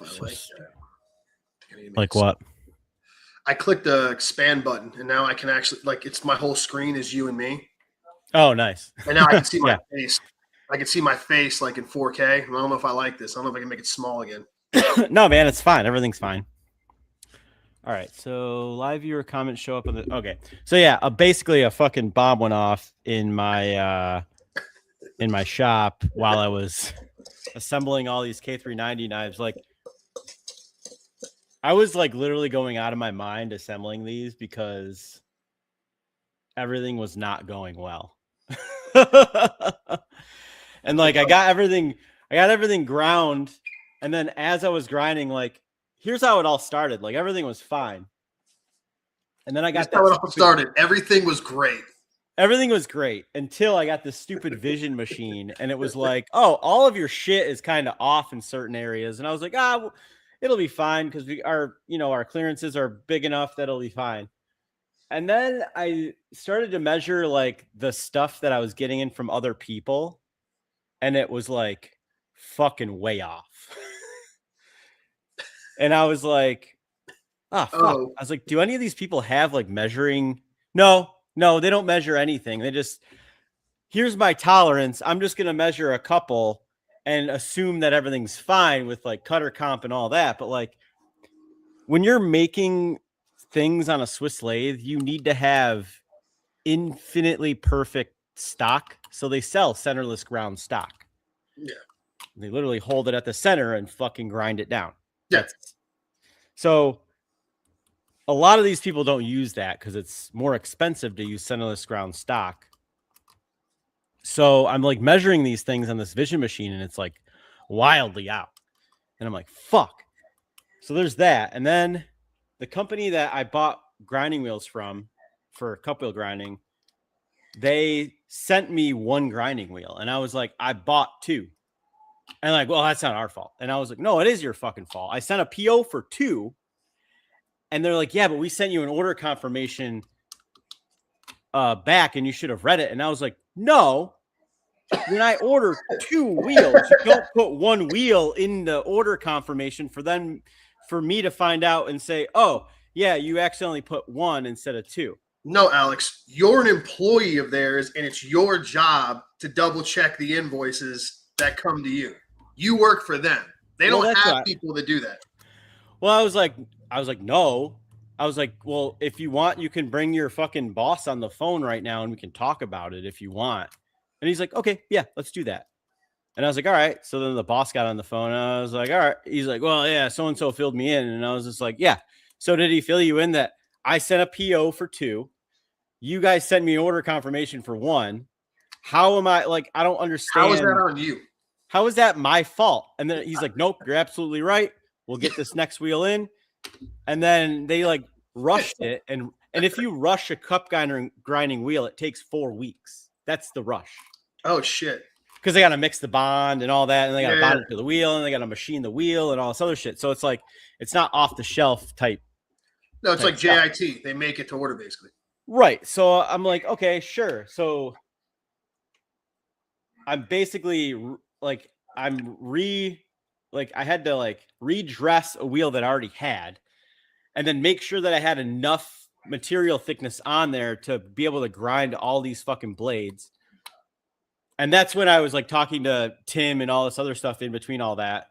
I like that. Like what? I clicked the expand button, and now I can actually it's my whole screen is you and me. Oh, nice. And now I can see my face. I can see my face like in 4K. I don't know if I like this. I don't know if I can make it small again. No, man, it's fine. Everything's fine. All right, so live viewer comments show up on the. Okay, so yeah, basically a fucking bomb went off in my shop while I was assembling all these K390 knives. Like, I was like literally going out of my mind assembling these because everything was not going well. And like I got everything ground, and then as I was grinding, like, here's how it all started. Like, everything was fine. And then I got how it all started. Everything was great. Everything was great until I got this stupid vision machine, and it was like, oh, all of your shit is kind of off in certain areas. And I was like, it'll be fine because our clearances are big enough that it'll be fine. And then I started to measure like the stuff that I was getting in from other people, and it was like fucking way off. And I was like, fuck. I was like, do any of these people have like measuring? No, they don't measure anything. They just, here's my tolerance. I'm just going to measure a couple and assume that everything's fine with like cutter comp and all that. But like, when you're making things on a Swiss lathe, you need to have infinitely perfect stock. So they sell centerless ground stock. Yeah. They literally hold it at the center and fucking grind it down. Yeah. So a lot of these people don't use that because it's more expensive to use centerless ground stock. So I'm like measuring these things on this vision machine, and it's like wildly out. And I'm like, fuck. So there's that. And then the company that I bought grinding wheels from for cup wheel grinding, they sent me one grinding wheel. And I was like, I bought two. And like, well, that's not our fault. And I was like, no, it is your fucking fault. I sent a PO for two. And they're like, yeah, but we sent you an order confirmation back, and you should have read it. And I was like, no, when I order two wheels, you don't put one wheel in the order confirmation for me to find out and say, oh, yeah, you accidentally put one instead of two. No, Alex, you're an employee of theirs, and it's your job to double check the invoices that come to you. You work for them. They don't have people that do that. Well, I was like, no. I was like, well, if you want, you can bring your fucking boss on the phone right now and we can talk about it if you want. And he's like, okay, yeah, let's do that. And I was like, all right. So then the boss got on the phone, and I was like, all right. He's like, well, yeah, so-and-so filled me in. And I was just like, yeah. So did he fill you in that I sent a PO for two? You guys sent me order confirmation for one. How am I, like, I don't understand. How is that on you? How is that my fault? And then he's like, nope, you're absolutely right. We'll get this next wheel in. And then they like rushed it. And if you rush a cup grinding wheel, it takes 4 weeks. That's the rush. Oh, shit. Because they got to mix the bond and all that. And they got to bond it to the wheel, and they got to machine the wheel and all this other shit. So it's like, it's not off the shelf type. No, it's like JIT. They make it to order basically. Right. So I'm like, okay, sure. So I'm basically like, I had to like redress a wheel that I already had, and then make sure that I had enough material thickness on there to be able to grind all these fucking blades. And that's when I was like talking to Tim and all this other stuff in between all that.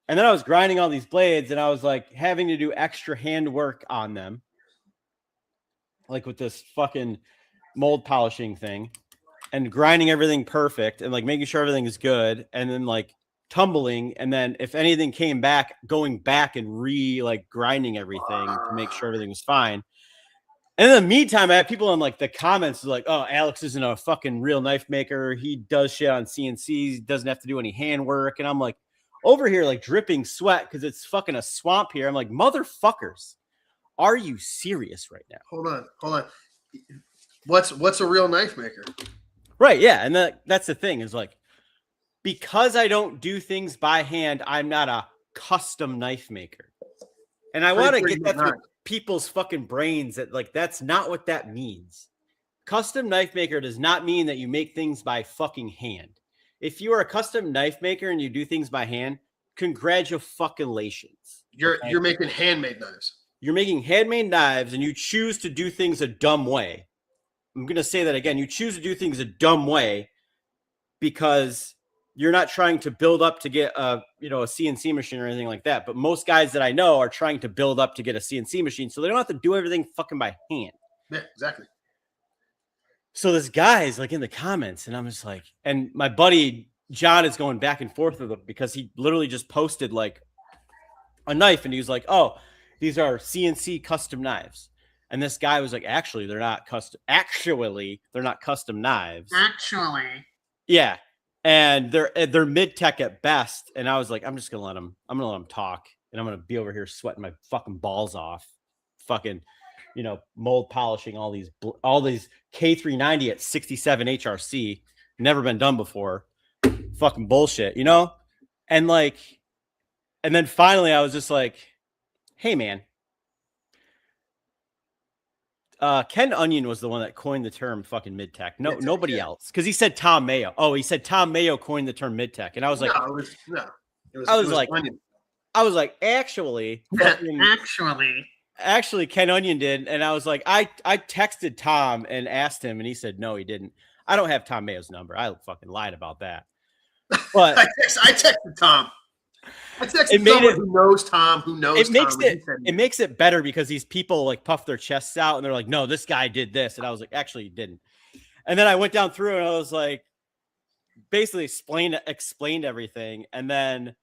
And then I was grinding all these blades, and I was like having to do extra hand work on them. Like with this fucking mold polishing thing, and grinding everything perfect, and like making sure everything is good, and then like tumbling, and then if anything came back, going back and grinding everything to make sure everything was fine. And in the meantime, I had people in like the comments like, oh, Alex isn't a fucking real knife maker. He does shit on CNCs. He doesn't have to do any hand work. And I'm like over here, like dripping sweat because it's fucking a swamp here. I'm like, motherfuckers, are you serious right now? Hold on. What's a real knife maker? Right. Yeah. And that's the thing is like, because I don't do things by hand, I'm not a custom knife maker. And I want to get that through people's fucking brains that like, that's not what that means. Custom knife maker does not mean that you make things by fucking hand. If you are a custom knife maker and you do things by hand, congratulations. You're making handmade knives. You're making handmade knives, and you choose to do things a dumb way. I'm going to say that again. You choose to do things a dumb way because you're not trying to build up to get a CNC machine or anything like that. But most guys that I know are trying to build up to get a CNC machine, so they don't have to do everything fucking by hand. Yeah, exactly. So this guy is like in the comments, and I'm just like, and my buddy John is going back and forth with him because he literally just posted like a knife, and he was like, "Oh, these are CNC custom knives." And this guy was like, "Actually, they're not custom. Actually, they're not custom knives. Actually, yeah, and they're mid tech at best." And I was like, "I'm just gonna let him. I'm gonna let him talk, and I'm gonna be over here sweating my fucking balls off, fucking." Mold polishing all these K390 at 67 HRC, never been done before. Fucking bullshit, And then finally I was just like, hey man, Ken Onion was the one that coined the term fucking mid-tech. Nobody else. Because he said Tom Mayo. Oh, he said Tom Mayo coined the term mid-tech. And I was like, I was like, actually, Actually, Ken Onion did, and I was like, I texted Tom and asked him, and he said no, he didn't. I don't have Tom Mayo's number. I fucking lied about that. But I texted Tom. I texted someone who knows Tom, who knows Tom. It makes it better because these people like puff their chests out, and they're like, no, this guy did this, and I was like, actually, he didn't. And then I went down through, and I was like, basically explained everything, and then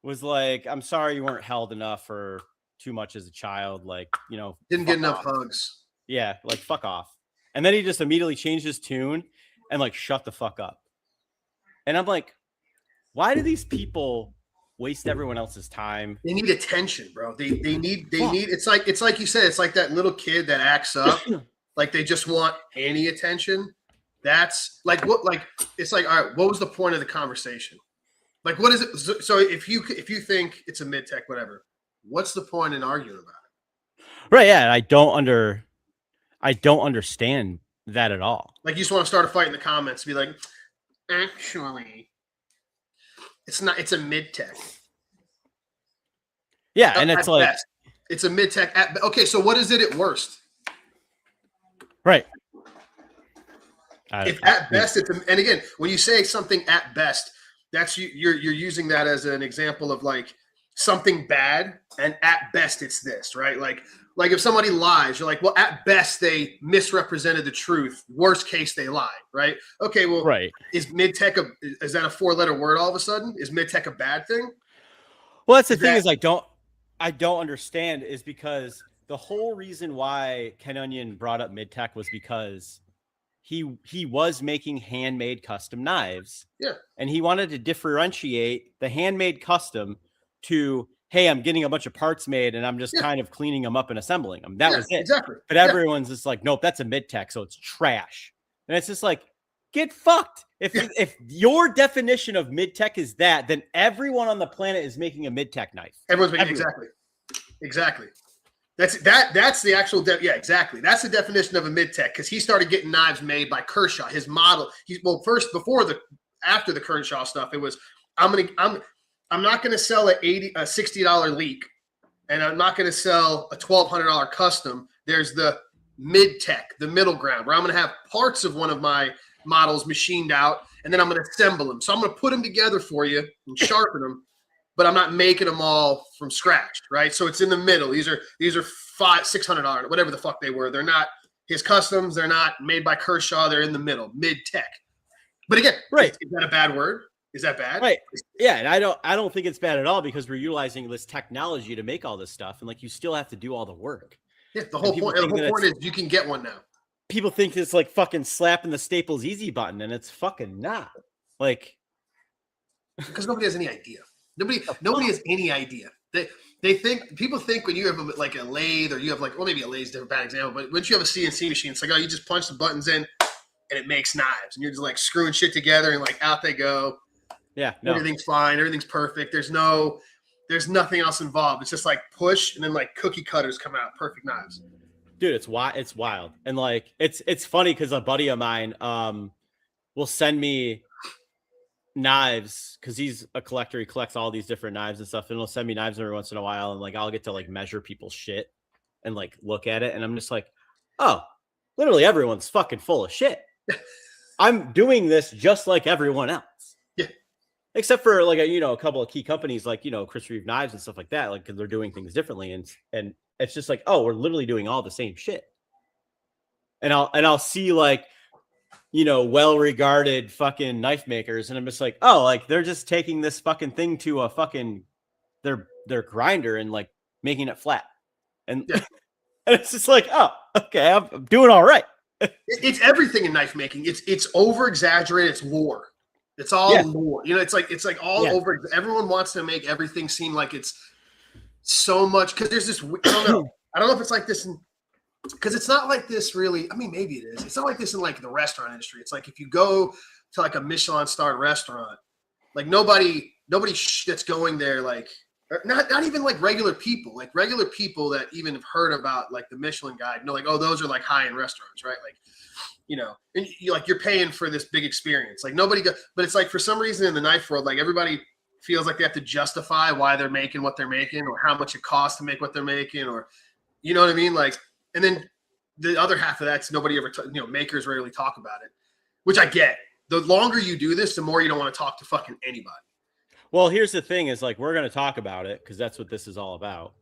was like, I'm sorry you weren't held enough or too much as a child, didn't get enough hugs. Yeah, like fuck off. And then he just immediately changed his tune and like shut the fuck up. And I'm like, why do these people waste everyone else's time? They need attention, bro. They need it's like you said, it's like that little kid that acts up like they just want any attention. That's like it's like, all right, what was the point of the conversation? Like, what is it? So if you think it's a mid-tech, whatever, what's the point in arguing about it? Right. Yeah. I don't understand that at all. Like, you just want to start a fight in the comments, be like, actually, it's a mid-tech. Yeah. And it's like, best. It's a mid-tech. Okay. So what is it at worst? Right. If at best, and again, when you say something at best, that's you're using that as an example of like something bad, and at best it's this, right? Like if somebody lies, you're like, well, at best they misrepresented the truth. Worst case, they lied, right? Okay, well, right. Is mid-tech is that a 4-letter word all of a sudden? Is mid-tech a bad thing? Well, that's the thing is I don't understand is because the whole reason why Ken Onion brought up mid-tech was because he was making handmade custom knives. Yeah. And he wanted to differentiate the handmade custom to, hey, I'm getting a bunch of parts made and I'm just kind of cleaning them up and assembling them. That was it. Exactly. But everyone's just like, nope, that's a mid-tech, so it's trash. And it's just like, get fucked. If your definition of mid-tech is that, then everyone on the planet is making a mid-tech knife. Everyone's making exactly. That's the actual exactly. That's the definition of a mid-tech, because he started getting knives made by Kershaw. His model, after the Kershaw stuff, it was I'm not gonna sell a $60 leak, and I'm not gonna sell a $1,200 custom. There's the mid-tech, the middle ground, where I'm gonna have parts of one of my models machined out, and then I'm gonna assemble them. So I'm gonna put them together for you and sharpen them, but I'm not making them all from scratch, right? So it's in the middle. These are $500-$600, whatever the fuck they were. They're not his customs. They're not made by Kershaw. They're in the middle, mid-tech. But again, right? Is that a bad word? Is that bad? Right. Yeah, and I don't think it's bad at all, because we're utilizing this technology to make all this stuff, and like you still have to do all the work. Yeah, the whole point is you can get one now. People think it's like fucking slapping the Staples Easy button, and it's fucking not. Like, because nobody has any idea. Nobody has any idea. People think when you have like a lathe, or you have like, well, maybe a lathe is a bad example, but once you have a CNC machine, it's like, oh, you just punch the buttons in and it makes knives, and you're just like screwing shit together, and like out they go. Yeah, no. Everything's fine, everything's perfect. There's nothing else involved. It's just like push, and then like cookie cutters come out, perfect knives. Dude, it's wild, and like it's funny because a buddy of mine will send me knives because he's a collector. He collects all these different knives and stuff, and he'll send me knives every once in a while, and like I'll get to like measure people's shit and like look at it, and I'm just like, oh, literally everyone's fucking full of shit. I'm doing this just like everyone else. Yeah. Except for like a couple of key companies like Chris Reeve Knives and stuff like that, like because they're doing things differently, and it's just like, oh, we're literally doing all the same shit. And I'll see like well-regarded fucking knife makers, and I'm just like, oh, like they're just taking this fucking thing to a fucking their grinder and like making it flat, and, Yeah. and it's just like, oh, okay, I'm doing all right. It's everything in knife making. It's over exaggerated. It's lore. It's all lore. It's like all over. Everyone wants to make everything seem like it's so much because there's this. I don't know if it's like this because it's not like this really. I mean, maybe it is. It's not like this in like the restaurant industry. It's like if you go to like a Michelin starred restaurant, like nobody that's going there like not even like regular people that even have heard about like the Michelin Guide like, oh, those are like high-end restaurants, right? Like, and you're paying for this big experience. Like nobody but it's like for some reason in the knife world, like everybody feels like they have to justify why they're making what they're making or how much it costs to make what they're making, or you know what I mean? Like, and then the other half of that's nobody ever, makers rarely talk about it, which I get. The longer you do this, the more you don't want to talk to fucking anybody. Well, here's the thing is like, we're going to talk about it because that's what this is all about.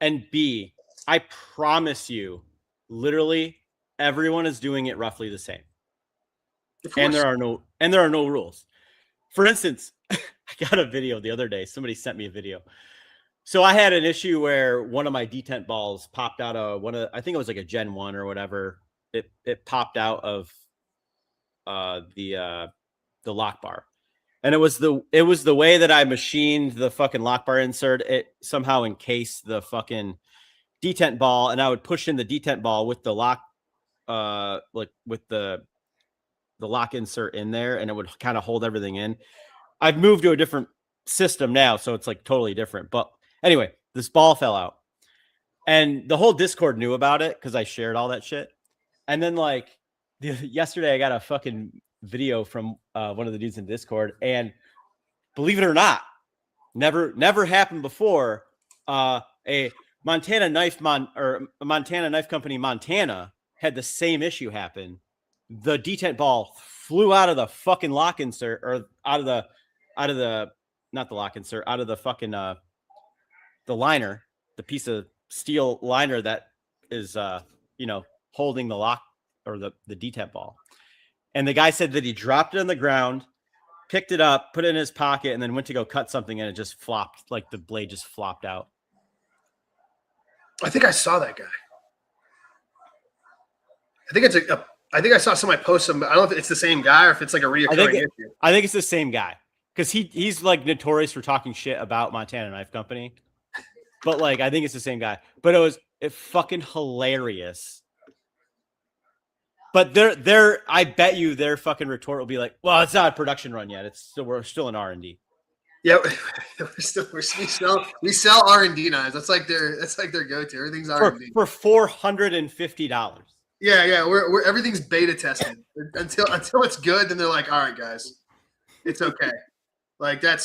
And B, I promise you, literally everyone is doing it roughly the same. And there are no rules. For instance, I got a video the other day. Somebody sent me a video. So I had an issue where one of my detent balls popped out of I think it was like a Gen 1 or whatever. It popped out of the lock bar. And it was the way that I machined the fucking lock bar insert. It somehow encased the fucking detent ball, and I would push in the detent ball with the lock, like with the lock insert in there, and it would kind of hold everything in. I've moved to a different system now, so it's like totally different. But anyway, this ball fell out, and the whole Discord knew about it because I shared all that shit. And then like yesterday, I got a fucking video from one of the dudes in Discord, and believe it or not, never happened before. A Montana knife Montana knife company Montana had the same issue happen. The detent ball flew out of the fucking lock insert, or out of the not the lock insert, out of the fucking the liner, the piece of steel liner that is holding the lock or the detent ball. And the guy said that he dropped it on the ground, picked it up, put it in his pocket, and then went to go cut something, and it just flopped, like the blade just flopped out. I think I saw that guy. I think I saw somebody post some. I don't know if it's the same guy or if it's like a reoccurring issue. I think it's the same guy because he's like notorious for talking shit about Montana Knife Company. But like, I think it's the same guy. But it's fucking hilarious. But I bet you their fucking retort will be like, well, it's not a production run yet. We're still in R&D. Yeah, we sell R&D knives. That's like their go-to. Everything's R&D for $450. Yeah, we're everything's beta tested until it's good. Then they're like, all right, guys, it's okay. Like that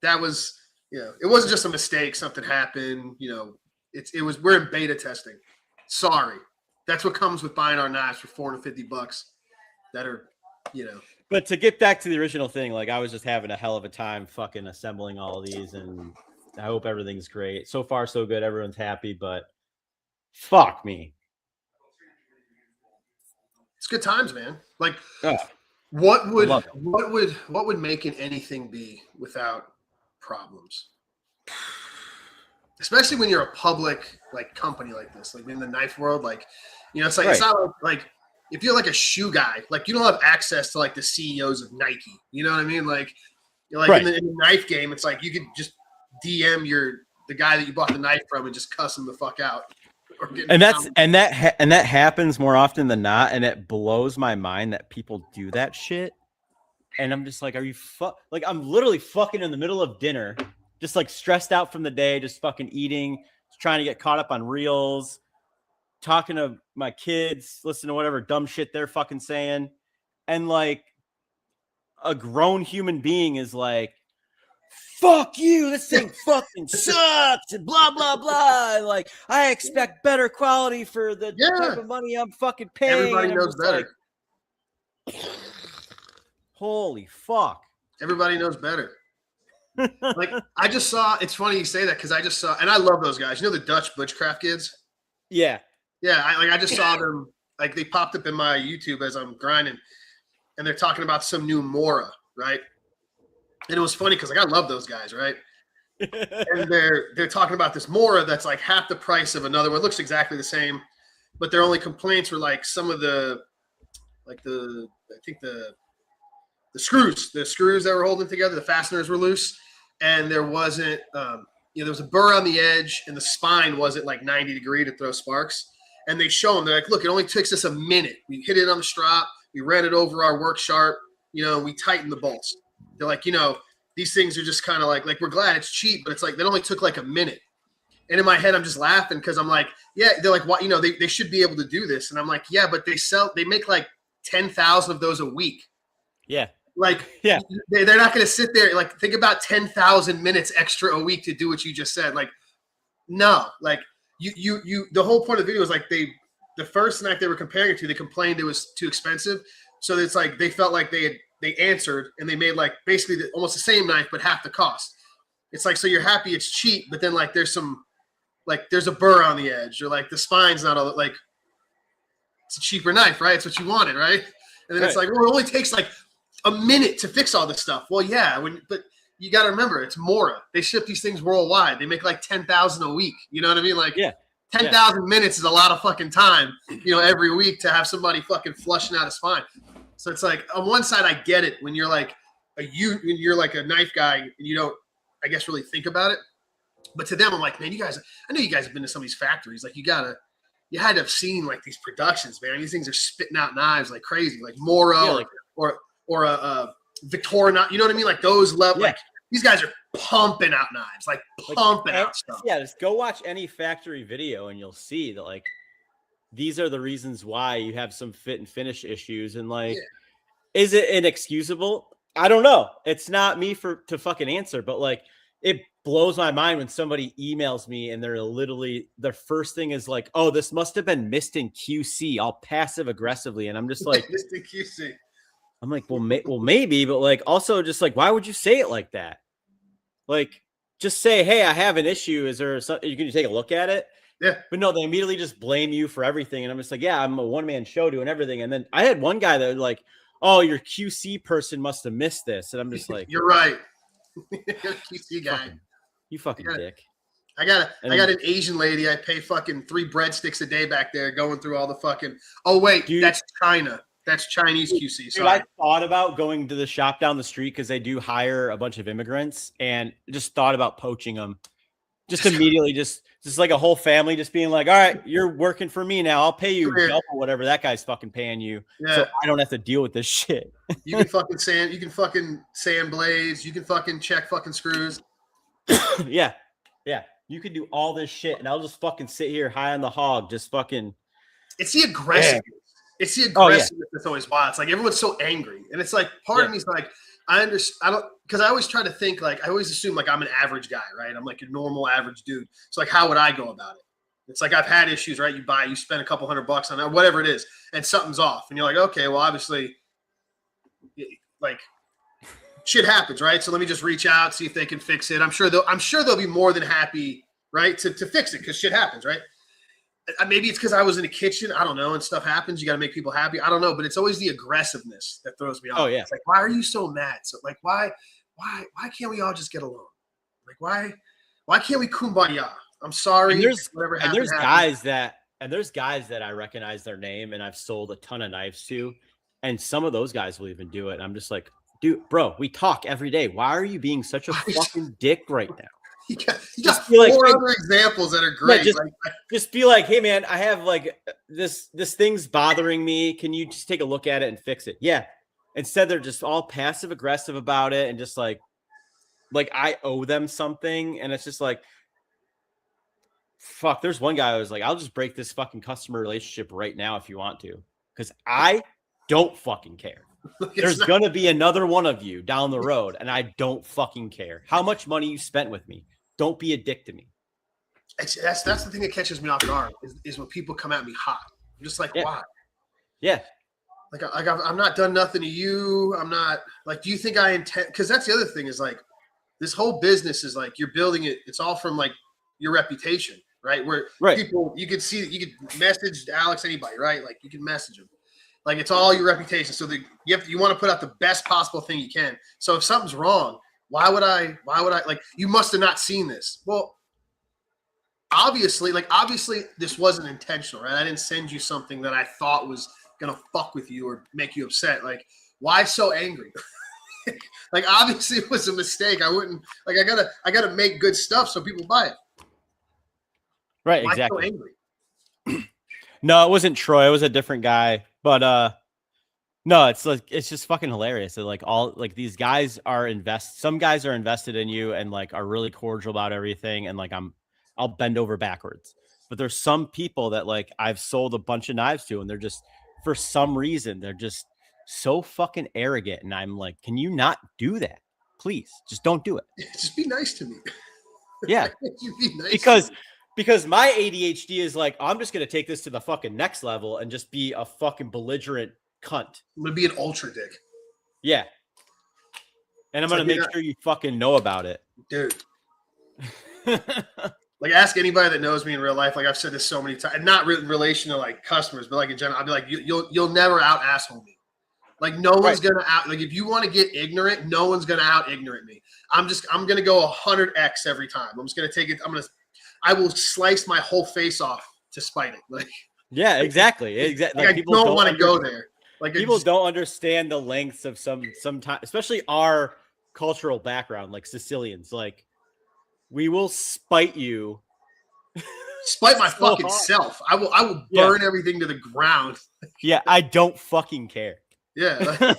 was it wasn't just a mistake. Something happened. We're in beta testing. Sorry. That's what comes with buying our knives for $450 that are, But to get back to the original thing, like I was just having a hell of a time fucking assembling all of these, and I hope everything's great. So far, so good. Everyone's happy, but fuck me. It's good times, man. Like, what would making anything be without problems? Especially when you're a public like company like this, like in the knife world, like it's like It's not like if you're like a shoe guy, like you don't have access to like the CEOs of Nike. You know what I mean? Like in the knife game, it's like you could just DM the guy that you bought the knife from and just cuss him the fuck out. And that happens more often than not, and it blows my mind that people do that shit. And I'm just like, are you like I'm literally fucking in the middle of dinner. Just like stressed out from the day, just fucking eating, trying to get caught up on reels, talking to my kids, listening to whatever dumb shit they're fucking saying. And like, a grown human being is like, fuck you, this thing fucking sucks and blah blah blah. Like, I expect better quality for the type of money I'm fucking paying. Everybody and knows better. Like, holy fuck. Everybody knows better. Like, I just saw, it's funny you say that because I just saw, and I love those guys. You know the Dutch Bushcraft kids? Yeah. Yeah, I just saw them, like they popped up in my YouTube as I'm grinding, and they're talking about some new Mora, right? And it was funny because like I love those guys, right? And they're talking about this Mora that's like half the price of another one. It looks exactly the same, but their only complaints were like some of the screws that were holding together, the fasteners were loose, and there wasn't there was a burr on the edge, and the spine wasn't like 90 degree to throw sparks. And they show them, they're like, look, it only takes us a minute. We hit it on the strap, we ran it over our work sharp, we tighten the bolts. They're like, these things are just kind of like we're glad it's cheap, but it's like that only took like a minute. And in my head, I'm just laughing because I'm like, yeah, they're like, what? They should be able to do this. And I'm like, yeah, but they make like 10,000 of those a week. Yeah. Like, yeah, they're not going to sit there. Like, think about 10,000 minutes extra a week to do what you just said. Like, no, like the whole point of the video was like the first night they were comparing it to, they complained it was too expensive. So it's like they felt like they answered and they made like basically almost the same knife but half the cost. It's like, so you're happy it's cheap, but then like there's a burr on the edge, or like the spine's not all like, it's a cheaper knife, right? It's what you wanted, right? And then It's like, well, it only takes like a minute to fix all this stuff. Well, yeah, but you got to remember, it's Mora. They ship these things worldwide. They make like 10,000 a week. You know what I mean? Like, 10,000 minutes is a lot of fucking time, every week to have somebody fucking flushing out a spine. So it's like, on one side, I get it when you're like when you're like a knife guy and you don't, I guess, really think about it. But to them, I'm like, man, I know you guys have been to some of these factories. Like, you had to have seen like these productions, man. These things are spitting out knives like crazy, like Mora or a Victorinox. You know what I mean? Like those level, like these guys are pumping out knives, like pumping out stuff. Yeah, just go watch any factory video and you'll see that like these are the reasons why you have some fit and finish issues. And like, is it inexcusable? I don't know. It's not me to fucking answer, but like, it blows my mind when somebody emails me and they're literally, their first thing is like, oh, this must have been missed in QC, all passive aggressively. And I'm just like, missed in QC. I'm like, well, maybe, but like, also just like, why would you say it like that? Like, just say, hey, I have an issue. Is there something you can take a look at it? Yeah. But no, they immediately just blame you for everything. And I'm just like, yeah, I'm a one-man show doing everything. And then I had one guy that was like, oh, your QC person must have missed this. And I'm just like, you're right. QC guy. You fucking dick. I got an Asian lady. I pay fucking 3 breadsticks a day back there going through all the fucking. Oh, wait, that's China. That's Chinese QC. Dude, I thought about going to the shop down the street because they do hire a bunch of immigrants, and just thought about poaching them. Just immediately, just like a whole family, just being like, all right, you're working for me now. I'll pay you double whatever that guy's fucking paying you. Yeah. So I don't have to deal with this shit. You can fucking sand blades. You can fucking check fucking screws. Yeah. You can do all this shit, and I'll just fucking sit here high on the hog, just fucking. It's the aggressiveness. It's the aggressiveness that's always wild. It's like everyone's so angry, and it's like part of me is like, I understand. I don't, because I always try to think like, I always assume like I'm an average guy, right? I'm like a normal average dude. So like, how would I go about it? It's like, I've had issues, right? You spend a couple $100 on that, whatever it is, and something's off, and you're like, okay, well, obviously, like, shit happens, right? So let me just reach out, see if they can fix it. I'm sure they'll be more than happy, right, to fix it, because shit happens, right? Maybe it's because I was in the kitchen, I don't know, and stuff happens. You got to make people happy. I don't know, but it's always the aggressiveness that throws me off. Oh yeah, it's like, why are you so mad? So like, why can't we all just get along? Like, why can't we kumbaya? I'm sorry. And there's guys that I recognize their name, and I've sold a ton of knives to, and some of those guys will even do it. I'm just like, dude, bro, we talk every day. Why are you being such a fucking dick right now? You got 4 other examples that are great. Just be like, hey man, I have like this thing's bothering me. Can you just take a look at it and fix it? Yeah. Instead, they're just all passive aggressive about it, and just like I owe them something, and it's just like, fuck. There's one guy who was like, I'll just break this fucking customer relationship right now if you want to, because I don't fucking care. There's going to be another one of you down the road, and I don't fucking care how much money you spent with me. Don't be a dick to me. That's the thing that catches me off guard is when people come at me hot. I'm just like, why? Yeah. Like I'm not done nothing to you. I'm not like, do you think I intend? Because that's the other thing is like, this whole business is like you're building it. It's all from like your reputation, right? Where people you could message Alex, anybody, right? Like you can message them. Like it's all your reputation. So you want to put out the best possible thing you can. So if something's wrong, why would I like you must have not seen this? Well, obviously this wasn't intentional, right? I didn't send you something that I thought was gonna fuck with you or make you upset. Like, why so angry? Like obviously it was a mistake. I wouldn't like I gotta make good stuff so people buy it. Right, why exactly. So angry? No, it wasn't Troy, it was a different guy. But no, it's like it's just fucking hilarious. So like all like these guys are some guys are invested in you and like are really cordial about everything, and like I'll bend over backwards. But there's some people that like I've sold a bunch of knives to, and they're just for some reason they're just so fucking arrogant, and I'm like, can you not do that? Please, just don't do it. Just be nice to me. Yeah, be nice because my ADHD is like, I'm just gonna take this to the fucking next level and just be a fucking belligerent cunt. I'm gonna be an ultra dick. Yeah, and I'm gonna make sure you fucking know about it, dude. Like, ask anybody that knows me in real life. Like I've said this so many times, and not in relation to like customers, but like in general, I'll be like, you'll never out asshole me. Like no one's gonna out. Like if you want to get ignorant, no one's gonna out ignorant me. I'm gonna go 100x every time. I'm just gonna take it. I will slice my whole face off to spite it. Like yeah, exactly. Like people don't want to go there. Like people don't understand the lengths of sometimes, especially our cultural background, like Sicilians. Like we will spite you. Spite my fucking self. I will burn everything to the ground. Yeah, I don't fucking care. Yeah.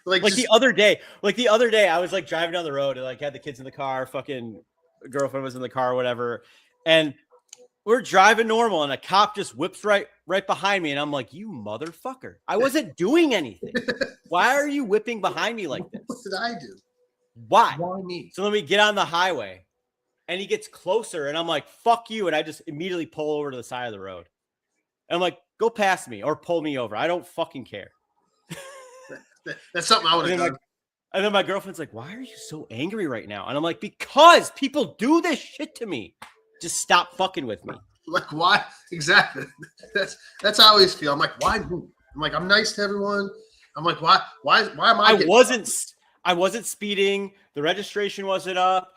Like the other day, I was like driving down the road and like had the kids in the car, fucking girlfriend was in the car or whatever. And we're driving normal and a cop just whips right behind me. And I'm like, you motherfucker. I wasn't doing anything. Why are you whipping behind me like this? What did I do? Why? Why me? So then we get on the highway and he gets closer and I'm like, fuck you. And I just immediately pull over to the side of the road. And I'm like, go past me or pull me over. I don't fucking care. That's something I would have done. And then my girlfriend's like, why are you so angry right now? And I'm like, because people do this shit to me. Just stop fucking with me. Like, why? Exactly. That's how I always feel. I'm like, why? I'm like, I'm nice to everyone. I'm like, why am I? I wasn't speeding. The registration wasn't up.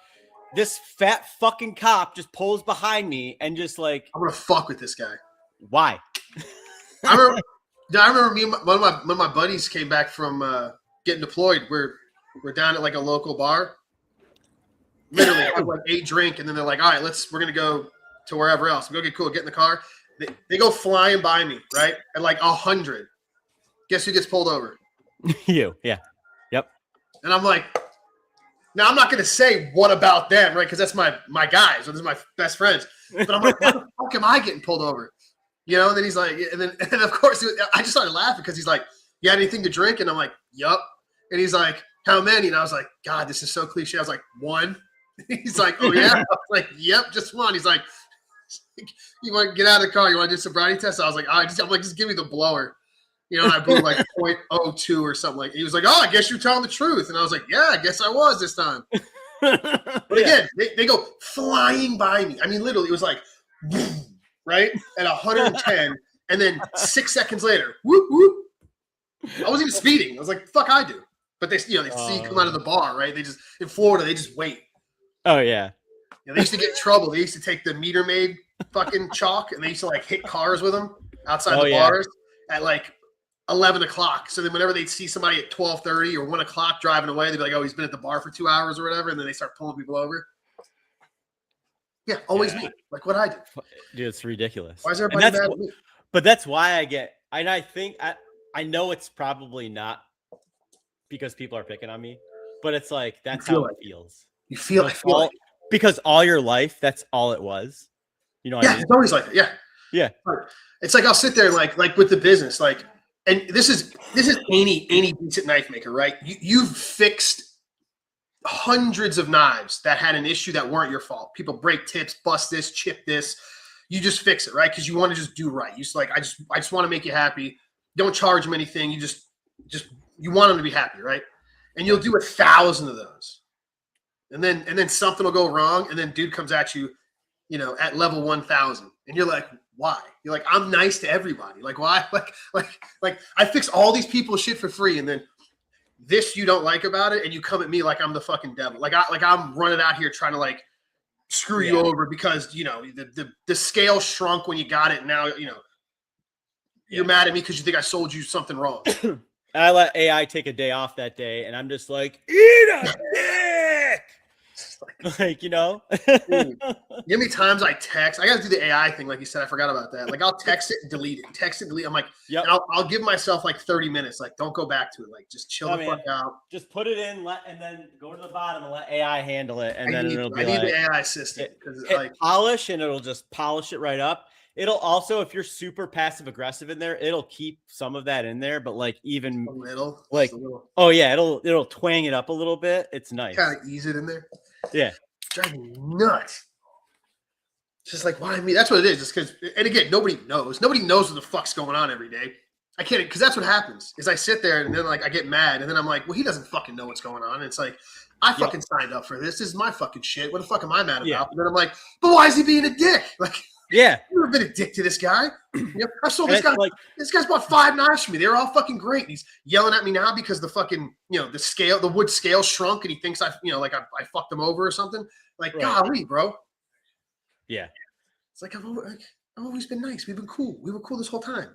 This fat fucking cop just pulls behind me and just like, I'm gonna fuck with this guy. Why? I remember me and one of my buddies came back from getting deployed. We're down at like a local bar. Literally, have like a drink, and then they're like, "All right, we're gonna go to wherever else. We go get cool, get in the car." They go flying by me, right? At like 100. Guess who gets pulled over? You, yeah, yep. And I'm like, now I'm not gonna say what about them, right? Because that's my guys, or this is my best friends. But I'm like, why the fuck am I getting pulled over? You know, and then he's like, and then of course I just started laughing because he's like, you had anything to drink? And I'm like, yup. And he's like, how many? And I was like, God, this is so cliche. I was like, 1. He's like, oh yeah. I was like, yep, just 1. He's like, you want to get out of the car? You want to do sobriety test? I was like, I'm like, just give me the blower. You know, and I blew like 0.02 or something like. He was like, oh, I guess you're telling the truth. And I was like, yeah, I guess I was this time. But again, they go flying by me. I mean, literally, it was like, right at 110, and then 6 seconds later, whoop whoop. I wasn't even speeding. I was like, fuck, I do. But they see you come out of the bar, right? They just in Florida, they just wait. Oh yeah. They used to get in trouble. They used to take the meter maid fucking chalk, and they used to like hit cars with them outside the bars at like 11 o'clock. So then whenever they'd see somebody at 12:30 or 1 o'clock driving away, they'd be like, oh, he's been at the bar for 2 hours or whatever. And then they start pulling people over. Yeah, always me. Like what I do. Dude, it's ridiculous. Why is everybody mad at me? But that's why I think I know it's probably not because people are picking on me, but it's like that's how it feels. You feel it. Because all your life, that's all it was. You know what I mean? It's always like that. Yeah. Yeah. It's like I'll sit there like with the business, like and this is any decent knife maker, right? You've fixed hundreds of knives that had an issue that weren't your fault. People break tips, bust this, chip this. You just fix it, right? Because you want to just do right. You just like, I just want to make you happy. Don't charge them anything. You just you want them to be happy, right? And you'll do 1,000 of those, and then something will go wrong, and then dude comes at you, you know, at level 1,000, and you're like, why? You're like, I'm nice to everybody. Like, why? Like I fix all these people's shit for free, and then this you don't like about it, and you come at me like I'm the fucking devil. Like I'm running out here trying to like screw you over because, you know, the scale shrunk when you got it. And now, you know, you're mad at me because you think I sold you something wrong. I let AI take a day off that day, and I'm just like, eat a dick. Like, you know, Dude, give me times I text. I got to do the AI thing, like you said. I forgot about that. Like, I'll text it and delete it. Text it, delete. I'm like, yep. And I'll give myself like 30 minutes. Like, don't go back to it. Like, just chill the fuck out. Just put it in, and then go to the bottom and let AI handle it, and then it'll be I need the AI assistant because it's like polish, and it'll just polish it right up. It'll also, if you're super passive aggressive in there, it'll keep some of that in there, but like even a little, like, oh yeah, it'll twang it up a little bit. It's nice. Kind of ease it in there. Yeah. Driving me nuts. It's just like, why me? That's what it is. Just because, and again, nobody knows. Nobody knows what the fuck's going on every day. I can't, because that's what happens. Is I sit there and then like I get mad, and then I'm like, well, he doesn't fucking know what's going on. And it's like, I fucking signed up for this. This is my fucking shit. What the fuck am I mad about? Yeah. And then I'm like, but why is he being a dick? Like, yeah, I've never been a dick to this guy. You know, I sold this guy. Like, this guy's bought 5 knives for me. They were all fucking great. And he's yelling at me now because the fucking, you know, the wood scale shrunk, and he thinks I fucked him over or something. Like, golly, bro. Yeah. It's like I've always been nice. We've been cool. We were cool this whole time.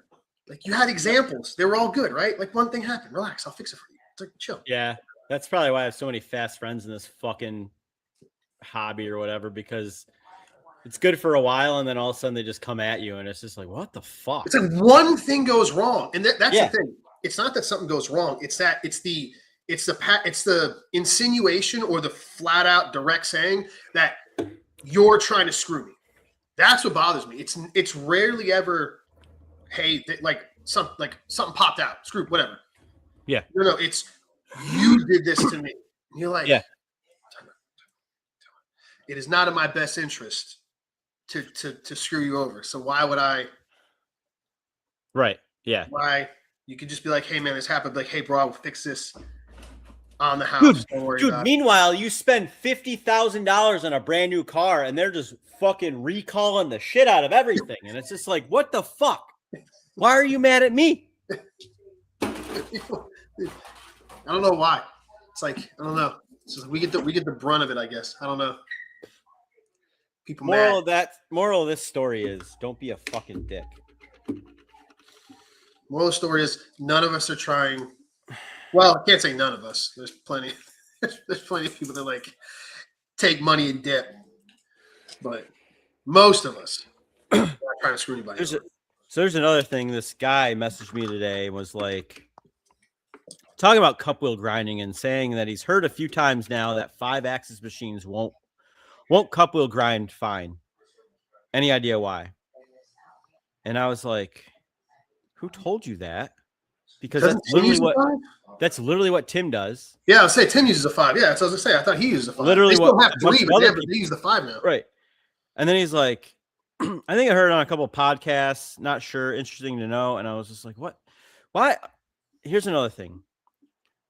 Like, you had examples. They were all good, right? Like, one thing happened. Relax. I'll fix it for you. It's like, chill. Yeah. That's probably why I have so many fast friends in this fucking hobby or whatever, because it's good for a while, and then all of a sudden they just come at you, and it's just like, what the fuck? It's like one thing goes wrong, and that's the thing. It's not that something goes wrong. It's that it's the insinuation or the flat out direct saying that you're trying to screw me. That's what bothers me. It's rarely ever, hey, something popped out, screw, whatever. Yeah. No, it's you did this to me. And you're like, yeah. It is not in my best interest to screw you over. So why would I? Right. Yeah. Why? You could just be like, hey man, this happened. Like, hey bro, I'll fix this on the house. Dude, don't worry about meanwhile, you spend $50,000 on a brand new car, and they're just fucking recalling the shit out of everything. And it's just like, what the fuck? Why are you mad at me? I don't know why. It's like, I don't know. It's just, we get the brunt of it, I guess. I don't know. People moral of this story is, don't be a fucking dick. Moral of the story is, none of us are trying. Well, I can't say none of us. There's plenty. There's plenty of people that like take money and dip, but most of us are not trying to screw anybody. So there's another thing. This guy messaged me today and was like, talking about cup wheel grinding and saying that he's heard a few times now that 5-axis machines won't cup wheel grind fine. Any idea why? And I was like, who told you that? Because that's literally what Tim does. Yeah, I'll say Tim uses a 5. Yeah, that's what I was gonna say. I thought he uses a 5. Literally, they still have 3, but they use the 5 now. Right. And then he's like, I think I heard on a couple of podcasts, not sure, interesting to know. And I was just like, what? Why? Here's another thing.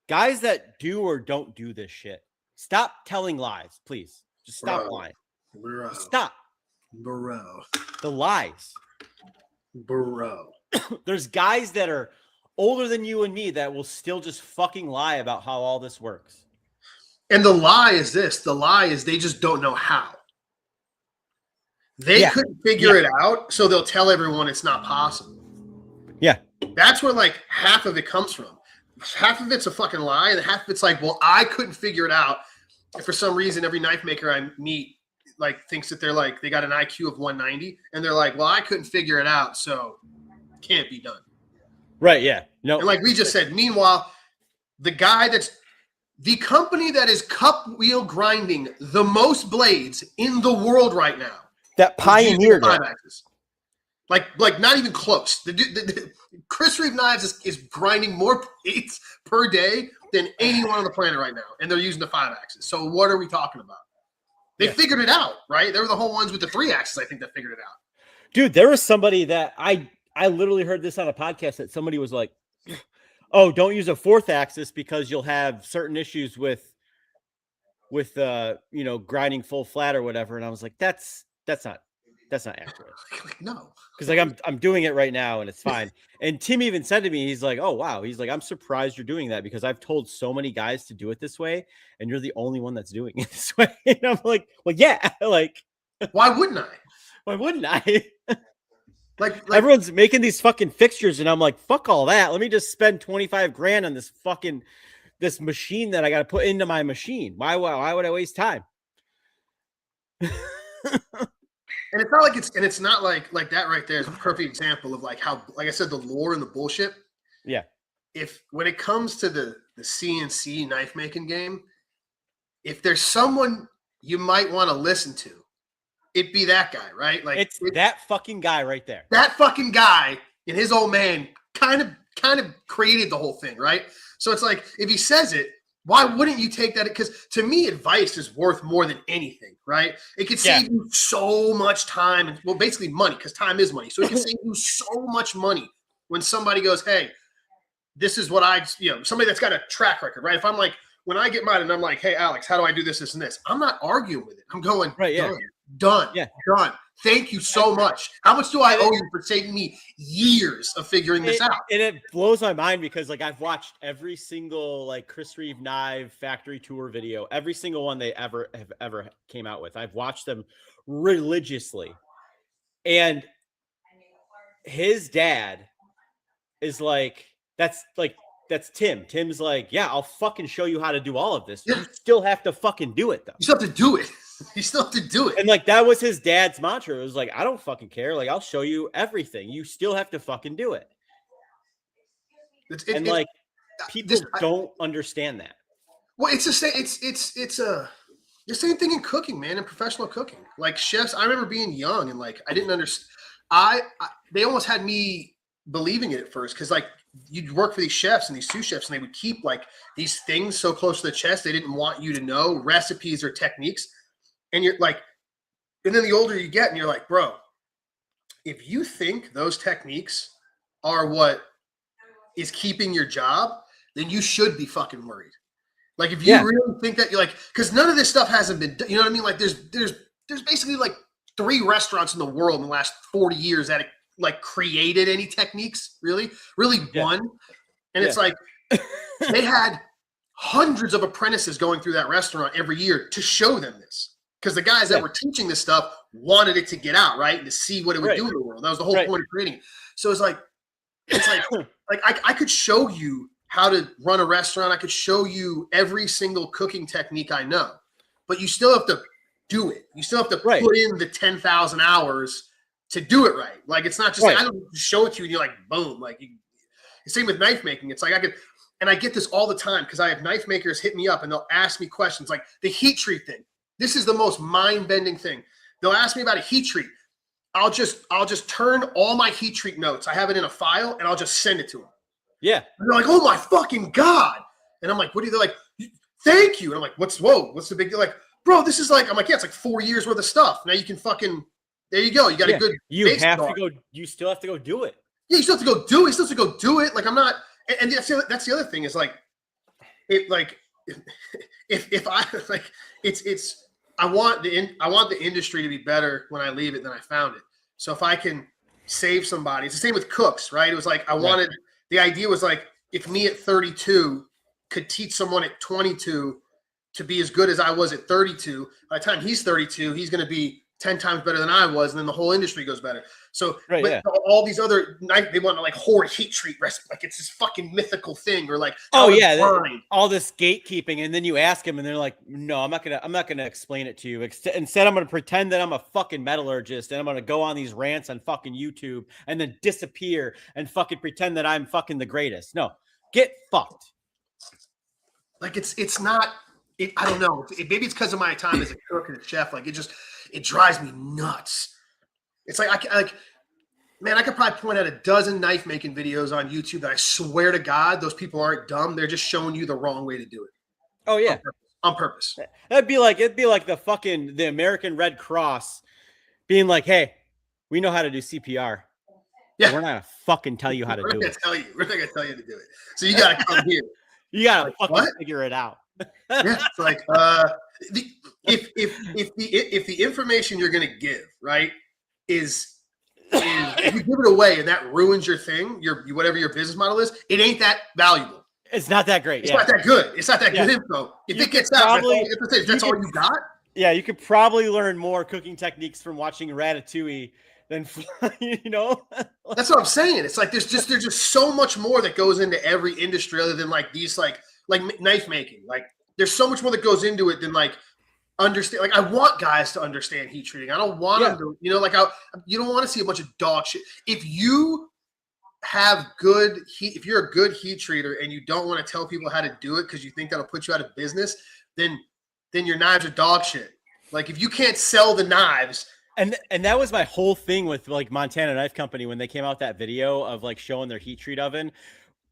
Guys that do or don't do this shit, stop telling lies, please. Just stop lying. Bro. Stop. Bro. The lies. Bro. There's guys that are older than you and me that will still just fucking lie about how all this works. And the lie is this. The lie is they just don't know how. They couldn't figure it out, so they'll tell everyone it's not possible. Yeah. That's where like half of it comes from. Half of it's a fucking lie, and half of it's like, well, I couldn't figure it out. And for some reason, every knife maker I meet like thinks that they're like, they got an IQ of 190, and they're like, well, I couldn't figure it out, so can't be done. Right, yeah. No. And like we just said, meanwhile, the company that is cup wheel grinding the most blades in the world right now, that pioneered it. Like not even close. Chris Reeve Knives is grinding more plates per day than anyone on the planet right now, and they're using the 5 axis. So what are we talking about? They figured it out, right? They were the whole ones with the 3 axis, I think, that figured it out. Dude, there was somebody that I literally heard this on a podcast that somebody was like, "Oh, don't use a 4th axis because you'll have certain issues with grinding full flat or whatever." And I was like, that's not accurate. No, because like I'm doing it right now and it's fine. And Tim even said to me, he's like, "Oh wow," he's like, "I'm surprised you're doing that because I've told so many guys to do it this way, and you're the only one that's doing it this way." And I'm like, "Well, yeah, like why wouldn't I? why wouldn't I?" Like Everyone's making these fucking fixtures, and I'm like, "Fuck all that. Let me just spend 25 grand on this fucking this machine that I got to put into my machine. Why would I waste time?" And it's not like it's not like that right there is a perfect example of like how, like I said, the lore and the bullshit. Yeah. If when it comes to the CNC knife making game, if there's someone you might want to listen to, it'd be that guy, right? Like it's that fucking guy right there. That fucking guy and his old man kind of created the whole thing, right? So it's like if he says it, why wouldn't you take that? Because to me, advice is worth more than anything, right? It could save you so much time and, well, basically money, because time is money. So it can save you so much money when somebody goes, "Hey, this is what somebody that's got a track record," right? If I'm like, when I get mine and I'm like, "Hey, Alex, how do I do this, this, and this?" I'm not arguing with it. I'm going, right, yeah. Done. Thank you so much. How much do I owe you for saving me years of figuring this out? And it blows my mind because like I've watched every single like Chris Reeve Knife factory tour video, every single one they ever came out with. I've watched them religiously. And his dad is like, that's Tim. Tim's like, "Yeah, I'll fucking show you how to do all of this." Yeah. You still have to fucking do it though. You still have to do it. You still have to do it. And like that was his dad's mantra. It was like, "I don't fucking care. Like I'll show you everything. You still have to fucking do it." People don't understand that. Well, it's the same. It's the same thing in cooking, man. In professional cooking, like chefs. I remember being young and like I didn't understand. They almost had me believing it at first because like you'd work for these chefs and these sous chefs and they would keep like these things so close to the chest they didn't want you to know recipes or techniques. And you're like, and then the older you get and you're like, bro, if you think those techniques are what is keeping your job, then you should be fucking worried. Like if you really think that you're like, because none of this stuff hasn't been, you know what I mean? Like there's basically like 3 restaurants in the world in the last 40 years that like created any techniques, really one. And it's like they had hundreds of apprentices going through that restaurant every year to show them this. Because the guys that were teaching this stuff wanted it to get out, right? To see what it would do in the world. That was the whole point of creating it. So it's like I could show you how to run a restaurant. I could show you every single cooking technique I know, but you still have to do it. You still have to put in the 10,000 hours to do it right. Like it's not just I don't show it to you and you're like, boom. Like the same with knife making. It's like I get this all the time because I have knife makers hit me up and they'll ask me questions like the heat treat thing. This is the most mind-bending thing. They'll ask me about a heat treat. I'll just turn all my heat treat notes. I have it in a file and I'll just send it to them. Yeah. And they're like, "Oh my fucking God." And I'm like, "What are you?" They're like, "Thank you." And I'm like, What's the big deal? Like, bro, this is like, I'm like, yeah, it's like 4 years worth of stuff. Now you can fucking, there you go. You got a good, you have to go. You still have to go do it. Yeah. You still have to go do it. You still have to go do it. Like I'm not, and that's the other thing is like, if I like, I want the industry to be better when I leave it than I found it. So if I can save somebody, it's the same with cooks, right? It was like the idea was like if me at 32 could teach someone at 22 to be as good as I was at 32, by the time he's 32, he's going to be 10 times better than I was, and then the whole industry goes better. So all these other they want to like horror heat treat recipe, like it's this fucking mythical thing, or like all this gatekeeping, and then you ask them, and they're like, "No, I'm not gonna explain it to you. Instead, I'm gonna pretend that I'm a fucking metallurgist, and I'm gonna go on these rants on fucking YouTube, and then disappear and fucking pretend that I'm fucking the greatest. No, get fucked." Like it's not. I don't know. Maybe it's because of my time as a cook and a chef. Like it drives me nuts. It's like man, I could probably point out a dozen knife making videos on YouTube that I swear to God, those people aren't dumb. They're just showing you the wrong way to do it. Oh yeah, On purpose. it'd be like the American Red Cross being like, "Hey, we know how to do CPR. Yeah, we're not gonna fucking tell you how to do it. We're not gonna tell you to do it. So you gotta come here. You gotta fucking what? figure it out." Yeah, it's like if the information you're gonna give, right, is if you give it away and that ruins your thing, your whatever your business model is, it ain't that valuable. It's not that great. It's not that good. It's not that good info. If it gets out, that's all you got. Yeah, you could probably learn more cooking techniques from watching Ratatouille than That's what I'm saying. It's like there's just so much more that goes into every industry other than like these like knife making. Like there's so much more that goes into it than like understand. Like I want guys to understand heat treating. I don't want them to, you don't want to see a bunch of dog shit. If you have good heat, if you're a good heat treater and you don't want to tell people how to do it because you think that'll put you out of business, then your knives are dog shit. Like if you can't sell the knives. And that was my whole thing with like Montana Knife Company when they came out that video of like showing their heat treat oven.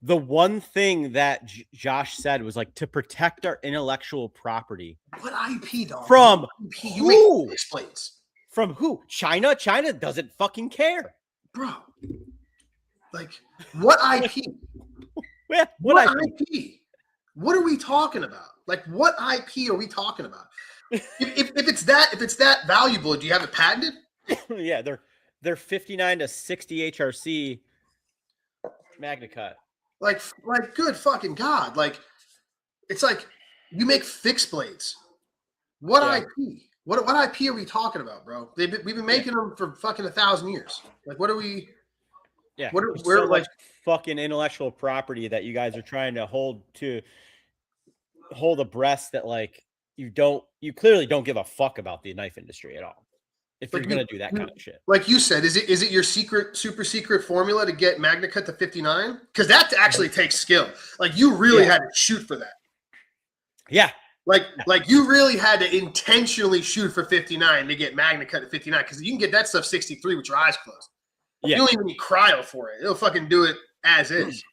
The one thing that Josh said was like to protect our intellectual property. What IP, dog? From IP? You explains. From who? China? China doesn't fucking care, bro. Like what IP? Yeah, what IP? What are we talking about? Like what IP are we talking about? if it's that valuable, do you have it patented? Yeah, they're 59 to 60 HRC MagnaCut. Like good fucking God. Like it's like you make fixed blades. What IP? What IP are we talking about, bro? We've been making them for fucking 1,000 years. Like what are we? Yeah, we're like fucking intellectual property that you guys are trying to hold abreast that like you clearly don't give a fuck about the knife industry at all. If you're gonna do that kind of shit, like you said, is it your super secret formula to get MagnaCut to 59? Because that actually takes skill. Like you really had to shoot for that. Yeah. Like you really had to intentionally shoot for 59 to get MagnaCut to 59 because you can get that stuff 63 with your eyes closed. Yeah. You don't even need cryo for it. It'll fucking do it as is.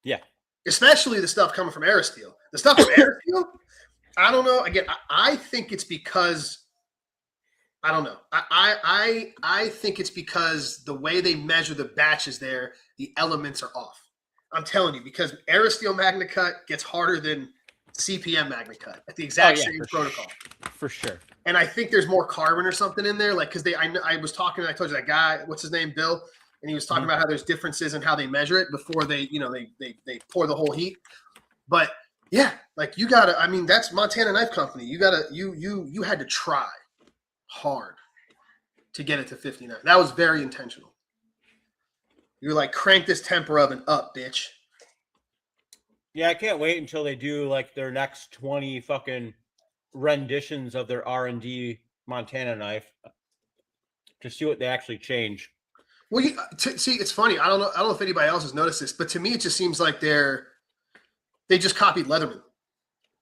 Yeah. Especially the stuff coming from Aerosteel. The stuff from Aerosteel, I don't know. Again, I think it's because I don't know. I think it's because the way they measure the batches there, the elements are off. I'm telling you, because Aerosteel MagnaCut gets harder than CPM MagnaCut at the exact same protocol. For sure. And I think there's more carbon or something in there. Like, because I was talking, I told you that guy, what's his name, Bill? And he was talking about how there's differences in how they measure it before they pour the whole heat. But yeah, like you gotta, I mean, that's Montana Knife Company. You gotta, you had to try hard to get it to 59. That was very intentional. You're like, crank this temper oven up, bitch. Yeah, I can't wait until they do like their next 20 fucking renditions of their R&D Montana knife to see what they actually change. Well, see, it's funny. I don't know if anybody else has noticed this, but to me, it just seems like they just copied Leatherman.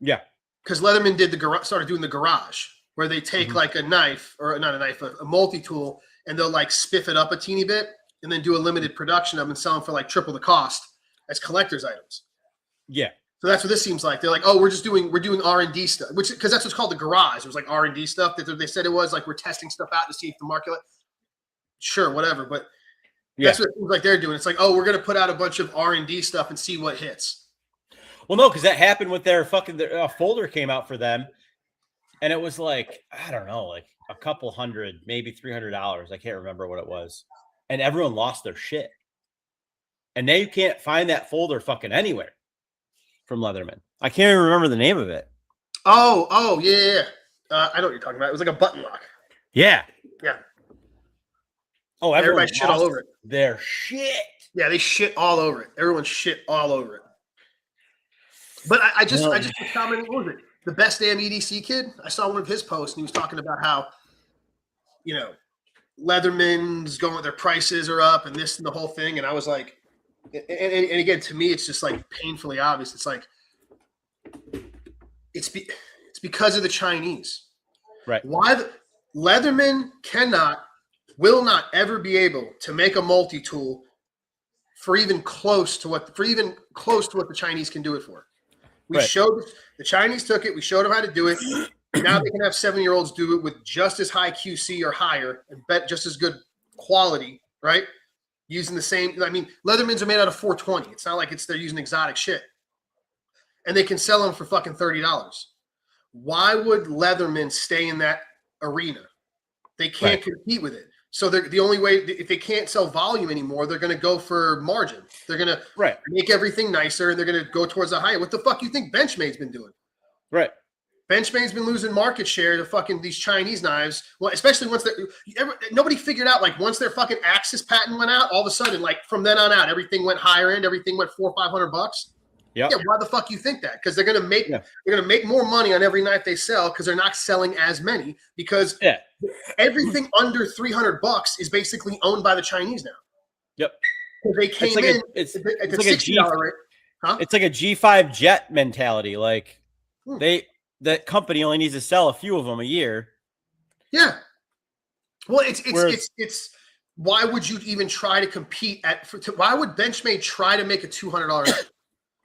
Yeah, because Leatherman started doing the garage where they take like a knife or not a knife, a multi-tool, and they'll like spiff it up a teeny bit and then do a limited production of them and sell them for like triple the cost as collector's items. Yeah. So that's what this seems like. They're like, oh, we're doing R&D stuff, because that's what's called the garage. It was like R&D stuff that they said it was like, we're testing stuff out to see if the market, sure, whatever. But that's what it seems like they're doing. It's like, oh, we're going to put out a bunch of R&D stuff and see what hits. Well, no, because that happened with their folder came out for them. And it was like, I don't know, like a couple hundred, maybe $300. I can't remember what it was. And everyone lost their shit. And now you can't find that folder fucking anywhere from Leatherman. I can't even remember the name of it. Oh, yeah. I know what you're talking about. It was like a button lock. Yeah. Yeah. Oh, everybody shit all over it. Their shit. Yeah, they shit all over it. Everyone shit all over it. But I just commented, what was it? The Best Damn EDC Kid. I saw one of his posts and he was talking about how, Leatherman's going, their prices are up and this and the whole thing. And I was like, and again, to me, it's just like painfully obvious. It's like, it's because of the Chinese. Right. Why Leatherman cannot will not ever be able to make a multi-tool for even close to what the Chinese can do it for. We Right. showed the Chinese took it. We showed them how to do it. Now they can have 7-year-olds do it with just as high QC or higher and bet just as good quality, right? Using the same. I mean, Leathermans are made out of 420. It's not like they're using exotic shit, and they can sell them for fucking $30. Why would Leatherman stay in that arena? They can't compete with it. So they're the only way. If they can't sell volume anymore, they're going to go for margin. They're going to make everything nicer, and they're going to go towards the higher. What the fuck you think Benchmade's been doing? Right. Benchmade's been losing market share to fucking these Chinese knives. Well, especially once nobody figured out, like, once their fucking Axis patent went out, all of a sudden, like, from then on out, everything went higher end. Everything went $400-500. Yep. Yeah. Why the fuck you think that? Because they're gonna make more money on every knife they sell because they're not selling as many because everything under $300 is basically owned by the Chinese now. Yep. They came in it's at like the $60 rate. Huh? It's like a G5 jet mentality. Like that company only needs to sell a few of them a year. Yeah. Well, it's why would you even try to compete why would Benchmade try to make a $200 knife?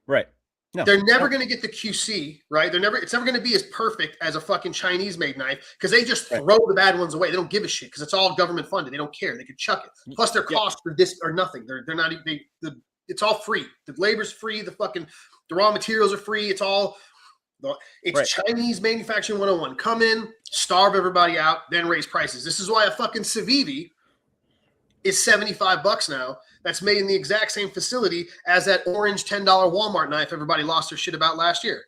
Right. No. They're never going to get the QC, right? It's never going to be as perfect as a fucking Chinese made knife because they just throw the bad ones away. They don't give a shit because it's all government funded. They don't care. They could chuck it. Plus their costs are nothing. They're not even, it's all free. The labor's free. The raw materials are free. It's Chinese manufacturing 101. Come in, starve everybody out, then raise prices. This is why a fucking Civivi is $75 now. That's made in the exact same facility as that orange $10 Walmart knife everybody lost their shit about last year.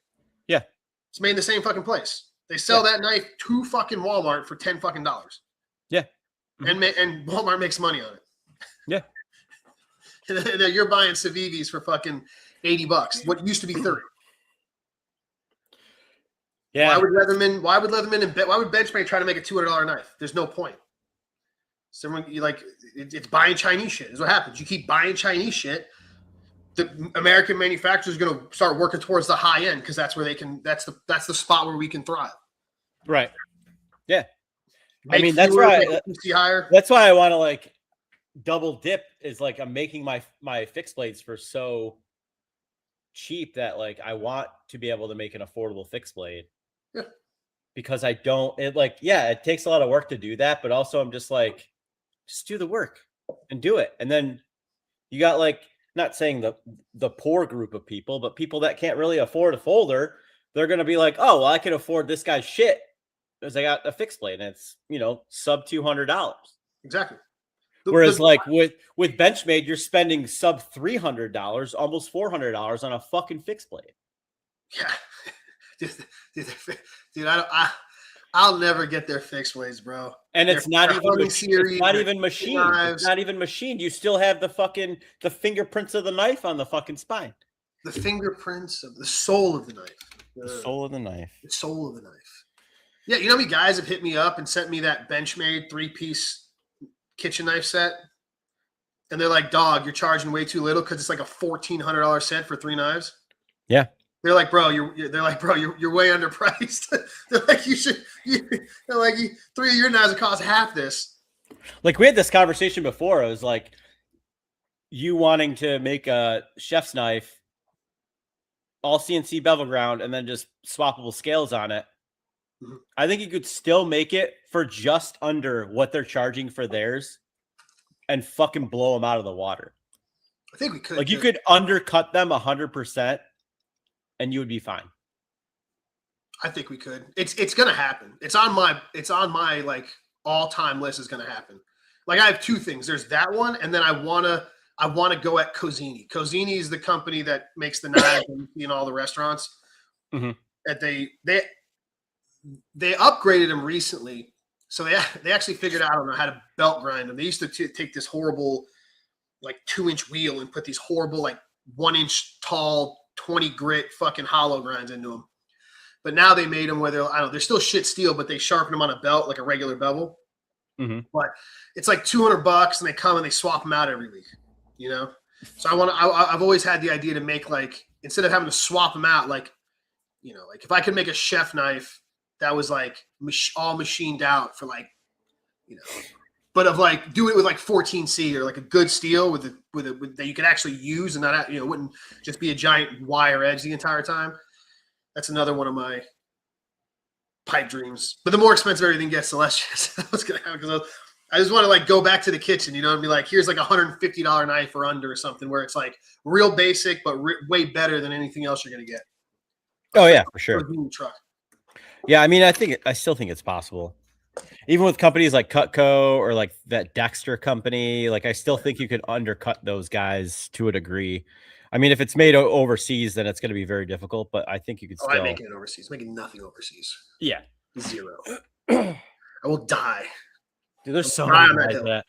Yeah. It's made in the same fucking place. They sell that knife to fucking Walmart for $10 fucking. Yeah. And Walmart makes money on it. Yeah. And you're buying Civivis for fucking $80. What used to be 30. Yeah. Why would Leatherman why would Benchmade try to make a $200 knife? There's no point. Someone it's buying Chinese shit is what happens. You keep buying Chinese shit. The American manufacturer is going to start working towards the high end because that's where they can. That's the spot where we can thrive. Right. Yeah. Make I mean, that's why that's why I want to double dip. Is I'm making my fixed blades for so cheap that I want to be able to make an affordable fixed blade. Yeah. Because I don't. It takes a lot of work to do that, but also I'm just just do the work and do it. And then you got not saying the poor group of people, but people that can't really afford a folder, they're going to be oh, well, I can afford this guy's shit because I got a fixed blade and it's, sub $200. Exactly. Whereas with Benchmade, you're spending sub $300, almost $400 on a fucking fixed blade. Yeah. Dude, I'll never get their fixed blades, bro. And it's not even machined. It's not even machined. You still have the fingerprints of the knife on the fucking spine. The fingerprints of the sole of the knife. The sole of the knife. The sole of the knife. Yeah, you know how many guys have hit me up and sent me that Benchmade 3-piece kitchen knife set? And they're like, dog, you're charging way too little because it's a $1,400 set for 3 knives. Yeah. They're like, bro, you're way underpriced. They're like, they're like, 3 of your knives would cost half this. We had this conversation before. It was you wanting to make a chef's knife, all CNC bevel ground, and then just swappable scales on it. Mm-hmm. I think you could still make it for just under what they're charging for theirs and fucking blow them out of the water. I think we could. You could undercut them 100%. And you would be fine. I think we could. It's gonna happen. It's on my all-time list is gonna happen. I have 2 things. There's that one, and then I wanna go at Cosini. Cosini is the company that makes the knives in all the restaurants. Mm-hmm. That they upgraded them recently, so they actually figured out how to belt grind them. They used to take this horrible 2-inch wheel and put these horrible 1-inch tall 20 grit fucking hollow grinds into them. But now they made them where they're still shit steel, but they sharpen them on a belt like a regular bevel. Mm-hmm. But it's $200 and they come and they swap them out every week, So I've always had the idea to make instead of having to swap them out, if I could make a chef knife that was all machined out for but of like do it with like 14C or like a good steel with that you can actually use and not wouldn't just be a giant wire edge the entire time. That's another one of my pipe dreams. But the more expensive everything gets, the less what's gonna happen. Because I just want to like go back to the kitchen, and be like, here's like $150 knife or under or something where it's like real basic but way better than anything else you're gonna get. Oh yeah, for sure. Truck. Yeah, I mean, I still think it's possible. Even with companies like Cutco or like that Dexter company, like I still think you could undercut those guys to a degree. I mean, if it's made overseas, then it's going to be very difficult. But I think you could still. I'm making it overseas. Making nothing overseas. Yeah, 0. I will die. Dude, there's so many guys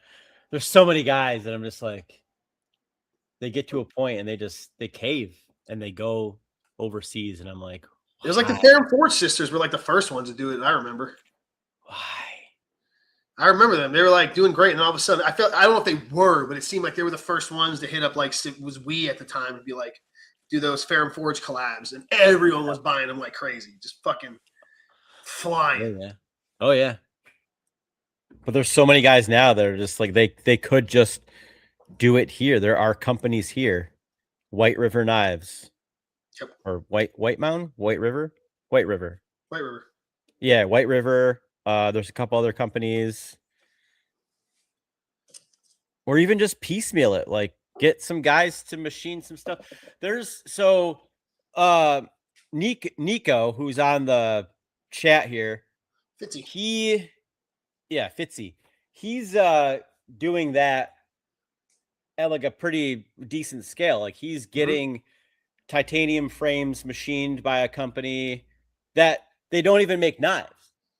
there's so many guys that I'm just like, they get to a point and they cave and they go overseas, and I'm like, it was like the Farron Forge sisters were like the first ones to do it. I remember. Why? I remember them. They were like doing great, and all of a sudden, I don't know if they were, but it seemed like they were the first ones to hit up. Like it was we at the time to be like, do those Farron Forge collabs, and everyone was buying them like crazy, just fucking flying. Oh yeah. But there's so many guys now that are just like they could just do it here. There are companies here, White River Knives, or White River. Yeah, White River. There's a couple other companies, or even just piecemeal it. Like get some guys to machine some stuff. There's Nico, who's on the chat here. Fitzy. Fitzy. He's doing that at like a pretty decent scale. Like he's getting titanium frames machined by a company that they don't even make knives.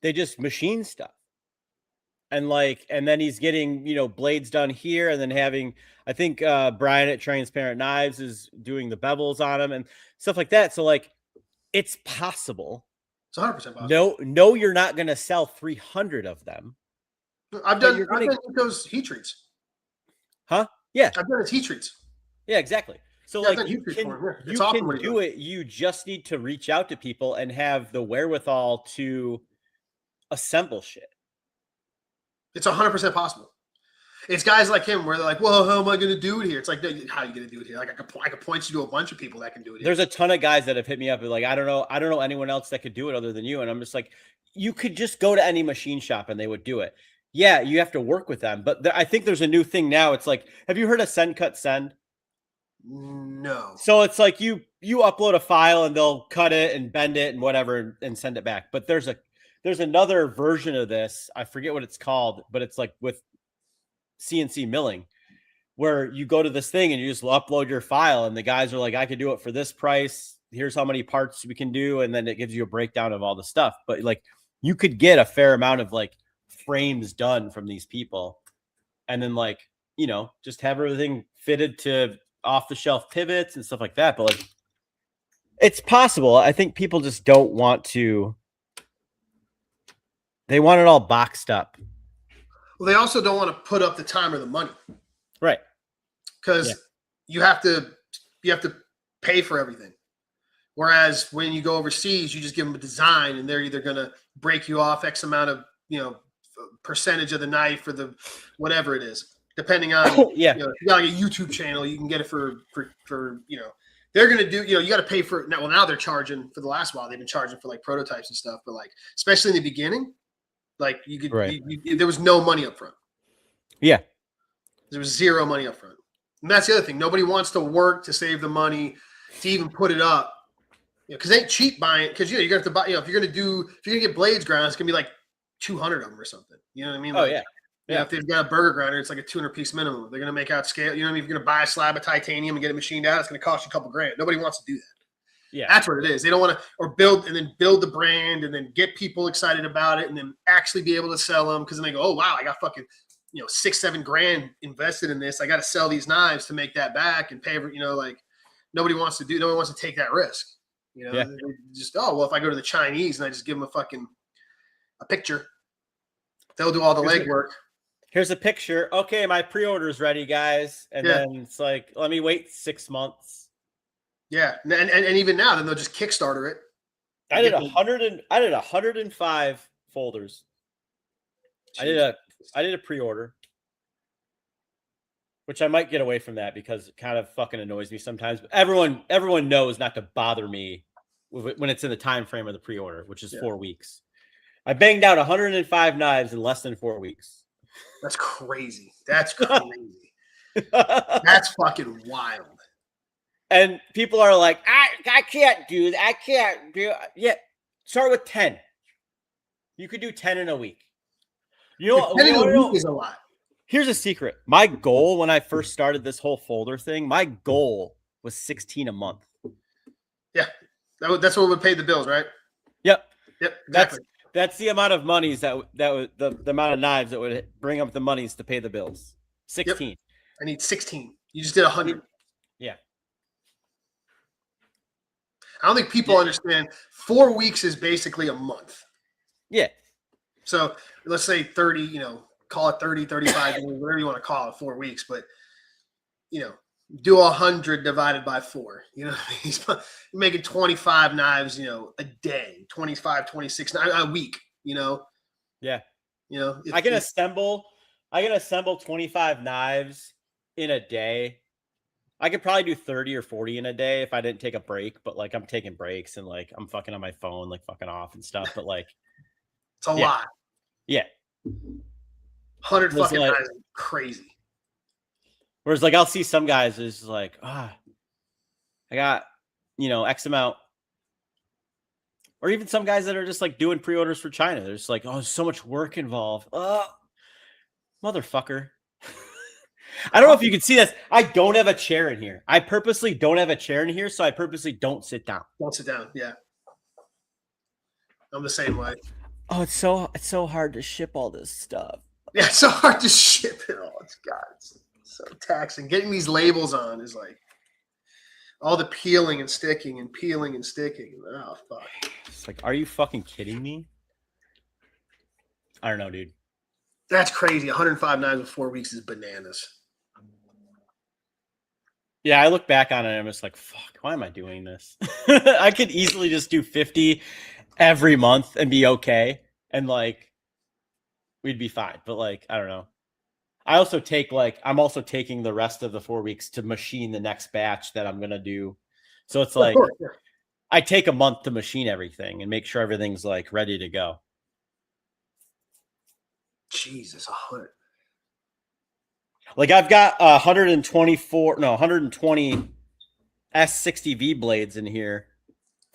They just machine stuff. And then he's getting, blades done here, and then having, I think Brian at Transparent Knives is doing the bevels on them and stuff like that. So like, it's possible. It's 100% possible. No, you're not going to sell 300 of them. I've done those heat treats. Huh? Yeah. I've done his heat treats. Yeah, exactly. So like you can do it. You just need to reach out to people and have the wherewithal to assemble shit. It's 100% possible. It's guys like him where they're like, well, how am I going to do it here? It's like, how are you going to do it here? Like I could point you to a bunch of people that can do it here. There's a ton of guys that have hit me up and like, I don't know anyone else that could do it other than you. And I'm just like, you could just go to any machine shop and they would do it. Yeah, you have to work with them. But I think there's a new thing now. It's like, have you heard of Send Cut Send? No. So it's like you upload a file and they'll cut it and bend it and whatever and send it back. But there's another version of this. I forget what it's called, but it's like with CNC milling, where you go to this thing and you just upload your file and the guys are like, I could do it for this price. Here's how many parts we can do. And then it gives you a breakdown of all the stuff. But like you could get a fair amount of like frames done from these people. And then like, just have everything fitted to off the shelf pivots and stuff like that. But like, it's possible. I think people just don't want to. They want it all boxed up. Well, they also don't want to put up the time or the money. Right. Because you have to pay for everything. Whereas when you go overseas, you just give them a design and they're either going to break you off X amount of, percentage of the knife or the whatever it is, depending on, if you got like a YouTube channel, you can get it for they're going to do, you got to pay for it. Now they're charging for the last while. They've been charging for like prototypes and stuff, but like, especially in the beginning, like you could, there was no money up front. Yeah. There was zero money up front. And that's the other thing. Nobody wants to work to save the money to even put it up. Because they ain't cheap buying it. Because you're gonna have to buy, if you're gonna get blades ground, it's gonna be like 200 of them or something. You know what I mean? Like, if they've got a burger grinder, it's like a 200 piece minimum. They're gonna make out scale. You know what I mean? If you're gonna buy a slab of titanium and get it machined out, it's gonna cost you a couple grand. Nobody wants to do that. Yeah, that's what it is. They don't want to build the brand and then get people excited about it and then actually be able to sell them, because then they go, oh wow, I got fucking $6-7 grand invested in this. I got to sell these knives to make that back and pay for, like nobody wants to take that risk. They just, oh well, if I go to the Chinese and I just give them a picture, they'll do all the legwork. Here's a picture. Okay, my pre-order is ready, guys. And then it's like, let me wait 6 months. Yeah, and even now, then they'll just Kickstarter it. I did 105 folders. Jeez. I did I did a pre-order, which I might get away from that because it kind of fucking annoys me sometimes. But everyone knows not to bother me when it's in the time frame of the pre-order, which is 4 weeks. I banged out 105 knives in less than 4 weeks. That's crazy. That's crazy. That's fucking wild. And people are like, I can't do that. I can't do it. Yeah. Start with 10. You could do 10 in a week. You know, 10 in a week is a lot. Here's a secret. My goal when I first started this whole folder thing, my goal was 16 a month. Yeah. That's what would pay the bills, right? Yep. Yep. Exactly. That's the amount of monies that the amount of knives that would bring up the monies to pay the bills. 16. Yep. I need 16. You just did 100. Yeah. I don't think people understand 4 weeks is basically a month. Yeah. So let's say 30, call it 30, 35, whatever you want to call it, 4 weeks. But, do 100 divided by 4. He's making 25 knives, a day, 25, 26 a week, Yeah. I can assemble 25 knives in a day. I could probably do 30 or 40 in a day if I didn't take a break, but like I'm taking breaks and like I'm fucking on my phone, like fucking off and stuff. But like it's a lot. Yeah. 100 fucking knives is crazy. Whereas like I'll see some guys is like, I got, X amount. Or even some guys that are just like doing pre-orders for China. They're just like, oh, there's so much work involved. Motherfucker. I don't know if you can see this. I don't have a chair in here. I purposely don't have a chair in here, so I purposely don't sit down. Don't sit down. Yeah. I'm the same way. Oh, it's so hard to ship all this stuff. Yeah, it's so hard to ship it all. It's so taxing. Getting these labels on is like all the peeling and sticking and peeling and sticking. Oh, fuck. It's like, are you fucking kidding me? I don't know, dude. That's crazy. 105 knives in 4 weeks is bananas. Yeah, I look back on it and I'm just like, fuck, why am I doing this? I could easily just do 50 every month and be okay. And like, we'd be fine. But like, I don't know. I'm also taking the rest of the 4 weeks to machine the next batch that I'm going to do. So it's like, I take a month to machine everything and make sure everything's like ready to go. Jesus, 100. Like I've got 120 S60V blades in here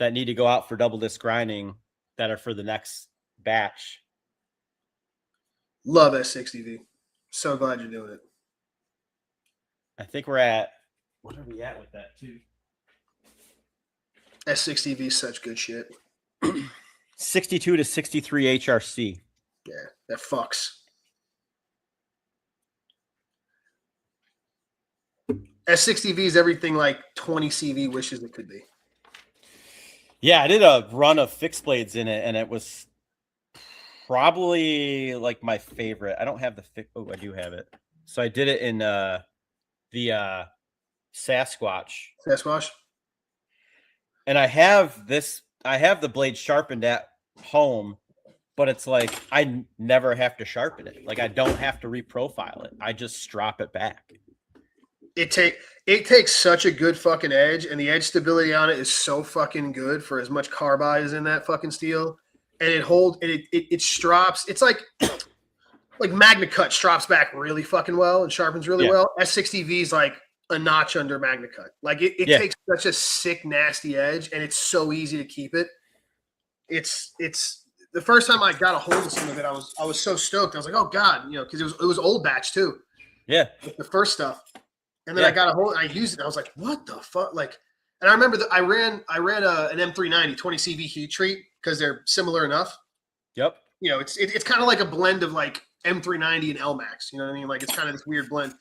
that need to go out for double disc grinding that are for the next batch. Love S60V. So glad you're doing it. I think we're at, what are we at with that too? S60V is such good shit. 62 to 63 HRC. Yeah, that fucks. S60V is everything like 20 CV wishes it could be. Yeah, I did a run of fixed blades in it, and it was probably like my favorite. I don't have the oh, I do have it. So I did it in the Sasquatch. And I have the blade sharpened at home, but it's like I never have to sharpen it. Like I don't have to reprofile it. I just strop it back. It takes such a good fucking edge, and the edge stability on it is so fucking good for as much carbide is in that fucking steel. And it strops. It's like Magna Cut strops back really fucking well and sharpens really well. S60V is like a notch under Magna Cut. Like it takes such a sick, nasty edge, and it's so easy to keep it. It's the first time I got a hold of some of it, I was so stoked. I was like, oh God, because it was old batch too. Yeah. Like the first stuff. And then I got a hold, I used it. I was like, what the fuck? Like, and I remember that I ran an M390 20 CV heat treat because they're similar enough. Yep. It's kind of like a blend of like M390 and LMAX. You know what I mean? Like it's kind of this weird blend.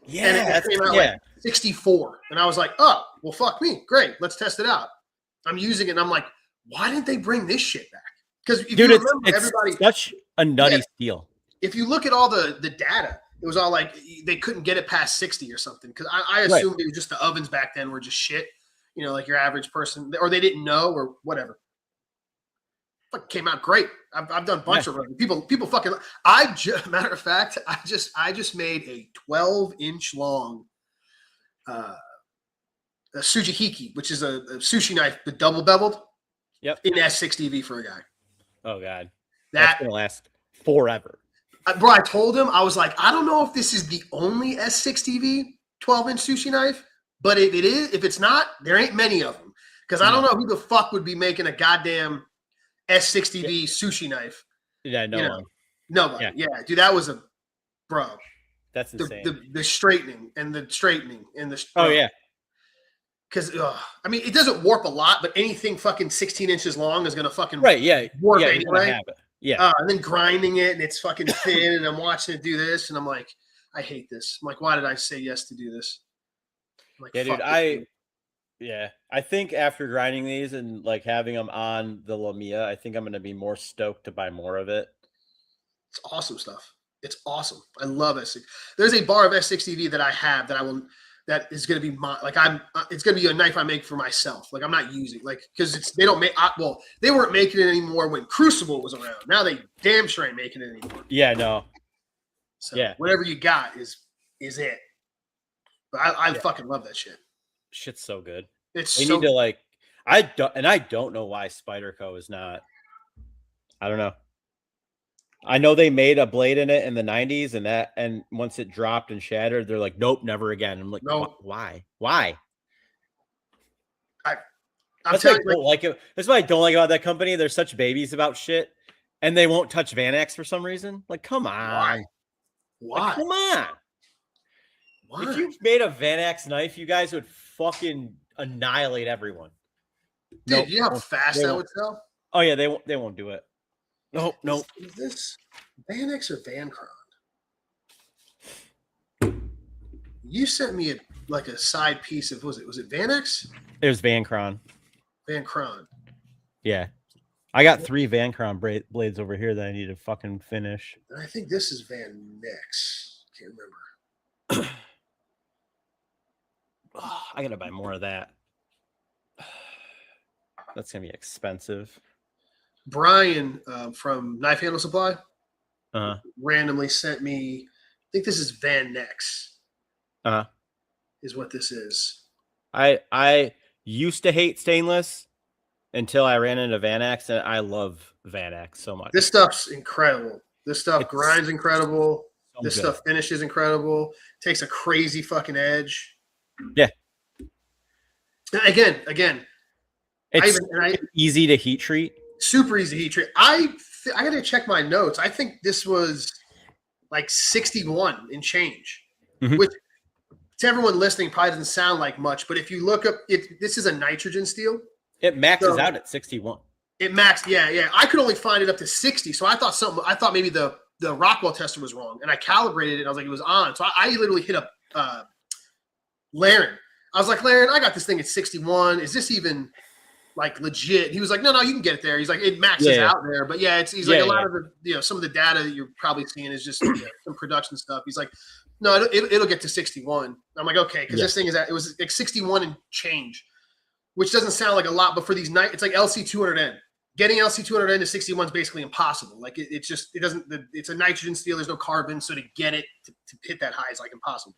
Yeah. And it came out like 64. And I was like, oh, well, fuck me. Great. Let's test it out. I'm using it and I'm like, why didn't they bring this shit back? Because dude, it's such a nutty steel. If you look at all the data, it was all like they couldn't get it past 60 or something. Because I assumed it was just the ovens back then were just shit. Like your average person, or they didn't know or whatever. But came out great. I've done a bunch of running. People fucking. Matter of fact, I just made a 12-inch long a Tsujihiki, which is a sushi knife, but double beveled. Yep. In S6DV for a guy. Oh God, That's gonna last forever. Bro, I told him, I was like, I don't know if this is the only S6DV 12-inch sushi knife, but if it is, if it's not, there ain't many of them. Because I don't know who the fuck would be making a goddamn S6DV sushi knife. Yeah, no one. Nobody. Yeah, dude, that was bro. That's insane. The straightening and the straightening and the. Oh yeah. Because I mean, it doesn't warp a lot, but anything fucking 16 inches long is gonna fucking yeah warp yeah, anyway. Yeah. And then grinding it, and it's fucking thin, and I'm watching it do this, and I'm like, I hate this. I'm like, why did I say yes to do this? I'm like, yeah, dude. I think after grinding these and like having them on the Lumia, I think I'm gonna be more stoked to buy more of it. It's awesome stuff. It's awesome. I love it. There's a bar of S6DV that I have that is going to be it's going to be a knife I make for myself. Like I'm not using because they don't make, they weren't making it anymore when Crucible was around. Now they damn sure ain't making it anymore. Yeah, no. So whatever you got is it. But I fucking love that shit. Shit's so good. Need to I don't know why Spyderco is not. I don't know. I know they made a blade in it in the 90s and once it dropped and shattered, they're like, nope, never again. I'm like, no. Why? That's why I don't like it. That's why I don't like about that company. They're such babies about shit and they won't touch Vanax for some reason. Like, come on. Why? Like, come on. Why? If you made a Vanax knife, you guys would fucking annihilate everyone. Dude, you know how fast that would sell? Oh yeah, they won't do it. No. Is this Vanax or Vancron? You sent me a side piece of was it Vanax? It was Vancron. Vancron. Yeah. I got 3 Vancron blades over here that I need to fucking finish. I think this is Van Nix. Can't remember. I gotta buy more of that. That's gonna be expensive. Brian from Knife Handle Supply randomly sent me. I think this is Van Nix. Is what this is. I used to hate stainless until I ran into Vanax, and I love Vanax so much. This stuff's incredible. This stuff grinds incredible. So this stuff finishes incredible. Takes a crazy fucking edge. Yeah. Again, it's easy to heat treat. Super easy heat treat. I gotta check my notes. I think this was like 61 and change, which to everyone listening probably doesn't sound like much. But if you look up, this is a nitrogen steel. It maxes out at 61. It maxed, yeah. I could only find it up to 60. So I thought maybe the Rockwell tester was wrong, and I calibrated it. And I was like, it was on. So I literally hit up Laren. I was like, Laren, I got this thing at 61. Is this even like legit? He was like, no, you can get it there. He's like, it maxes out there, but he's like a lot of the, some of the data that you're probably seeing is just some production stuff. He's like, no, it'll get to 61. I'm like, okay, because this thing it was like 61 and change, which doesn't sound like a lot, but for these it's like LC200N. Getting LC200N to 61 is basically impossible. Like it doesn't. It's a nitrogen steel. There's no carbon, so to get it to hit that high is like impossible.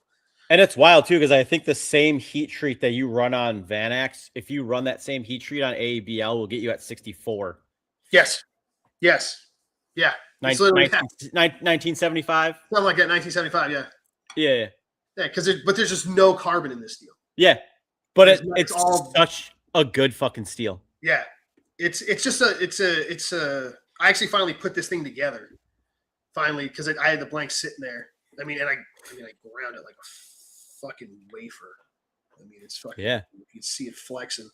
And it's wild too, because I think the same heat treat that you run on Vanax, if you run that same heat treat on AABL, will get you at 64. Yes. Yeah. 1975. Something like that. 1975. Yeah. Yeah. Because there's just no carbon in this steel. Yeah, but it's all such a good fucking steel. Yeah. It's I actually finally put this thing together. Finally, because I had the blank sitting there. I mean, I ground it like a fucking wafer. I mean, it's fucking. Yeah. You can see it flexing.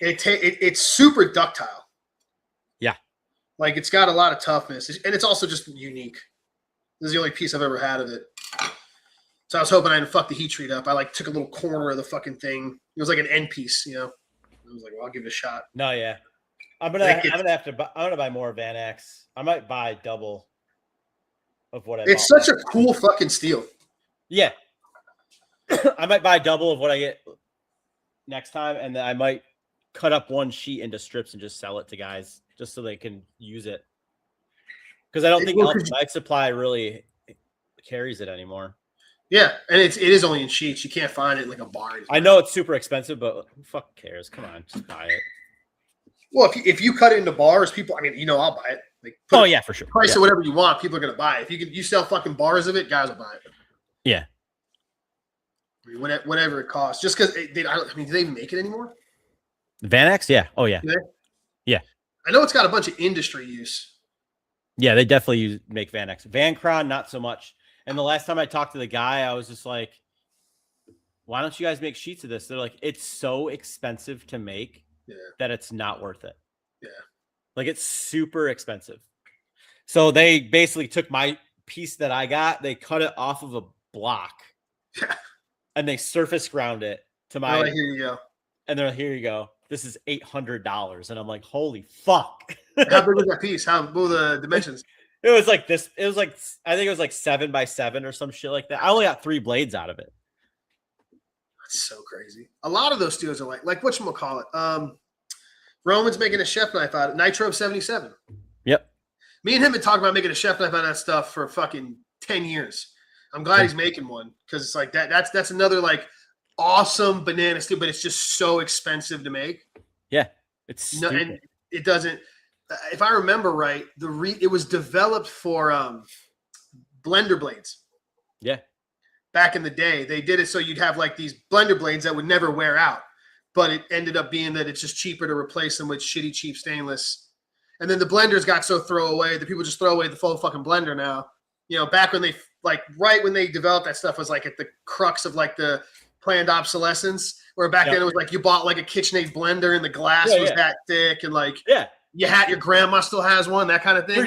It's super ductile. Yeah. Like it's got a lot of toughness, and it's also just unique. This is the only piece I've ever had of it. So I was hoping I didn't fuck the heat treat up. I took a little corner of the fucking thing. It was like an end piece, I was like, well, I'll give it a shot. No, yeah. I'm gonna buy more Vanax. I might buy double of what I It's such a cool fucking steel. Yeah. I might buy double of what I get next time, and then I might cut up one sheet into strips and just sell it to guys just so they can use it. Because I don't think well, 'cause Bike Supply really carries it anymore. yeah, and it is only in sheets. You can't find it in like a bar. I know it's super expensive, but who fuck cares? Come on, just buy it. Well, if you cut it into bars, people, I mean, I'll buy it. Like, Oh yeah, for sure. Price Yeah. of whatever you want, people are gonna buy it. If you sell fucking bars of it, guys will buy it. Yeah. I mean, whatever it costs, just because do they even make it anymore? Vanax, yeah. Oh yeah. Yeah. I know it's got a bunch of industry use. Yeah, they definitely make Vanax. Vancron, not so much. And the last time I talked to the guy, I was just like, why don't you guys make sheets of this? They're like, it's so expensive to make that it's not worth it. Yeah. Like it's super expensive. So they basically took my piece that I got, they cut it off of a block. Yeah. And they surface ground it to my. Oh, here you go. And they're like, here you go. This is $800. And I'm like, holy fuck. How big was that piece? What were the dimensions? It was like this. It was like, I think it was like 7x7 or some shit like that. I only got 3 blades out of it. That's so crazy. A lot of those steels are like whatchamacallit. Roman's making a chef knife out of Nitro 77. Yep. Me and him been talking about making a chef knife out of that stuff for fucking 10 years. I'm glad he's making one because it's like that's another like awesome banana steel, but it's just so expensive to make. Yeah. It's and it doesn't. If I remember right, it was developed for blender blades. Yeah. Back in the day, they did it so you'd have like these blender blades that would never wear out, but it ended up being that it's just cheaper to replace them with shitty, cheap stainless. And then the blenders got so throwaway that people just throw away the full fucking blender now. Back when they right when they developed that stuff was like at the crux of like the planned obsolescence, where back then it was like you bought like a KitchenAid blender and the glass was that thick and like your grandma still has one, that kind of thing.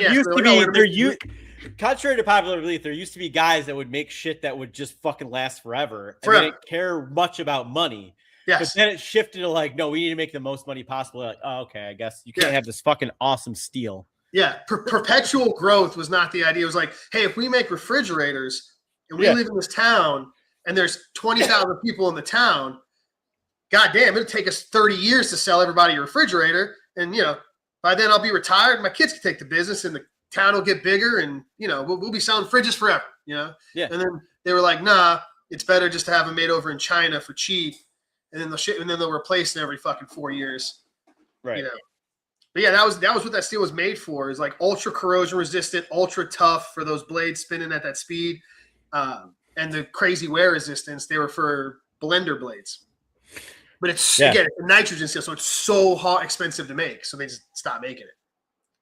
Contrary to popular belief, there used to be guys that would make shit that would just fucking last forever. And they didn't care much about money. Yes. But then it shifted to like, no, we need to make the most money possible. Like, oh, okay, I guess you can't have this fucking awesome steel. Yeah. Perpetual growth was not the idea. It was like, hey, if we make refrigerators and we live in this town and there's 20,000 people in the town, goddamn, it'll take us 30 years to sell everybody a refrigerator. And, by then I'll be retired. My kids can take the business and the town will get bigger and, we'll be selling fridges forever, Yeah. And then they were like, nah, it's better just to have them made over in China for cheap. And then they'll replace it every fucking 4 years. Right. But yeah, that was what that steel was made for. Is like ultra corrosion resistant, ultra tough for those blades spinning at that speed. And the crazy wear resistance, they were for blender blades. But it's again, it's a nitrogen steel, so it's so expensive to make. So they just stopped making it.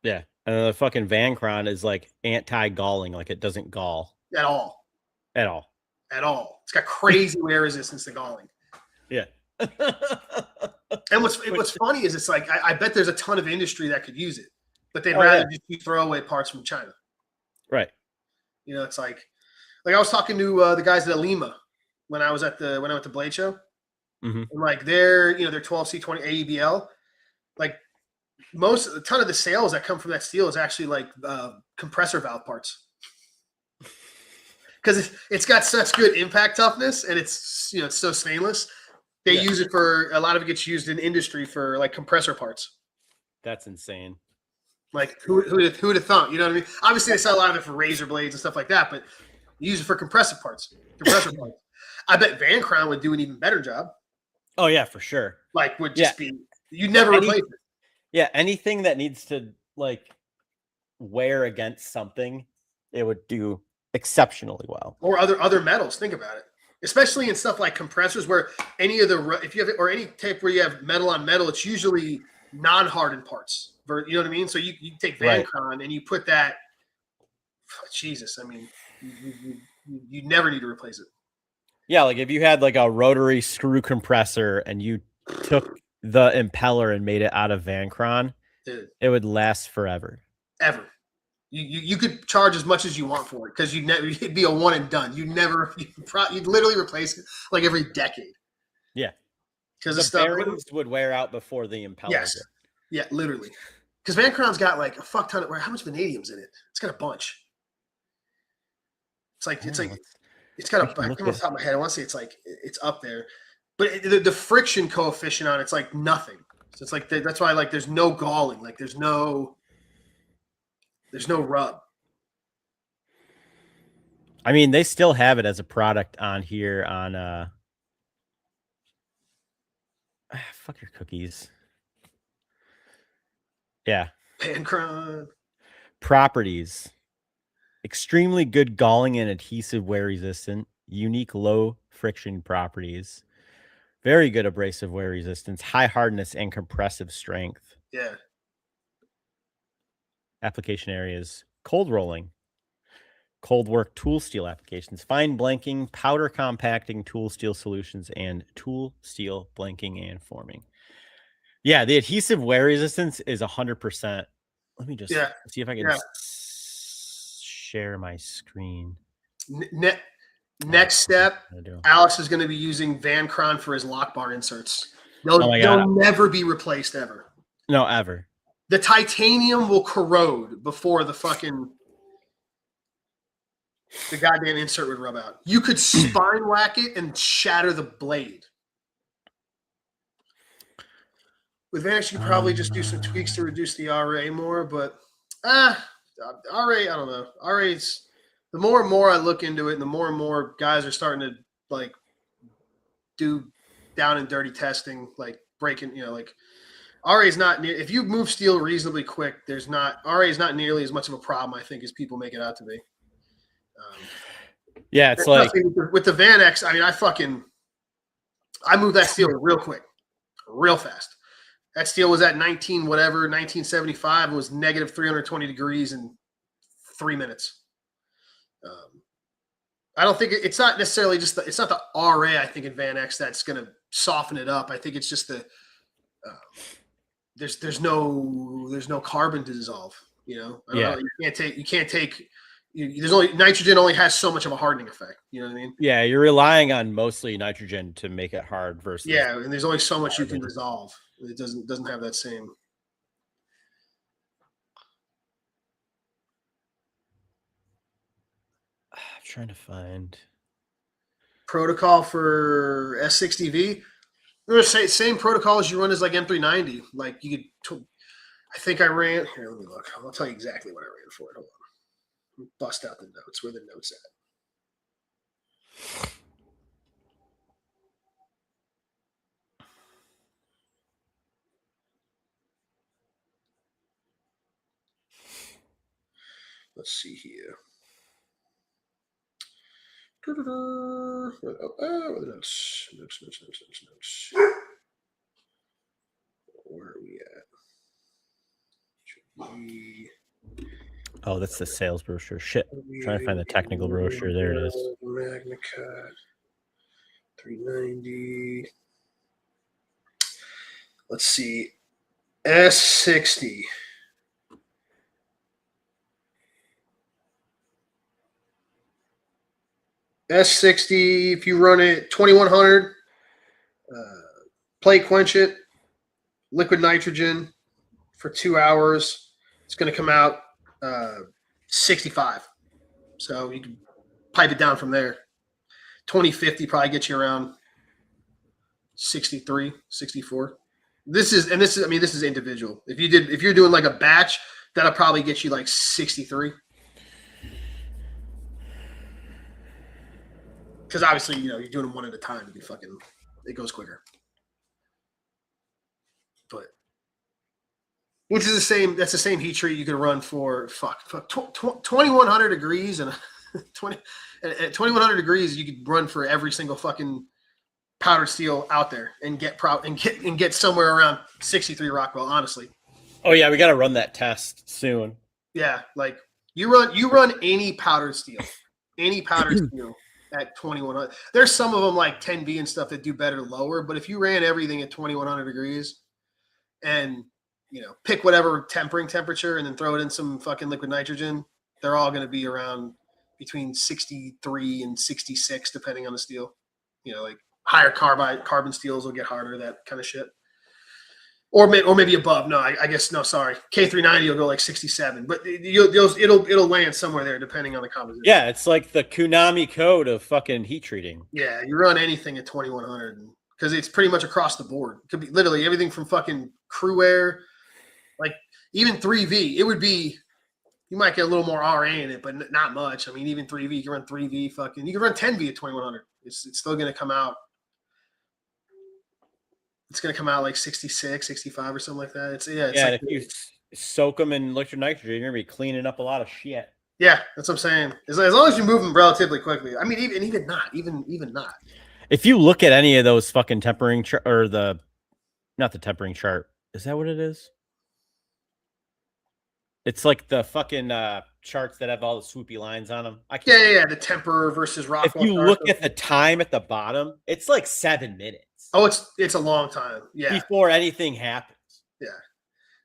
Yeah. And the fucking Vancron is like anti-galling, like it doesn't gall. At all. At all. At all. It's got crazy wear resistance to galling. Yeah. And what's funny is it's like I bet there's a ton of industry that could use it, but they'd rather just use throwaway parts from China. Right. It's like I was talking to the guys at Alima when I went to Blade Show. Mm-hmm. And like their 12C20 AEBL, like a ton of the sales that come from that steel is actually like compressor valve parts. Because it's got such good impact toughness and it's it's so stainless. They use it for a lot of it gets used in industry for like compressor parts. That's insane. Like who would have thought? You know what I mean? Obviously, they sell a lot of it for razor blades and stuff like that, but you use it for compressor parts. I bet Vancron would do an even better job. Oh yeah, for sure. Like would just be you'd never replace it. Yeah, anything that needs to like wear against something, it would do exceptionally well. Or other metals. Think about it. Especially in stuff like compressors, where if you have or any tape where you have metal on metal, it's usually non-hardened parts. You know what I mean? So you take Vancron and you put that. Jesus, I mean, you never need to replace it. Yeah, like if you had like a rotary screw compressor and you took the impeller and made it out of Vancron, it would last forever. Ever. You could charge as much as you want for it because it'd be a one and done. You'd literally replace it like every decade. Yeah, because the bearings would wear out before the impeller. Yes, yeah, literally. Because Vancron's got like a fuck ton of how much vanadium's in it? It's got a bunch. It's got a. I come off the top of my head. I want to say it's up there, but the friction coefficient on it's like nothing. So it's like that's why like there's no galling. Like there's no rub. I mean, they still have it as a product on here on fuck your cookies. Yeah. Pancron. Properties. Extremely good galling and adhesive wear resistant, unique low friction properties, very good abrasive wear resistance, high hardness and compressive strength. Yeah. Application areas: cold rolling, cold work tool steel applications, fine blanking, powder compacting, tool steel solutions, and tool steel blanking and forming. Yeah, the adhesive wear resistance is 100%. Let me just see if I can share my screen. Next step, Alex is going to be using Vancron for his lock bar inserts. They'll never be replaced ever. No, ever. The titanium will corrode before the goddamn insert would rub out. You could spine whack it and shatter the blade. With Vanex, you could probably just do some tweaks to reduce the RA more, but RA, I don't know. RA's the more and more I look into it, and the more guys are starting to like do down and dirty testing, like breaking, like RA is not near. If you move steel reasonably quick, RA is not nearly as much of a problem, I think, as people make it out to be. Yeah, it's like with the Vanex. I mean, I moved that steel real quick, real fast. That steel was at 1975 and was negative 320 degrees in 3 minutes. I don't think it's not necessarily just it's not the RA, I think, in Vanex that's going to soften it up. I think it's just there's no carbon to dissolve, you can't take nitrogen only has so much of a hardening effect. You know what I mean? Yeah, you're relying on mostly nitrogen to make it hard versus. Yeah, and there's only so much you can dissolve. It doesn't have that same. I'm trying to find protocol for S60V. Same protocol as you run as like M390. Like you could, I think I ran here. Let me look. I'll tell you exactly what I ran for it. Hold on. Bust out the notes. Where the notes at? Let's see here. Notes. Where are we at? Oh, that's the sales brochure. Shit. I'm trying to find the technical brochure. There it is. MagnaCut 390. Let's see. S60. S60, if you run it 2100, plate quench it, liquid nitrogen for 2 hours, it's going to come out 65. So you can pipe it down from there. 2050 probably gets you around 63, 64. This is individual. If you're doing like a batch, that'll probably get you like 63. Because obviously, you're doing them one at a time. It goes quicker. But which is the same. That's the same heat treat you can run for 2100 degrees and 20 at 2100 degrees. You could run for every single fucking powdered steel out there and get somewhere around 63 Rockwell. Honestly. Oh yeah, we got to run that test soon. Yeah, like you run any powdered steel, steel. At 2100, there's some of them like 10V and stuff that do better lower. But if you ran everything at 2100 degrees, and pick whatever tempering temperature and then throw it in some fucking liquid nitrogen, they're all going to be around between 63 and 66, depending on the steel. Like higher carbon steels will get harder, that kind of shit. Or maybe above. No, I guess no. Sorry, K390 will go like 67, but it'll land somewhere there depending on the composition. Yeah, it's like the Konami code of fucking heat treating. Yeah, you run anything at 2100 because it's pretty much across the board. It could be literally everything from fucking crew air, like even 3V. It would be, You might get a little more RA in it, but not much. I mean, even 3V, you can run 3V fucking, you can run 10V at 2100. It's still going to come out. It's going to come out like 66, 65 or something like that. It's like, if you soak them in liquid nitrogen, you're going to be cleaning up a lot of shit. Yeah, that's what I'm saying. As long as you move them relatively quickly. I mean, even not. If you look at any of those fucking tempering or not the tempering chart, is that what it is? It's like the fucking charts that have all the swoopy lines on them. Yeah. The temper versus rock. If you look at the time at the bottom, it's like 7 minutes. Oh, it's a long time. Yeah. Before anything happens. Yeah.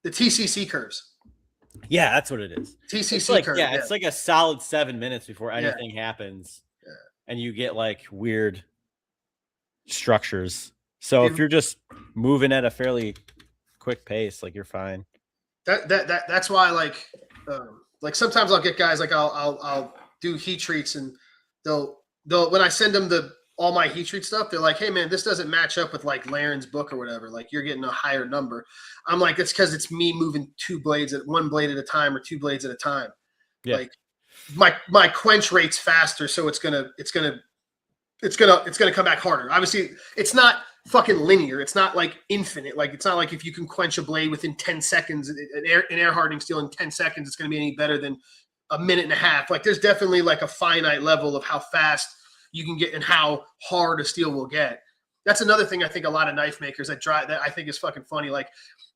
The TCC curves. Yeah, that's what it is. TCC curve. Yeah, it's like a solid 7 minutes before anything happens. Yeah. And you get like weird structures. So if you're just moving at a fairly quick pace, like you're fine. That's why like sometimes I'll get guys like I'll do heat treats and they'll when I send them all my heat treat stuff, they're like, hey man, this doesn't match up with like Laren's book or whatever. Like you're getting a higher number. I'm like, it's because it's me moving one blade at a time or 2 blades at a time. Yeah. Like my quench rate's faster, so it's gonna come back harder. Obviously, it's not fucking linear. It's not like infinite. Like it's not like if you can quench a blade within 10 seconds, an air hardening steel in 10 seconds, it's gonna be any better than a minute and a half. Like there's definitely like a finite level of how fast you can get and how hard a steel will get. That's another thing I think a lot of knife makers that I think is fucking funny. Like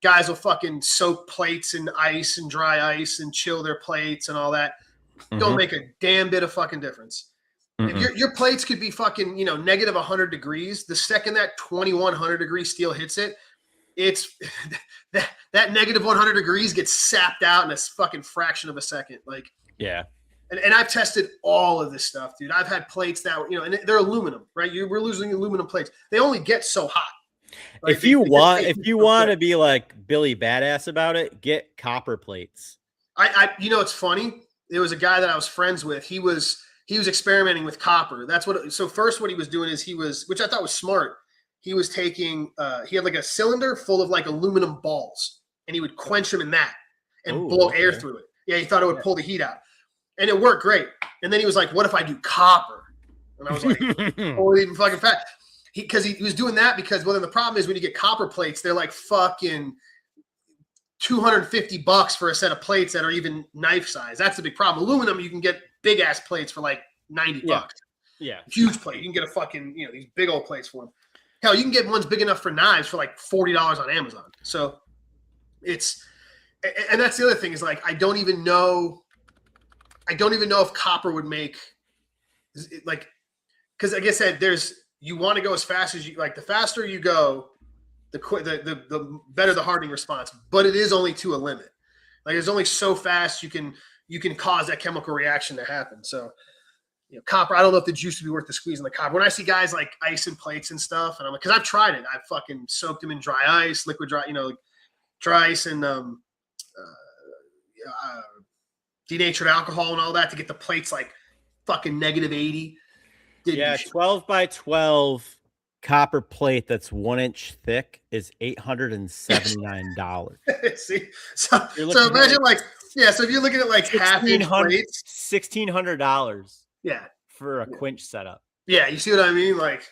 guys will fucking soak plates in ice and dry ice and chill their plates and all that. Mm-hmm. Don't make a damn bit of fucking difference. Mm-hmm. If your plates could be fucking, negative 100 degrees, the second that 2100 degree steel hits it, it's that negative 100 degrees gets sapped out in a fucking fraction of a second. Like, yeah. And I've tested all of this stuff, dude. I've had plates that, and they're aluminum, right? We're losing aluminum plates. They only get so hot. Like if you want to be like Billy Badass about it, get copper plates. It's funny. There was a guy that I was friends with. He was experimenting with copper. So first what he was doing is which I thought was smart. He was taking, he had like a cylinder full of like aluminum balls and he would quench them in that and blow air through it. Yeah. He thought it would pull the heat out. And it worked great. And then he was like, what if I do copper? And I was like, holy even fucking fat. Because he was doing that because, well, then the problem is when you get copper plates, they're like fucking $250 for a set of plates that are even knife size. That's the big problem. Aluminum, you can get big ass plates for like $90. Yeah. Huge plate. You can get a fucking, these big old plates for them. Hell, you can get ones big enough for knives for like $40 on Amazon. So and that's the other thing is like, I don't even know if copper would make like, because like I said, you want to go as fast as you like. The faster you go, the better the hardening response. But it is only to a limit. Like it's only so fast you can cause that chemical reaction to happen. So copper. I don't know if the juice would be worth the squeeze in the copper. When I see guys like ice and plates and stuff, and I'm like, because I've tried it. I've fucking soaked them in dry ice, liquid dry, dry ice and denatured alcohol and all that to get the plates like fucking negative 80. 12 by 12 copper plate that's 1 inch thick is $879. See, so imagine so if you're looking at like half inch plates, $1,600. Yeah, for a quench setup. Yeah, you see what I mean? Like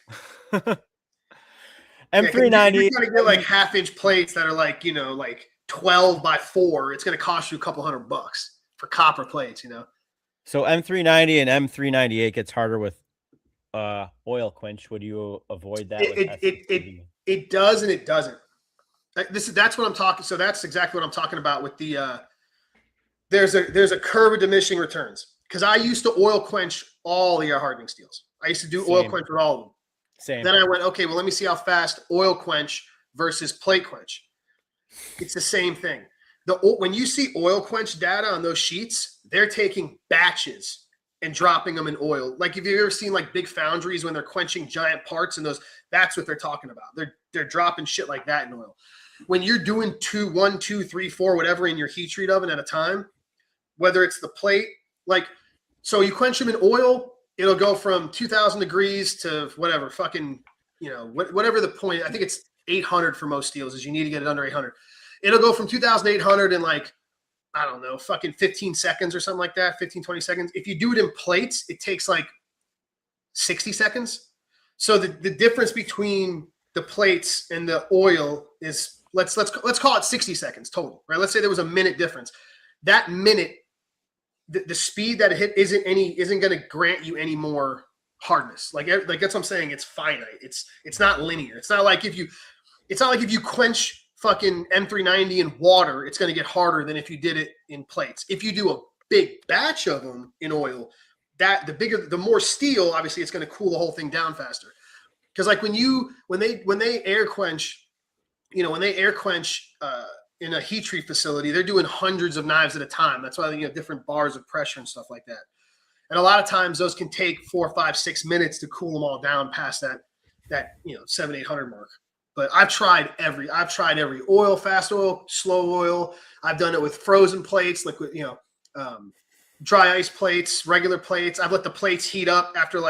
M390. You're gonna get like half inch plates that are like like 12 by 4. It's gonna cost you a couple $100 for copper plates, So M390 and M398 gets harder with oil quench. Would you avoid that? It does and it doesn't. That's what I'm talking. So that's exactly what I'm talking about with the there's a curve of diminishing returns because I used to oil quench all the air hardening steels. I used to do oil quench with all of them. Same. Then I went, okay, well, let me see how fast oil quench versus plate quench. It's the same thing. When you see oil quench data on those sheets, they're taking batches and dropping them in oil. Like if you've ever seen like big foundries when they're quenching giant parts and that's what they're talking about. They're dropping shit like that in oil. When you're doing 1, 2, 3, 4, whatever in your heat treat oven at a time, whether it's the plate, so you quench them in oil, it'll go from 2000 degrees to whatever, fucking, whatever the point. I think it's 800 for most steels is you need to get it under 800. It'll go from 2,800 in like I don't know, fucking 15 seconds or something like that, 15, 20 seconds. If you do it in plates, it takes like 60 seconds. So the difference between the plates and the oil is let's call it 60 seconds total, right? Let's say there was a minute difference. That minute, the speed that it hit isn't going to grant you any more hardness. Like that's what I'm saying. It's finite. It's not linear. It's not like if you quench fucking M390 in water, it's going to get harder than if you did it in plates. If you do a big batch of them in oil, the more steel, obviously it's going to cool the whole thing down faster. Because like when they air quench, when they air quench in a heat treat facility, they're doing hundreds of knives at a time. That's why they have different bars of pressure and stuff like that. And a lot of times those can take 4, 5, 6 minutes to cool them all down past that 700-800 mark. But I've tried every oil, fast oil, slow oil. I've done it with frozen plates, liquid, dry ice plates, regular plates. I've let the plates heat up after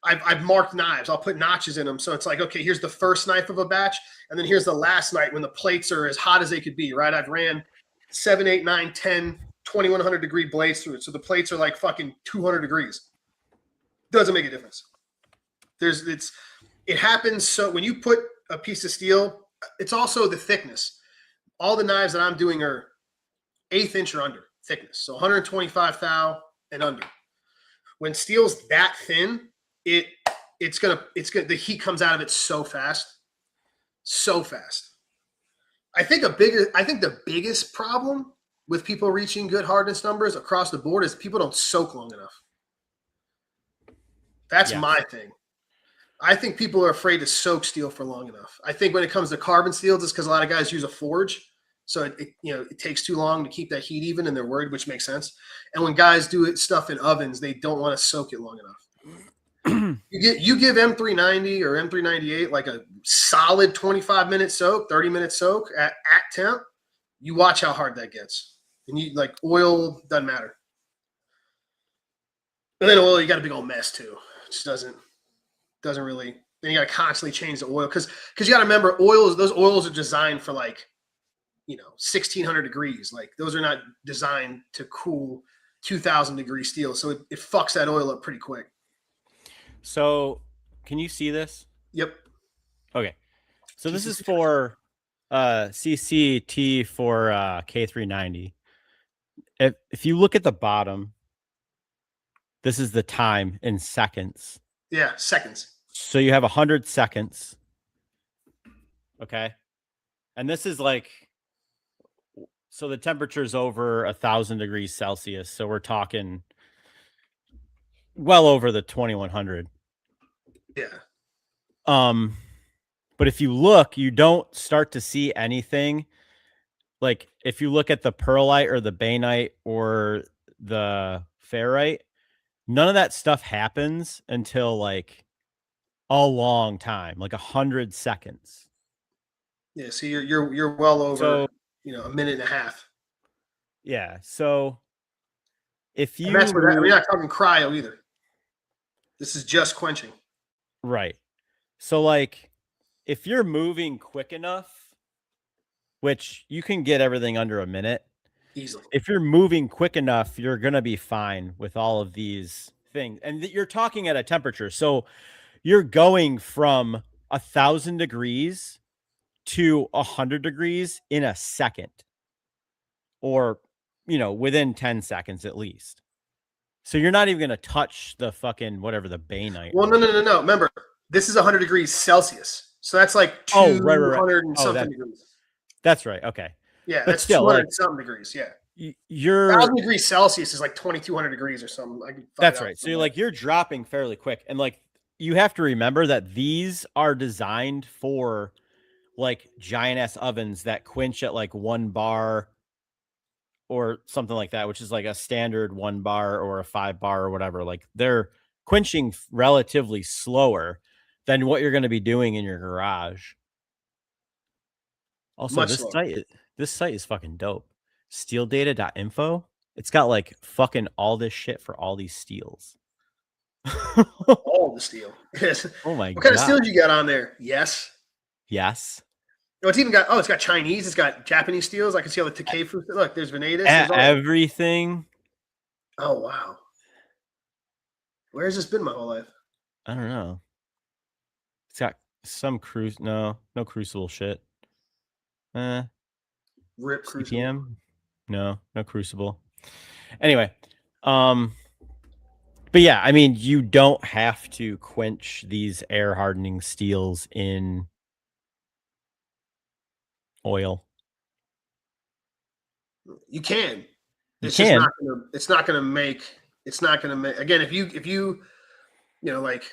I've marked knives. I'll put notches in them. So it's like, okay, here's the first knife of a batch. And then here's the last night when the plates are as hot as they could be, right? I've ran 7, 8, 9, 10, 2100 degree blades through it. So the plates are like fucking 200 degrees. Doesn't make a difference. It happens. So when you put a piece of steel, it's also the thickness. All the knives that I'm doing are 1/8 inch or under thickness. So 125 thou and under. When steel's that thin, it's gonna the heat comes out of it so fast. I think the biggest problem with people reaching good hardness numbers across the board is people don't soak long enough. That's my thing. I think people are afraid to soak steel for long enough. I think when it comes to carbon steels, it's because a lot of guys use a forge. So it takes too long to keep that heat even, and they're worried, which makes sense. And when guys do stuff in ovens, they don't want to soak it long enough. You give M390 or M398 like a solid 25-minute soak, 30-minute soak at temp, you watch how hard that gets. And you like oil, doesn't matter. But then oil, you got a big old mess too. It just doesn't really. Then you got to constantly change the oil because you got to remember those oils are designed for 1600 degrees. Like those are not designed to cool 2000 degree steel. So it fucks that oil up pretty quick. So can you see this? Yep. Okay. So this is for CCT for K390. If you look at the bottom, this is the time in seconds. Yeah, seconds. So you have 100 seconds. Okay. And this is so the temperature is over 1,000 degrees Celsius. So we're talking well over the 2100. Yeah. But if you look, you don't start to see anything. Like if you look at the pearlite or the bainite or the ferrite, none of that stuff happens until a long time, 100 seconds. Yeah. So you're well over, a minute and a half. Yeah. So if you, and that's we're not talking cryo either. This is just quenching. Right. So if you're moving quick enough, which you can get everything under a minute easily. If you're moving quick enough, you're going to be fine with all of these things. And you're talking at a temperature. So you're going from 1,000 degrees to 100 degrees in a second, or, within 10 seconds at least. So you're not even going to touch the fucking whatever the bainite. Well, no. Remember, this is 100 degrees Celsius. So that's like 200 and something degrees. That's right. Okay. Yeah, that's still 200 something degrees. Yeah. You're 1,000 degrees Celsius is like 2,200 degrees or something. That's right. So you're dropping fairly quick. And you have to remember that these are designed for giant ass ovens that quench at 1 bar or something like that, which is a standard 1 bar or a 5 bar or whatever. They're quenching relatively slower than what you're going to be doing in your garage. Also, this site is fucking dope. Steeldata.info. It's got fucking all this shit for all these steels. All the steel. Yes. Oh my God. What kind of steel you got on there? Yes. Oh, it's got Chinese, it's got Japanese steels. I can see all the Takeifu. Look, there's Venatus. Everything. Oh wow. Where has this been my whole life? I don't know. It's got some no Crucible shit. Rip Crucible. CPM? No Crucible. Anyway, but yeah, I mean, you don't have to quench these air hardening steels in oil. You can. It's not gonna make again, if you like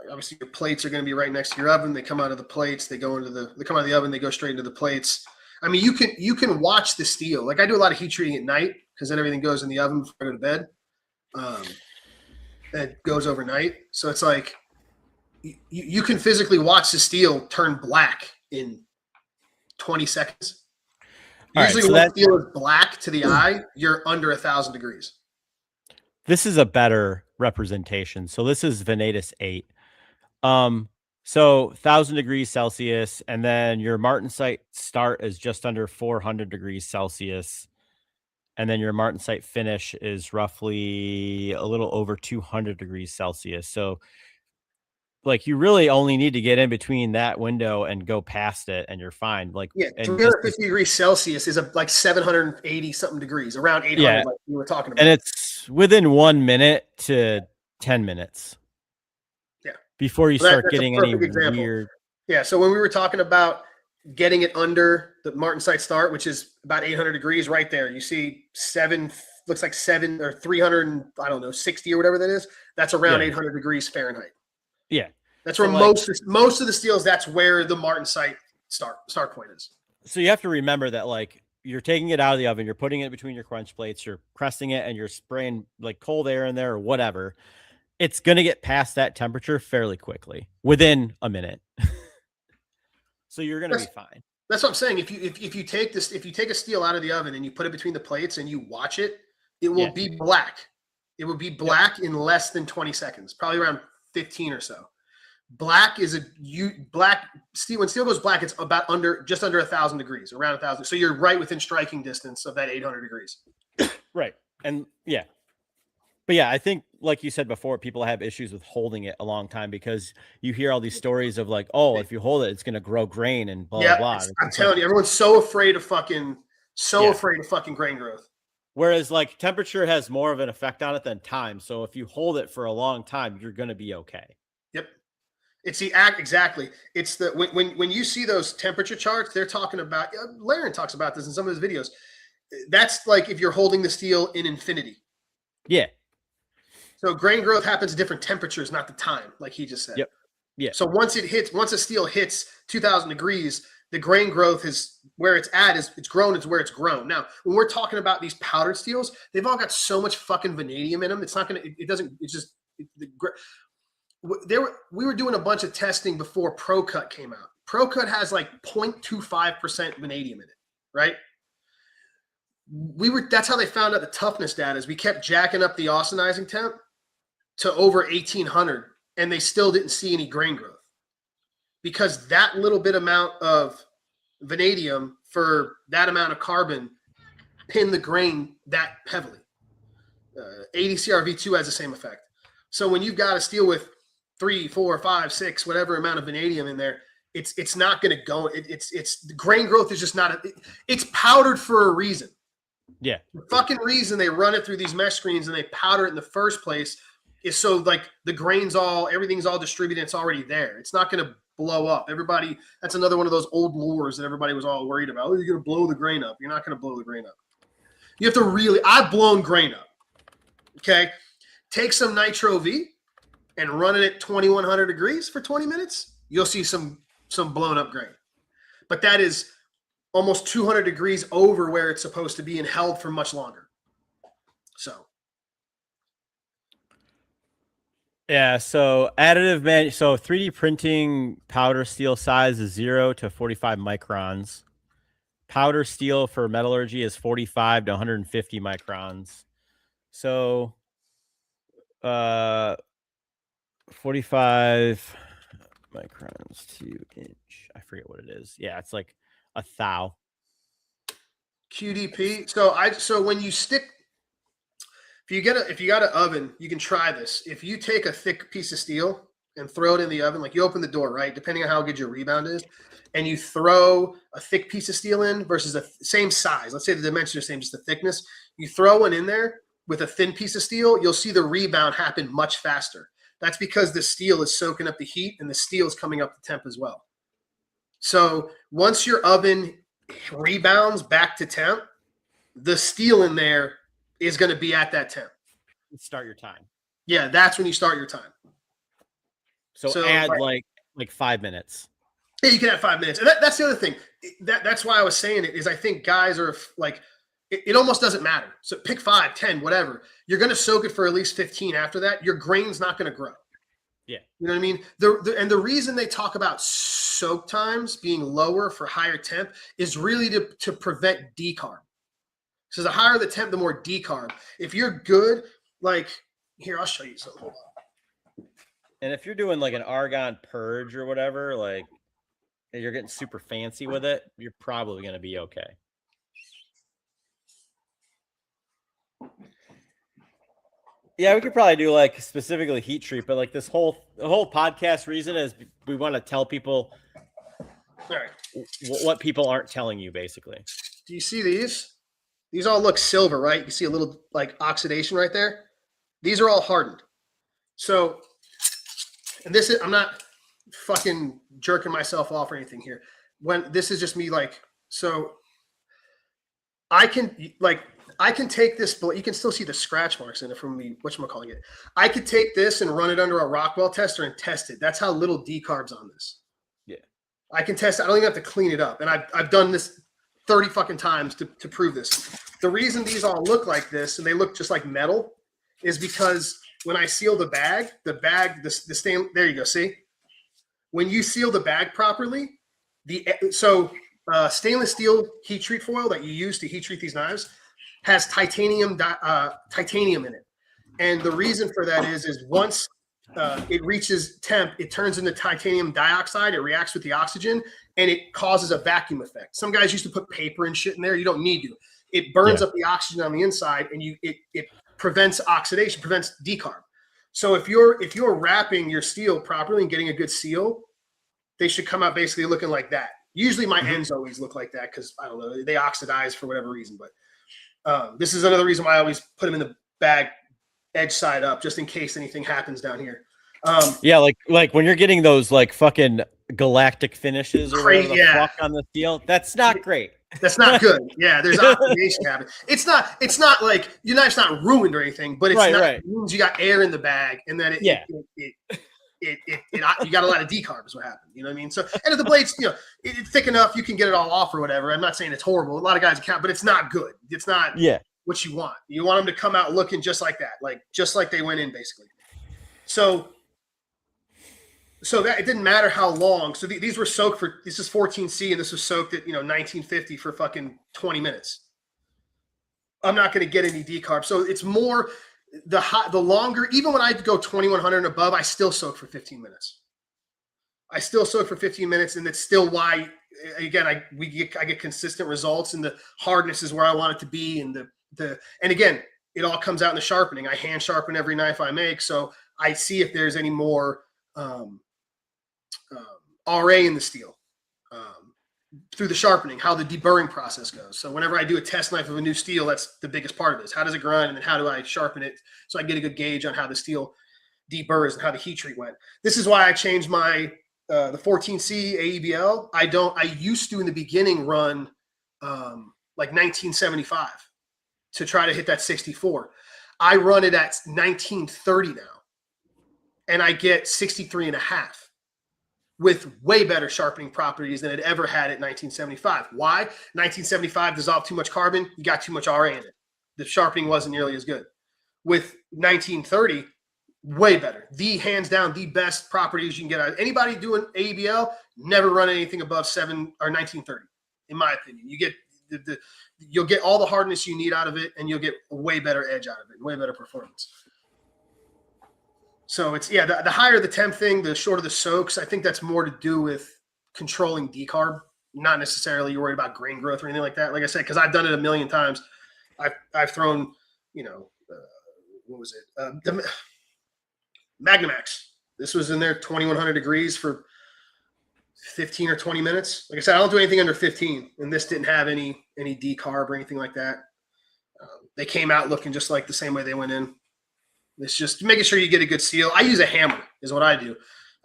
obviously your plates are gonna be right next to your oven. They come out of the plates, they come out of the oven, they go straight into the plates. I mean, you can watch the steel. Like I do a lot of heat treating at night because then everything goes in the oven before I go to bed. It goes overnight. So it's like you can physically watch the steel turn black in 20 seconds. Usually when steel is black to the eye, you're under 1,000 degrees. This is a better representation. So this is Venatus 8. So 1,000 degrees Celsius, and then your martensite start is just under 400 degrees Celsius. And then your martensite finish is roughly a little over 200 degrees Celsius. So like you really only need to get in between that window and go past it and you're fine. Like 350 degrees Celsius is like 780 something degrees, around 800 like we were talking about. And it's within 1 minute to 10 minutes. Yeah. Before you start getting any weird. Yeah. So when we were talking about getting it under the martensite start, which is about 800 degrees right there, you see looks like 7 or 300 and I don't know, 60 or whatever that is. That's around 800 degrees Fahrenheit. Yeah. That's where most of the steels, that's where the martensite start point is. So you have to remember that like you're taking it out of the oven, you're putting it between your quench plates, you're pressing it and you're spraying like cold air in there or whatever. It's going to get past that temperature fairly quickly within a minute. So you're going to be fine. That's what I'm saying. If you take a steel out of the oven and you put it between the plates and you watch it, it will be black. It will be black in less than 20 seconds, probably around 15 or so. Black is black steel. When steel goes black, it's about just under 1,000 degrees, around 1,000. So you're right within striking distance of that 800 degrees. Right. And yeah. But yeah, I think like you said before, people have issues with holding it a long time because you hear all these stories of like, oh, if you hold it, it's going to grow grain and blah, blah. I'm telling you, everyone's so afraid of fucking grain growth. Whereas like temperature has more of an effect on it than time. So if you hold it for a long time, you're going to be okay. Yep. It's the act. Exactly. It's the, when you see those temperature charts, they're talking about, Laren talks about this in some of his videos. That's like if you're holding the steel in infinity. Yeah. So grain growth happens at different temperatures, not the time, like he just said. Yep. Yeah. So once a steel hits 2,000 degrees, the grain growth is where it's at. It's grown. It's where it's grown. Now, when we're talking about these powdered steels, they've all got so much fucking vanadium in them. It's not going to. It doesn't. It's just. We were doing a bunch of testing before ProCut came out. ProCut has like 0.25% vanadium in it, right? That's how they found out the toughness data is we kept jacking up the austenizing temp to over 1,800, and they still didn't see any grain growth because that little bit amount of vanadium for that amount of carbon pinned the grain that heavily. 80 CRV2 has the same effect. So when you've got a steel with 3, 4, 5, 6, whatever amount of vanadium in there, it's not going to go. It's the grain growth is just not. It's powdered for a reason. Yeah. The fucking reason they run it through these mesh screens and they powder it in the first place is so like the everything's all distributed. It's already there. It's not going to blow up. Everybody, that's another one of those old lures that everybody was all worried about. Oh, you're going to blow the grain up. You're not going to blow the grain up. You have to I've blown grain up. Okay. Take some Nitro V and run it at 2,100 degrees for 20 minutes. You'll see some blown up grain, but that is almost 200 degrees over where it's supposed to be and held for much longer. So. Yeah. So so 3D printing powder steel size is 0 to 45 microns. Powder steel for metallurgy is 45 to 150 microns. So, 45 microns to inch. I forget what it is. Yeah, it's like a thou. QDP. So when you stick, if you got an oven, you can try this. If you take a thick piece of steel and throw it in the oven, like you open the door, right? Depending on how good your rebound is, and you throw a thick piece of steel in versus the same size. Let's say the dimensions are the same, just the thickness. You throw one in there with a thin piece of steel, you'll see the rebound happen much faster. That's because the steel is soaking up the heat and the steel is coming up the temp as well. So once your oven rebounds back to temp, the steel in there is going to be at that temp. Start your time. Yeah, that's when you start your time. So add like 5 minutes. Yeah, you can add 5 minutes. And that's the other thing. That's why I was saying it, is I think guys are like, it almost doesn't matter. So pick 5, 10, whatever. You're going to soak it for at least 15 after that. Your grain's not going to grow. Yeah. You know what I mean? And the reason they talk about soak times being lower for higher temp is really to prevent decarb. So the higher the temp, the more decarb. If you're good, like here, I'll show you something. Hold on. And if you're doing like an argon purge or whatever, like you're getting super fancy with it, you're probably going to be okay. Yeah, we could probably do like specifically heat treat, but like the whole podcast reason is we want to tell people what people aren't telling you, basically. Do you see these? These all look silver, right? You see a little like oxidation right there. These are all hardened. So, and this is, I'm not fucking jerking myself off or anything here. When this is just me, like, so I can take this, but you can still see the scratch marks in it from me. Whatchamacallit it. I could take this and run it under a Rockwell tester and test it. That's how little decarb's on this. Yeah. I can test it. I don't even have to clean it up. And I've done this 30 fucking times to prove this. The reason these all look like this and they look just like metal is because when I seal the the stain, there you go. See, when you seal the bag properly, stainless steel heat treat foil that you use to heat treat these knives has titanium in it. And the reason for that is once it reaches temp, it turns into titanium dioxide. It reacts with the oxygen and it causes a vacuum effect. Some guys used to put paper and shit in there. You don't need to. It burns up the oxygen on the inside and it prevents oxidation, prevents decarb. So if you're wrapping your steel properly and getting a good seal, they should come out basically looking like that. Usually my ends always look like that because I don't know, they oxidize for whatever reason. But this is another reason why I always put them in the bag edge side up just in case anything happens down here. Yeah, like when you're getting those like fucking galactic finishes or whatever the fuck on the steel, that's not great. That's not good. Yeah, there's oxidation happening. It's not like your knife's not ruined or anything, but it's it means you got air in the bag and then you got a lot of decarb is what happened. You know what I mean? So, and if the blade's, it's thick enough, you can get it all off or whatever. I'm not saying it's horrible. A lot of guys count, but it's not good. It's not what you want. You want them to come out looking just like that, just like they went in basically. So that it didn't matter how long. So these were soaked for, this is 14C and this was soaked at, 1950 for fucking 20 minutes. I'm not going to get any decarb. So it's more the longer, even when I go 2100 and above, I still soak for 15 minutes. I and it's still why, again, I get consistent results and the hardness is where I want it to be. And and again, it all comes out in the sharpening. I hand sharpen every knife I make. So I see if there's any more, RA in the steel through the sharpening, how the deburring process goes. So whenever I do a test knife of a new steel, that's the biggest part of this. How does it grind and then how do I sharpen it so I get a good gauge on how the steel deburrs and how the heat treat went. This is why I changed my the 14C AEBL. I used to in the beginning run like 1975 to try to hit that 64. I run it at 1930 now and I get 63.5. with way better sharpening properties than it ever had at 1975. Why? 1975 dissolved too much carbon. You got too much RA in it. The sharpening wasn't nearly as good. With 1930, way better. Hands down, the best properties you can get out of anybody doing ABL. Never run anything above 1930, in my opinion. You get you'll get all the hardness you need out of it, and you'll get a way better edge out of it, way better performance. So it's the higher the temp thing, the shorter the soaks. I think that's more to do with controlling decarb, not necessarily you're worried about grain growth or anything like that. Like I said, because I've done it a million times. I've thrown, what was it? The Magnamax. This was in there 2100 degrees for 15 or 20 minutes. Like I said, I don't do anything under 15, and this didn't have any decarb or anything like that. They came out looking just like the same way they went in. It's just making sure you get a good seal. I use a hammer is what I do.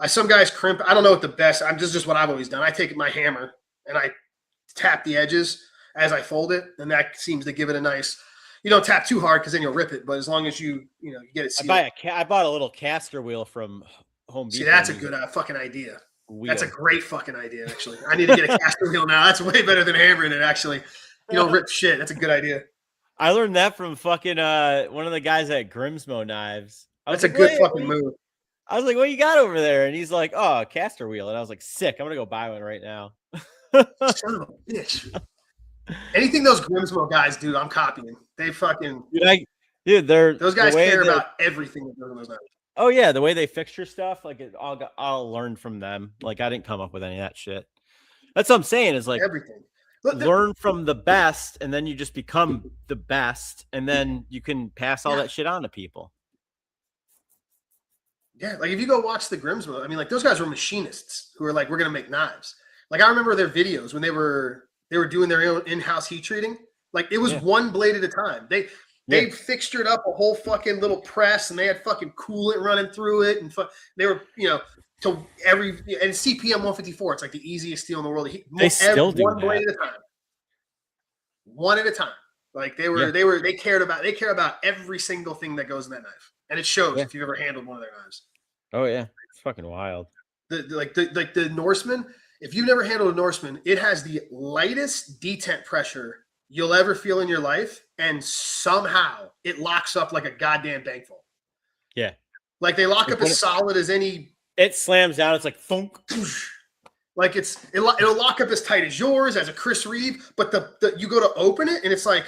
Some guys crimp. I don't know what the best. This is just what I've always done. I take my hammer and I tap the edges as I fold it, and that seems to give it a nice. You don't tap too hard because then you'll rip it. But as long as you get it sealed. I bought a little caster wheel from Home Depot. See, that's a good fucking idea. That's a great fucking idea. Actually, I need to get a caster wheel now. That's way better than hammering it. Actually, you don't rip shit. That's a good idea. I learned that from fucking one of the guys at Grimsmo Knives. That's a good fucking move. I was like, "What you got over there?" And he's like, "Oh, a caster wheel." And I was like, "Sick! I'm gonna go buy one right now." Son of a bitch. Anything those Grimsmo guys do, I'm copying. They fucking those guys care about everything that goes on those knives. Oh yeah, the way they fixture stuff, like it all learned from them. Like I didn't come up with any of that shit. That's what I'm saying. Is like everything. Learn from the best, and then you just become the best, and then you can pass all that shit on to people. Yeah, like if you go watch the Grimsmo, I mean, like those guys were machinists who were like, we're gonna make knives. Like I remember their videos when they were doing their own in-house heat treating. Like it was one blade at a time. They fixtured up a whole fucking little press, and they had fucking coolant running through it, and they were to every and CPM 154. It's like the easiest steel in the world. They still do one blade at a time. One at a time. Like they care about every single thing that goes in that knife, and it shows if you've ever handled one of their knives. Oh yeah, it's fucking wild. The Norseman. If you've never handled a Norseman, it has the lightest detent pressure you'll ever feel in your life, and somehow it locks up like a goddamn bankful. Yeah, like they lock up as solid as any. It slams down. It's like thunk. Like it'll lock up as tight as yours, as a Chris Reeve. But the you go to open it, and it's like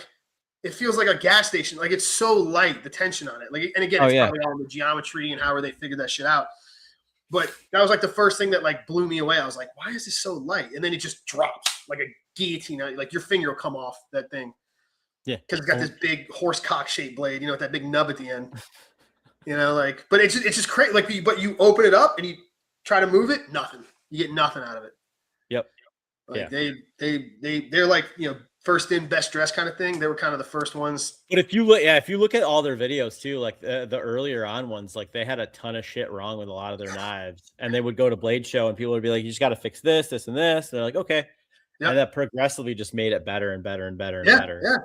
it feels like a gas station. Like it's so light, the tension on it. Like, and again, it's probably all in the geometry and however they figured that shit out. But that was like the first thing that like blew me away. I was like, why is this so light? And then it just drops like a guillotine. Like your finger will come off that thing. Yeah, because it's got this big horse cock shaped blade. With that big nub at the end. But it's just crazy. Like, but you open it up and you try to move it, nothing. You get nothing out of it. Yep. Like they're like first in, best dressed kind of thing. They were kind of the first ones. But if you look at all their videos too, like the earlier on ones, like they had a ton of shit wrong with a lot of their knives, and they would go to Blade Show and people would be like, "You just got to fix this, this, and this." And they're like, "Okay," and that progressively just made it better and better and better and better. Yeah,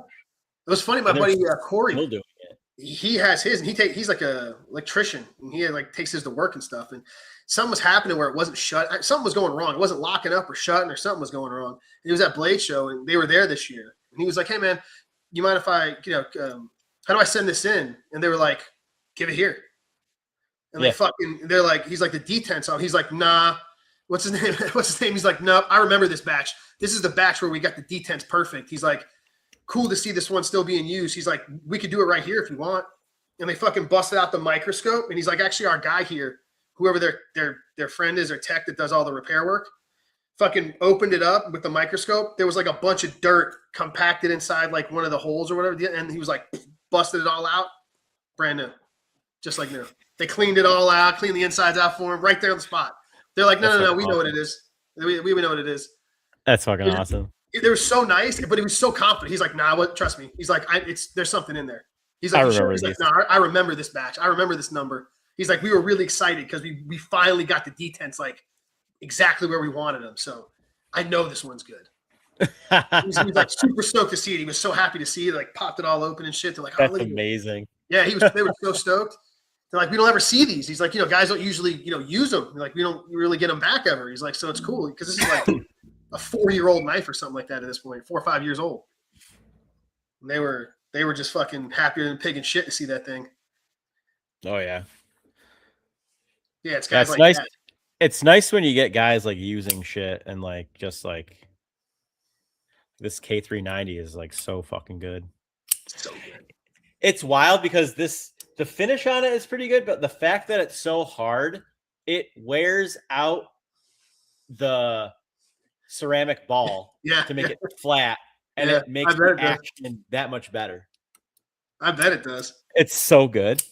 it was funny. My buddy Corey, still doing it. He has his, and he's like a electrician, and he like takes his to work and stuff. And something was happening where it wasn't shut. Something was going wrong. It wasn't locking up or shutting, or something was going wrong. And he was at Blade Show, and they were there this year. And he was like, "Hey man, you mind if I, how do I send this in?" And they were like, "Give it here." And they're like, he's like, "The detent's on." He's like, "Nah." What's his name? He's like, "No, I remember this batch. This is the batch where we got the detents perfect." He's like, "Cool to see this one still being used." He's like, "We could do it right here if you want." And they fucking busted out the microscope. And he's like, "Actually, our guy here, whoever their friend is or tech that does all the repair work, fucking opened it up with the microscope. There was like a bunch of dirt compacted inside like one of the holes or whatever. And he was like, busted it all out. Brand new. Just like new. They cleaned it all out, cleaned the insides out for him right there on the spot. They're like, no, we know what it is. We know what it is." That's fucking awesome. They were so nice, but he was so confident. He's like, "Nah, trust me." He's like, there's something in there. He's like, "Nah, I remember this batch. I remember this number." He's like, "We were really excited because we finally got the detents like exactly where we wanted them. So I know this one's good." he was like super stoked to see it. He was so happy to see it. Like popped it all open and shit. They're like, "Oh, that's amazing." Yeah, they were so stoked. They're like, "We don't ever see these." He's like, guys don't usually, use them. Like, we don't really get them back ever. He's like, "So it's cool because this is like a 4-year-old knife or something like that at this point, 4 or 5 years old." And they were just fucking happier than pig and shit to see that thing. Oh yeah. Yeah, it's guys like nice. that. It's nice when you get guys like using shit and like just like this K390 is like so fucking good. So good. It's wild because the the finish on it is pretty good, but the fact that it's so hard, it wears out the ceramic ball Yeah, to make it flat, and yeah, it makes I the bet it does. action that much better. I bet it does. It's so good.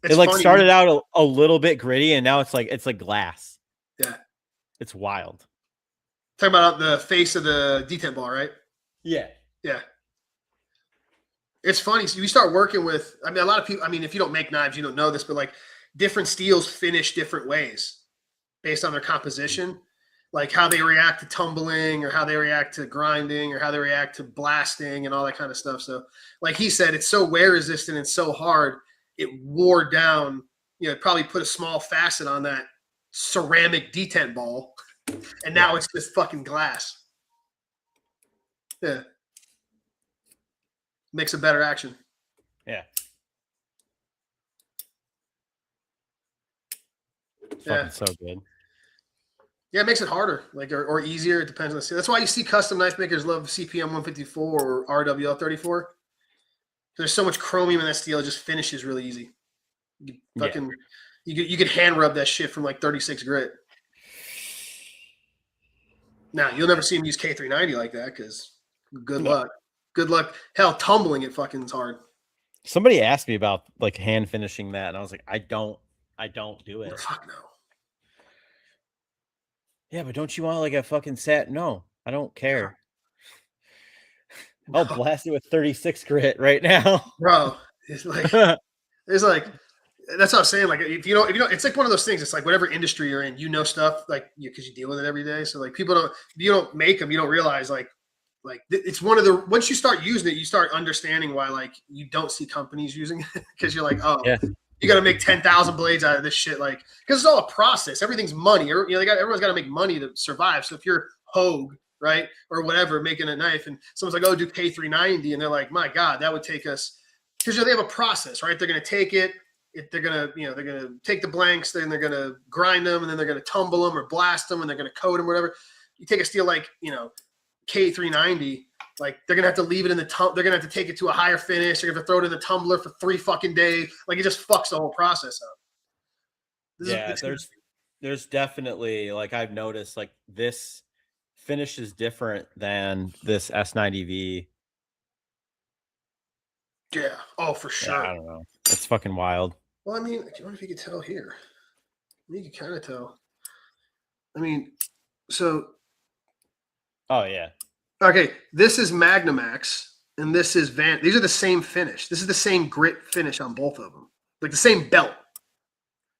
It's It like funny. started out a little bit gritty, and now it's like glass. Yeah. It's wild. Talking about the face of the detent ball, right? Yeah. Yeah. It's funny. So you start working with, I mean, a lot of people, I mean, if you don't make knives, you don't know this, but like different steels finish different ways based on their composition, like how they react to tumbling or how they react to grinding or how they react to blasting and all that kind of stuff. So like he said, it's so wear resistant and so hard, it wore down, you know, probably put a small facet on that ceramic detent ball. And now it's just fucking glass. Yeah. Makes a better action. Yeah. It's Yeah. fucking so good. Yeah, it makes it harder, like or easier. It depends on the steel. That's why you see custom knife makers love CPM 154 or RWL 34. There's so much chromium in that steel, it just finishes really easy. You fucking you could hand rub that shit from like 36 grit. Now you'll never see him use K390 like that because good luck. Good luck. Hell, tumbling it fucking is hard. Somebody asked me about like hand finishing that, and I was like, I don't do it. Fuck no. Yeah, but don't you want like a fucking set? No, I don't care. No. I'll blast it with 36 grit right now. Bro, it's like that's what I'm saying. Like if you don't, it's like one of those things. It's like whatever industry you're in, you know stuff like because you deal with it every day. So like people don't, if you don't make them, you don't realize like it's one of the, once you start using it, you start understanding why like you don't see companies using it because you're like, oh, Yeah. you got to make 10,000 blades out of this shit. Like, because it's all a process. Everything's money. You know, everyone's got to make money to survive. So if you're Hogue, right, or whatever, making a knife, and someone's like, oh, do K390, and they're like, my God, that would take us, because they have a process, right? They're going to take it. They're going to take the blanks, then they're going to grind them, and then they're going to tumble them or blast them, and they're going to coat them, whatever. You take a steel like, K390, like they're gonna have to leave it in the they're gonna have to take it to a higher finish. They're gonna have to throw it in the tumbler for 3 fucking days. Like it just fucks the whole process up. There's definitely, like, I've noticed like this finish is different than this S90V. Yeah. Oh, for sure. Yeah, I don't know. It's fucking wild. Well, I mean, I wonder if you could tell here. You can kind of tell. I mean, so. Oh yeah. Okay, this is Magnamax, and this is Van. These are the same finish. This is the same grit finish on both of them, like the same belt.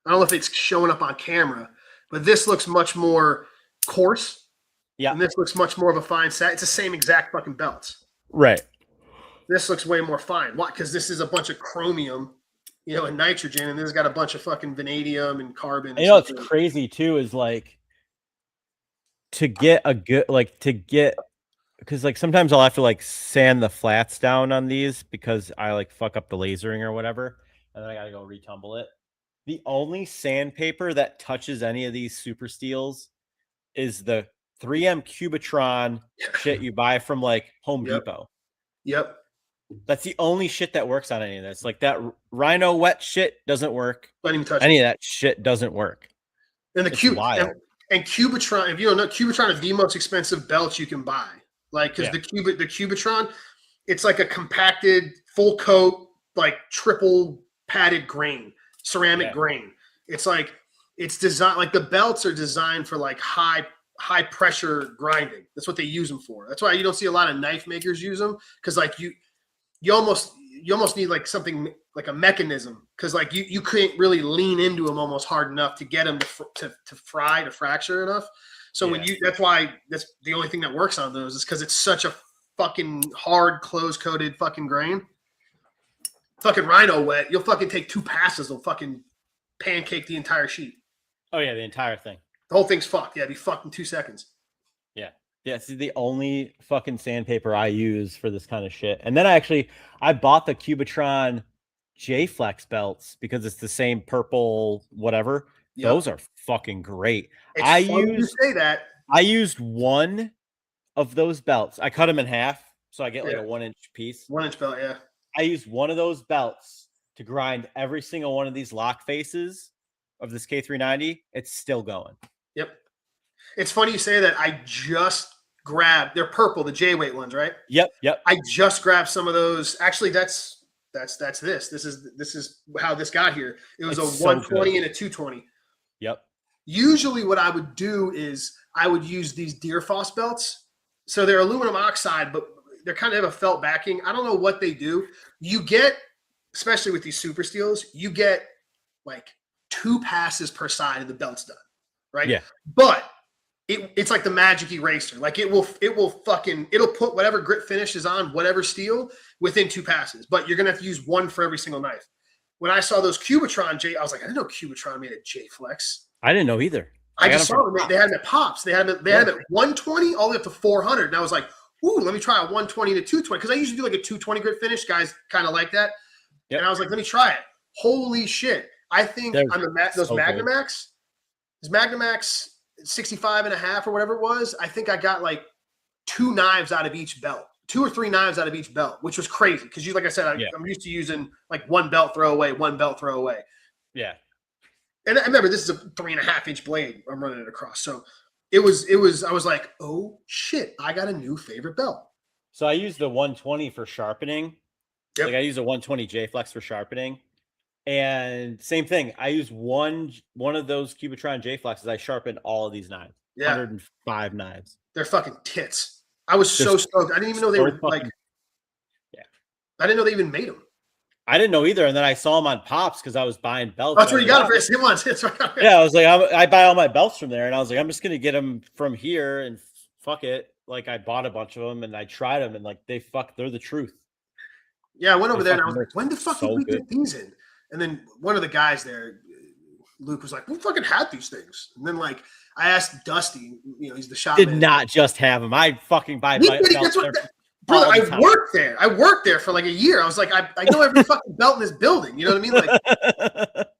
I don't know if it's showing up on camera, but this looks much more coarse. Yeah. And this looks much more of a fine set. It's the same exact fucking belts. Right. This looks way more fine. Why? Because this is a bunch of chromium, and nitrogen, and this has got a bunch of fucking vanadium and carbon. And what's crazy too is like to get a good, because like sometimes I'll have to like sand the flats down on these because I like fuck up the lasering or whatever, and then I gotta go retumble it. The only sandpaper that touches any of these super steels is the 3M Cubitron shit you buy from like Home Depot. Yep. That's the only shit that works on any of this. Like that Rhino wet shit doesn't work. Don't even touch any of that shit doesn't work. And the and Cubitron, if you don't know, Cubitron is the most expensive belt you can buy. Like, because the Cubitron, it's like a compacted, full coat, like triple padded grain, ceramic grain. It's like it's designed, like the belts are designed for like high pressure grinding. That's what they use them for. That's why you don't see a lot of knife makers use them, because like you almost need like something like a mechanism, because like you couldn't really lean into them almost hard enough to get them to fracture enough. So that's why that's the only thing that works on those, is because it's such a fucking hard close coated fucking grain. Fucking Rhino wet, you'll fucking take 2 passes, they'll fucking pancake the entire sheet. Oh yeah, the entire thing. The whole thing's fucked. Yeah, it'd be fucked in 2 seconds. Yeah. Yeah, it's the only fucking sandpaper I use for this kind of shit. And then I bought the Cubitron J-Flex belts because it's the same purple whatever. Yep. Those are fucking great. I used one of those belts. I cut them in half, so I get like a 1-inch piece. 1-inch belt, yeah. I used one of those belts to grind every single one of these lock faces of this K390, it's still going. Yep. It's funny you say that. I just grabbed, they're purple, the J-weight ones, right? Yep. I just grabbed some of those. Actually, that's this. This is how this got here. It was It's a so 120 good. and a 220. Yep. Usually what I would do is I would use these Deerfoss belts. So they're aluminum oxide, but they're kind of have a felt backing. I don't know what they do. You get, especially with these super steels, you get like 2 passes per side of the belt's done, right? Yeah. But it's like the magic eraser. Like it'll put whatever grit finish is on whatever steel within 2 passes. But you're gonna have to use one for every single knife. When I saw those Cubitron I was like, I didn't know Cubitron made a J Flex. I didn't know either. I just saw them. They had them at Pops. They had them at 120 all the way up to 400. And I was like, ooh, let me try a 120 to 220. Because I usually do like a 220 grit finish. Guys kind of like that. Yep. And I was like, let me try it. Holy shit. I think on those Magnamax, 65 and a half or whatever it was, I think I got like 2 knives out of each belt. 2 or 3 knives out of each belt, which was crazy. Because like I said, I'm used to using like 1 belt throw away, 1 belt throw away. Yeah. And I remember this is a 3.5-inch blade I'm running it across. So I was like, oh shit, I got a new favorite belt. So I use the 120 for sharpening. Yep. Like I use a 120 J Flex for sharpening. And same thing. I use one of those Cubitron J Flexes. I sharpen all of these knives. Yeah. 105 knives. They're fucking tits. I was so stoked. I didn't even know they were like, yeah. I didn't know they even made them. I didn't know either. And then I saw them on Pops because I was buying belts. That's where you got it for him on. Yeah, I was like, I buy all my belts from there. And I was like, I'm just going to get them from here and fuck it. Like I bought a bunch of them and I tried them and like they're the truth. Yeah, I went over there and I was like, when the fuck did we get these in? And then one of the guys there, Luke, was like, "Who fucking had these things?" And then like I asked Dusty, he's the shop. Did not just have them. I fucking buy belts there. Brother, I worked there. I worked there for like a year. I was like, I know every fucking belt in this building. You know what I mean? Like,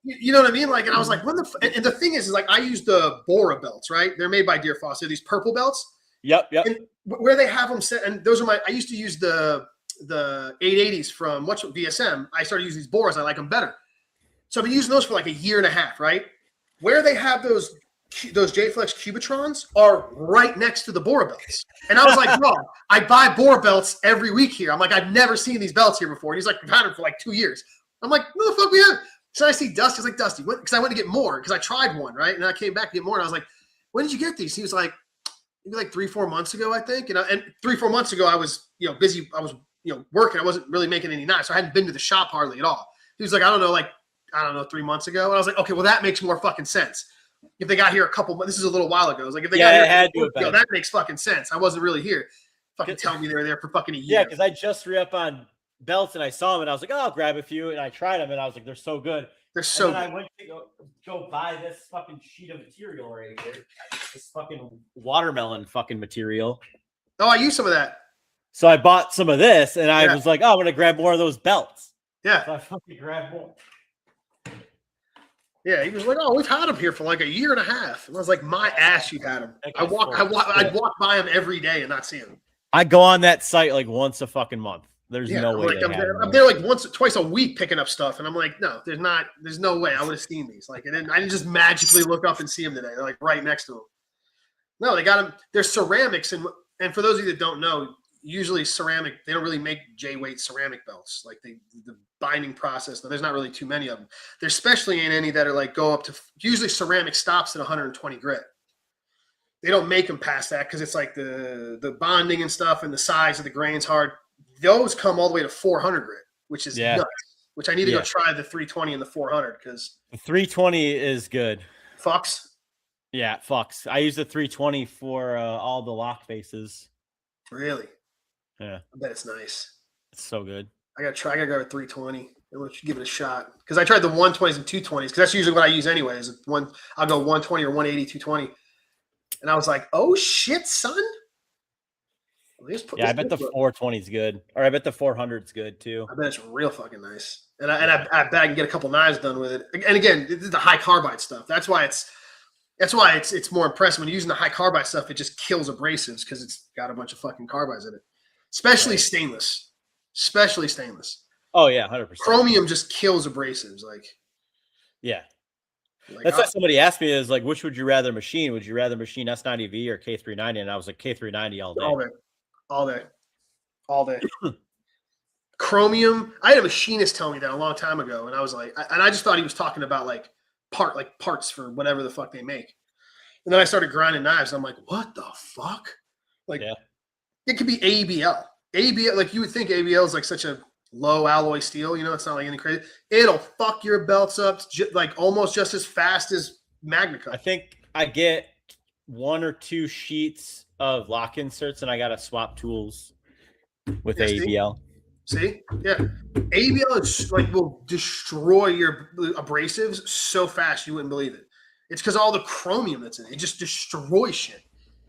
you know what I mean? Like, and I was like, and the thing is like, I use the Bora belts, right? They're made by Deerfoss. They're these purple belts. Yep. And where they have them set, and those are I used to use the 880s from VSM. I started using these Boras. I like them better. So I've been using those for like a year and a half, right? Where they have those J-Flex Cubitrons are right next to the Bora belts. And I was like, bro, I buy Bora belts every week here. I'm like, I've never seen these belts here before. And he's like, we've had them for like 2 years. I'm like, what the fuck we have? So I see Dusty. He's like, Dusty, because I went to get more because I tried one, right? And I came back to get more. And I was like, when did you get these? He was like, maybe like 3-4 months ago, I think. And 3-4 months ago, I was, busy. I was, working. I wasn't really making any knives. So I hadn't been to the shop hardly at all. He was like, I don't know, 3 months ago. And I was like, okay, well, that makes more fucking sense. If they got here this is a little while ago. I was like, if they got here, that makes fucking sense. I wasn't really here. Fucking tell me they were there for fucking a year. Yeah, because I just re-up on belts and I saw them and I was like, oh, I'll grab a few. And I tried them and I was like, they're so good. They're so good. I went to go buy this fucking sheet of material right here. This fucking watermelon fucking material. Oh, I used some of that. So I bought some of this and I was like, oh, I'm going to grab more of those belts. Yeah. So I fucking grabbed more. Yeah, he was like, "Oh, we've had him here for like a year and a half." And I was like, "My ass, you've had him." I'd walk by him every day and not see him. I go on that site like once a fucking month. There's no way. I'm there like twice a week picking up stuff, and I'm like, "No, there's no way I would have seen these." Like, I didn't just magically look up and see them today. They're like right next to him. No, they got them. They're ceramics, and for those of you that don't know, usually ceramic. They don't really make J-weight ceramic belts. Like the binding process. There's not really too many of them. There especially ain't any that are like go up to. Usually ceramic stops at 120 grit. They don't make them past that because it's like the bonding and stuff and the size of the grain's hard. Those come all the way to 400 grit, which is nuts. Which I need to go try the 320 and the 400 because the 320 is good. Fucks. Yeah, fucks. I use the 320 for all the lock faces. Really? Yeah. I bet it's nice. It's so good. I gotta go with 320. Let's give it a shot because I tried the 120s and 220s because that's usually what I use anyways. I'll go 120 or 180, 220, and I was like, "Oh shit, son!" I bet the 420 is good, or I bet the 400 is good too. I bet it's real fucking nice, and I bet I can get a couple knives done with it. And again, this is the high carbide stuff. That's why it's more impressive when you're using the high carbide stuff. It just kills abrasives because it's got a bunch of fucking carbides in it, especially stainless. Oh yeah, 100%. Chromium just kills abrasives. Yeah. Like That's why somebody asked me is like, which would you rather machine? Would you rather machine S90V or K390? And I was like, K390 all day. all day, all day. Chromium. I had a machinist tell me that a long time ago, and I was like, and I just thought he was talking about like parts for whatever the fuck they make. And then I started grinding knives. And I'm like, what the fuck? Like, it could be ABL. ABL, like you would think ABL is like such a low alloy steel. You know, it's not like any crazy. It'll fuck your belts up like almost just as fast as MagnaCut. I think I get 1 or 2 sheets of lock inserts, and I gotta swap tools with ABL. See? Yeah. ABL is like will destroy your abrasives so fast you wouldn't believe it. It's because all the chromium that's in it. It just destroys shit.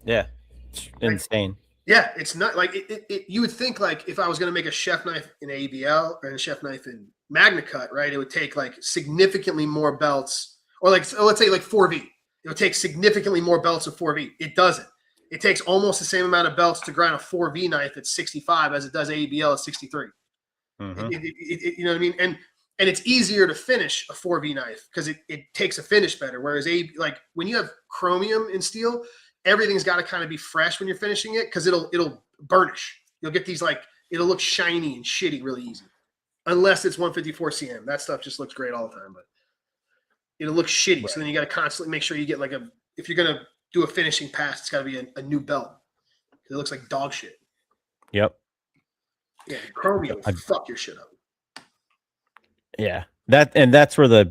Yeah. It's insane. Yeah, it's not like it. You would think like if I was going to make a chef knife in ABL or a chef knife in MagnaCut, right? It would take like significantly more belts, or like let's say like 4V. It would take significantly more belts of 4V. It doesn't. It takes almost the same amount of belts to grind a 4V knife at 65 as it does ABL at 63. Mm-hmm. You know what I mean? And it's easier to finish a 4V knife because it takes a finish better. Whereas like when you have chromium in steel, everything's got to kind of be fresh when you're finishing it because it'll burnish. You'll get these like it'll look shiny and shitty really easy, unless it's 154 cm. That stuff just looks great all the time, but it'll look shitty. Right. So then you got to constantly make sure you get like if you're gonna do a finishing pass, it's got to be a new belt. It looks like dog shit. Yep. Yeah, chromium will fuck your shit up. Yeah, that's where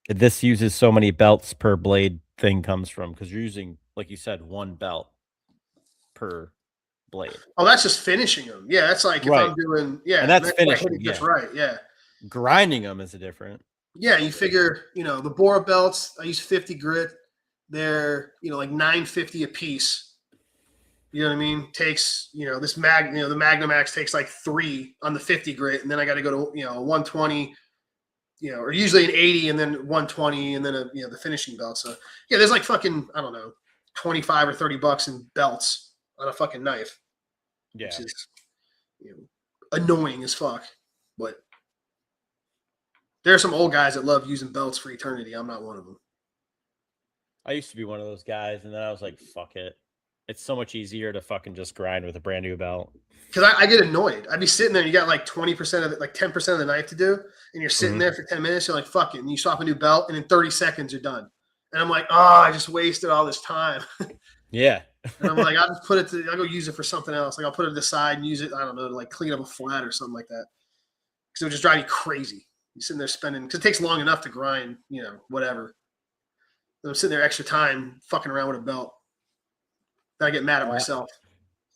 this uses so many belts per blade thing comes from, because you're using, like you said, 1 belt per blade. Oh, that's just finishing them. Yeah, that's like if I'm doing and that's finishing. That's right. Yeah, grinding them is a different. Yeah, you figure the Bora belts. I use 50 grit. They're like $9.50 a piece. You know what I mean? Takes this the Magnamax takes like 3 on the 50 grit, and then I got to go to 120. Or usually an 80 and then 120 and then the finishing belt. So yeah, there's like fucking, I don't know, 25 or $30 in belts on a fucking knife. Yeah. Which is annoying as fuck. But there are some old guys that love using belts for eternity. I'm not one of them. I used to be one of those guys, and then I was like, fuck it. It's so much easier to fucking just grind with a brand new belt. Because I get annoyed. I'd be sitting there and you got like 20% of it, like 10% of the knife to do. And you're sitting there for 10 minutes. You're like, fuck it. And you swap a new belt and in 30 seconds you're done. And I'm like, oh, I just wasted all this time. Yeah. And I'm like, I'll go use it for something else. Like I'll put it to the side and use it, I don't know, to like clean up a flat or something like that. Because it would just drive you crazy. You're sitting there spending, because it takes long enough to grind, whatever. And I'm sitting there extra time fucking around with a belt. Then I get mad at myself.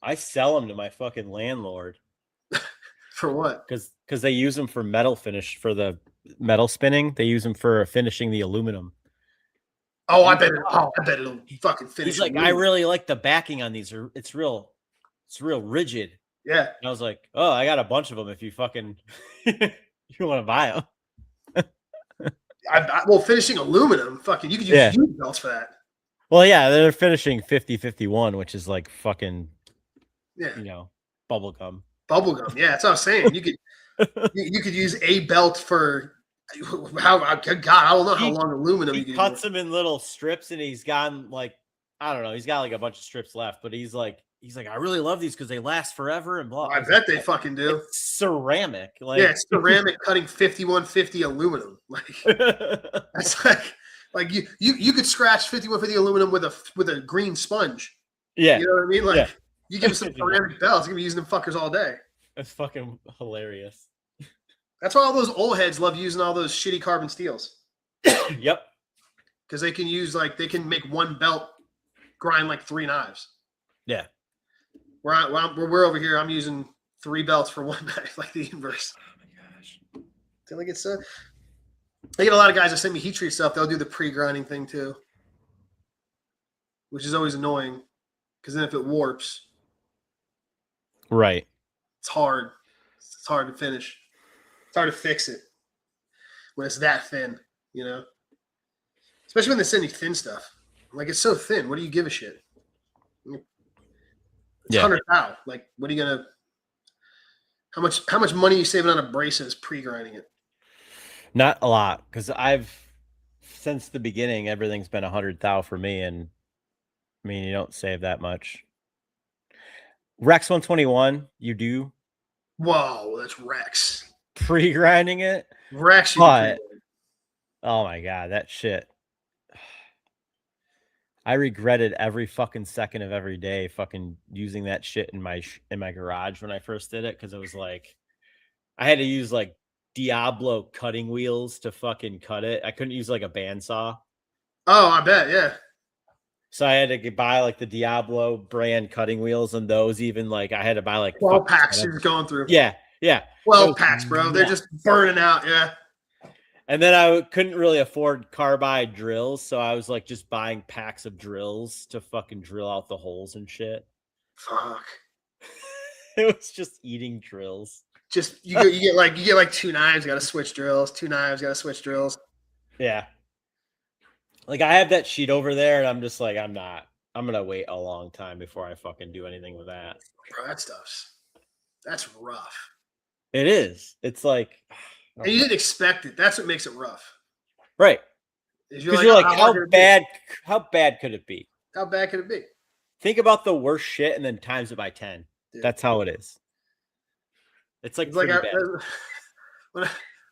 I sell them to my fucking landlord. For what? Because they use them for metal finish, for the metal spinning. They use them for finishing the aluminum. Oh, I bet it'll fucking finish. He's like, aluminum. I really like the backing on these. It's real rigid. Yeah. And I was like, oh, I got a bunch of them. If you fucking you want to buy them. Well, finishing aluminum, fucking, you could use huge belts for that. Well, yeah, they're finishing 50-51, which is like fucking, bubble gum. Bubble gum, yeah, that's what I'm saying. You could use a belt for God, I don't know how long aluminum. He cuts them in little strips, and he's gotten like, I don't know, he's got like a bunch of strips left, but he's like, I really love these because they last forever and blah. I bet they fucking do. It's ceramic, like it's ceramic cutting 5150 aluminum. Like that's like you could scratch 5150 aluminum with a green sponge. Yeah. You know what I mean? Like you give them some ceramic belts, you're gonna be using them fuckers all day. That's fucking hilarious. That's why all those old heads love using all those shitty carbon steels. Yep. Because they can make one belt grind like 3 knives. Yeah. Where we're over here, I'm using 3 belts for 1 knife, like the inverse. Oh my gosh. I get a lot of guys that send me heat treat stuff. They'll do the pre-grinding thing too, which is always annoying because then if it warps, right, it's hard. It's hard to finish. It's hard to fix it when it's that thin, Especially when they send you thin stuff. Like it's so thin. What do you give a shit? It's 100 thou. Like, what are you gonna? How much money are you saving on abrasives pre-grinding it? Not a lot, because since the beginning, everything's been 100,000 for me, and I mean, you don't save that much. Rex 121, you do Whoa, that's Rex. pre-grinding it. Rex, you But pre-grind. oh my god, that shit. I regretted every fucking second of every day fucking using that shit in my garage when I first did it, because it was like I had to use like Diablo cutting wheels to fucking cut it. I couldn't use like a bandsaw. Oh, I bet, yeah. So I had to buy like the Diablo brand cutting wheels, and those even like I had to buy like 12 fucking packs 10 you're going through. Yeah, yeah. 12 packs, bro. They're just burning out, yeah. And then I couldn't really afford carbide drills, so I was like just buying packs of drills to fucking drill out the holes and shit. Fuck. It was just eating drills. Just you get like 2 knives, got to switch drills. 2 knives, got to switch drills. Yeah. Like I have that sheet over there, and I'm just like, I'm gonna wait a long time before I fucking do anything with that. Bro, that's rough. It is. It's like, and you didn't expect it. That's what makes it rough. Right. Because you're like, how bad could it be? How bad could it be? Think about the worst shit and then times it by 10. Dude. That's how it is. It's like bad.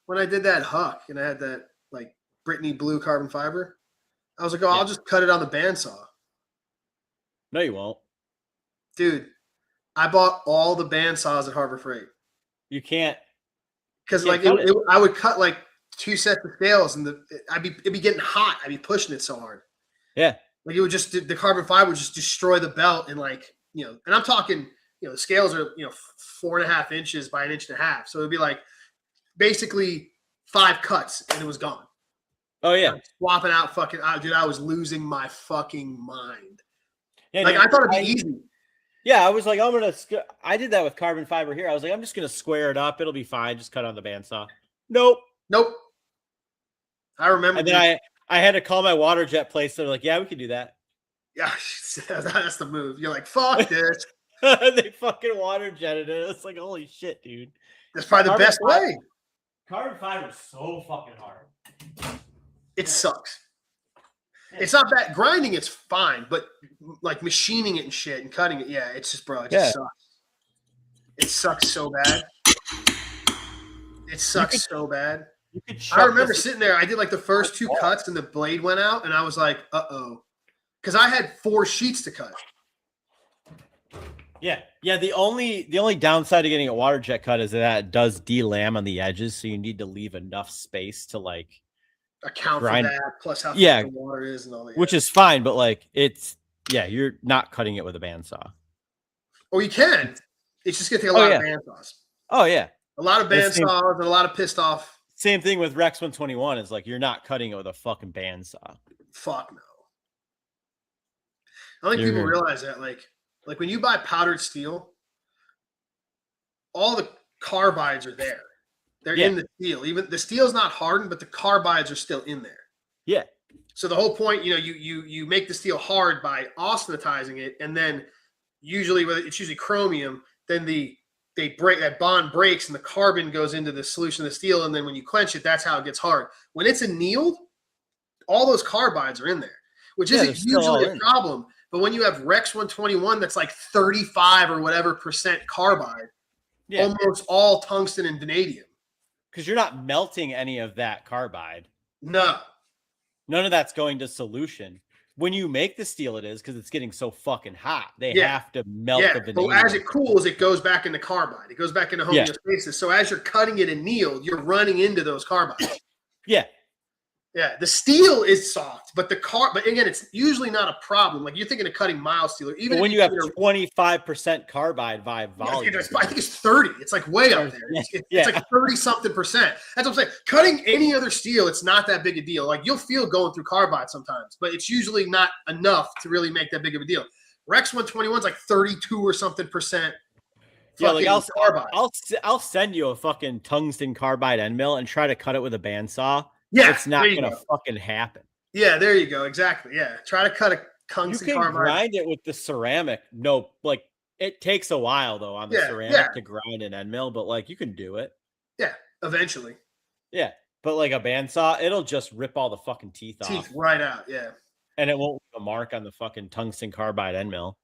When I did that Huck and I had that like Brittany blue carbon fiber, I was like, oh, yeah. I'll just cut it on the bandsaw. No, you won't. Dude, I bought all the bandsaws at Harbor Freight. You can't. Because like I would cut like 2 sets of scales and it'd be getting hot. I'd be pushing it so hard. Yeah. Like it would just, the carbon fiber would just destroy the belt and like, and I'm talking, the scales are, 4.5 inches by 1.5 inches. So it'd be like basically 5 cuts and it was gone. Oh yeah. Swapping out fucking, dude, I was losing my fucking mind. Yeah, like dude, I thought it'd be easy. Yeah, I was like, I did that with carbon fiber here. I was like, I'm just going to square it up. It'll be fine. Just cut on the bandsaw. Nope. I remember. And then I had to call my water jet place. They're like, yeah, we can do that. Yeah, that's the move. You're like, fuck this. They fucking water jetted it. It's like, holy shit, dude. That's probably the best way. Carbon fiber is so fucking hard. It sucks. It's not bad. Grinding, it's fine, but like machining it and shit and cutting it, yeah, it's just, bro, it just sucks. It sucks so bad. It sucks so bad. I remember sitting there. I did like the first 2 cuts and the blade went out, and I was like, uh-oh. Because I had 4 sheets to cut. Yeah. Yeah, the only downside of getting a water jet cut is that it does delam on the edges, so you need to leave enough space to like account for that, plus how thick the water is and all that. Which is fine, but like you're not cutting it with a bandsaw. Oh, you can. It's just gonna take a lot of bandsaws. Oh yeah. A lot of bandsaws and a lot of pissed off. Same thing with Rex 121 is like you're not cutting it with a fucking bandsaw. Fuck no. I don't think people realize that. Like when you buy powdered steel, all the carbides are there. They're in the steel. Even the steel's not hardened, but the carbides are still in there. Yeah. So the whole point, you make the steel hard by austenitizing it, and then usually it's usually chromium. Then that bond breaks, and the carbon goes into the solution of the steel, and then when you quench it, that's how it gets hard. When it's annealed, all those carbides are in there, which isn't usually a problem. But when you have Rex 121, that's like 35 or whatever % carbide, almost all tungsten and vanadium. Because you're not melting any of that carbide. No. None of that's going to solution. When you make the steel, it is because it's getting so fucking hot. They have to melt the vanadium. But as it cools, it goes back into carbide. It goes back into homeostasis. So as you're cutting it annealed, you're running into those carbides. Yeah. Yeah, the steel is soft, but but again, it's usually not a problem. Like you're thinking of cutting mild steel, or even when you have 25% carbide by volume. I think it's 30. It's like way up there. It's like 30-something percent. That's what I'm saying. Cutting any other steel, it's not that big a deal. Like you'll feel going through carbide sometimes, but it's usually not enough to really make that big of a deal. Rex 121 is like 32 or something percent. Yeah, like I'll send you a fucking tungsten carbide end mill and try to cut it with a bandsaw. Yeah, it's not gonna fucking happen. Yeah, there you go. Exactly. Yeah, try to cut a tungsten carbide. You can grind it with the ceramic. No, like It takes a while though on the Yeah, ceramic yeah, to grind an end mill, but like you can do it. yeah. Eventually, Yeah. But like a bandsaw, it'll just rip all the fucking teeth teeth off right out. Yeah. and it won't leave a mark on the fucking tungsten carbide end mill,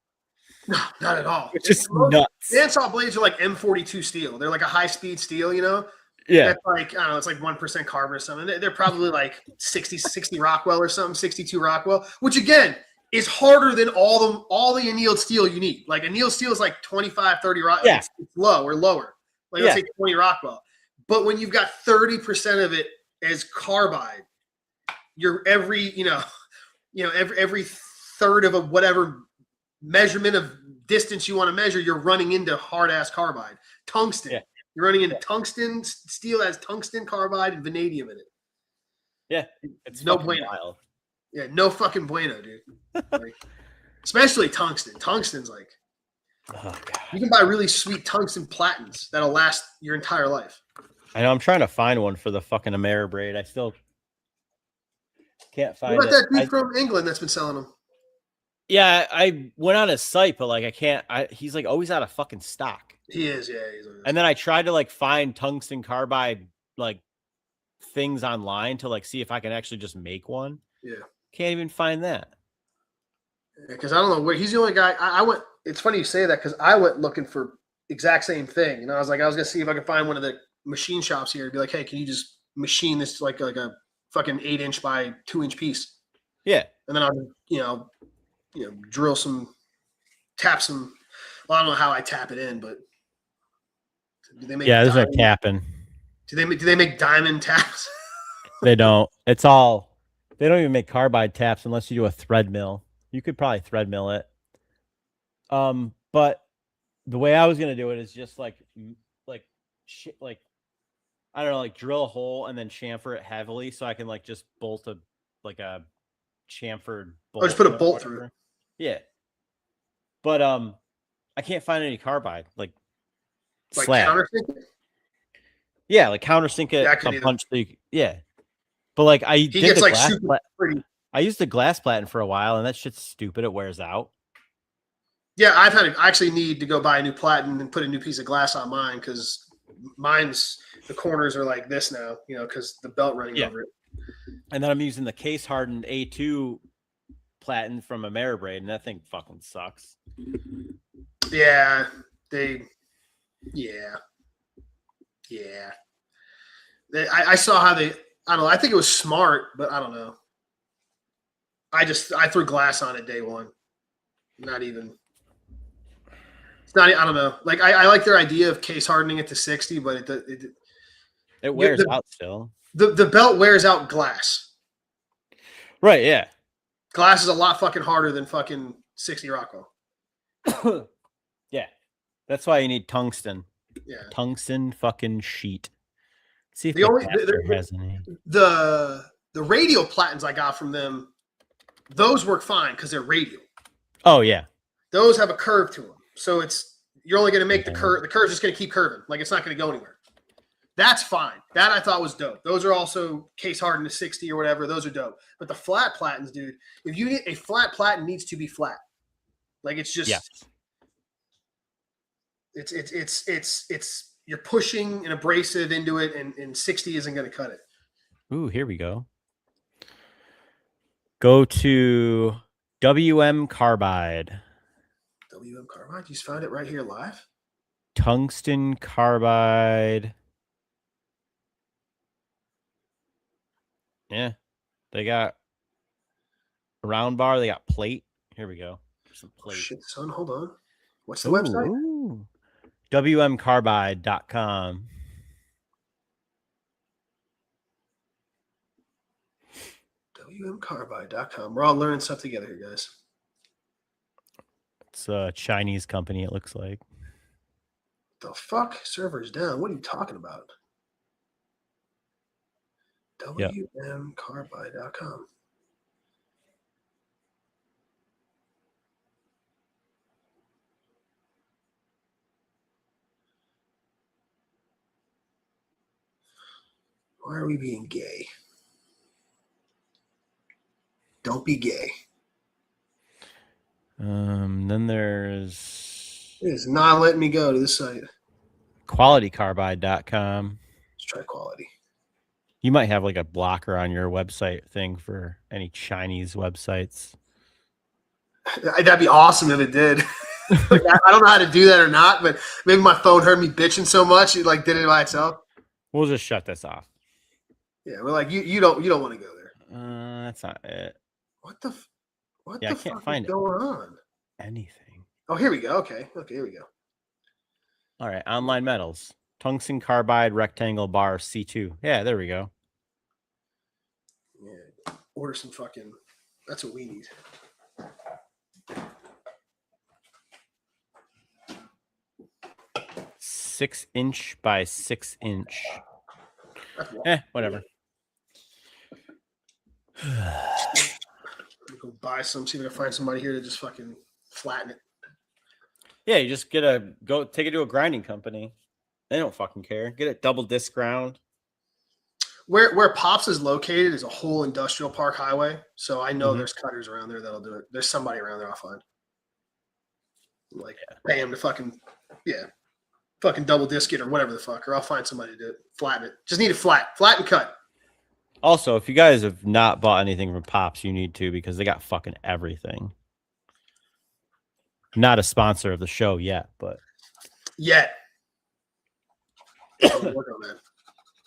No, not at all. which is nuts. Bandsaw blades are like M42 steel. They're like a high speed steel, you know? Yeah. That's like, I don't know, it's like 1% carbon or something. They're probably like 60 Rockwell or something, 62 Rockwell, which again is harder than all the annealed steel you need. Like annealed steel is like 25, 30 Rockwell. Yeah. It's low or lower. Like let's say 20 Rockwell. But when you've got 30% of it as carbide, you're every third of a whatever measurement of distance you want to measure, you're running into hard ass carbide. Tungsten. Yeah. You're running into tungsten. Steel has tungsten carbide and vanadium in it. Yeah. It's no fucking bueno. wild. Yeah, no fucking bueno, dude. Like, especially tungsten. Tungsten's like, Oh, God. you can buy really sweet tungsten platins that'll last your entire life. I know I'm trying to find one for the fucking Ameribraid. I still can't find What about it. that dude from England that's been selling them? Yeah, I went on his site, but like I can't. He's like always out of fucking stock. He is, yeah. And then I tried to like find tungsten carbide like things online to like see if I can actually just make one. Yeah. Can't even find that. Because I don't know where he's the only guy. I went. It's funny you say that because I went looking for exact same thing. And I was gonna see if I could find one of the machine shops here to be like, hey, can you just machine this like a fucking 8-inch by 2-inch piece? Yeah. And then I'll drill tap some. Well, I don't know how I tap it in, but do they make? Yeah, there's no tapping. Do they make diamond taps? They don't. It's all. They don't even make carbide taps unless you do a thread mill. You could probably thread mill it. But the way I was gonna do it is just like I don't know, like drill a hole and then chamfer it heavily so I can like just bolt a chamfered bolt. Or just put a bolt through it. Yeah. But I can't find any carbide like slab. Countersink it? Yeah, like countersink it a bunch. Yeah. But like I did the like glass I used the glass platen for a while and that shit's stupid. It wears out. Yeah, I actually need to go buy a new platen and put a new piece of glass on mine because the corners are like this now, because the belt running over it. And then I'm using the case hardened A2 platen from Ameribraid, and that thing fucking sucks. Yeah, I saw how I don't know. I think it was smart, but I don't know. I threw glass on it day one. Not even. It's not. I don't know. Like I like their idea of case hardening it to 60, but it wears out still. The belt wears out glass. Right. Yeah. Glass is a lot fucking harder than fucking 60 Rockwell. Yeah. That's why you need tungsten. Yeah. Tungsten fucking sheet. Let's see if the radial platens I got from them, those work fine because they're radial. Oh yeah. Those have a curve to them. So you're only going to make the curve. The curve's just going to keep curving. Like it's not going to go anywhere. That's fine. That I thought was dope. Those are also case hardened to 60 or whatever. Those are dope. But the flat platens, dude, if you need a flat platen, needs to be flat. Like it's just, it's you're pushing an abrasive into it, and 60 isn't going to cut it. Ooh, here we go. Go to WM Carbide. WM Carbide? You just found it right here live? Tungsten carbide. Yeah. They got a round bar. They got plate. Here we go. Some plate. Oh, shit, son. Hold on. What's the website? Ooh. WMCarbide.com. WMCarbide.com. We're all learning stuff together here, guys. It's a Chinese company, it looks like. The fuck? Server's down. What are you talking about? WMCarbide.com. Why are we being gay? Don't be gay. Then there's It's not letting me go to this site. QualityCarbide.com. Let's try quality. You might have like a blocker on your website thing for any Chinese websites. That'd be awesome if it did. Like, I don't know how to do that or not, but maybe my phone heard me bitching so much it like did it by itself. We'll just shut this off. Yeah, we're like you don't want to go there. That's not it. What the Yeah, I can't find is going on? Anything. Oh, here we go. Okay, here we go. All right, online metals. Tungsten carbide rectangle bar C2. Yeah, there we go. Yeah, order some fucking. That's what we need. Six-inch by 6-inch. Whatever. Go buy some. See if I can find somebody here to just fucking flatten it. Yeah, you just take it to a grinding company. They don't fucking care. Get it double disc ground. Where Pops is located is a whole industrial park highway, so I know there's cutters around there that'll do it. There's somebody around there I'll find. Like pay him to fucking double disc it or whatever the fuck, or I'll find somebody to do it. Flatten it. Just need it flat and cut. Also, if you guys have not bought anything from Pops, you need to, because they got fucking everything. Not a sponsor of the show yet, but yet. Work on that.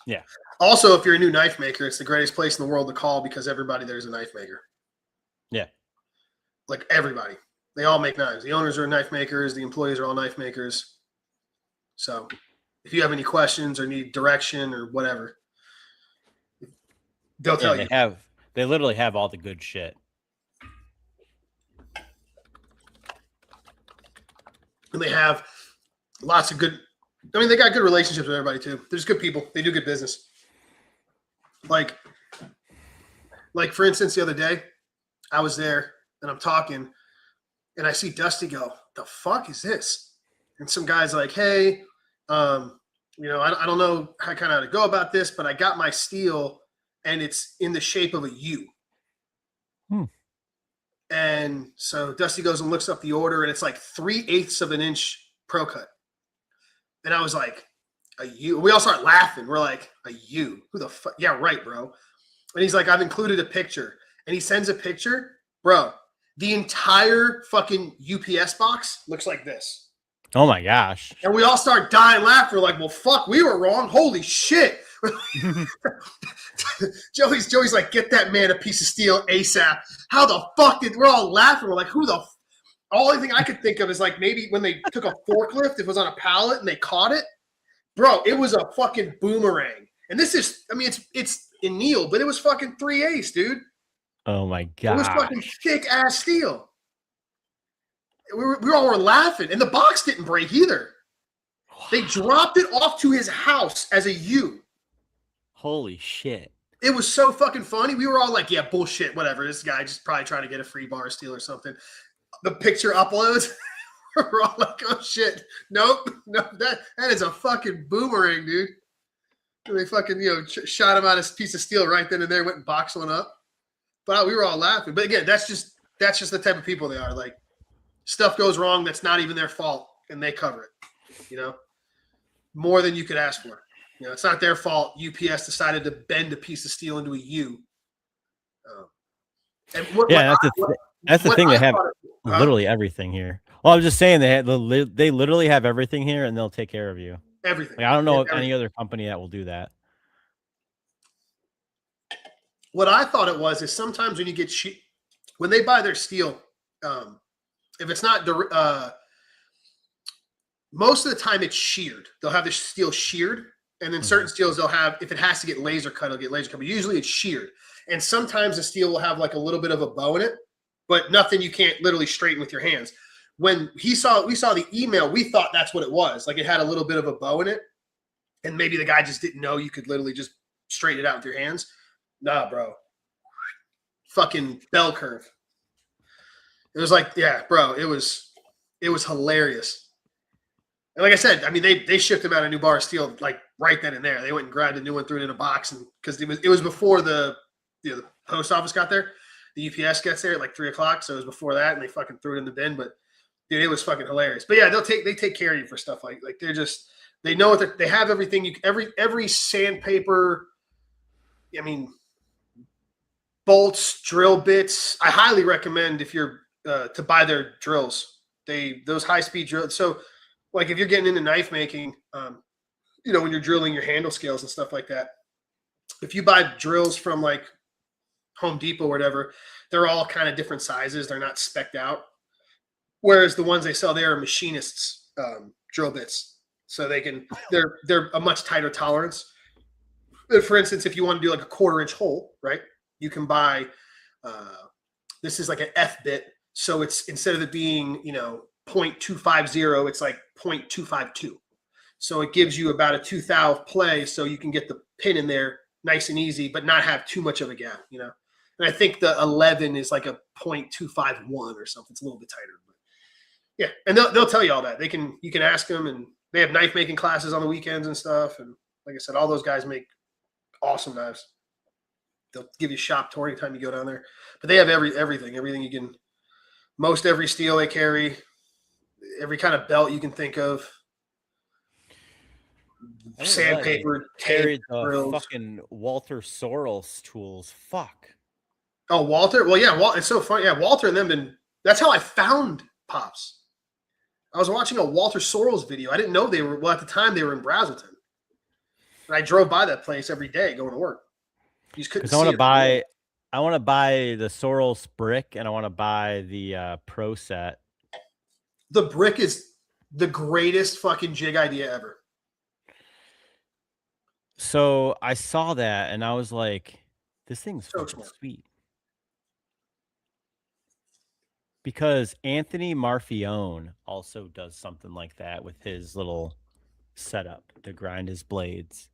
Yeah. Also, if you're a new knife maker, it's the greatest place in the world to call because everybody there's a knife maker. Yeah. Like everybody. They all make knives. The owners are knife makers. The employees are all knife makers. So if you have any questions or need direction or whatever, they'll tell you. They literally have all the good shit. And they have lots of good. I mean, they got good relationships with everybody too. There's good people. They do good business. Like for instance, the other day, I was there and I'm talking, and I see Dusty go, "The fuck is this?" And some guy's like, "Hey, I don't know how to go about this, but I got my steel, and it's in the shape of a U." And so Dusty goes and looks up the order, and it's like 3/8 of an inch pro cut. And I was like, a U? We all start laughing. We're like, a U? Who the fuck? Yeah, right, bro. And he's like, I've included a picture. And he sends a picture. Bro, the entire fucking UPS box looks like this. Oh, my gosh. And we all start dying laughing. We're like, well, fuck, we were wrong. Holy shit. Joey's like, get that man a piece of steel ASAP. How the fuck we're all laughing. We're like, who the only thing I could think of is like maybe when they took a forklift, it was on a pallet and they caught it. Bro, it was a fucking boomerang. And this is, I mean, it's annealed, but it was fucking 3/8, dude. Oh my god. It was fucking thick ass steel. We all were laughing, and the box didn't break either. They dropped it off to his house as a U. Holy shit. It was so fucking funny. We were all like, yeah, bullshit, whatever. This guy just probably trying to get a free bar of steel or something. The picture uploads. We're all like, oh shit. Nope. No, that is a fucking boomerang, dude. And they fucking, shot him out a piece of steel right then and there, went and boxed one up. But we were all laughing. But again, that's just the type of people they are. Like, stuff goes wrong that's not even their fault, and they cover it. More than you could ask for. It's not their fault. UPS decided to bend a piece of steel into a U. That's the thing. They have literally everything here. Well, I was just saying they literally have everything here, and they'll take care of you. Everything. Like, I don't know of any other company that will do that. What I thought it was is sometimes when you get when they buy their steel, if it's not most of the time it's sheared. They'll have the steel sheared, and then certain steels they'll have, if it has to get laser cut, it'll get laser cut. But usually it's sheared, and sometimes the steel will have like a little bit of a bow in it, but nothing you can't literally straighten with your hands. When we saw the email, we thought that's what it was. Like, it had a little bit of a bow in it, and maybe the guy just didn't know you could literally just straighten it out with your hands. Nah, bro. Fucking bell curve. It was like, yeah, bro, it was hilarious. And like I said, I mean, they shipped him out a new bar of steel like right then and there. They went and grabbed a new one, threw it in a box, and because it was before the post office got there. The UPS gets there at like 3:00, so it was before that, and they fucking threw it in the bin. But Dude, it was fucking hilarious. But yeah, they take care of you for stuff like they know what they have everything. Every sandpaper. I mean, bolts, drill bits. I highly recommend if you're to buy their drills. Those high speed drills. So, like if you're getting into knife making, when you're drilling your handle scales and stuff like that, if you buy drills from like Home Depot or whatever, they're all kind of different sizes. They're not specced out. Whereas the ones they sell there are machinists drill bits, so they're a much tighter tolerance. For instance, if you want to do like a 1/4 inch hole, right, you can buy this is like an F bit, so it's instead of it being 0.250, it's like 0.252. So it gives you about a 2 thou play, so you can get the pin in there nice and easy, but not have too much of a gap, And I think the 11 is like a 0.251 or something. It's a little bit tighter. Yeah, and they'll tell you all that. You can ask them, and they have knife making classes on the weekends and stuff. And like I said, all those guys make awesome knives. They'll give you a shop tour anytime you go down there. But they have everything you can. Most every steel they carry, every kind of belt you can think of. Sandpaper, carried tape, drills. Fucking Walter Sorrells tools. Fuck. Oh, Walter. Well, yeah, it's so funny. Yeah, Walter and them that's how I found Pops. I was watching a Walter Sorrells video. I didn't know they were, at the time they were in Brazelton. And I drove by that place every day going to work. You just couldn't see it. I want to buy the Sorrells brick, and I want to buy the Pro Set. The brick is the greatest fucking jig idea ever. So I saw that, and I was like, this thing's so sweet. Because Anthony Marfione also does something like that with his little setup to grind his blades.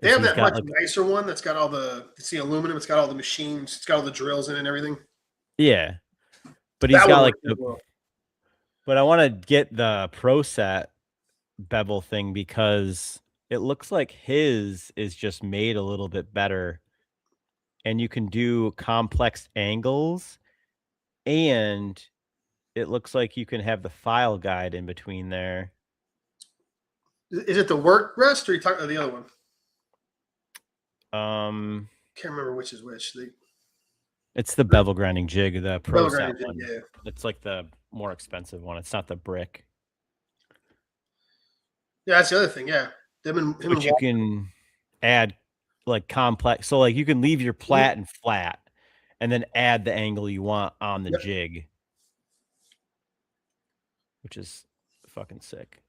They have that much nicer one that's got all it's the aluminum, it's got all the machines, it's got all the drills in it and everything. Yeah. But he's got but I want to get the Pro Set bevel thing because it looks like his is just made a little bit better. And you can do complex angles. And it looks like you can have the file guide in between there. Is it the work rest or are you talking about the other one? Can't remember which is which. It's the bevel grinding jig, the Pro Set one. Yeah. It's like the more expensive one. It's not the brick. Yeah, that's the other thing. Yeah. But you can add like complex. So like you can leave your platen flat. And then add the angle you want on the jig, which is fucking sick.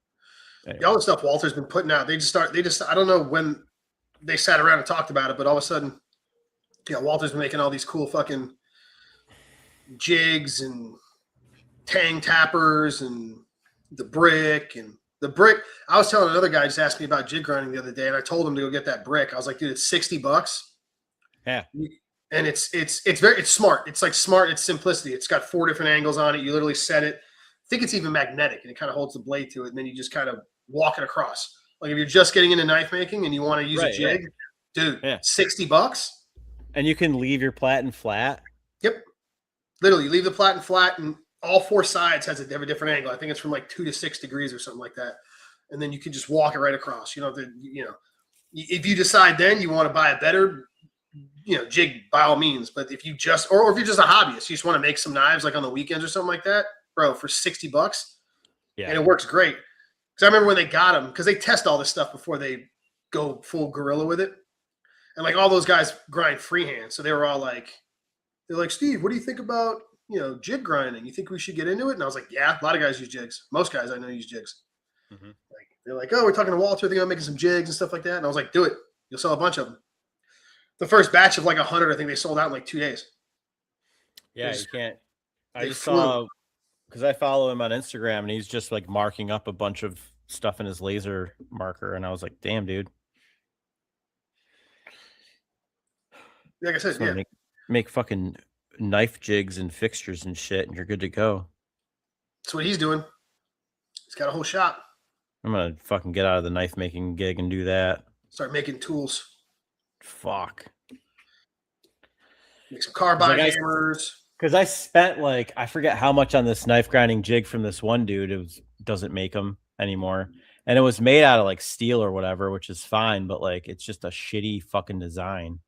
Anyway. All the stuff Walter's been putting out, I don't know when they sat around and talked about it, but all of a sudden, Walter's been making all these cool fucking jigs and tang tappers and the brick. I was telling another guy just asked me about jig grinding the other day, and I told him to go get that brick. I was like, dude, it's $60. Yeah. And it's smart. It's like smart. It's simplicity. It's got 4 different angles on it. You literally set it. I think it's even magnetic, and it kind of holds the blade to it. And then you just kind of walk it across. Like if you're just getting into knife making and you want to use a jig, dude, $60. And you can leave your platen flat. Yep. Literally, you leave the platen flat, and all 4 sides have a different angle. I think it's from like 2 to 6 degrees or something like that. And then you can just walk it right across. If you decide then you want to buy a better jig, by all means. But if you just, or if you're just a hobbyist, you just want to make some knives like on the weekends or something like that, bro, for $60. Yeah. And it works great. Because I remember when they got them, because they test all this stuff before they go full gorilla with it. And like all those guys grind freehand. So they were all like, Steve, what do you think about, jig grinding? You think we should get into it? And I was like, yeah, a lot of guys use jigs. Most guys I know use jigs. Mm-hmm. They're like, oh, we're talking to Walter. They're making some jigs and stuff like that. And I was like, do it. You'll sell a bunch of them. The first batch of like 100, I think they sold out in like 2 days. Yeah, you can't. I just saw, because I follow him on Instagram, and he's just like marking up a bunch of stuff in his laser marker, and I was like, damn, dude. Like I said, make fucking knife jigs and fixtures and shit, and you're good to go. That's what he's doing. He's got a whole shop. I'm gonna fucking get out of the knife making gig and do that. Start making tools. Fuck. Make some carbide hammers. Because I spent like I forget how much on this knife grinding jig from this one dude. It doesn't make them anymore, and it was made out of like steel or whatever, which is fine. But like, it's just a shitty fucking design.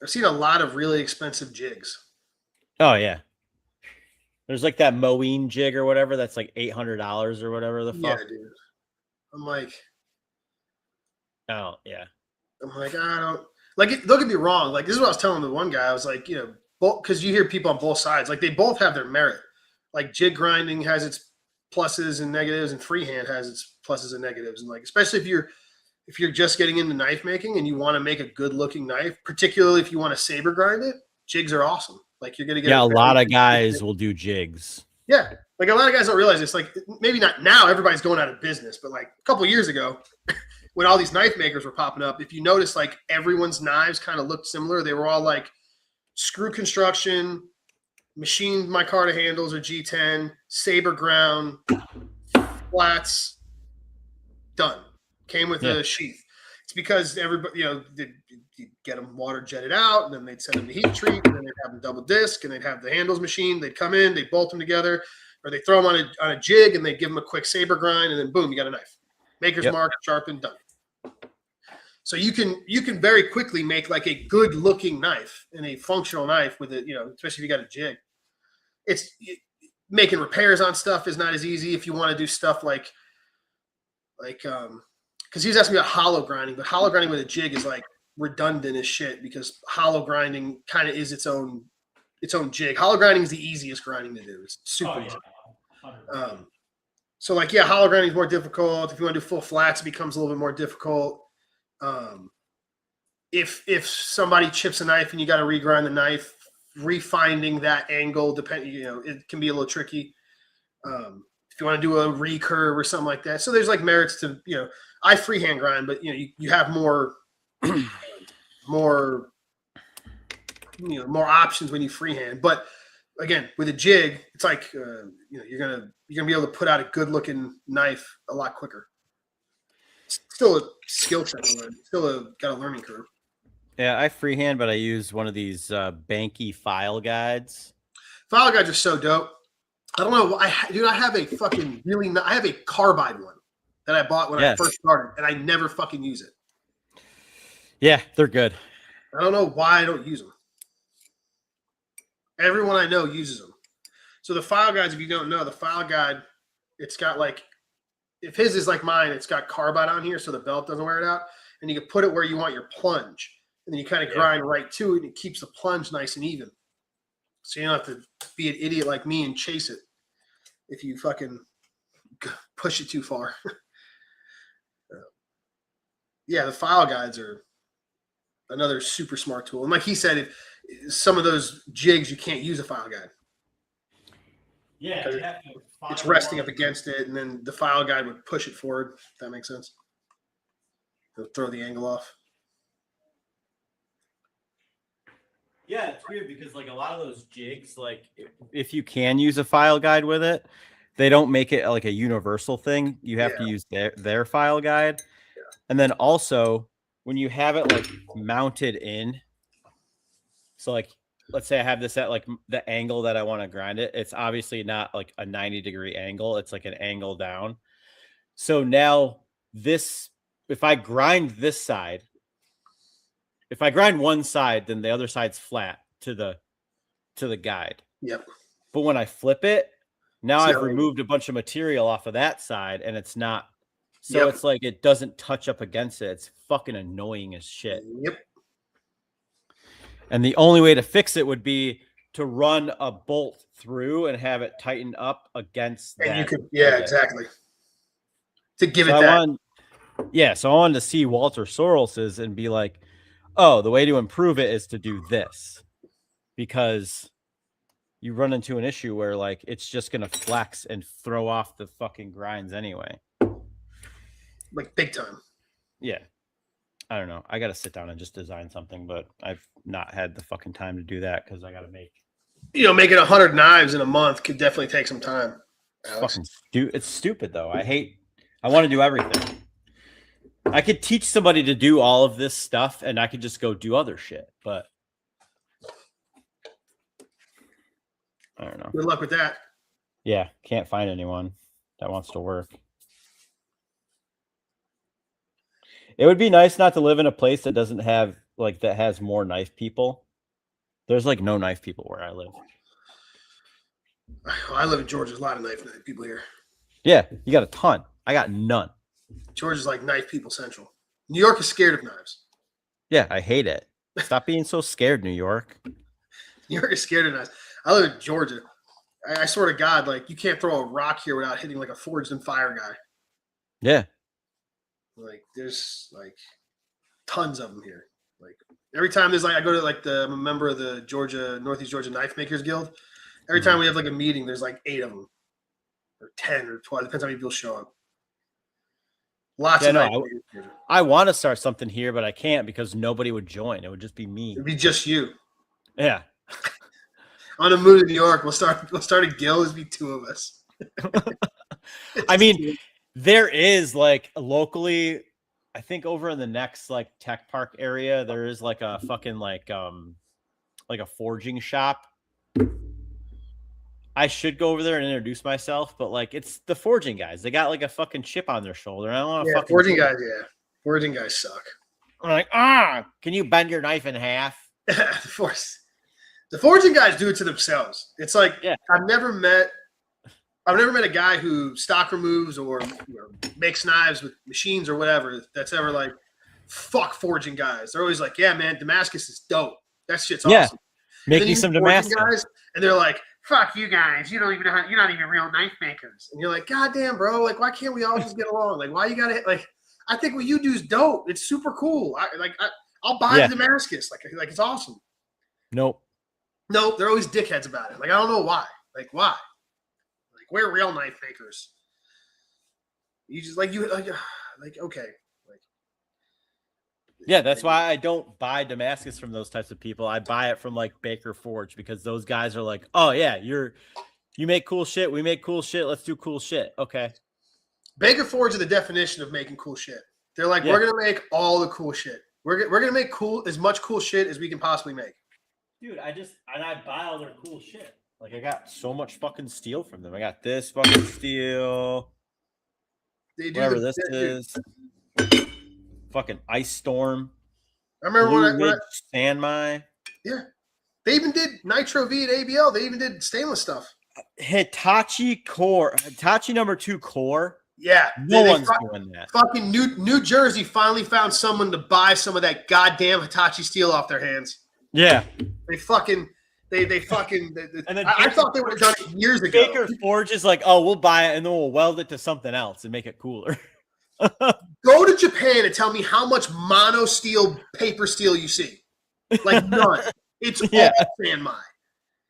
I've seen a lot of really expensive jigs. Oh yeah, there's like that Moeen jig or whatever that's like $800 or whatever the Yeah, fuck. dude. I'm like, Oh yeah, I don't like it. Don't get me wrong. Like, this is what I was telling the one guy. I was like, because you hear people on both sides, like they both have their merit. Like jig grinding has its pluses and negatives, and freehand has its pluses and negatives. And like, especially if you're just getting into knife making and you want to make a good looking knife, particularly if you want to saber grind it, jigs are awesome. Like you're gonna get a lot of guys will do jigs. Yeah, like a lot of guys don't realize this. Like maybe not now, everybody's going out of business, but like a couple of years ago, when all these knife makers were popping up, if you notice, like everyone's knives kind of looked similar. They were all like screw construction, machined micarta handles or G10, saber ground, flats, done. Came with a sheath. It's because everybody, they'd get them water jetted out, and then they'd send them to heat treat, and then they'd have them double disc, and they'd have the handles machined. They'd come in, they'd bolt them together, or they throw them on a jig, and they'd give them a quick saber grind, and then boom, you got a knife. Maker's mark, sharpened, done. So you can very quickly make like a good looking knife and a functional knife with it, especially if you got a jig. It's making repairs on stuff is not as easy if you want to do stuff like because he was asking me about hollow grinding, but hollow grinding with a jig is like redundant as shit because hollow grinding kind of is its own jig. Hollow grinding is the easiest grinding to do. It's super easy. So like, hollow grinding is more difficult. If you want to do full flats, it becomes a little bit more difficult. If somebody chips a knife and you got to regrind the knife, refinding that angle, it can be a little tricky. If you want to do a recurve or something like that. So there's like merits to, I freehand grind, but you have more options when you freehand. But again, with a jig, it's like you're gonna be able to put out a good looking knife a lot quicker. It's still a skill set to learn. Still got a learning curve. Yeah, I freehand, but I use one of these Banky file guides. File guides are so dope. I don't know. I have a fucking I have a carbide one that I bought when I first started, and I never fucking use it. Yeah, they're good. I don't know why I don't use them. Everyone I know uses them. So the file guides, if you don't know, the file guide, it's got like, if his is like mine, it's got carbide on here so the belt doesn't wear it out. And you can put it where you want your plunge. And then you kind of grind right to it, and it keeps the plunge nice and even. So you don't have to be an idiot like me and chase it if you fucking push it too far. The file guides are another super smart tool. And like he said, if some of those jigs, you can't use a file guide. Yeah, it's resting up against it, and then the file guide would push it forward. If that makes sense. It'll throw the angle off. Yeah, it's weird because like a lot of those jigs, like if you can use a file guide with it, they don't make it like a universal thing. You have to use their file guide. Yeah. And then also when you have it like mounted in, so like let's say I have this at like the angle that I want to grind it. It's obviously not like a 90-degree angle. It's like an angle down. So now if I grind this side, if I grind one side, then the other side's flat to the guide. Yep. But when I flip it, now I've removed a bunch of material off of that side, and it's not. So it's like it doesn't touch up against it. It's fucking annoying as shit. Yep. And the only way to fix it would be to run a bolt through and have it tighten up against that. And you could, exactly. To give it that. So I wanted to see Walter Sorrell's and be like, oh, the way to improve it is to do this, because you run into an issue where like it's just gonna flex and throw off the fucking grinds anyway. Like big time. Yeah. I don't know. I gotta sit down and just design something, but I've not had the fucking time to do that because I gotta make making 100 knives in a month could definitely take some time. It's stupid though. I want to do everything. I could teach somebody to do all of this stuff and I could just go do other shit, but I don't know. Good luck with that. Yeah, can't find anyone that wants to work. It would be nice not to live in a place that doesn't have that has more knife people. There's like no knife people where I live. I live in Georgia. There's a lot of knife people here. Yeah, you got a ton. I got none. Georgia's like knife people central. New York is scared of knives. Yeah, I hate it. Stop being so scared, New York. New York is scared of knives. I live in Georgia. I swear to God, like you can't throw a rock here without hitting like a forged and fire guy. Yeah. Like there's like tons of them here. Like every time there's like I go to like I'm a member of the Northeast Georgia Knife Makers Guild. Every time we have like a meeting, there's like 8 of them, or 10 or 12. Depends how many people show up. Lots of knife makers. I want to start something here, but I can't because nobody would join. It would just be me. It'd be just you. Yeah. On a move to New York, we'll start a guild. It'll be 2 of us. I mean, there is like locally, I think over in the next like tech park area, there is like a fucking like a forging shop. I should go over there and introduce myself, but like it's the forging guys. They got like a fucking chip on their shoulder. I don't want to fucking forging guys. Yeah, forging guys suck. I'm like, can you bend your knife in half? The forging guys do it to themselves. It's like I've never met a guy who stock removes or makes knives with machines or whatever that's ever like, fuck forging guys. They're always like, yeah, man, Damascus is dope. That shit's awesome. Make me some Damascus. Guys, and they're like, fuck you guys. You don't even know how, you're not even real knife makers. And you're like, God damn, bro. Like, why can't we all just get along? Like, why you gotta like? I think what you do is dope. It's super cool. I'll buy the Damascus. Like it's awesome. Nope. They're always dickheads about it. Like, I don't know why. Like, why? Like, we're real knife makers. You just like okay. Like, yeah, that's why I don't buy Damascus from those types of people. I buy it from like Baker Forge because those guys are like, oh yeah, you make cool shit. We make cool shit. Let's do cool shit. Okay. Baker Forge are the definition of making cool shit. They're like, we're gonna make all the cool shit. We're gonna make as much cool shit as we can possibly make. Dude, I buy all their cool shit. Like I got so much fucking steel from them. I got this fucking steel. They do whatever this is. Fucking Ice Storm. I remember when Sanmai. Yeah. They even did Nitro V and ABL. They even did stainless stuff. Hitachi number 2 core. Yeah. No one's doing that. Fucking New Jersey finally found someone to buy some of that goddamn Hitachi steel off their hands. Yeah. They fucking and then I thought they would have done it years ago. Baker Forge is like, oh, we'll buy it and then we'll weld it to something else and make it cooler. Go to Japan and tell me how much mono steel, paper steel you see. Like none. It's all Sanmai.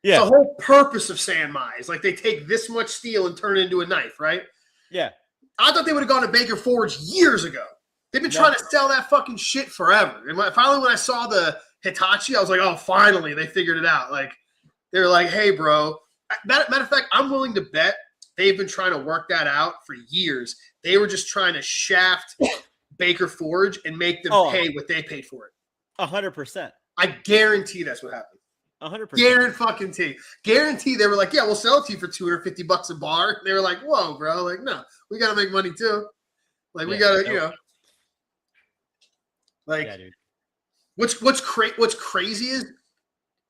Yeah. The whole purpose of Sanmai is like they take this much steel and turn it into a knife, right? Yeah. I thought they would have gone to Baker Forge years ago. They've been trying to sell that fucking shit forever. And finally, when I saw the Hitachi, I was like, oh, finally, they figured it out. Like, they were like, hey, bro. Matter of fact, I'm willing to bet they've been trying to work that out for years. They were just trying to shaft Baker Forge and make them pay what they paid for it. 100%. I guarantee that's what happened. 100%. Guarantee they were like, yeah, we'll sell it to you for $250 a bar. And they were like, whoa, bro. Like, no, we got to make money too. Like, we got to, like, dude. What's crazy is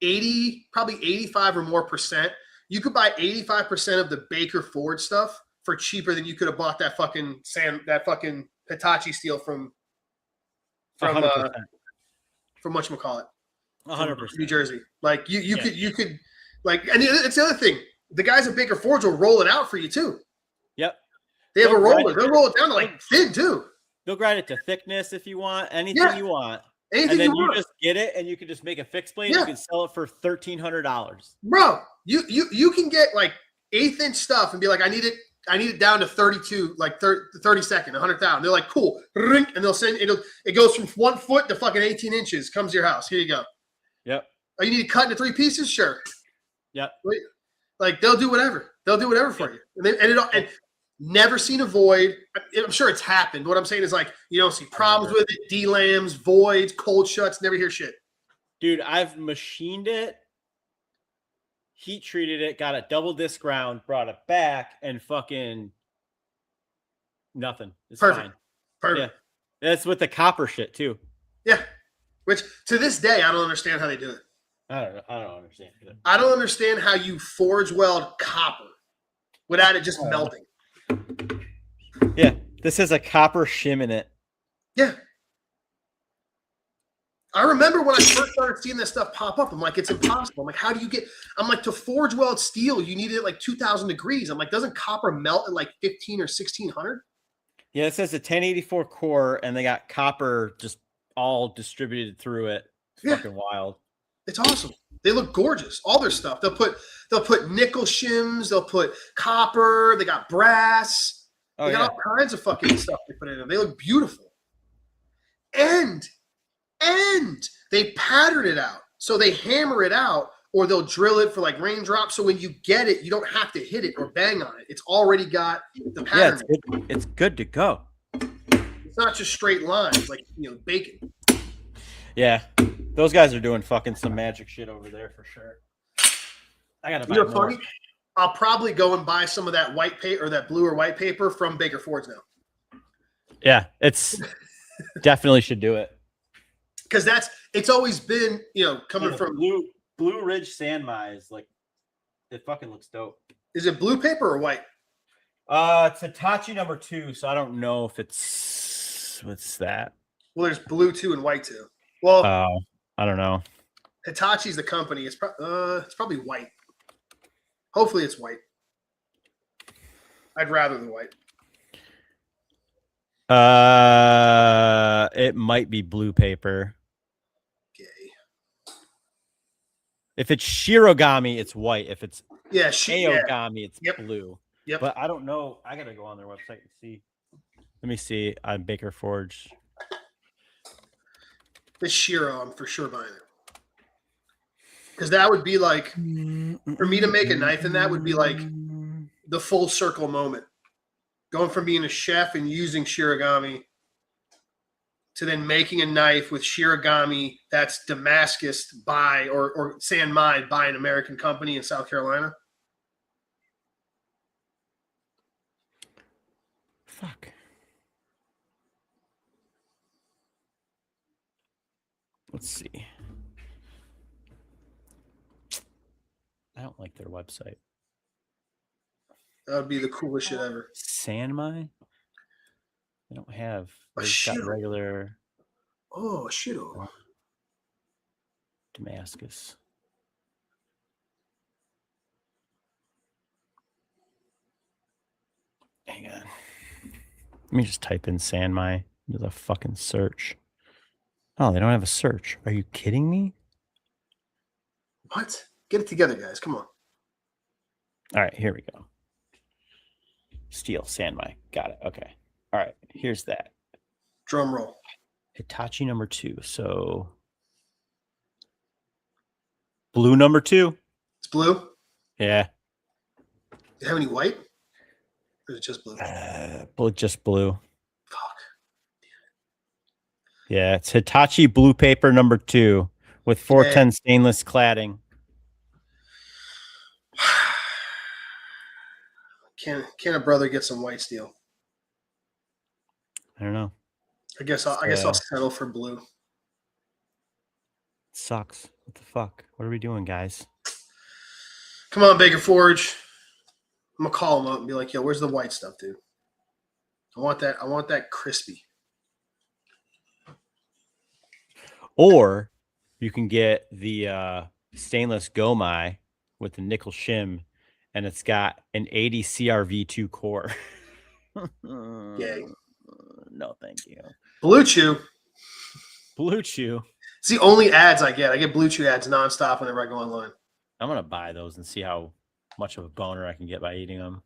85 or more percent. You could buy 85% of the Baker Forge stuff for cheaper than you could have bought that fucking Hitachi steel from 100%. From whatchamacallit. 100%. New Jersey. Like you could like, and it's the other thing. The guys at Baker Forge will roll it out for you too. Yep. They have a roller. They'll roll it down to like thin too. They'll grind it to thickness if you want, anything you want. Anything and then you want. just get it and you can just make a fixed blade. You can sell it for $1,300. Bro, you can get like 1/8 inch stuff and be like, I need it down to 32, like 30 second, 100,000. They're like, cool. And they'll send it goes from 1 foot to fucking 18 inches, comes to your house. Here you go. Yep. Oh, you need to cut into 3 pieces? Sure. Yep. Like they'll do whatever. They'll do whatever for you. And never seen a void. I'm sure it's happened. What I'm saying is like, you don't see problems with it. D-lams, voids, cold shuts, never hear shit. Dude, I've machined it heat treated it, got it double disc ground, brought it back, and fucking nothing. It's Perfect. fine. Perfect. Yeah. That's with the copper shit too. Yeah. Which to this day, I don't understand how they do it. I don't know. I don't understand either. I don't understand how you forge weld copper without it just melting. Yeah. This has a copper shim in it. Yeah. I remember when I first started seeing this stuff pop up, I'm like, it's impossible. I'm like, how do you get, I'm like, to forge weld steel, you need it at like 2,000 degrees. I'm like, doesn't copper melt at like 15 or 1600? Yeah, it says a 1084 core, and they got copper just all distributed through it. It's Yeah. fucking wild. It's awesome. They look gorgeous. All their stuff. They'll put nickel shims. They'll put copper. They got brass. Oh, They got all kinds of fucking stuff they put in them. They look beautiful. And they pattern it out. So they hammer it out, or they'll drill it for like raindrops. So when you get it, you don't have to hit it or bang on it. It's already got the Yeah, pattern. it's good to go. It's not just straight lines like bacon. Yeah, those guys are doing fucking some magic shit over there for sure. I gotta buy You know, more. funny. I'll probably go and buy some of that white paper or that blue or white paper from Baker Forge now. Yeah, it's definitely should do it. Because it's always been, coming from. Blue Ridge Sandmai is like, it fucking looks dope. Is it blue paper or white? It's Hitachi number 2, so I don't know if what's that. Well, there's blue 2 and white 2. Well, I don't know. Hitachi's the company. It's probably white. Hopefully, it's white. I'd rather the white. It might be blue paper. Okay. If it's Shirogami, it's white. If it's Yeah, Aogami, it's Yep. blue. Yep. But I don't know. I gotta go on their website and see. Let me see on Baker Forge. This Shiro, I'm for sure buying it. Because that would be like, for me to make a knife in that would be like the full circle moment. Going from being a chef and using Shirogami to then making a knife with Shirogami that's Damascus by or Sanmai by an American company in South Carolina. Fuck. Let's see. I don't like their website. That would be the coolest shit ever. Sanmai? They don't have. A They've got Shiro. regular Oh, Shiro. Damascus. Hang on. Let me just type in Sanmai into the fucking search. Oh, they don't have a search. Are you kidding me? What? Get it together, guys. Come on. All right, here we go. Steel, Sanmai. Got it. Okay. All right, here's that. Drum roll. Hitachi number 2. So blue number 2. It's blue. Yeah. Do you have any white? Or is it just blue? Just blue. Fuck. Yeah, it's Hitachi blue paper number 2 with 410 stainless cladding. Can a brother get some white steel? I don't know. I guess I'll settle for blue. It sucks. What the fuck? What are we doing, guys? Come on, Baker Forge. I'm gonna call him up and be like, "Yo, where's the white stuff, dude? I want that crispy." Or you can get the stainless Gomai with the nickel shim, and it's got an 80 CRV2 core. Yay. No, thank you. Blue Chew. Blue Chew. It's the only ads I get. I get Blue Chew ads nonstop whenever I go online. I'm gonna buy those and see how much of a boner I can get by eating them.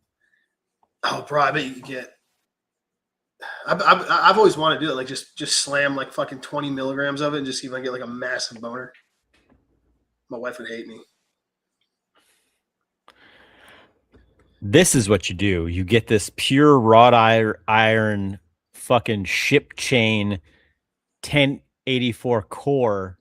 Oh, bro, I bet you could get. I've always wanted to do it. Like just slam like fucking 20 milligrams of it and just see if I can get like a massive boner. My wife would hate me. This is what you do. You get this pure wrought iron fucking ship chain 1084 core.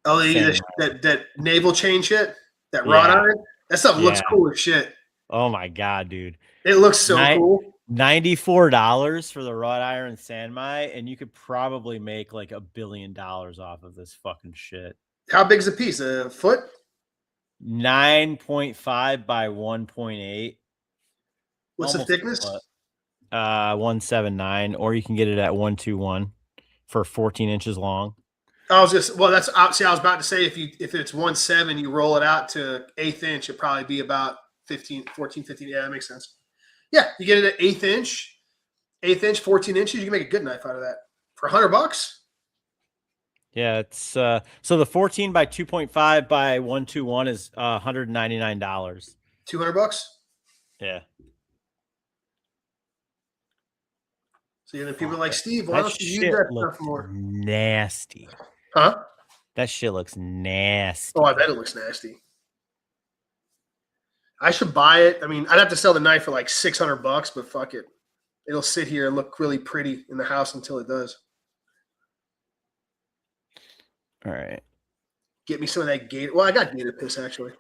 Oh, they use that naval chain shit? That wrought Yeah. iron. That stuff looks Yeah. cool as shit. Oh my god, dude. It looks so cool. $94 for the wrought iron Sanmai, and you could probably make like $1 billion off of this fucking shit. How big's the piece? A foot? 9.5 by 1.8. What's the Almost a thickness? foot. 179, or you can get it at 121 for 14 inches long. I was just that's obviously I was about to say if it's 1.7, you roll it out to 1/8 inch, it'd probably be about 15. Yeah, that makes sense. Yeah, you get it at 1/8 inch, 14 inches, you can make a good knife out of that for $100. Yeah, it's so the 14 by 2.5 by 121 is $199. $200. Yeah. So then people are like, Steve, why don't you use that stuff more? Nasty. Huh? That shit looks nasty. Oh, I bet it looks nasty. I should buy it. I mean, I'd have to sell the knife for like $600, but fuck it. It'll sit here and look really pretty in the house until it does. All right. Get me some of that gator. Well, I got gator piss actually.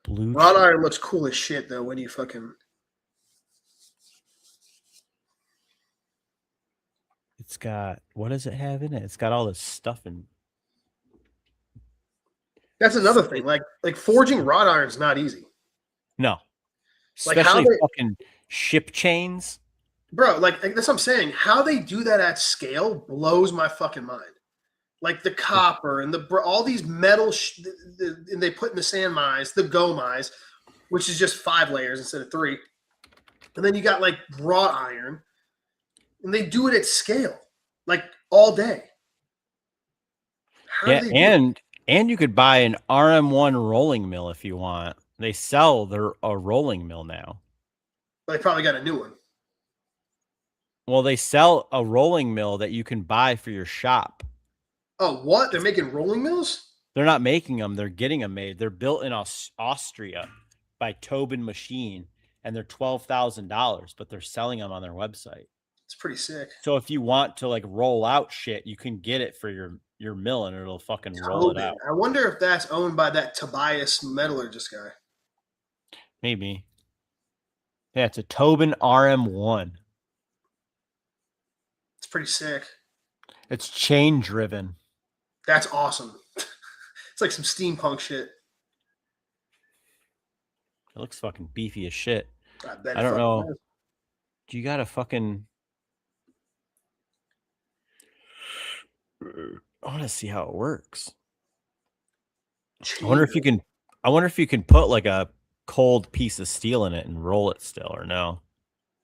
Blue Wrought iron looks cool as shit though when you fucking. It's got, what does it have in it? It's got all this stuff in. That's another thing. Like forging wrought iron is not easy. No. Like how Especially they- fucking ship chains. Bro, like that's what I'm saying. How they do that at scale blows my fucking mind. Like the copper and all these metal, and they put in the Sanmais, the Gomais, which is just 5 layers instead of 3. And then you got like wrought iron, and they do it at scale, like all day. How do Yeah, they do it? and you could buy an RM1 rolling mill if you want. They sell a rolling mill now. They probably got a new one. Well, they sell a rolling mill that you can buy for your shop. Oh, what? They're making rolling mills? They're not making them; they're getting them made. They're built in Austria by Tobin Machine, and they're $12,000, but they're selling them on their website. It's pretty sick. So if you want to like roll out shit, you can get it for your mill, and it'll fucking roll it out. I wonder if that's owned by that Tobias metallurgist guy. Maybe. Yeah, it's a Tobin RM1. It's pretty sick. It's chain driven. That's awesome. It's like some steampunk shit. It looks fucking beefy as shit. I bet. I don't know. Do you got a fucking? I want to see how it works. I wonder if you can. I wonder if you can put like a cold piece of steel in it and roll it still, or no?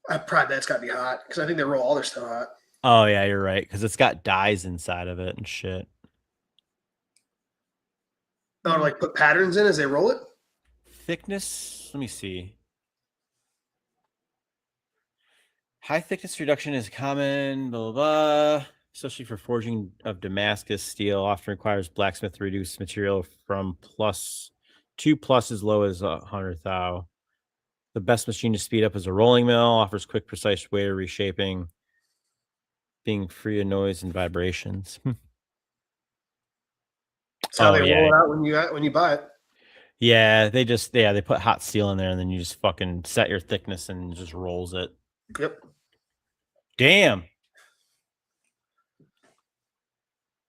I probably that's got to be hot because I think they roll all their stuff hot. Oh yeah, you're right, because it's got dyes inside of it and shit. Oh, like put patterns in as they roll it. Thickness. Let me see. High thickness reduction is common, blah, blah, blah, especially for forging of Damascus steel. Often requires blacksmith to reduce material from +2 as low as 100 thou. The best machine to speed up is a rolling mill. Offers quick, precise way of reshaping, being free of noise and vibrations. That's how Oh, they yeah. roll it out when you buy it. Yeah, they put hot steel in there, and then you just fucking set your thickness and it just rolls it. Yep. Damn.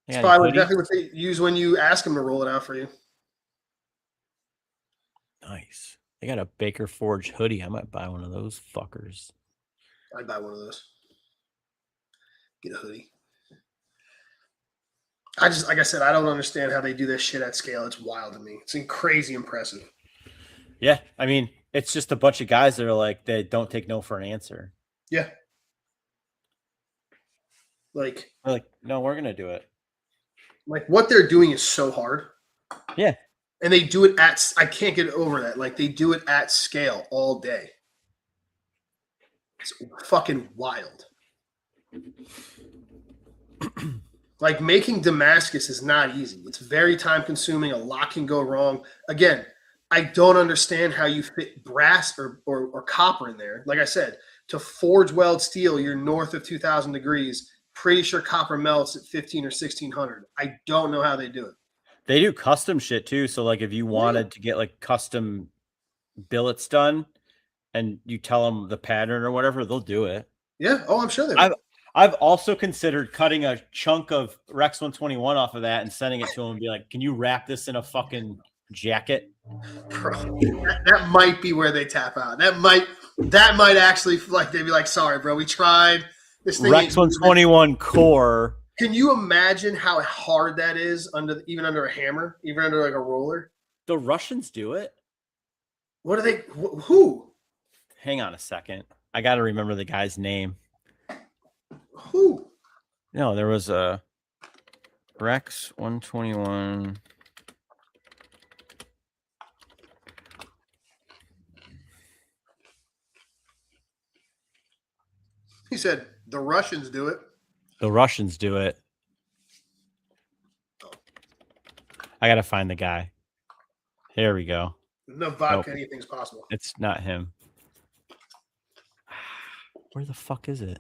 It's Yeah, probably hoodie? exactly what they use when you ask them to roll it out for you. Nice. They got a Baker Forge hoodie. I might buy one of those fuckers. I'd buy one of those. Get a hoodie. Like I said, I don't understand how they do this shit at scale. It's wild to me. It's crazy impressive. Yeah, I mean, it's just a bunch of guys that are like, they don't take no for an answer. Yeah. Like They're like, no, we're gonna do it. Like what they're doing is so hard. Yeah. And they do it I can't get over that. Like they do it at scale all day. It's fucking wild. Like making Damascus is not easy. It's very time consuming. A lot can go wrong. Again, I don't understand how you fit brass or copper in there. Like I said, to forge weld steel, you're north of 2,000 degrees. pretty sure copper melts at 15 or 1600. I don't know how they do it. They do custom shit too. So like if you wanted to get like custom billets done and you tell them the pattern or whatever, they'll do it. Yeah. Oh, I'm sure they will. I've also considered cutting a chunk of Rex 121 off of that and sending it to them and be like, can you wrap this in a fucking jacket? Bro, that might be where they tap out. That might actually, like, they'd be like, sorry, bro, we tried. This thing Rex 121 core. Can you imagine how hard that is even under a hammer, even under like a roller? The Russians do it. What are they? Who? Hang on a second. I got to remember the guy's name. Who? No, there was a Rex 121. He said the Russians do it. The Russians do it. I got to find the guy. Here we go. No vodka, anything's possible. It's not him. Where the fuck is it?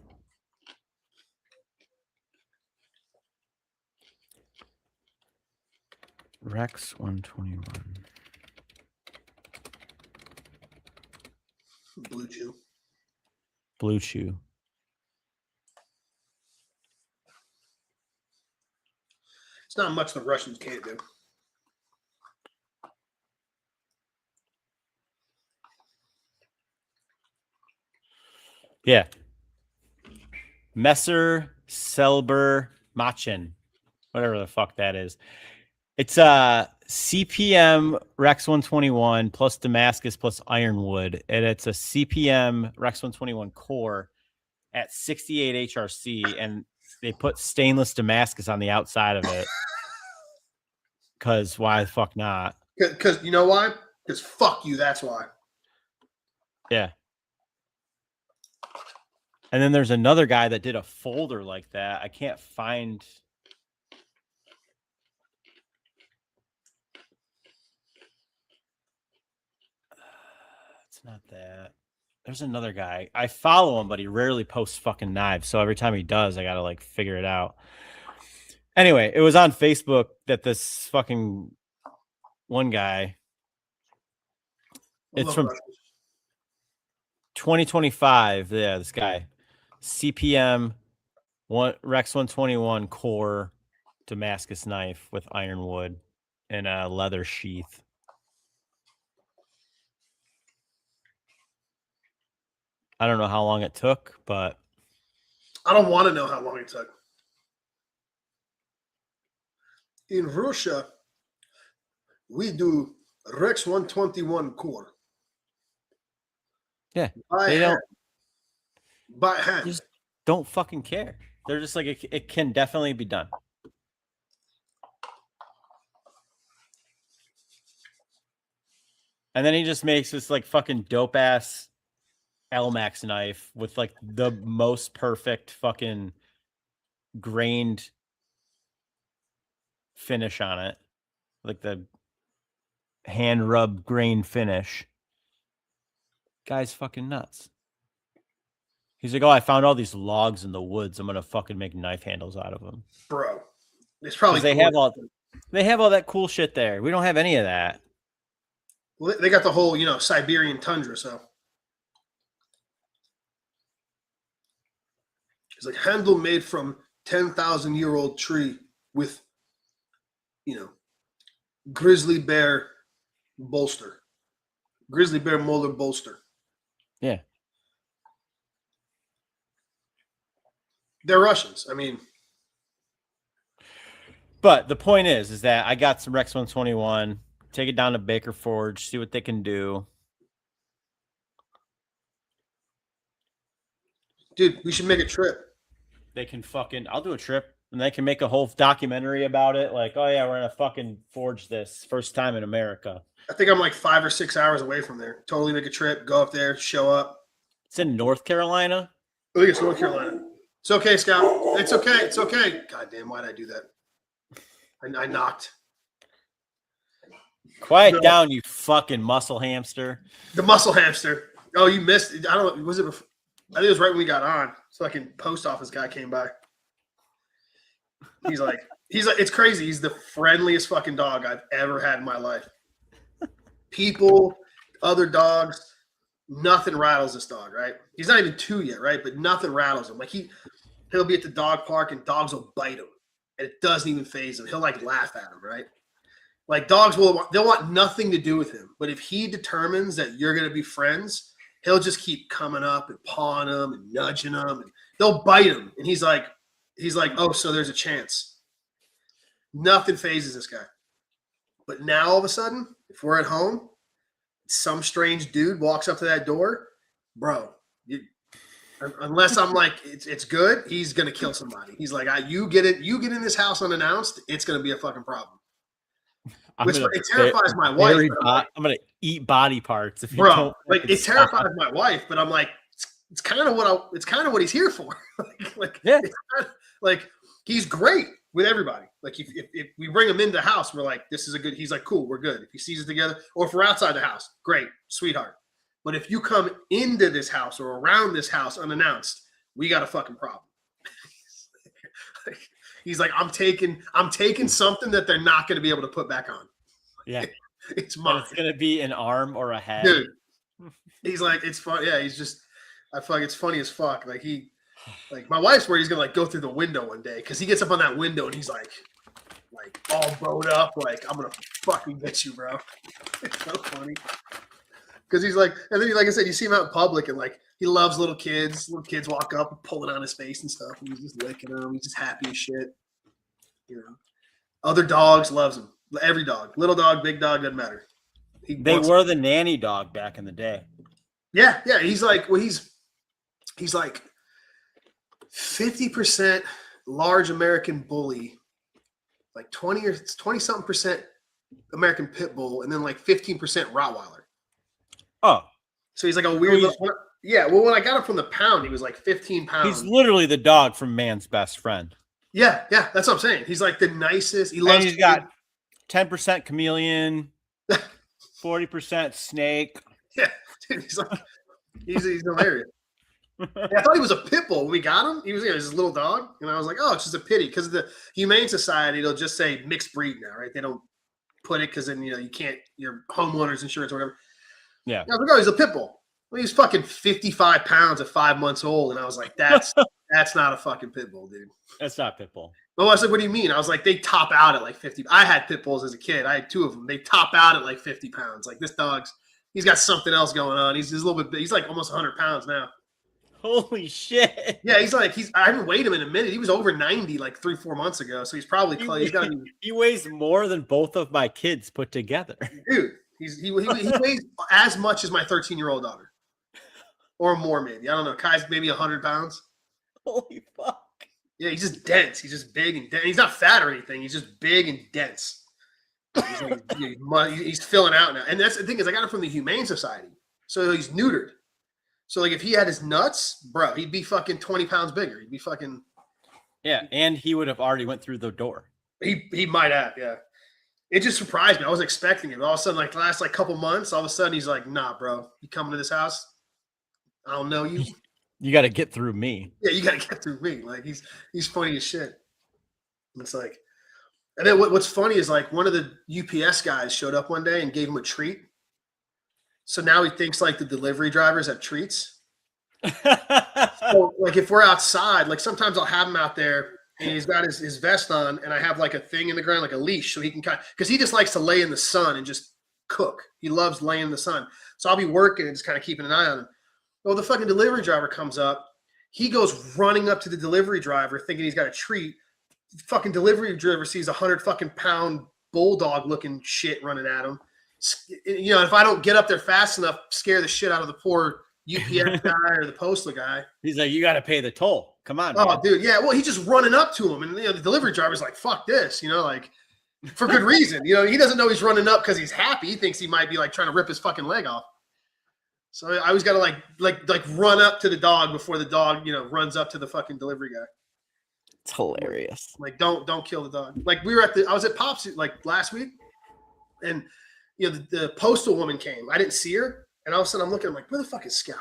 Rex 121. Blue Chew. Blue Chew. It's not much the Russians can't do. Yeah. Messer Selber Machen. Whatever the fuck that is. It's a CPM Rex 121 plus Damascus plus Ironwood. And it's a CPM Rex 121 core at 68 HRC. And they put stainless Damascus on the outside of it. Because why the fuck not? Because you know why? Because fuck you, that's why. Yeah. And then there's another guy that did a folder like that. I can't find. It's not that. There's another guy. I follow him, but he rarely posts fucking knives. So every time he does, I got to like figure it out. Anyway, it was on Facebook that this fucking one guy. It's from 2025. Yeah, this guy. CPM Rex 121 core Damascus knife with ironwood and a leather sheath. I don't know how long it took, but I don't want to know how long it took. In Russia, we do Rex 121 core. Yeah, by hand. Just don't fucking care. They're just like, it can definitely be done. And then he just makes this like fucking dope ass Elmax knife with like the most perfect fucking grained finish on it. Like the hand rub grain finish. Guy's fucking nuts. He's like, oh, I found all these logs in the woods. I'm gonna fucking make knife handles out of them, bro. It's probably they have all that cool shit there. We don't have any of that. Well, they got the whole, Siberian tundra. So it's like handle made from 10,000-year-old tree with, grizzly bear bolster, grizzly bear molar bolster. Yeah. They're Russians. I mean, but the point is that I got some Rex 121. Take it down to Baker Forge, see what they can do. Dude, we should make a trip. They can I'll do a trip and they can make a whole documentary about it. Like, oh yeah, we're gonna fucking forge this first time in America. I think I'm like 5 or 6 hours away from there. Totally make a trip, go up there, show up. It's in North Carolina. I think it's North Carolina. It's okay, Scout. It's okay. It's okay. God damn, why did I do that? I knocked. Quiet down, you fucking muscle hamster. The muscle hamster. Oh, you missed. I don't know. Was it before? I think it was right when we got on. So like, post office guy came by. He's like, it's crazy. He's the friendliest fucking dog I've ever had in my life. People, other dogs, nothing rattles this dog, right? He's not even 2 yet, right? But nothing rattles him. Like he'll be at the dog park and dogs will bite him, and it doesn't even faze him. He'll like laugh at him, right? Like dogs they'll want nothing to do with him. But if he determines that you're gonna be friends, he'll just keep coming up and pawing him and nudging him, and they'll bite him. And he's like, oh, so there's a chance. Nothing phases this guy. But now all of a sudden, if we're at home, some strange dude walks up to that door, bro. Unless I'm like, it's good, he's gonna kill somebody. He's like, you get in this house unannounced, it's gonna be a fucking problem. It terrifies my wife. I'm gonna eat body parts if you bro. don't. Like it terrifies my wife, but I'm like, it's kind of what he's here for. Yeah, like he's great with everybody. Like if we bring him into the house, we're like, this is a good. He's like, cool, we're good. If he sees us together, or if we're outside the house, great, sweetheart. But if you come into this house or around this house unannounced, we got a fucking problem. He's like, I'm taking something that they're not going to be able to put back on. Yeah, it's mine. It's going to be an arm or a head. Dude, he's like, it's fun. Yeah, he's just, I feel like it's funny as fuck. Like my wife's worried he's going to like go through the window one day because he gets up on that window and he's like all bowed up. Like, I'm going to fucking get you, bro. It's so funny. Because he's like, and then like I said, you see him out in public and like he loves little kids. Little kids walk up and pulling on his face and stuff. And he's just licking them. He's just happy as shit. You know, other dogs loves him. Every dog, little dog, big dog, doesn't matter. They were the nanny dog back in the day. Yeah. He's like, well, he's like 50% large American bully, like 20 something percent American pit bull, and then like 15% Rottweiler. Oh, so he's like a weird. Yeah, well, when I got him from the pound, he was like 15 pounds. He's literally the dog from Man's Best Friend. Yeah, that's what I'm saying. He's like the nicest. He loves. And he's got 10% chameleon, 40% snake. Yeah, dude, he's like, he's hilarious. I thought he was a pit bull when we got him. He was his little dog, and I was like, oh, it's just a pity because the Humane Society, they'll just say mixed breed now, right? They don't put it because then you can't your homeowners insurance or whatever. Yeah. I was like, oh, he's a pit bull. Well, he was fucking 55 pounds at 5 months old. And I was like, that's not a fucking pit bull, dude. That's not pit bull. Well, I was like, what do you mean? I was like, they top out at like 50. I had pit bulls as a kid. I had 2 of them. They top out at like 50 pounds. Like this he's got something else going on. He's a little bit, he's like almost 100 pounds now. Holy shit. Yeah, I haven't weighed him in a minute. He was over 90 like 3-4 months ago. So he's probably close. He weighs more than both of my kids put together. Dude. He weighs as much as my 13-year-old daughter, or more maybe. I don't know. Kai's maybe 100 pounds. Holy fuck! Yeah, he's just dense. He's just big and dense. He's not fat or anything. He's just big and dense. He's filling out now, and that's the thing is I got him from the Humane Society, so he's neutered. So like if he had his nuts, bro, he'd be fucking 20 pounds bigger. He'd be fucking. Yeah, and he would have already went through the door. He might have, yeah. It just surprised me. I wasn't expecting it. All of a sudden, like the last couple months, all of a sudden he's like, nah, bro, you coming to this house? I don't know you. You got to get through me. Yeah, you got to get through me. Like he's funny as shit. It's like, and then what's funny is like one of the UPS guys showed up one day and gave him a treat. So now he thinks like the delivery drivers have treats. So like if we're outside, like sometimes I'll have him out there. And he's got his vest on, and I have like a thing in the ground, like a leash, so he can because he just likes to lay in the sun and just cook. He loves laying in the sun. So I'll be working and just kind of keeping an eye on him. Well, the fucking delivery driver comes up. He goes running up to the delivery driver thinking he's got a treat. The fucking delivery driver sees 100 fucking pound bulldog looking shit running at him. You know, if I don't get up there fast enough, scare the shit out of the poor UPS guy or the postal guy. He's like, you got to pay the toll. Come on. Oh, man. dude. Yeah. Well, he's just running up to him. And the delivery driver's like, fuck this, like for good reason. He doesn't know he's running up because he's happy. He thinks he might be like trying to rip his fucking leg off. So I always got to like run up to the dog before the dog, runs up to the fucking delivery guy. It's hilarious. Like, don't kill the dog. Like I was at Pops like last week and, the postal woman came. I didn't see her. And all of a sudden I'm looking, I'm like, where the fuck is Scout?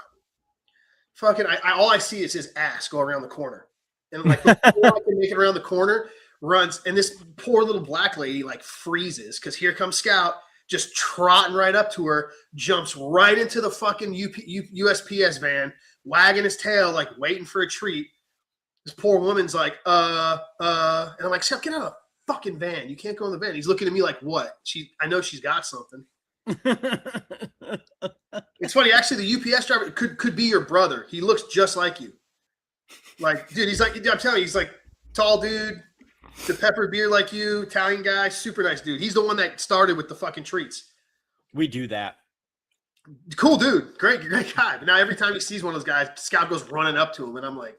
Fucking, all I see is his ass go around the corner. And like, before I can make it around the corner, runs, and this poor little black lady like freezes because here comes Scout, just trotting right up to her, jumps right into the fucking USPS van, wagging his tail, like waiting for a treat. This poor woman's like, and I'm like, Scout, get out of the fucking van. You can't go in the van. He's looking at me like, what? I know she's got something. It's funny, actually, the UPS driver could be your brother. He looks just like you. Like, dude, he's like, I'm telling you, he's like tall dude, the pepper beer like you, Italian guy, super nice dude. He's the one that started with the fucking treats. We do that. Cool dude, great guy. But now every time he sees one of those guys, Scout goes running up to him, and I'm like,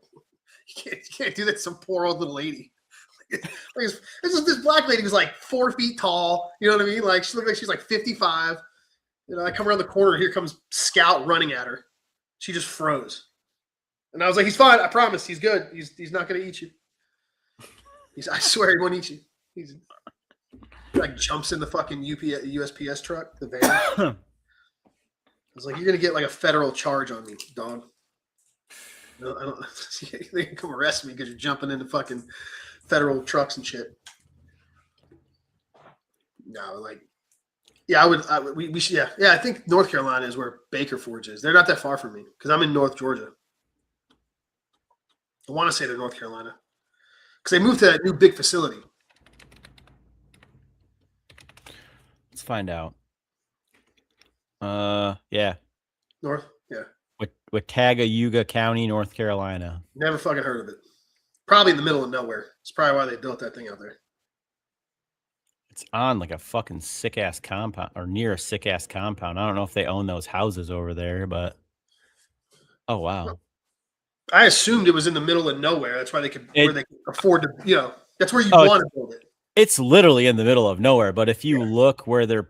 you can't do that to some poor old little lady. This black lady was like 4 feet tall. You know what I mean? Like she looked like she's like 55. You know, I come around the corner. Here comes Scout running at her. She just froze. And I was like, he's fine. I promise. He's good. He's not going to eat you. I swear he won't eat you. He like jumps in the fucking USPS truck, the van. I was like, you're going to get like a federal charge on me, dog. No, I don't. They can come arrest me because you're jumping into fucking federal trucks and shit. No, like, yeah, we should, yeah. I think North Carolina is where Baker Forge is. They're not that far from me because I'm in North Georgia. I want to say they're North Carolina because they moved to that new big facility. Let's find out. Yeah. North, yeah. Watauga County, North Carolina. Never fucking heard of it. Probably in the middle of nowhere. It's probably why they built that thing out there. It's on like a fucking sick ass compound or near a sick ass compound. I don't know if they own those houses over there, but oh wow. I assumed it was in the middle of nowhere. That's why they could afford to, that's where you want to build it. It's literally in the middle of nowhere. But if you look where their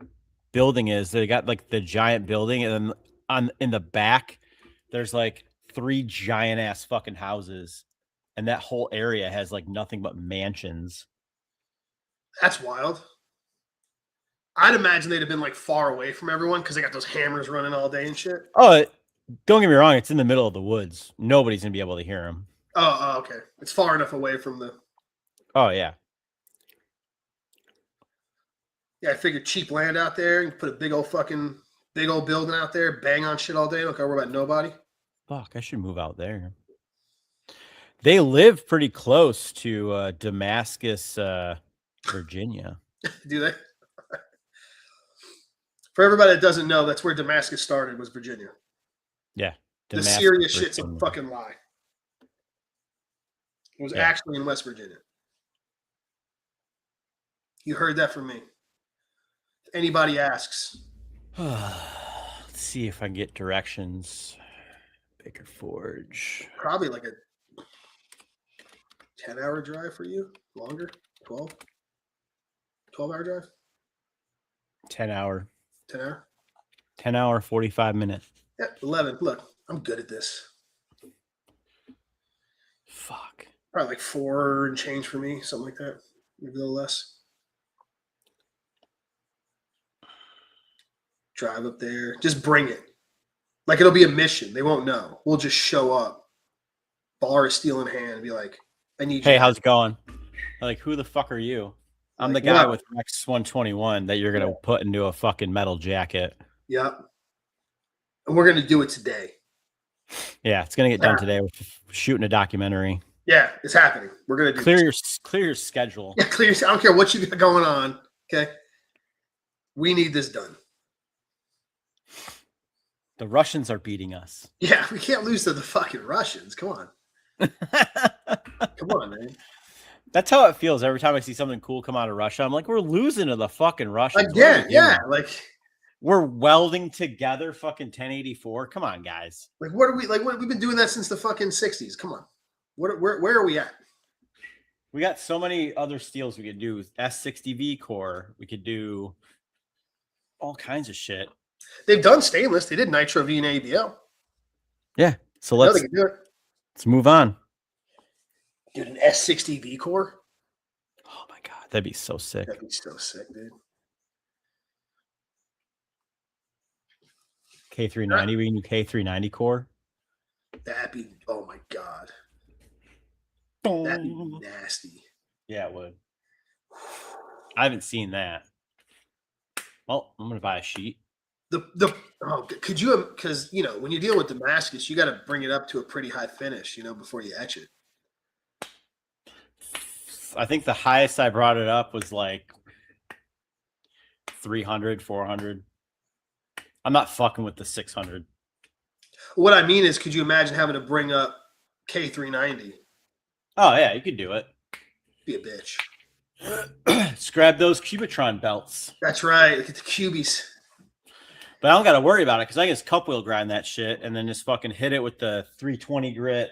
building is, they got like the giant building, and then in the back, there's like 3 giant ass fucking houses. And that whole area has like nothing but mansions. That's wild. I'd imagine they'd have been like far away from everyone because they got those hammers running all day and shit. Oh, don't get me wrong. It's in the middle of the woods. Nobody's going to be able to hear them. Oh, okay. It's far enough away from the. Oh, yeah. Yeah, I figured cheap land out there. You put a big old building out there, bang on shit all day. Don't gotta worry about nobody. Fuck, I should move out there. They live pretty close to Damascus, Virginia. Do they? For everybody that doesn't know, that's where Damascus started, was Virginia. Yeah. The Syria shit's a fucking lie. It was actually in West Virginia. You heard that from me. If anybody asks. Let's see if I can get directions. Baker Forge. Probably like a 10-hour drive for you? Longer? 12? 12-hour drive? 10 hour. 10 hour? 10 hour, 45 minute. Yeah, 11. Look, I'm good at this. Fuck. Probably like 4 and change for me, something like that. Maybe a little less. Drive up there. Just bring it. Like it'll be a mission. They won't know. We'll just show up. Bar is steel in hand and be like, I need you. Hey, how's it going? Like, who the fuck are you? I'm the guy with Rex 121 that you're going to put into a fucking metal jacket. Yep. And we're going to do it today. Yeah, it's going to get done today with shooting a documentary. Yeah, it's happening. We're going to do clear your schedule. Yeah, clear. I don't care what you got going on. Okay. We need this done. The Russians are beating us. Yeah, we can't lose to the fucking Russians. Come on. Come on, man. That's how it feels every time I see something cool come out of Russia. I'm like, we're losing to the fucking Russians. Again, yeah. Like we're welding together fucking 1084. Come on, guys. Like what are we like? What we've been doing that since the fucking 60s. Come on. Where are we at? We got so many other steels we could do. S60V core. We could do all kinds of shit. They've done stainless. They did nitro V and ABL. Yeah. So let's move on. Dude, an S60V core? Oh my god, that'd be so sick. That'd be so sick, dude. K390, we can do K390 core. That'd be, oh my god. That'd be nasty. Yeah, it would. I haven't seen that. Well, I'm gonna buy a sheet. Could you, because when you're dealing with Damascus, you got to bring it up to a pretty high finish, before you etch it. I think the highest I brought it up was like 300, 400. I'm not fucking with the 600. What I mean is, could you imagine having to bring up K390? Oh yeah, you could do it. Be a bitch. Just grab those Cubitron belts. That's right. Look at the cubies. But I don't got to worry about it because I can just cup wheel grind that shit and then just fucking hit it with the 320 grit,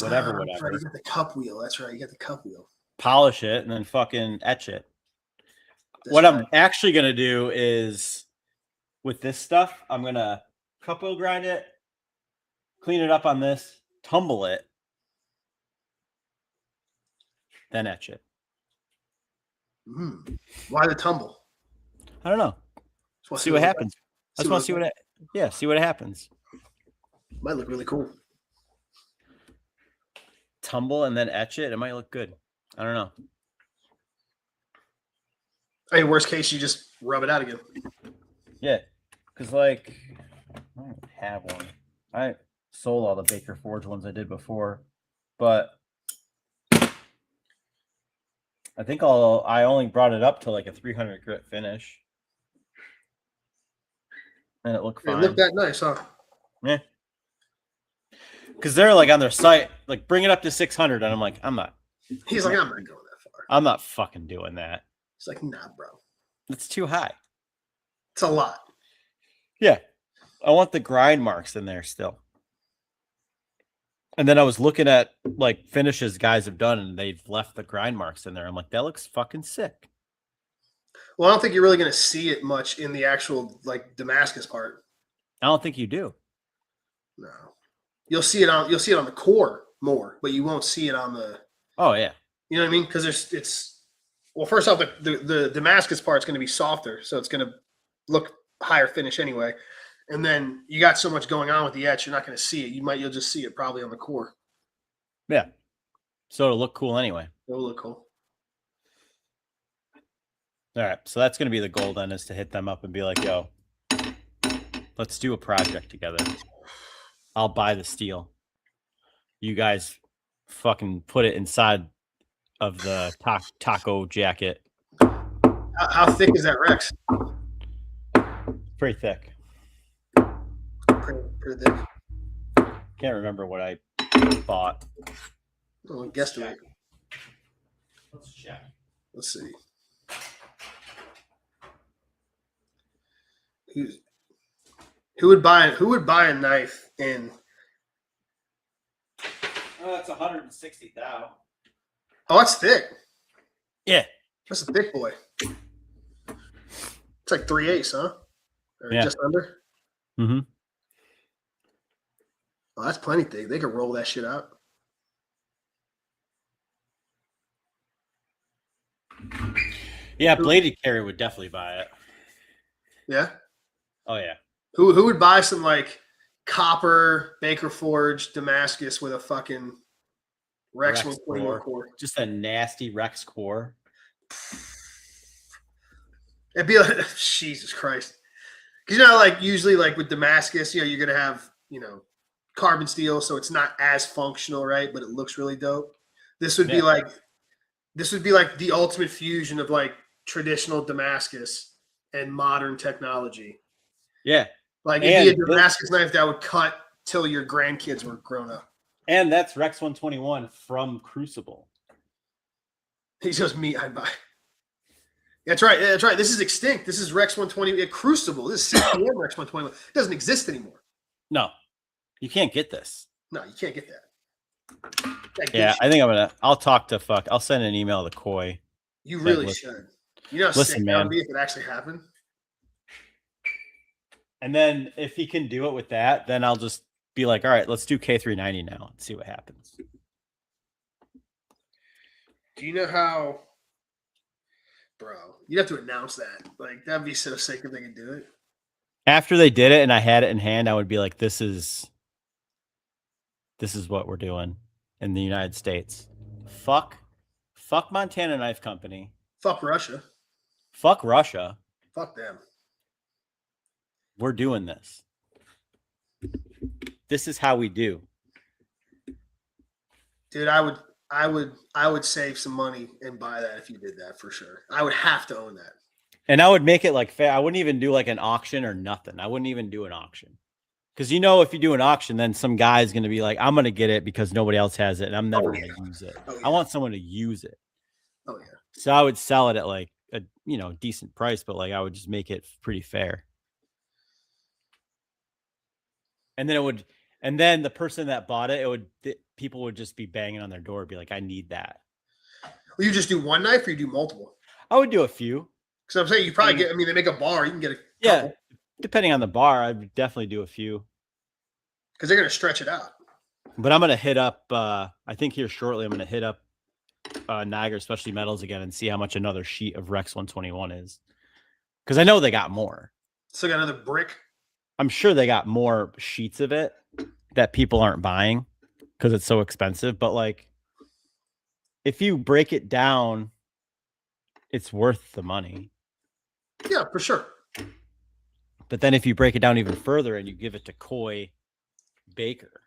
whatever. Right. You got the cup wheel. That's right. You got the cup wheel. Polish it and then fucking etch it. That's what right. I'm actually going to do is with this stuff, I'm going to cup wheel grind it, clean it up on this, tumble it, then etch it. Why the tumble? I don't know. See what happens. I just want to see see what happens. Might look really cool. Tumble and then etch it. It might look good. I don't know. Hey, worst case, you just rub it out again. Yeah, because like I don't have one. I sold all the Baker Forge ones I did before, but I think I only brought it up to like a 300 grit finish, and it looked fine. It looked that nice, huh? Yeah. Because they're like on their site, like bring it up to 600, and I'm like, I'm not. He's like, I'm not going that far. I'm not fucking doing that. It's like, nah, bro. It's too high. It's a lot. Yeah. I want the grind marks in there still. And then I was looking at like finishes guys have done, and they've left the grind marks in there. I'm like, that looks fucking sick. Well, I don't think you're really going to see it much in the actual like Damascus part. I don't think you do. No. You'll see it on the core more, but you won't see it on the. Oh yeah. You know what I mean? Because first off, the Damascus part's going to be softer, so it's going to look higher finish anyway. And then you got so much going on with the etch, you're not going to see it. You'll just see it probably on the core. Yeah. So it'll look cool anyway. It'll look cool. All right. So that's going to be the goal then, is to hit them up and be like, yo, let's do a project together. I'll buy the steel. You guys fucking put it inside of the taco jacket. How thick is that Rex? Pretty thick. Pretty thick. Can't remember what I bought. Oh, guesstimate. Let's check. Let's see. Who would buy a knife in? Oh, that's 160 thou. Oh, that's thick. Yeah. That's a thick boy. It's like 3/8, huh? Or Yeah. just under? Mm-hmm. Oh, that's plenty thick. They could roll that shit out. Yeah, bladed carry would definitely buy it. Yeah? Oh yeah. Who would buy some like copper Baker Forge Damascus with a fucking Rex 121 core? Just a nasty Rex core. It'd be like Jesus Christ. Because like usually like with Damascus, you're gonna have, carbon steel, so it's not as functional, right? But it looks really dope. This would be like the ultimate fusion of like traditional Damascus and modern technology. Yeah. Like it'd be a Damascus knife that would cut till your grandkids were grown up. And that's Rex 121 from Crucible. He just me, I'd buy. That's right. That's right. This is extinct. This is Rex 120 Crucible. This is 6PM Rex 121. It doesn't exist anymore. No, you can't get this. No, you can't get that. Yeah, I think I'll talk to I'll send an email to Coy. You really should. You know how sick that would be if it actually happened? And then if he can do it with that, then I'll just be like, all right, let's do K390 now and see what happens. Do you know how, bro, you'd have to announce that. Like, that'd be so sick if they could do it. After they did it and I had it in hand, I would be like, this is what we're doing in the United States. Fuck Fuck Montana Knife Company. Fuck Russia. Fuck Russia. Fuck them. We're doing this. This is how we do. Dude, I would save some money and buy that if you did that for sure. I would have to own that. And I would make it like fair. I wouldn't even do like an auction or nothing. I wouldn't even do an auction. Because if you do an auction, then some guy's going to be like, I'm going to get it because nobody else has it. And I'm never going to use it. Oh, yeah. I want someone to use it. Oh, yeah. So I would sell it at like a decent price, but like I would just make it pretty fair. And then the person that bought it, people would just be banging on their door, be like, I need that. Well, you just do one knife or you do multiple? I would do a few. Because I'm saying you probably they make a bar, you can get a Yeah. couple. Depending on the bar, I would definitely do a few. Because they're going to stretch it out. But I'm going to hit up, I think here shortly, I'm going to hit up Niagara Specialty Metals again and see how much another sheet of Rex 121 is. Because I know they got more. Still got another brick? I'm sure they got more sheets of it that people aren't buying because it's so expensive. But like, if you break it down, it's worth the money. Yeah, for sure. But then if you break it down even further and you give it to Coy Baker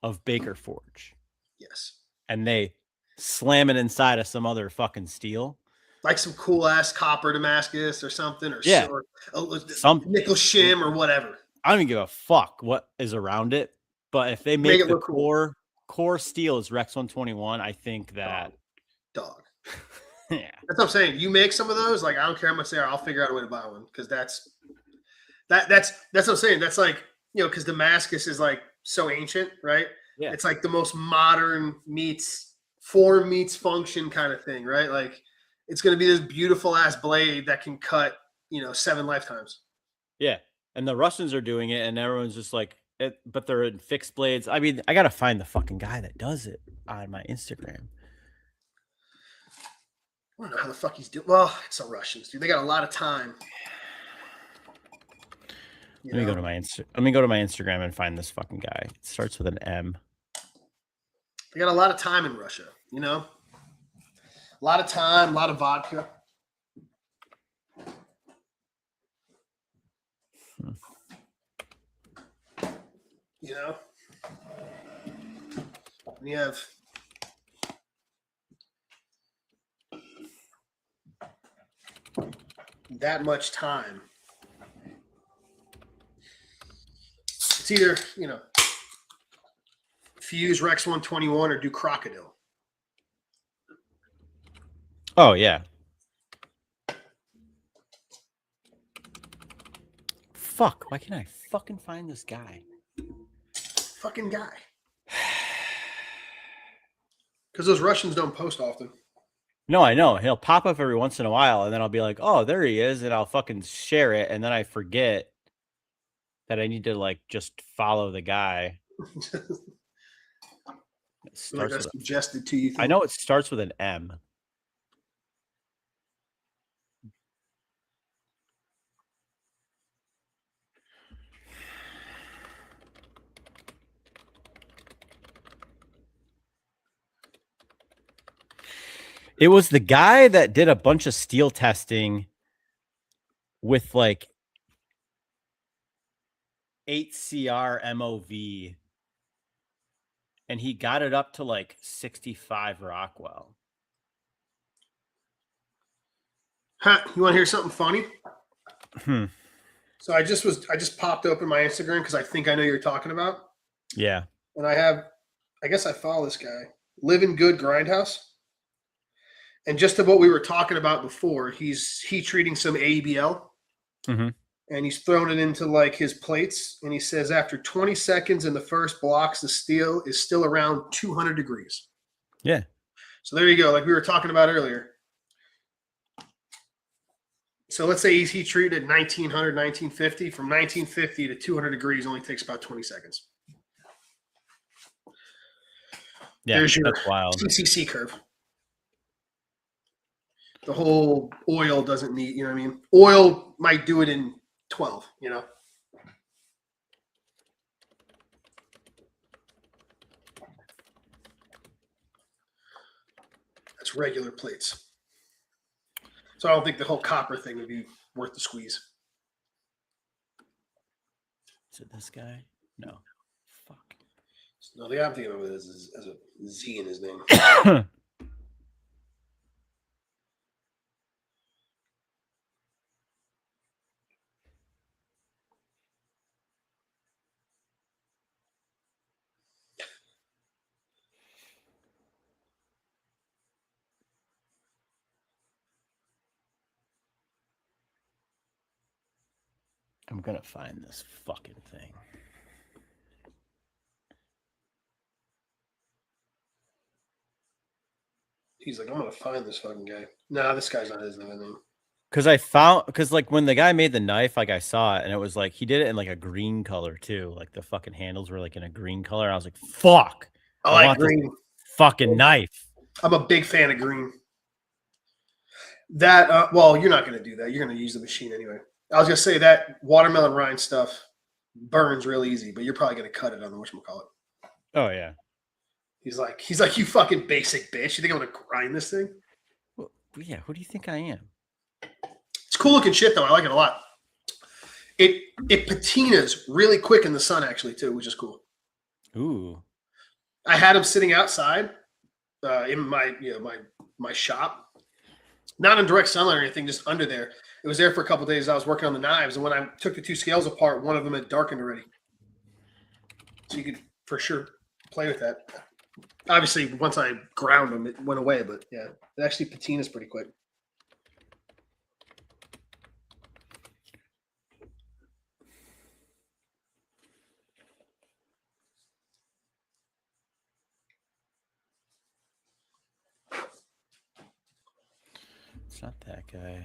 of Baker Forge. Yes. And they slam it inside of some other fucking steel. Like some cool ass copper Damascus or something, or some nickel shim or whatever. I don't even give a fuck what is around it. But if they make the core steel is Rex 121, I think that dog. Yeah. That's what I'm saying. You make some of those, like I don't care how much they are, I'll figure out a way to buy one. Because that's what I'm saying. That's like, because Damascus is like so ancient, right? Yeah. It's like the most modern form meets function kind of thing, right? Like it's going to be this beautiful ass blade that can cut, 7 lifetimes. Yeah. And the Russians are doing it and everyone's just like, but they're in fixed blades. I mean, I got to find the fucking guy that does it on my Instagram. I don't know how the fuck he's doing. Well, it's the Russians, dude. They got a lot of time. Let me go to my Instagram and find this fucking guy. It starts with an M. They got a lot of time in Russia, A lot of time, a lot of vodka. You have that much time. It's either, fuse Rex 121 or do Crocodile. Oh, yeah. Fuck. Why can't I fucking find this guy? Fucking guy. Because those Russians don't post often. No, I know. He'll pop up every once in a while, and then I'll be like, oh, there he is, and I'll fucking share it, and then I forget that I need to, like, just follow the guy. Like I suggested to you. I know it starts with an M. It was the guy that did a bunch of steel testing with like 8CR MOV. And he got it up to like 65 Rockwell. Huh, you want to hear something funny? So I just popped open my Instagram because I think I know you're talking about. Yeah. And I guess I follow this guy, Living Good Grindhouse. And just to what we were talking about before, he's heat treating some ABL. Mm-hmm. And he's thrown it into like his plates. And he says after 20 seconds in the first blocks, the steel is still around 200 degrees. Yeah. So there you go. Like we were talking about earlier. So let's say he's heat treated 1900, 1950. From 1950 to 200 degrees only takes about 20 seconds. Yeah, there's your that's wild. CCC curve. The whole oil doesn't need, you know what I mean? Oil might do it in 12, That's regular plates. So I don't think the whole copper thing would be worth the squeeze. Is it this guy? No. Fuck. No, the I'm thinking of it as a Z in his name. I'm gonna find this fucking thing. He's like, I'm gonna find this fucking guy. Nah, this guy's not his name. Because like when the guy made the knife, like I saw it and it was like he did it in like a green color too. Like the fucking handles were like in a green color. I was like, fuck. I like want this green. fucking knife. I'm a big fan of green. That well, you're not gonna do that. You're gonna use the machine anyway. I was gonna say that watermelon rind stuff burns real easy, but you're probably gonna cut it on the whatchamacallit. Oh yeah. He's like, you fucking basic bitch. You think I'm gonna grind this thing? Well, yeah, who do you think I am? It's cool looking shit though. I like it a lot. It patinas really quick in the sun actually too, which is cool. Ooh. I had them sitting outside in my my shop, not in direct sunlight or anything, just under there. It was there for a couple of days. I was working on the knives, and when I took the two scales apart, one of them had darkened already. So you could for sure play with that. Obviously, once I ground them, it went away. But yeah, it actually patinas pretty quick. It's not that guy.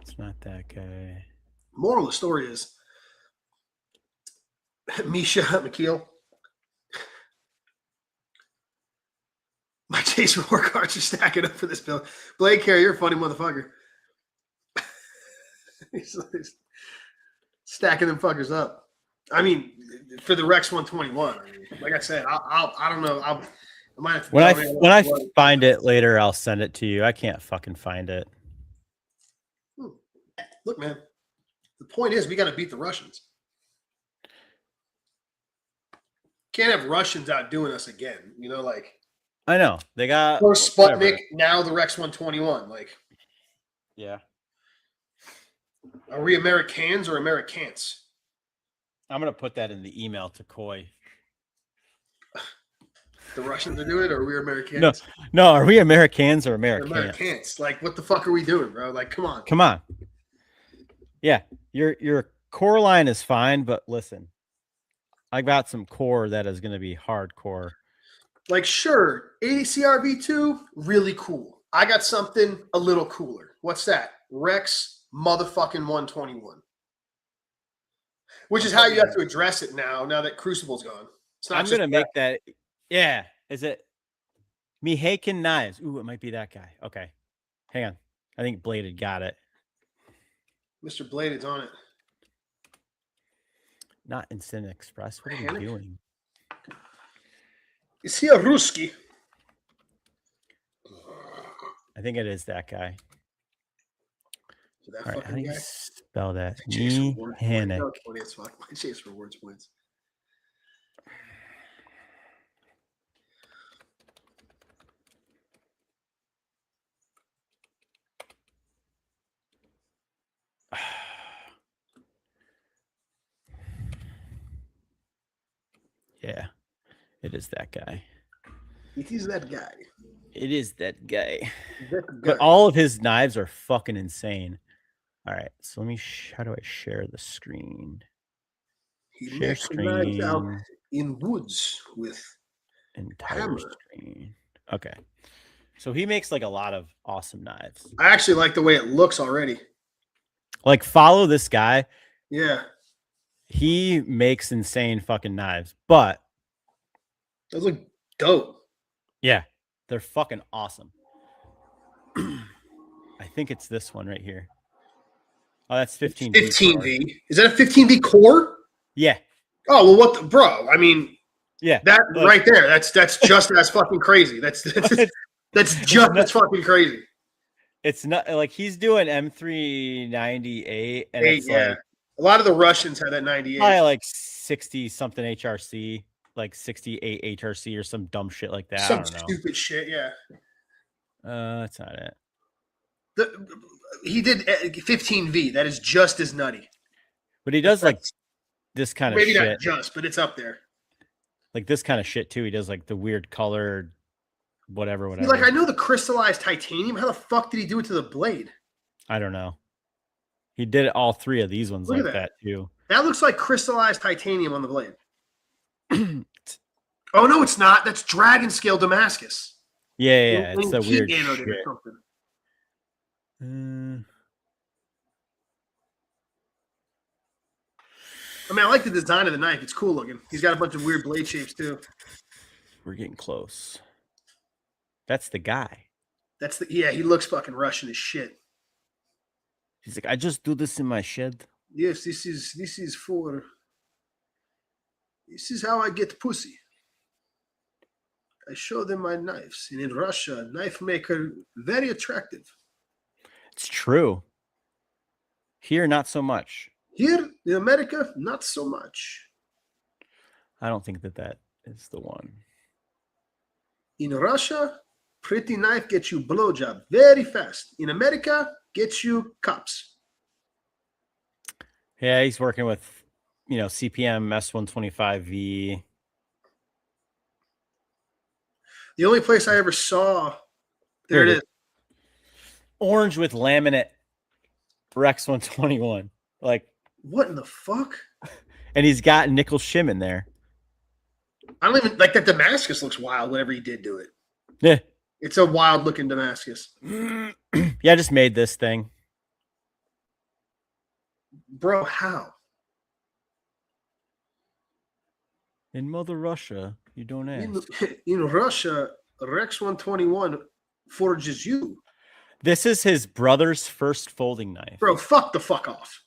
It's not that guy. Moral of the story is, Misha McKeel, my taste for work cards are stacking up for this bill. Blade Carrier, you're a funny motherfucker. he's stacking them fuckers up. I mean, for the Rex 121. I mean, like I said, I don't know. I might have to when I find it later, I'll send it to you. I can't fucking find it. Look, man. The point is, we got to beat the Russians. Can't have Russians outdoing us again. You know, like I know they got first Sputnik, whatever. now the Rex 121. Like, Yeah. are we Americans or Americans? I'm gonna put that in the email to Coy. The Russians are doing it, or are we Americans? No, are we Americans or We're Americans? Americans. Like, what the fuck are we doing, bro? Like, come on. Come on. Yeah, your core line is fine, but listen, I got some core that is gonna be hardcore. Like, sure, ADCR V2, really cool. I got something a little cooler. What's that? Rex motherfucking 121. Which is how you have to address it now that Crucible's gone. It's not I'm just gonna make that. Yeah, is it Mihaken Knives? Ooh, it might be that guy. Okay, hang on. I think Bladed got it. Mr. Bladed's on it. Not Instant Express. What are Panic? we doing? Is he a Ruski? I think it is that guy. Is that All right, how do fucking you guy? spell that? Chase rewards points. Mihanek. That was funny as fuck. My chase rewards points. Yeah, it is that guy. It is that guy. It is that guy. That guy. But all of his knives are fucking insane. All right, so let me. How do I share the screen? He Share makes knives out screen. in woods with Entire hammer. screen. Okay, so he makes like a lot of awesome knives. I actually like the way it looks already. Like follow this guy. Yeah. He makes insane fucking knives, but Those look dope. yeah, they're fucking awesome. I think it's this one right here. Oh, that's 15V. 15V. Is that a 15V core? Yeah. Oh, well, what the bro? I mean, Yeah. that Look. right there, that's just as fucking crazy. That's That's just fucking crazy. It's not like he's doing M398, and Hey, it's yeah. like A lot of the Russians had that 98. probably like 60 something HRC, like 68 HRC or some dumb shit like that. I Some don't know. stupid shit, yeah. That's not it. He did 15V. That is just as nutty. But he does like this kind of Maybe shit. not just, but it's up there. Like this kind of shit too. He does like the weird colored whatever. Like, I know the crystallized titanium. How the fuck did he do it to the blade? I don't know. He did all three of these ones Look like at that too. That looks like crystallized titanium on the blade. Oh, no, it's not. That's dragon scale Damascus. Yeah. It's the Heat weird anode shit. or something. I mean, I like the design of the knife. It's cool looking. He's got a bunch of weird blade shapes too. We're getting close. That's the guy. He looks fucking Russian as shit. He's like, I just do this in my shed. Yes, this is how I get pussy. I show them my knives. And in Russia, knife maker, very attractive. It's true. Here, not so much. Here in America, not so much. I don't think that is the one. In Russia, pretty knife gets you blowjob very fast. In America, gets you cops. Yeah, he's working with, CPM S125V. The only place I ever saw, there it is. Orange with laminate Rex 121. Like, what in the fuck? And he's got nickel shim in there. I don't even like that. Damascus looks wild whenever he did do it. Yeah. It's a wild looking Damascus. Yeah, I just made this thing. Bro, how? In Mother Russia, you don't ask. In Russia, Rex 121 forges you. This is his brother's first folding knife. Bro, fuck the fuck off.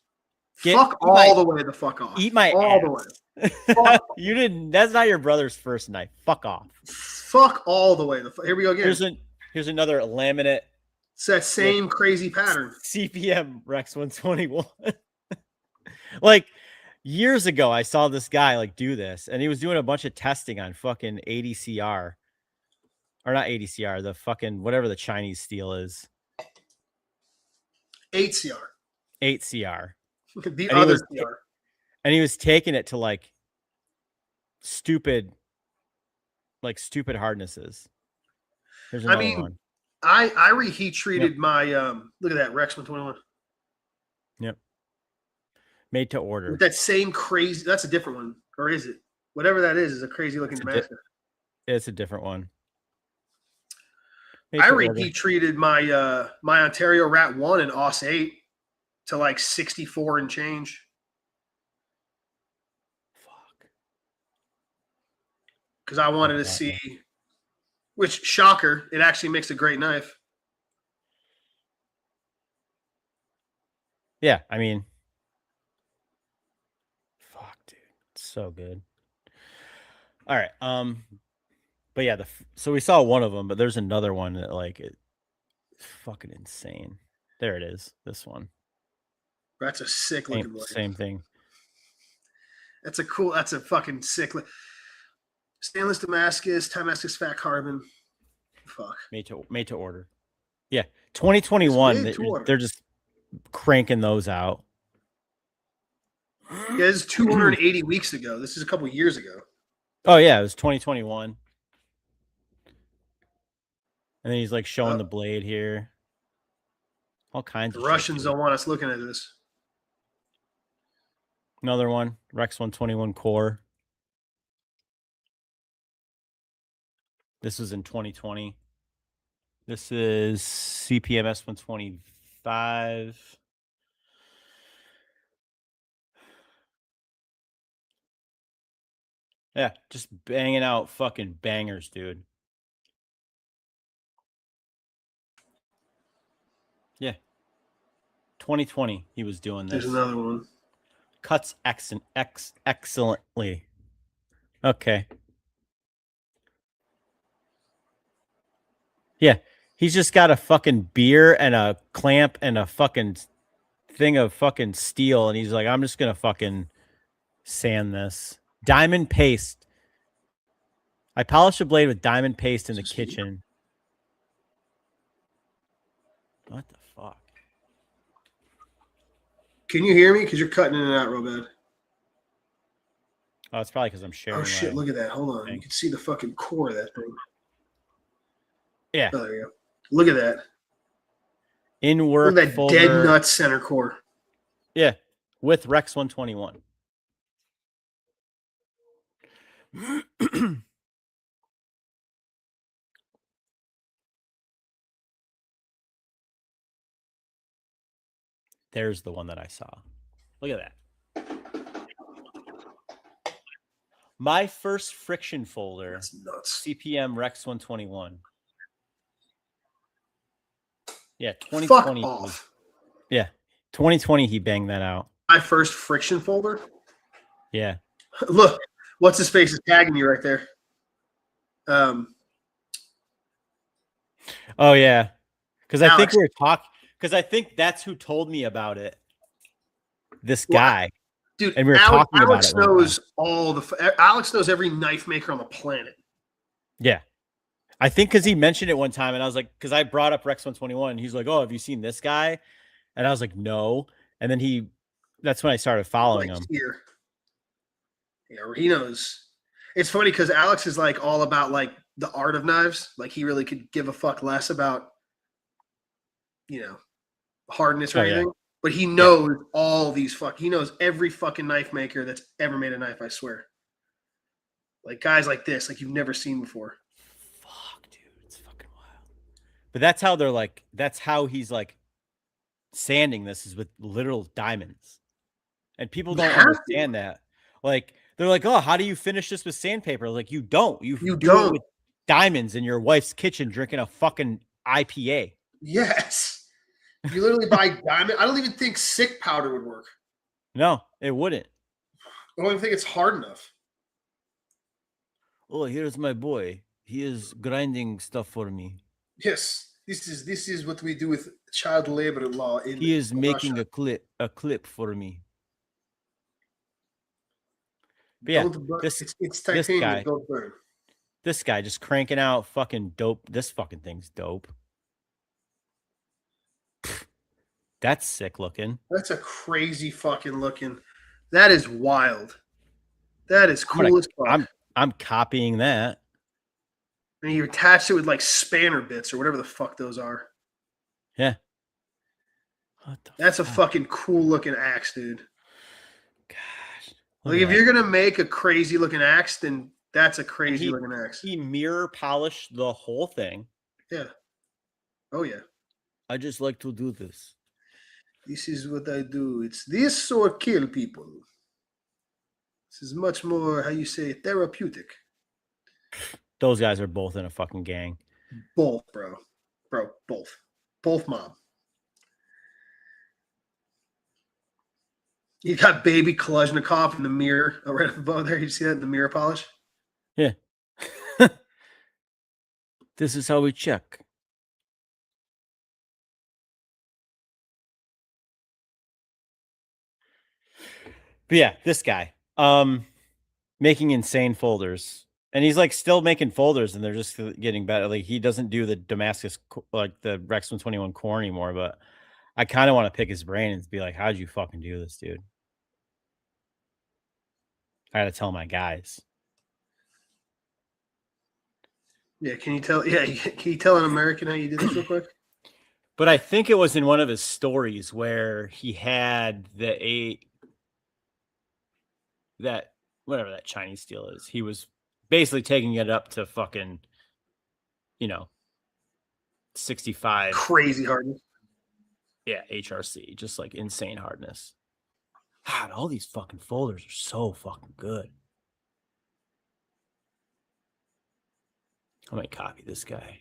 Fuck all the way the fuck off. Eat my all ass. the way. You didn't. That's not your brother's first knife. Fuck off. Fuck all the way. Here we go again. Here's another laminate. It's that same crazy pattern. CPM Rex 121. Like years ago, I saw this guy like do this, and he was doing a bunch of testing on fucking ADCR, or not ADCR, the fucking whatever the Chinese steel is. 8CR. 8CR. The other CR. And he was taking it to like stupid hardnesses. Here's another one. I reheat treated my look at that Rex 121. Yep. Made to order. With that same crazy, that's a different one, or is it? Whatever that is a crazy looking Damascus. It's a different one. I reheat treated my my Ontario Rat 1 and Aus 8 to like 64 and change. Fuck. Because I wanted to see, which shocker, it actually makes a great knife. Yeah, I mean, fuck, dude, it's so good. All right, but yeah, so we saw one of them, but there's another one that like it's fucking insane. There it is. This one. That's a sick looking one. Same thing. That's a fucking sick. Stainless Damascus, Damascus fat carbon. Fuck. Made to order. Yeah, 2021. They're just cranking those out. Yeah, this is 280 weeks ago. This is a couple years ago. Oh yeah, it was 2021. And then he's like showing the blade here. All kinds the of Russians don't want us looking at this. Another one, Rex 121 core. This was in 2020. This is CPMS 125. Yeah, just banging out fucking bangers, dude. Yeah. 2020, he was doing this. There's another one. Cuts excellently. Okay. Yeah. He's just got a fucking beer and a clamp and a fucking thing of fucking steel. And he's like, I'm just going to fucking sand this. Diamond paste. I polished a blade with diamond paste in the kitchen. What the fuck? Can you hear me? Because you're cutting in and out real bad. Oh, it's probably because I'm sharing. Oh shit! Look at that. Hold on. thing. You can see the fucking core of that thing. Yeah. Oh, there you go. Look at that. In work Look at that folder. dead nut center core. Yeah. With Rex 121. There's the one that I saw. Look at that. My first friction folder. That's nuts. CPM Rex 121. Yeah, Fuck 2020. off. Yeah, 2020 he banged that out. My first friction folder. Yeah. Look, what's his face is tagging you right there. Oh yeah, because I think Alex. we were talking. Because I think that's who told me about it. This Well, guy, dude. and we were Alex, talking about Alex it one knows all the. Alex knows every knife maker on the planet. Yeah. I think because he mentioned it one time, and I was like, because I brought up Rex 121, and he's like, "Oh, have you seen this guy?" And I was like, "No." And then that's when I started following him. Here. Yeah, he knows. It's funny because Alex is like all about like the art of knives. Like he really could give a fuck less about, hardness or Oh, yeah. anything. But he knows all these he knows every fucking knife maker that's ever made a knife, I swear. Like guys like this, like you've never seen before. Fuck, dude, it's fucking wild. But that's how they're like. That's how he's like sanding this is with literal diamonds, and people don't understand that. Like they're like, "Oh, how do you finish this with sandpaper?" Like you don't. You do don't. it with diamonds in your wife's kitchen drinking a fucking IPA. Yes. You literally buy diamond. I don't even think sick powder would work. No, it wouldn't. I don't even think it's hard enough. Oh, here's my boy. He is grinding stuff for me. Yes, this is what we do with child labor law in. He is Russia. making a clip for me. But yeah, it's titanium. guy, Don't burn. This guy just cranking out fucking dope. This fucking thing's dope. That's sick looking. That's a crazy fucking looking. That is wild. That is cool as fuck. I'm copying that. And you attach it with like spanner bits or whatever the fuck those are. Yeah. That's a fucking cool looking axe, dude. Gosh. Like if you're gonna make a crazy looking axe, then that's a crazy looking axe. He mirror polished the whole thing. Yeah. Oh yeah. I just like to do this. This is what I do. It's this or kill people. This is much more, how you say, therapeutic. Those guys are both in a fucking gang. Both, bro. Bro, both. Both mob. You got baby Kalashnikov in the mirror right up above there. You see that in the mirror polish? Yeah. This is how we check. But yeah, this guy, making insane folders, and he's like still making folders, and they're just getting better. Like he doesn't do the Damascus, like the Rex 121 core anymore. But I kind of want to pick his brain and be like, "How'd you fucking do this, dude?" I got to tell my guys. Yeah, can you tell? Yeah, can you tell an American how you did this real quick? But I think it was in one of his stories where he had that whatever that Chinese steel is. He was basically taking it up to fucking, 65. Crazy hardness. Yeah, HRC, just like insane hardness. God, all these fucking folders are so fucking good. I'm gonna copy this guy.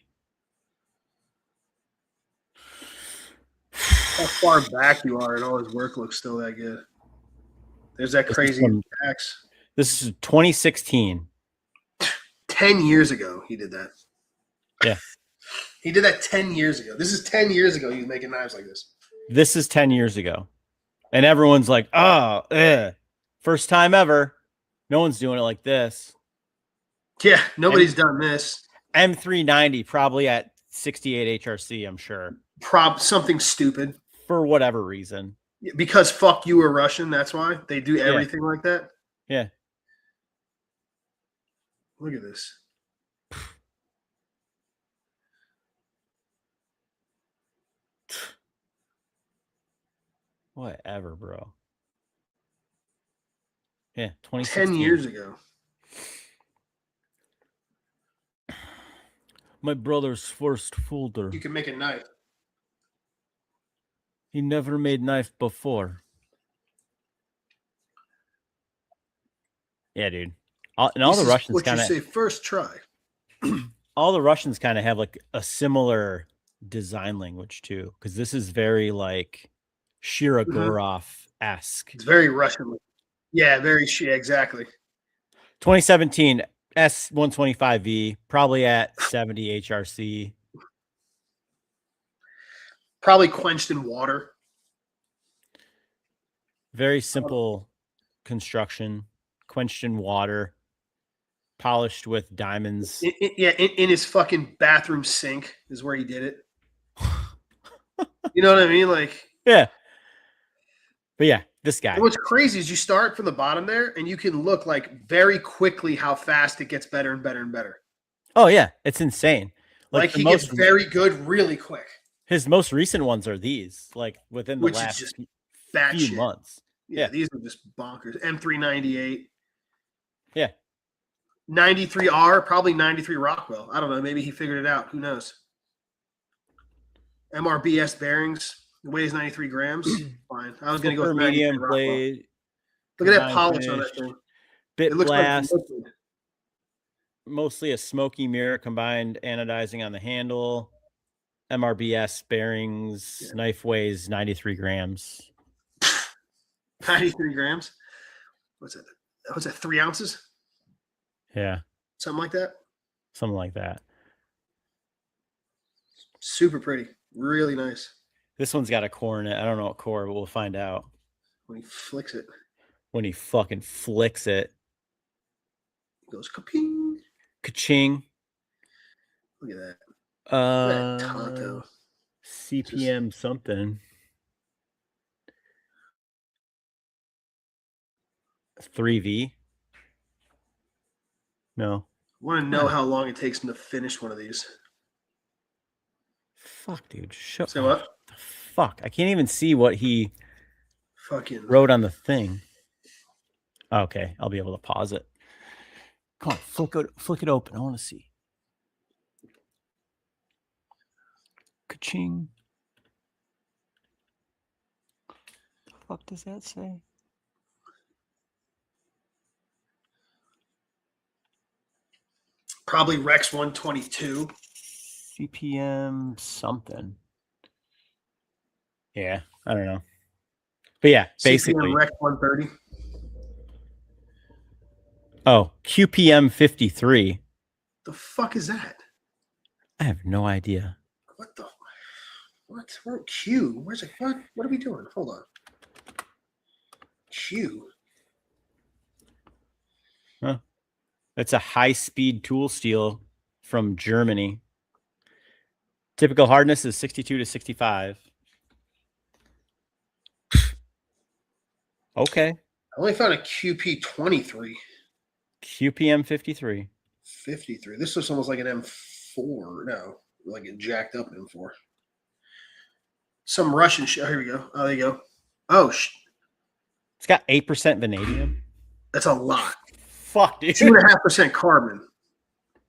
How far back you are and all his work looks still that good. There's that crazy axe. This is 2016. 10 years ago he did that. Yeah. He did that 10 years ago. This is 10 years ago he was making knives like this. This is 10 years ago. And everyone's like, oh, first time ever. No one's doing it like this. Yeah, nobody's done this. M390, probably at 68 HRC, I'm sure. Something stupid. For whatever reason. Because fuck you, a Russian. That's why they do everything like that. Yeah. Look at this. Whatever, bro. Yeah, 10 years ago. My brother's first folder. You can make a knife. He never made knife before. Yeah, dude. All the Russians kind of say first try. All the Russians kind of have like a similar design language too, because this is very like Shirogorov-esque. It's very Russian. Yeah, very exactly. 2017 S125V, probably at 70 HRC. Probably quenched in water. Very simple construction, quenched in water, polished with diamonds. In his fucking bathroom sink is where he did it. You know what I mean? Like, yeah. But yeah, this guy. What's crazy is you start from the bottom there and you can look like very quickly how fast it gets better and better and better. Oh yeah, it's insane. Like he gets very good really quick. His most recent ones are these, like within the last just few months. Yeah, these are just bonkers. M398. Yeah. 93R, probably 93 Rockwell. I don't know. Maybe he figured it out. Who knows? MRBS bearings. It weighs 93 grams. Fine. I was going to go with medium blade. Look at that polish on that thing. Bit it looks blast. Like mostly a smoky mirror combined anodizing on the handle. MRBS bearings. Yeah. Knife weighs 93 grams. 93 grams? What's that? What's that? 3 ounces? Yeah. Something like that? Something like that. Super pretty. Really nice. This one's got a core in it. I don't know what core, but we'll find out. When he flicks it. When he fucking flicks it. It goes ka-ping. Ka-ching. Look at that. Look at that Tonto. CPM something. 3V. No. I want to know how long it takes him to finish one of these. Fuck, dude. Shut Say what? The fuck. I can't even see what he fucking wrote on the thing. Okay, I'll be able to pause it. Come on, flick it open. I want to see. Ka-ching. The fuck does that say? Probably Rex 122. CPM something. Yeah, I don't know. But yeah, basically. CPM Rex 130. Oh, QPM 53. The fuck is that? I have no idea. What the? What? Where Q? Where's it? What? What are we doing? Hold on. Q. Huh. It's a high-speed tool steel from Germany. Typical hardness is 62 to 65. Okay. I only found a QP 23. QPM 53. 53. This looks almost like an M4. No, like a jacked up M4. Some Russian shit. Oh, here we go. Oh, there you go. Oh, it's got 8% vanadium. That's a lot. Fuck, dude. 2.5% carbon.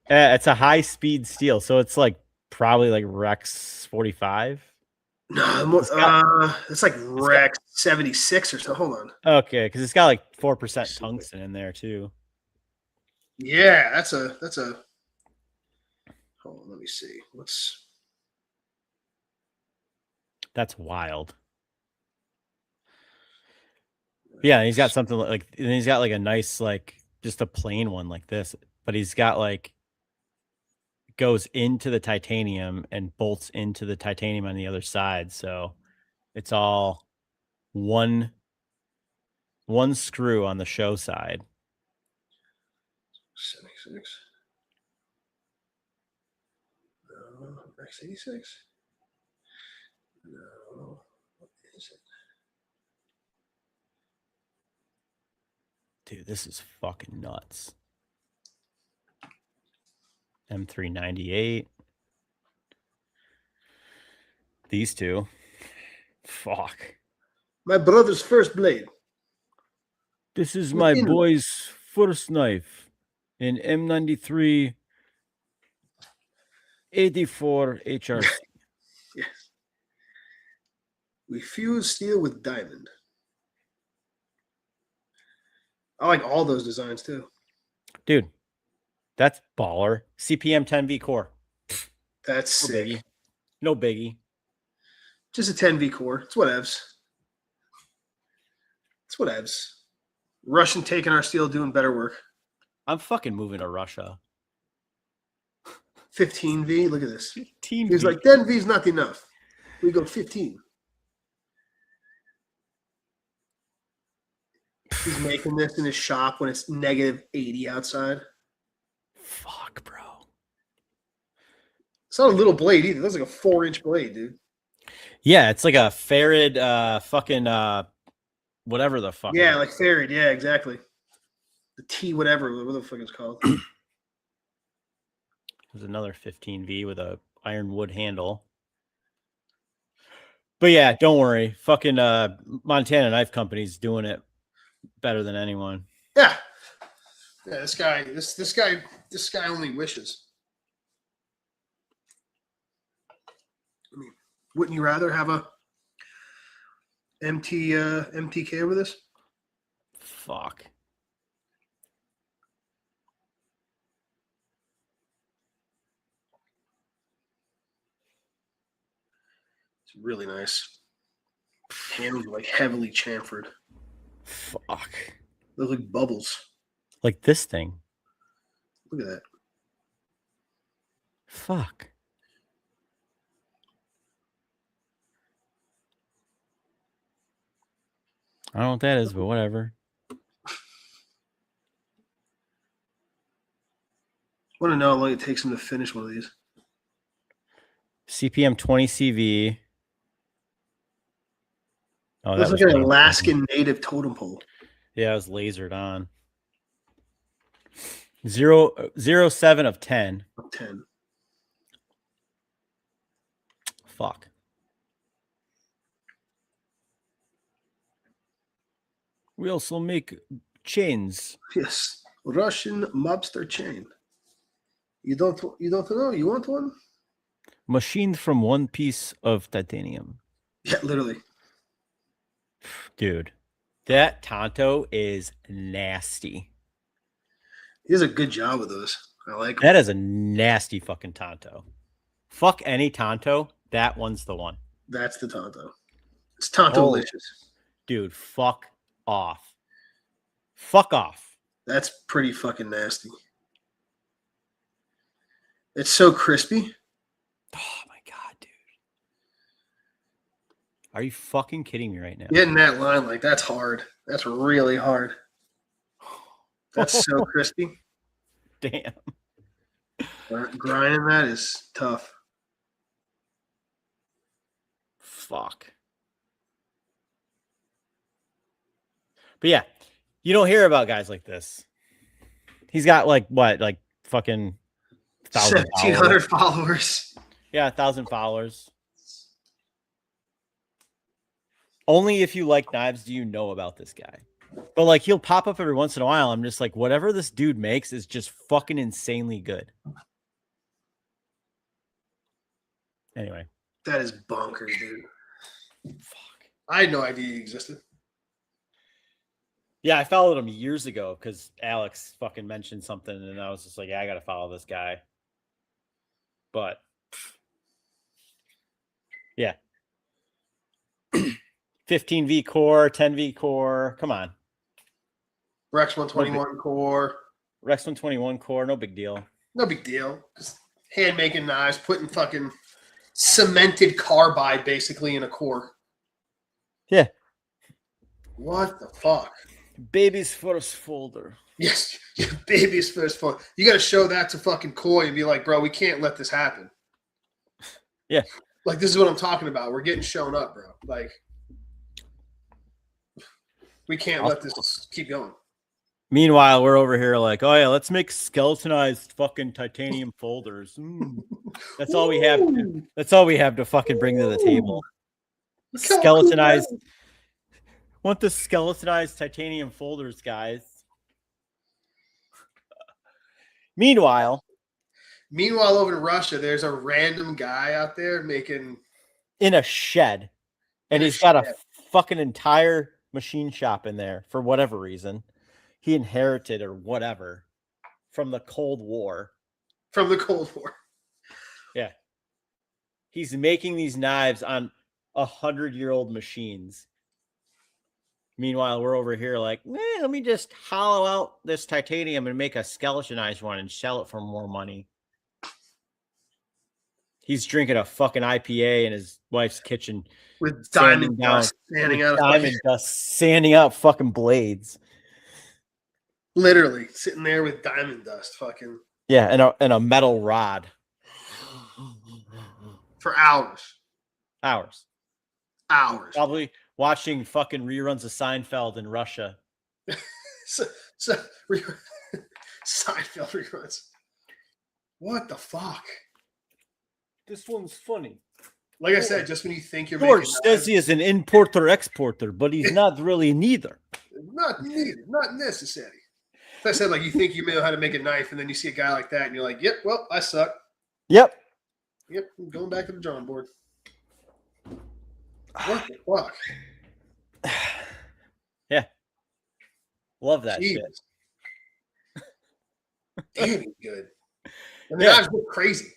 It's a high-speed steel, so it's like probably like Rex 45. No, it's like Rex 76 or so. Hold on. Okay, because it's got like 4% tungsten in there too. Yeah, that's a. Hold on, let me see. That's wild. Yeah, he's got something like, and he's got like a nice, like just a plain one like this, but he's got like goes into the titanium and bolts into the titanium on the other side. So it's all one screw on the show side. 76. No, X86. No, what is it? Dude, this is fucking nuts. M398. These two. Fuck. My brother's first blade. This is my boy's first knife. An M93 84 HRC. Yes. We fuse steel with diamond. I like all those designs too. Dude, that's baller. CPM 10V core. That's No sick. biggie. No biggie. Just a 10V core. It's whatevs. It's whatevs. Russian taking our steel, doing better work. I'm fucking moving to Russia. 15V. Look at this. 15V. He's like, 10V is not enough. We go 15. He's making this in his shop when it's negative 80 outside. Fuck, bro. It's not a little blade either. That's like a 4-inch blade, dude. Yeah, it's like a Farad fucking whatever the fuck. Yeah, like Farad. Yeah, exactly. The T whatever the fuck it's called. There's another 15V with a ironwood handle. But yeah, don't worry. Fucking Montana Knife Company's doing it better than anyone. Yeah. Yeah, this guy only wishes. I mean, wouldn't you rather have a MTK over this? Fuck. It's really nice. Handles like heavily chamfered. Fuck. Those like bubbles. Like this thing. Look at that. Fuck. I don't know what that is, but whatever. I want to know how long it takes him to finish one of these. CPM 20 CV. Oh, That's that like was an Alaskan native totem pole. Yeah, it was lasered on. 0.07 of 10. 10. Fuck. We also make chains. Yes. Russian mobster chain. You don't know? You want one? Machined from one piece of titanium. Yeah, literally. Dude, that Tonto is nasty. He does a good job with those. I like him. That is a nasty fucking Tonto. Fuck any Tonto. That one's the one. That's the Tonto. It's Tonto-licious. Dude, fuck off. Fuck off. That's pretty fucking nasty. It's so crispy. Oh my god, dude. Are you fucking kidding me right now? Getting that line like that's hard. That's really hard. That's so crispy. Damn. Grinding that is tough. Fuck. But yeah, you don't hear about guys like this. He's got like what, like fucking 1,700 followers. Yeah, 1,000 followers. Only if you like knives do you know about this guy. But like he'll pop up every once in a while. I'm just like, whatever this dude makes is just fucking insanely good. Anyway. That is bonkers, dude. Fuck. I had no idea he existed. Yeah, I followed him years ago because Alex fucking mentioned something and I was just like, yeah, I gotta follow this guy. But yeah. 15V core, 10V core. Come on. Rex 121 core. Rex 121 core, no big deal. No big deal. Just hand making knives, putting fucking cemented carbide basically in a core. Yeah. What the fuck? Baby's first folder. Yes, your baby's first phone. You got to show that to fucking Coy and be like, bro, we can't let this happen. Yeah. Like, this is what I'm talking about. We're getting shown up, bro. Like, we can't let this keep going. Meanwhile, we're over here like, oh yeah, let's make skeletonized fucking titanium folders. That's all we have. That's all we have to fucking bring to the table. Skeletonized. Want the skeletonized titanium folders, guys. Meanwhile, over in Russia, there's a random guy out there making in a shed, and he's got a fucking entire machine shop in there for whatever reason. He inherited or whatever from the Cold War. Yeah. He's making these knives on 100-year-old machines. Meanwhile, we're over here like, let me just hollow out this titanium and make a skeletonized one and sell it for more money. He's drinking a fucking IPA in his wife's kitchen with diamond dust sanding out fucking blades. Literally sitting there with diamond dust, fucking. Yeah, and a metal rod. For hours. Probably watching fucking reruns of Seinfeld in Russia. Seinfeld reruns. What the fuck? This one's funny. Like I said, just when you think you're George says he is an importer-exporter, but he's not really neither. Not needed, not necessary. I said, like, you think you may know how to make a knife, and then you see a guy like that, and you're like, yep, well, I suck. Yep, I'm going back to the drawing board. What the fuck? Yeah. Love that Jeez. shit. Damn, he's good. And the guys look crazy.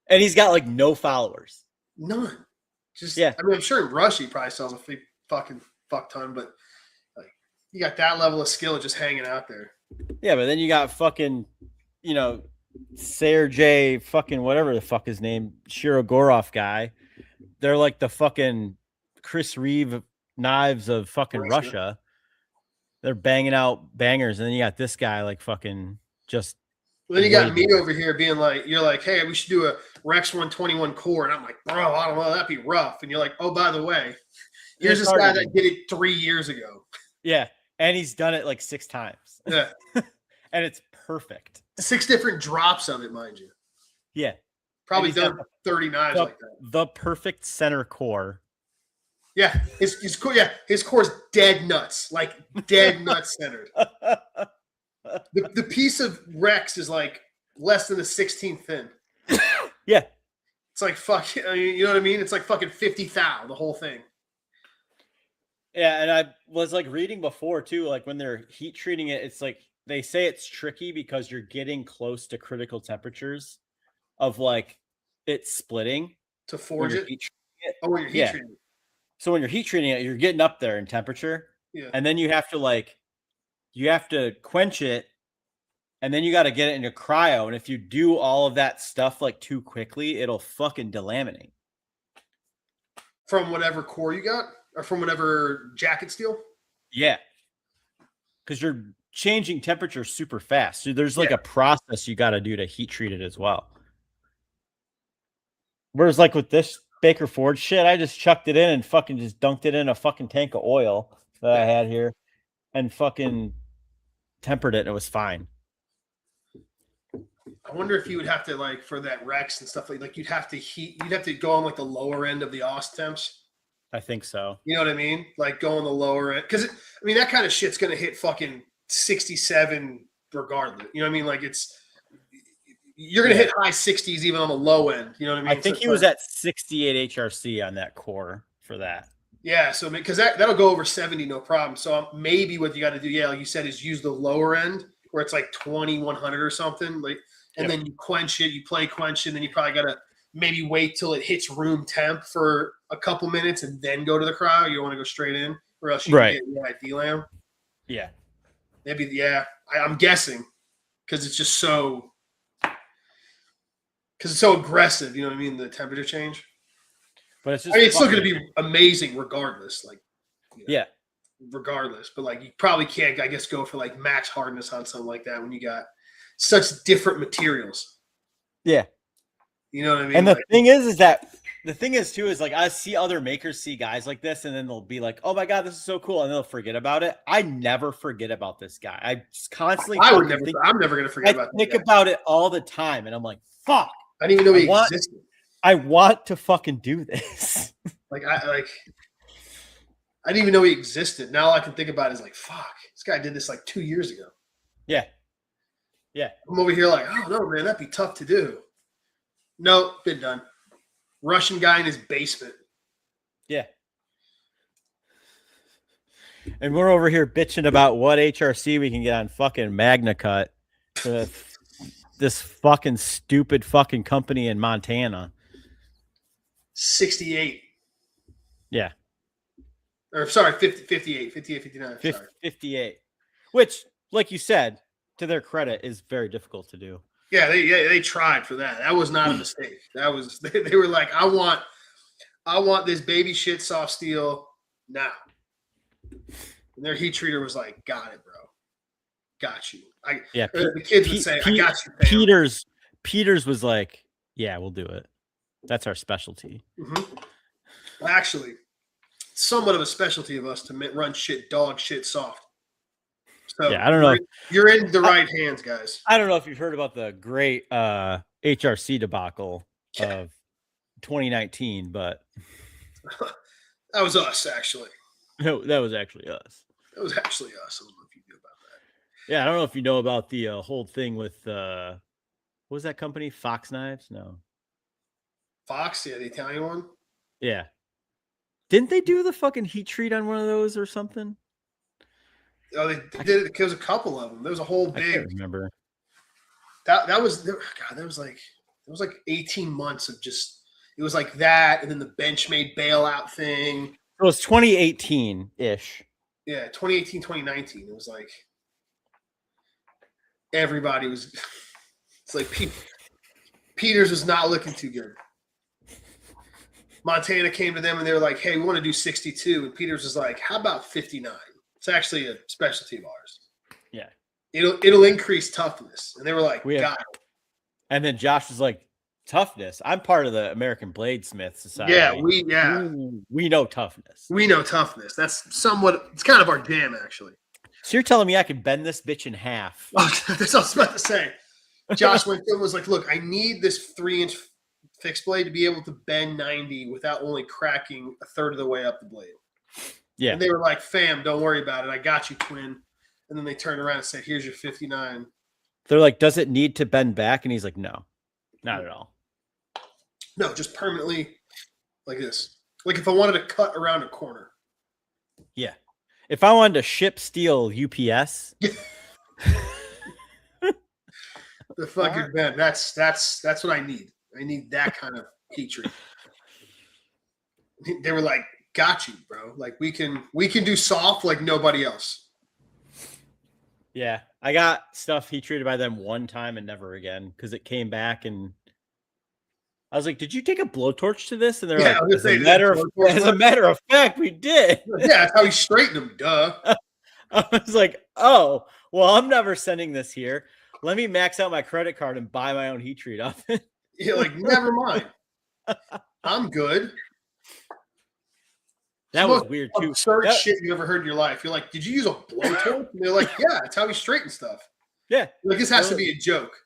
And he's got, like, no followers. None. Just, yeah. I mean, I'm sure in Russia he probably sells a fucking fuck ton, but like, you got that level of skill just hanging out there. Yeah, but then you got fucking, Sergey fucking whatever the fuck his name, Shirogorov guy. They're like the fucking Chris Reeve knives of fucking Russia. They're banging out bangers, and then you got this guy like fucking just. Well, then you got me over here being like, you're like, hey, we should do a Rex 121 core, and I'm like, bro, I don't know, that'd be rough. And you're like, oh, by the way, here's this guy that did it 3 years ago. Yeah. And he's done it like 6 times. Yeah. And it's perfect. 6 different drops of it, mind you. Yeah. Probably done 30 knives like that. The perfect center core. Yeah. His core, his core's dead nuts. Like dead nuts centered. The piece of Rex is like less than a 16th thin. Yeah. It's like fuck, you know what I mean? It's like fucking 50 thou, the whole thing. Yeah, and I was like reading before too, like when they're heat treating it, it's like they say it's tricky because you're getting close to critical temperatures of like it splitting to forge it. Oh, when you're heat treating it. So when you're heat treating it, you're getting up there in temperature. Yeah. And then you have to quench it, and then you got to get it into cryo. And if you do all of that stuff like too quickly, it'll fucking delaminate. From whatever core you got? Or from whatever jacket steel? Yeah. Because you're changing temperature super fast. So there's like a process you got to do to heat treat it as well. Whereas like with this Baker Forge shit, I just chucked it in and fucking just dunked it in a fucking tank of oil that I had here and fucking tempered it and it was fine. I wonder if you would have to like for that Rex and stuff like you'd have to go on like the lower end of the Ost temps. I think so. You know what I mean? Like go on the lower end. Because, I mean, that kind of shit's going to hit fucking 67 regardless. You know what I mean? Like you're going to hit high 60s even on the low end. You know what I mean? I think he was at 68 HRC on that core for that. Yeah. So, because that'll go over 70, no problem. So maybe what you got to do, like you said, is use the lower end where it's like 2100 or something. Like, and then you quench it, you play quench it, and then you probably got to maybe wait till it hits room temp for a couple minutes and then go to the cryo. You don't want to go straight in, or else you can get DLAM. Yeah, maybe. Yeah, I'm guessing because it's just so. because it's so aggressive. You know what I mean? The temperature change. But it's just I mean, it's still going fucking- to be amazing regardless. Like, you know, yeah. regardless. But like, you probably can't, I guess, go for like max hardness on something like that when you got such different materials. Yeah. You know what I mean? And the Like, thing is that the thing is too is like I see other makers see guys like this and then they'll be like, "Oh my god, this is so cool," and they'll forget about it. I never forget about this guy. I just constantly. I'm never going to forget about I think that guy. about it all the time, and I'm like, "Fuck." I didn't even know he I want- existed. I want to fucking do this. I didn't even know he existed. Now all I can think about is like, fuck, this guy did this like 2 years ago. Yeah. Yeah. I'm over here like, oh no, man, that'd be tough to do. No, been done. Russian guy in his basement. Yeah. And we're over here bitching about what HRC we can get on fucking MagnaCut for this fucking stupid fucking company in Montana. 68. Yeah. Or sorry, 58, 59. Sorry. 58. Which, like you said, to their credit, is very difficult to do. Yeah, they tried for that. That was not a mistake. That was they were like, I want this baby shit soft steel now. And their heat treater was like, got it, bro. Got you. Yeah. The kids would say, I got you, fam. Peters was like, yeah, we'll do it. That's our specialty. Mm-hmm. Actually, somewhat of a specialty of us to run shit, dog shit soft. So yeah, I don't know. You're in the right hands, guys. I don't know if you've heard about the great HRC debacle of 2019, but that was us, actually. no, that was actually us. That was actually us. I don't know if you knew about that. Yeah, I don't know if you know about the whole thing with what was that company? Fox Knives? No. Fox, yeah, the Italian one. Yeah. Didn't they do the fucking heat treat on one of those or something? Oh, they did it because a couple of them. There was a whole I big. can't remember. That was God. There was like 18 months of just. It was like that, and then the Benchmade bailout thing. It was 2018 ish. Yeah, 2018, 2019. It was like everybody was. It's like Peters was not looking too good. Montana came to them and they were like, "Hey, we want to do 62," and Peters was like, "How about 59?" It's actually a specialty of ours. Yeah. It'll increase toughness. And they were like, We have- got it. And then Josh was like, toughness. I'm part of the American Bladesmith Society. Yeah, we know toughness. we know toughness. That's somewhat it's kind of our jam, actually. So you're telling me I can bend this bitch in half? That's what I was about to say. Josh went to him and was like, "Look, I need this 3-inch fixed blade to be able to bend 90 without only cracking a third of the way up the blade." Yeah. And they were like, "Fam, don't worry about it. I got you, twin." And then they turned around and said, "Here's your 59." They're like, does it need to bend back? And he's like, no, not at all. No, just permanently like this. Like if I wanted to cut around a corner. Yeah. If I wanted to ship steel UPS, The fucking bend. That's what I need. I need that kind of heat treat. They were like, "Got you, bro. Like we can do soft like nobody else." yeah, I got stuff heat treated by them one time and never again because it came back and I was like, "Did you take a blowtorch to this?" And they're Yeah, I like, was gonna say, as a matter of fact, we did." Yeah, that's how he straightened them. Duh. I was like, "Oh, well, I'm never sending this here. Let me max out my credit card and buy my own heat treat oven." You're like, never mind. I'm good. That was weird too. Absurd That- shit you ever heard in your life. You're like, "Did you use a blowtorch?" And they're like, "Yeah, that's how we straighten stuff." Yeah, Like this has to be a joke.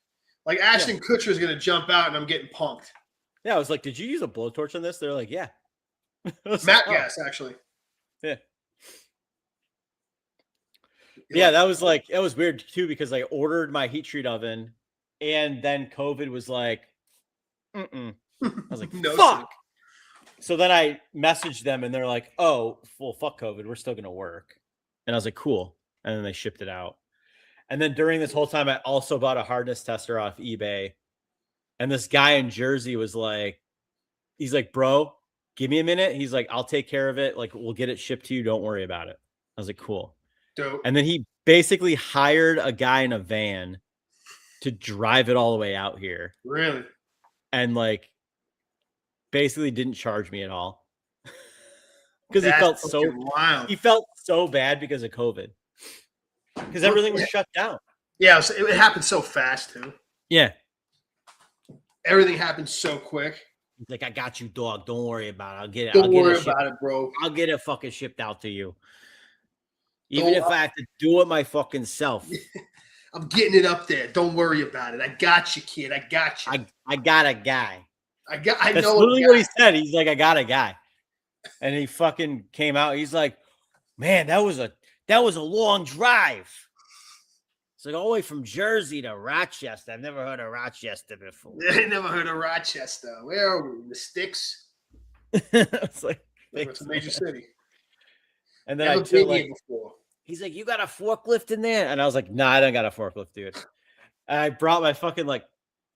Like Ashton Kutcher is gonna jump out and I'm getting punked. yeah. I was like, "Did you use a blowtorch on this?" They're like, "Yeah." I was Matt like, "Oh." gas, actually. Yeah. You're Yeah, like, that was like it was weird too because I ordered my heat treat oven, and then COVID was like, I was like, No, fuck. So then I messaged them, and they're like, "Oh, well, fuck COVID, we're still gonna work." And I was like, "Cool." And then they shipped it out. And then during this whole time, I also bought a hardness tester off eBay, and this guy in Jersey was like, he's like, "Bro, give me a minute." He's like, "I'll take care of it. Like, we'll get it shipped to you. Don't worry about it." I was like, "Cool." dope. And then he basically hired a guy in a van to drive it all the way out here. Really? and like basically didn't charge me at all because That's fucking wild. he felt so bad because of COVID because everything was shut down. Yeah, it happened so fast too. Yeah, Everything happened so quick. he's like, I got you, dog. Don't worry about it. I'll get it. Don't worry about it, bro. I'll get it fucking shipped out to you. Even if I have to do it my fucking self. I'm getting it up there. Don't worry about it. I got you, kid. I got you. I got a guy. I That's know literally what he said. He's like, I got a guy. And he fucking came out. He's like, man, that was a long drive. It's like all the way from Jersey to Rochester. I've never heard of Rochester before. I never heard of Rochester. Where are we? In the sticks? It's like It's a major city. And then Never I took been here before. he's like, you got a forklift in there? And I was like, nah, I don't got a forklift, dude. And I brought my fucking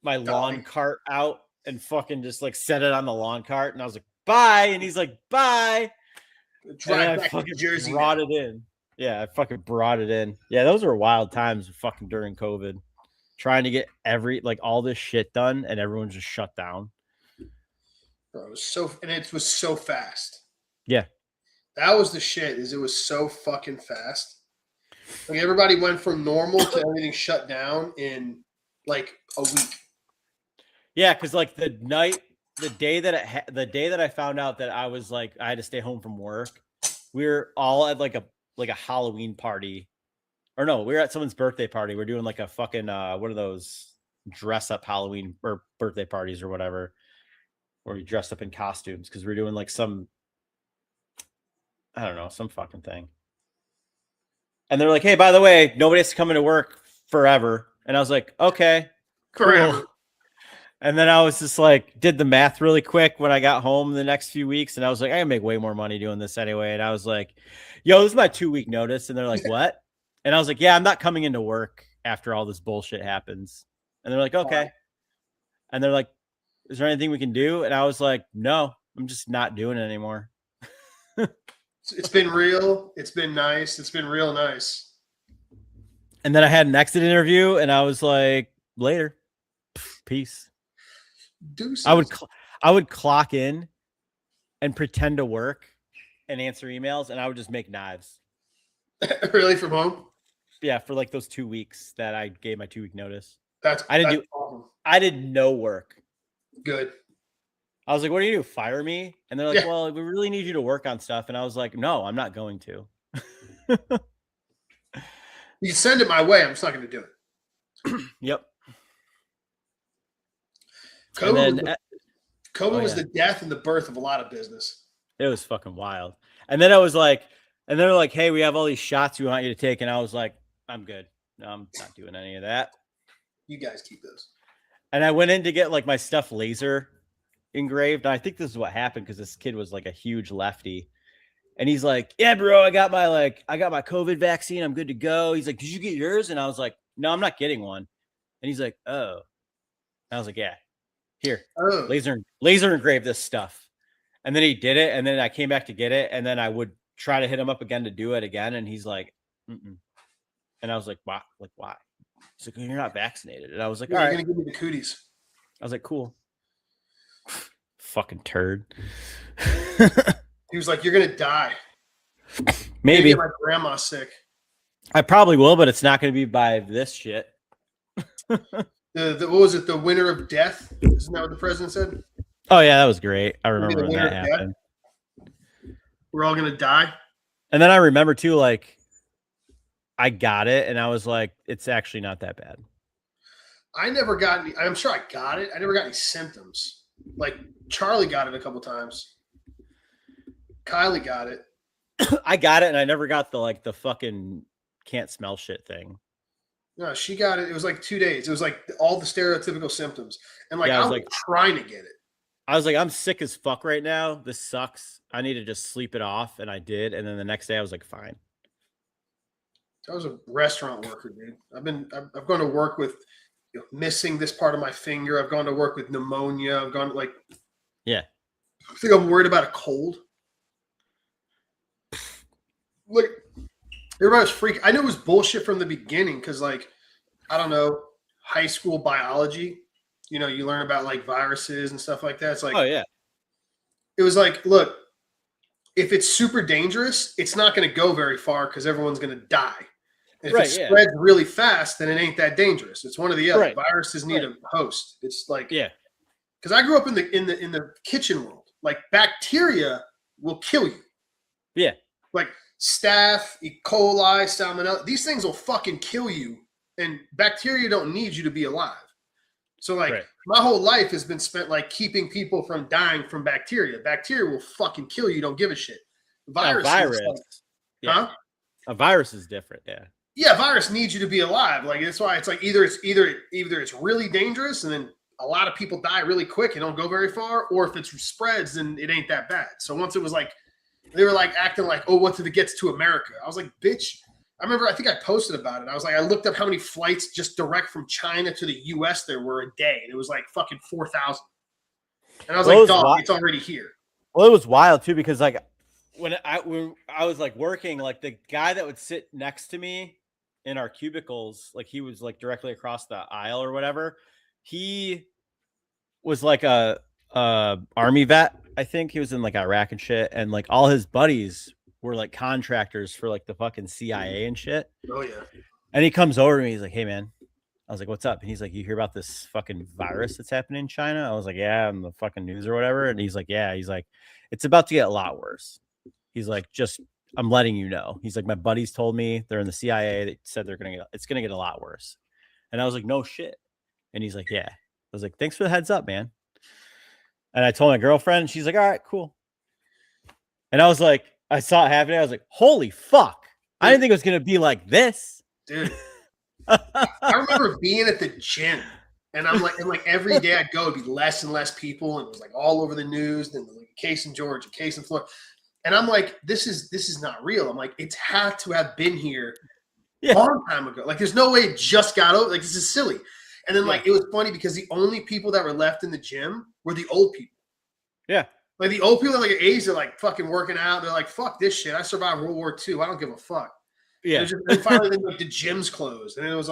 my lawn cart out and fucking just like set it on the lawn cart. And I was like, bye. And he's like, bye. Drive I back fucking to Jersey. brought it in. Yeah, I fucking brought it in. Yeah, those were wild times fucking during COVID. Trying to get all this shit done and everyone's just shut down. Bro, it was so fast. Yeah. That was the shit, it was so fucking fast. Like everybody went from normal to everything shut down in like a week. Yeah, because like the day that I found out that I was like I had to stay home from work, we were all at like a Halloween party, or no, we were at someone's birthday party. We're doing like a fucking one of those dress up Halloween or birthday parties or whatever, where you dress up in costumes because we're doing like some, I don't know, some fucking thing. And they're like, hey, by the way, nobody has to come into work forever. And I was like, okay, Forever. cool. And then I was just like, did the math really quick when I got home the next few weeks. And I was like, I can make way more money doing this anyway. And I was like, yo, this is my 2-week notice. And they're like, what? And I was like, yeah, I'm not coming into work after all this bullshit happens. And they're like, okay. And they're like, is there anything we can do? And I was like, no, I'm just not doing it anymore. It's been real. It's been nice. It's been real nice. And then I had an exit interview and I was like, later, peace. Deuces. I would clock in and pretend to work and answer emails, and I would just make knives. Really, from home? Yeah, for like those 2 weeks that I gave my 2-week notice. I did no work. Good. I was like, what do you do? Fire me? And they're like, well, we really need you to work on stuff. And I was like, no, I'm not going to. You can send it my way. I'm just not going to do it. Yep. COVID was the death and the birth of a lot of business. It was fucking wild. And then I was like, and they're like, hey, we have all these shots we want you to take. And I was like, I'm good. No, I'm not doing any of that. You guys keep those. And I went in to get like my stuff laser engraved. And I think this is what happened because this kid was like a huge lefty. And he's like, yeah, bro, I got my COVID vaccine. I'm good to go. He's like, did you get yours? And I was like, no, I'm not getting one. And he's like, oh. And I was like, yeah, here, laser engrave this stuff. And then he did it. And then I came back to get it. And then I would try to hit him up again to do it again. And he's like, mm-mm. And I was like, why? Like, why? He's like, you're not vaccinated. And I was like, all right. You're going to give me the cooties. I was like, cool. Fucking turd. He was like, you're going to die. Maybe. My grandma's sick. I probably will, but it's not going to be by this shit. What was it? The winter of death? Isn't that what the president said? Oh, yeah, that was great. I remember when that happened. We're all going to die. And then I remember, too, like, I got it, and I was like, it's actually not that bad. I never got any. I'm sure I got it. I never got any symptoms. Like, Charlie got it a couple times. Kylie got it. I got it, and I never got the fucking can't smell shit thing. No, she got it. It was like 2 days. It was like all the stereotypical symptoms. And like, I was like trying to get it. I was like, I'm sick as fuck right now. This sucks. I need to just sleep it off. And I did. And then the next day I was like, fine. I was a restaurant worker, dude. I've gone to work with missing this part of my finger. I've gone to work with pneumonia. I've gone to I think I'm worried about a cold. Look, everybody was freaking. I knew it was bullshit from the beginning because, I don't know, high school biology. you know, you learn about like viruses and stuff like that. It's like, Oh yeah. it was like, look, if it's super dangerous, it's not going to go very far because everyone's going to die. And if Right, it yeah. spreads really fast, then it ain't that dangerous. It's one of the other. Right. Viruses need a host. It's like, Yeah. because I grew up in the kitchen world. Like bacteria will kill you. Yeah. Like staph, E. coli, salmonella, these things will fucking kill you. And bacteria don't need you to be alive. So like Right. my whole life has been spent like keeping people from dying from bacteria. Bacteria will fucking kill you. Don't give a shit. A virus. Like, Yeah. huh? A virus is different. Yeah. Yeah, virus needs you to be alive. Like that's why it's like either it's really dangerous and then a lot of people die really quick and don't go very far, or if it spreads, then it ain't that bad. So once it was like they were like acting like, oh, what if it gets to America? I was like, bitch. I remember I think I posted about it. I was like, I looked up how many flights just direct from China to the US there were a day, and it was like fucking 4,000. And I was like, dog, it's already here. Well, it was wild too because like when I was like working, like the guy that would sit next to me in our cubicles, like he was like directly across the aisle or whatever. He was like a army vet. I think he was in like Iraq and shit, and like all his buddies were like contractors for like the fucking CIA and shit. Oh yeah. And he comes over to me. He's like, "Hey man," I was like, "What's up?" And he's like, "You hear about this fucking virus that's happening in China?" I was like, "Yeah, on the fucking news or whatever." And he's like, "Yeah." He's like, "It's about to get a lot worse." He's like, "Just I'm letting you know." He's like, "My buddies told me they're in the CIA. They said it's gonna get a lot worse." And I was like, "No shit." And he's like, "Yeah." I was like, "Thanks for the heads up, man." And I told my girlfriend, she's like, "All right, cool." And I was like, I saw it happening. I was like, "Holy fuck. I didn't think it was gonna be like this." Dude. I remember being at the gym and I'm like, and like every day I'd go, it'd be less and less people, and it was like all over the news, and like a case in Georgia, a case in Florida. And I'm like, this is not real. I'm like, it's had to have been here a long time ago. Like, there's no way it just got over. Like, this is silly. And then like it was funny because the only people that were left in the gym were the old people. Yeah. Like the old people that like at age, they're like fucking working out. They're like, fuck this shit. I survived World War II. I don't give a fuck. Yeah. And finally, then like the gyms closed, and it was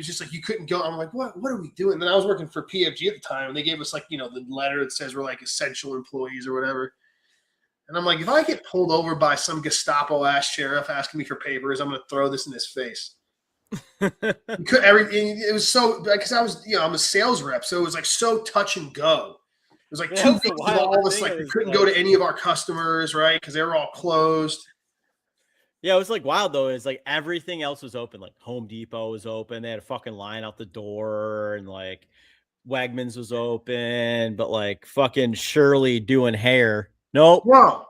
just like you couldn't go. I'm like, what are we doing? And then I was working for PFG at the time, and they gave us like, you know, the letter that says we're like essential employees or whatever. And I'm like, if I get pulled over by some Gestapo ass sheriff asking me for papers, I'm gonna throw this in his face. It was so because I was, you know, I'm a sales rep, so it was like so touch and go. It was like 2 weeks of all this, like we couldn't go to any of our customers, right? Because they were all closed. Yeah, it was like wild though. It's like everything else was open. Like Home Depot was open. They had a fucking line out the door, and like Wegmans was open, but like fucking Shirley doing hair. Nope. Whoa.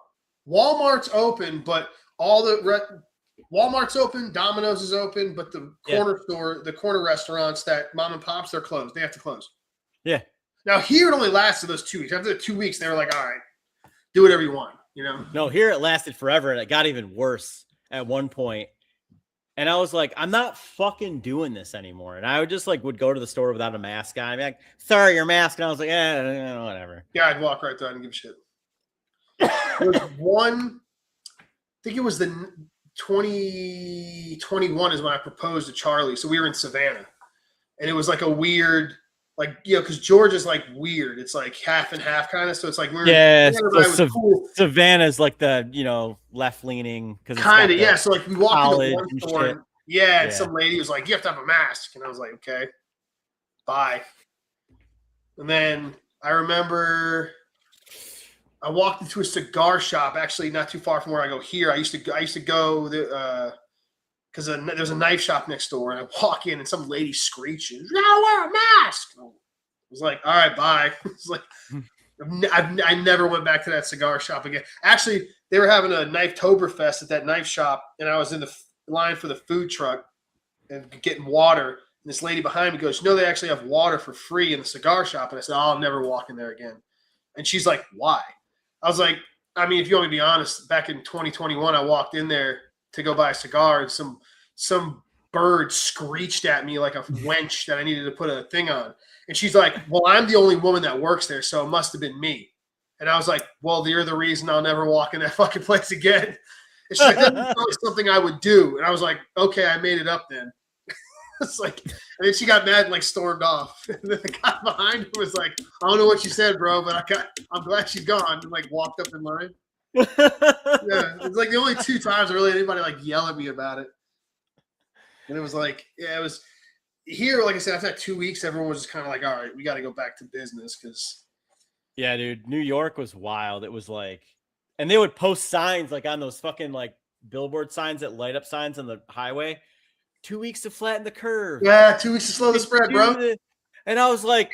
Walmart's open, but Walmart's open, Domino's is open, but the corner store, the corner restaurants that mom and pops, they're closed. They have to close. Yeah. Now here it only lasted those 2 weeks. After the 2 weeks, they were like, all right, do whatever you want, you know? No, here it lasted forever, and it got even worse at one point. And I was like, I'm not fucking doing this anymore. And I would just like would go to the store without a mask on. I'd be like, sorry, your mask. And I was like, whatever. Yeah, I'd walk right through. I didn't give a shit. There was one, I think it was the 2021 is when I proposed to Charlie. So we were in Savannah, and it was like a weird, like, you know, because Georgia's like weird. It's like half and half kind of. So it's like cool. Savannah's like the, you know, left leaning because kind of, yeah. So like we walked into one and store, shit. and some lady was like, "You have to have a mask," and I was like, "Okay, bye." And then I remember I walked into a cigar shop, actually not too far from where I go here. I used to go because there's a knife shop next door, and I walk in and some lady screeching, "You gotta wear a mask!" I was like, "All right, bye." It's like I never went back to that cigar shop again. Actually, they were having a Knifetoberfest at that knife shop, and I was in the line for the food truck and getting water. And this lady behind me goes, "You know, they actually have water for free in the cigar shop." And I said, "I'll never walk in there again." And she's like, "Why?" I was like, I mean, if you want me to be honest, back in 2021, I walked in there to go buy a cigar, and some bird screeched at me like a wench that I needed to put a thing on. And she's like, "Well, I'm the only woman that works there, so it must have been me." And I was like, "Well, you're the reason I'll never walk in that fucking place again." And she's like, "That's probably something I would do." And I was like, "Okay, I made it up then." It's like, and then she got mad and like stormed off. And then the guy behind her was like, I don't know what she said, bro, but I'm glad she's gone. And like walked up in line. Yeah, it's like the only 2 times I really had anybody like yell at me about it. And it was like, yeah, it was here. Like I said, after that 2 weeks, everyone was just kind of like, all right, we got to go back to business because. Yeah, dude, New York was wild. It was like, and they would post signs like on those fucking like billboard signs that light up signs on the highway. 2 weeks to flatten the curve. Yeah, 2 weeks to slow the spread, bro. And I was like,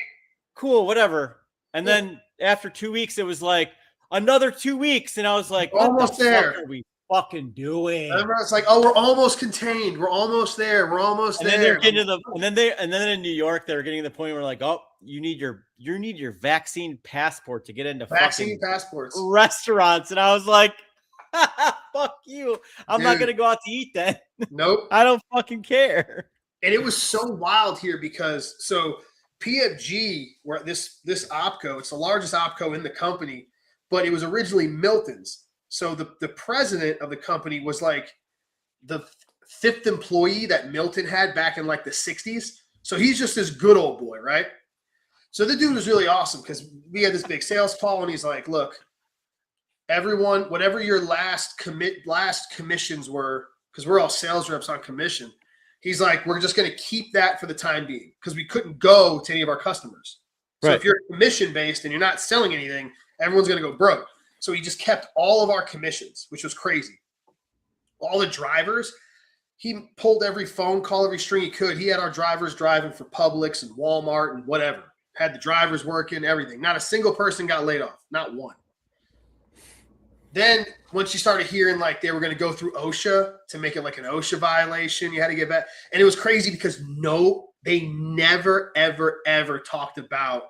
cool, whatever. And then after 2 weeks, it was like another 2 weeks, and I was like, what almost the there. fuck are we fucking doing? Remember, it's like, oh, we're almost contained. We're almost there. We're almost there. And then they're getting to the, and then in New York, they were getting to the point where like, oh, you need your vaccine passport to get into vaccine fucking passports restaurants. And I was like, fuck you. I'm not Dude. gonna go out to eat then. Nope. I don't fucking care. And it was so wild here because so PFG, where this OpCo, it's the largest OpCo in the company, but it was originally Milton's. So the president of the company was like the 5th employee that Milton had back in like the 60s. So he's just this good old boy, right? So the dude was really awesome because we had this big sales call and he's like, look, everyone, whatever your last commissions were, because we're all sales reps on commission. He's like, we're just going to keep that for the time being because we couldn't go to any of our customers. So if you're commission based and you're not selling anything, everyone's going to go broke. So he just kept all of our commissions, which was crazy. All the drivers, he pulled every phone call, every string he could. He had our drivers driving for Publix and Walmart and whatever. Had the drivers working, everything. Not a single person got laid off. Not one. Then once you started hearing like they were going to go through OSHA to make it like an OSHA violation, you had to get back. And it was crazy because they never, ever, ever talked about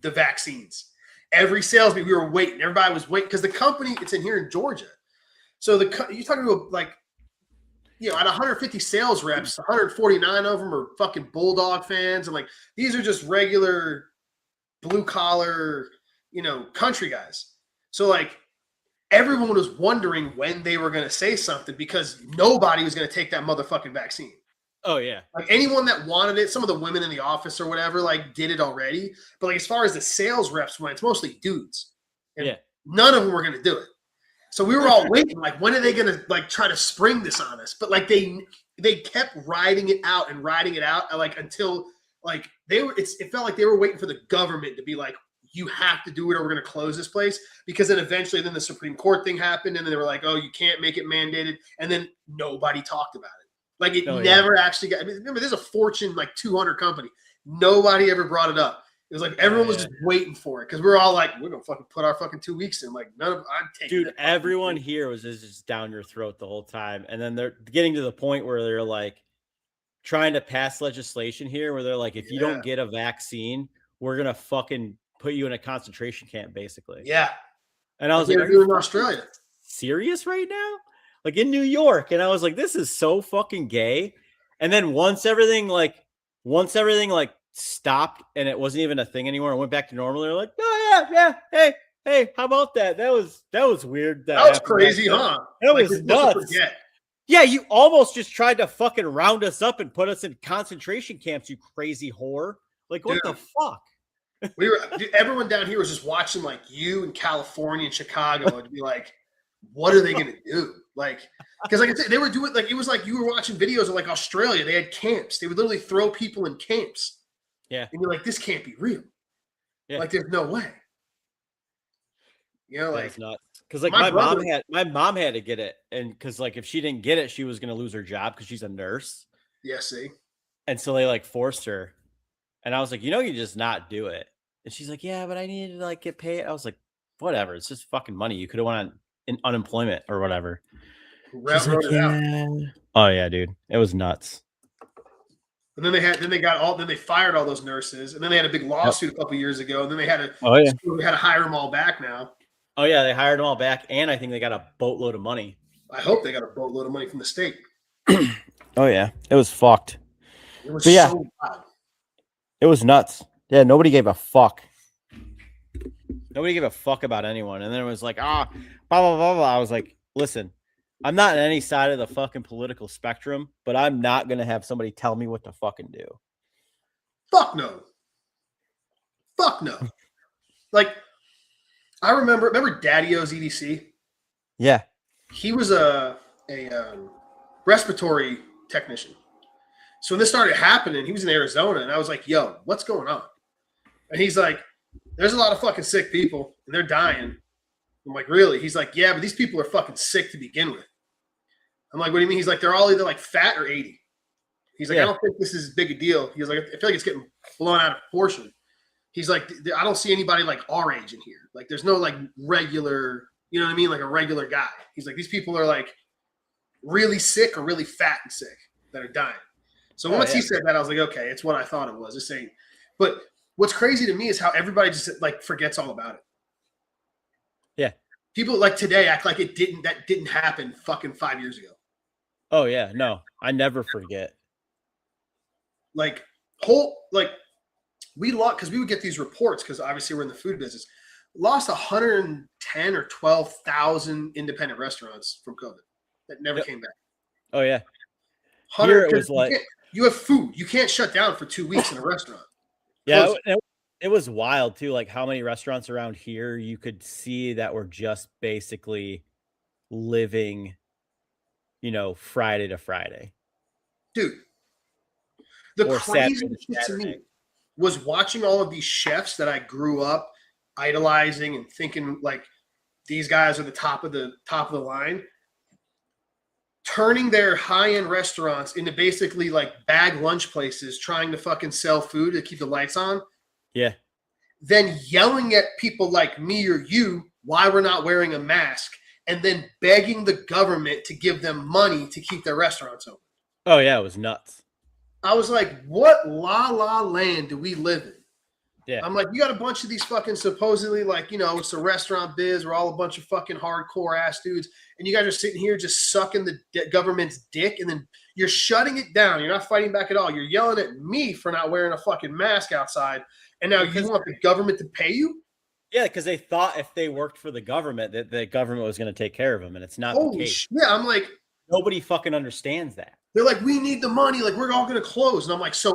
the vaccines. Every sales meeting, we were waiting. Everybody was waiting because the company, it's in here in Georgia. So you're talking about like, at 150 sales reps, 149 of them are fucking Bulldog fans. And like, these are just regular blue collar, country guys. So like, everyone was wondering when they were going to say something because nobody was going to take that motherfucking vaccine. Oh, yeah. Like anyone that wanted it, some of the women in the office or whatever, like did it already. But like as far as the sales reps went, it's mostly dudes. And none of them were going to do it. So we were all waiting, like, when are they going to like try to spring this on us? But like they kept riding it out, like until like it felt like they were waiting for the government to be like, you have to do it or we're going to close this place. Because then eventually the Supreme Court thing happened and then they were like, oh, you can't make it mandated. And then nobody talked about it. Like it never actually got, remember, there's a Fortune like 200 company. Nobody ever brought it up. It was like everyone was just waiting for it because we're all like, we're going to fucking put our fucking 2 weeks in. Like, none of I'm taking Dude, everyone here was just down your throat the whole time. And then they're getting to the point where they're like trying to pass legislation here where they're like, if you don't get a vaccine, we're going to fucking put you in a concentration camp, basically. Yeah. And I was like, are you in Australia? Serious right now? Like in New York. And I was like, this is so fucking gay. And then once everything stopped and it wasn't even a thing anymore and went back to normal, they're like, oh yeah, hey, how about that? That was weird. That was crazy, huh? That was nuts. Yeah, you almost just tried to fucking round us up and put us in concentration camps, you crazy whore. Like, what the fuck? Everyone down here was just watching like you in California and Chicago and be like, what are they gonna do? Like, because like I said, they were doing like it was like you were watching videos of like Australia. They had camps. They would literally throw people in camps. Yeah. And you're like, this can't be real. Yeah. Like, there's no way. Like because like my mom had to get it, and because like if she didn't get it, she was gonna lose her job because she's a nurse. Yeah, see. And so they like forced her, and I was like, you just not do it. And she's like, yeah, but I needed to like get paid. I was like, whatever, it's just fucking money. You could have went on in unemployment or whatever. Like, oh yeah, dude, it was nuts. And then they fired all those nurses, and then they had a big lawsuit a couple years ago, and then they had to hire them all back now. Oh yeah, they hired them all back, and I think they got a boatload of money. I hope they got a boatload of money from the state. Oh yeah, it was fucked. It was so wild. It was nuts. Yeah, nobody gave a fuck. Nobody gave a fuck about anyone, and then it was like, blah blah blah blah. I was like, listen, I'm not on any side of the fucking political spectrum, but I'm not gonna have somebody tell me what to fucking do. Fuck no. Fuck no. Like, I remember Daddy-O's EDC? Yeah. He was a respiratory technician. So when this started happening, he was in Arizona, and I was like, yo, what's going on? And he's like, there's a lot of fucking sick people, and they're dying. I'm like, really? He's like, yeah, but these people are fucking sick to begin with. I'm like, what do you mean? He's like, they're all either like fat or 80. He's like, I don't think this is as big a deal. He's like, I feel like it's getting blown out of proportion. He's like, I don't see anybody like our age in here. Like, there's no like regular, you know what I mean? Like a regular guy. He's like, these people are like really sick or really fat and sick that are dying. So once he said that, I was like, okay, it's what I thought it was. Just saying. But what's crazy to me is how everybody just like forgets all about it. Yeah. People like today act like that didn't happen fucking 5 years ago. Oh yeah. No, I never forget. Like we lost, because we would get these reports, because obviously we're in the food business, lost 110 or 12,000 independent restaurants from COVID that never came back. Oh yeah. Here it was like, you have food. You can't shut down for 2 weeks in a restaurant. Yeah, it was wild too. Like how many restaurants around here you could see that were just basically living, Friday to Friday. Dude, the crazy shit to me was watching all of these chefs that I grew up idolizing and thinking like these guys are the top of the line, turning their high-end restaurants into basically like bag lunch places, trying to fucking sell food to keep the lights on. Yeah. Then yelling at people like me or you why we're not wearing a mask, and then begging the government to give them money to keep their restaurants open. Oh yeah, it was nuts. I was like, what la land do we live in? Yeah. I'm like, you got a bunch of these fucking supposedly like, it's the restaurant biz. We're all a bunch of fucking hardcore ass dudes. And you guys are sitting here just sucking the government's dick. And then you're shutting it down. You're not fighting back at all. You're yelling at me for not wearing a fucking mask outside. And now you want the government to pay you? Yeah, because they thought if they worked for the government that the government was going to take care of them. And it's not the case. Yeah, I'm like, nobody fucking understands that. They're like, we need the money. Like, we're all going to close. And I'm like, so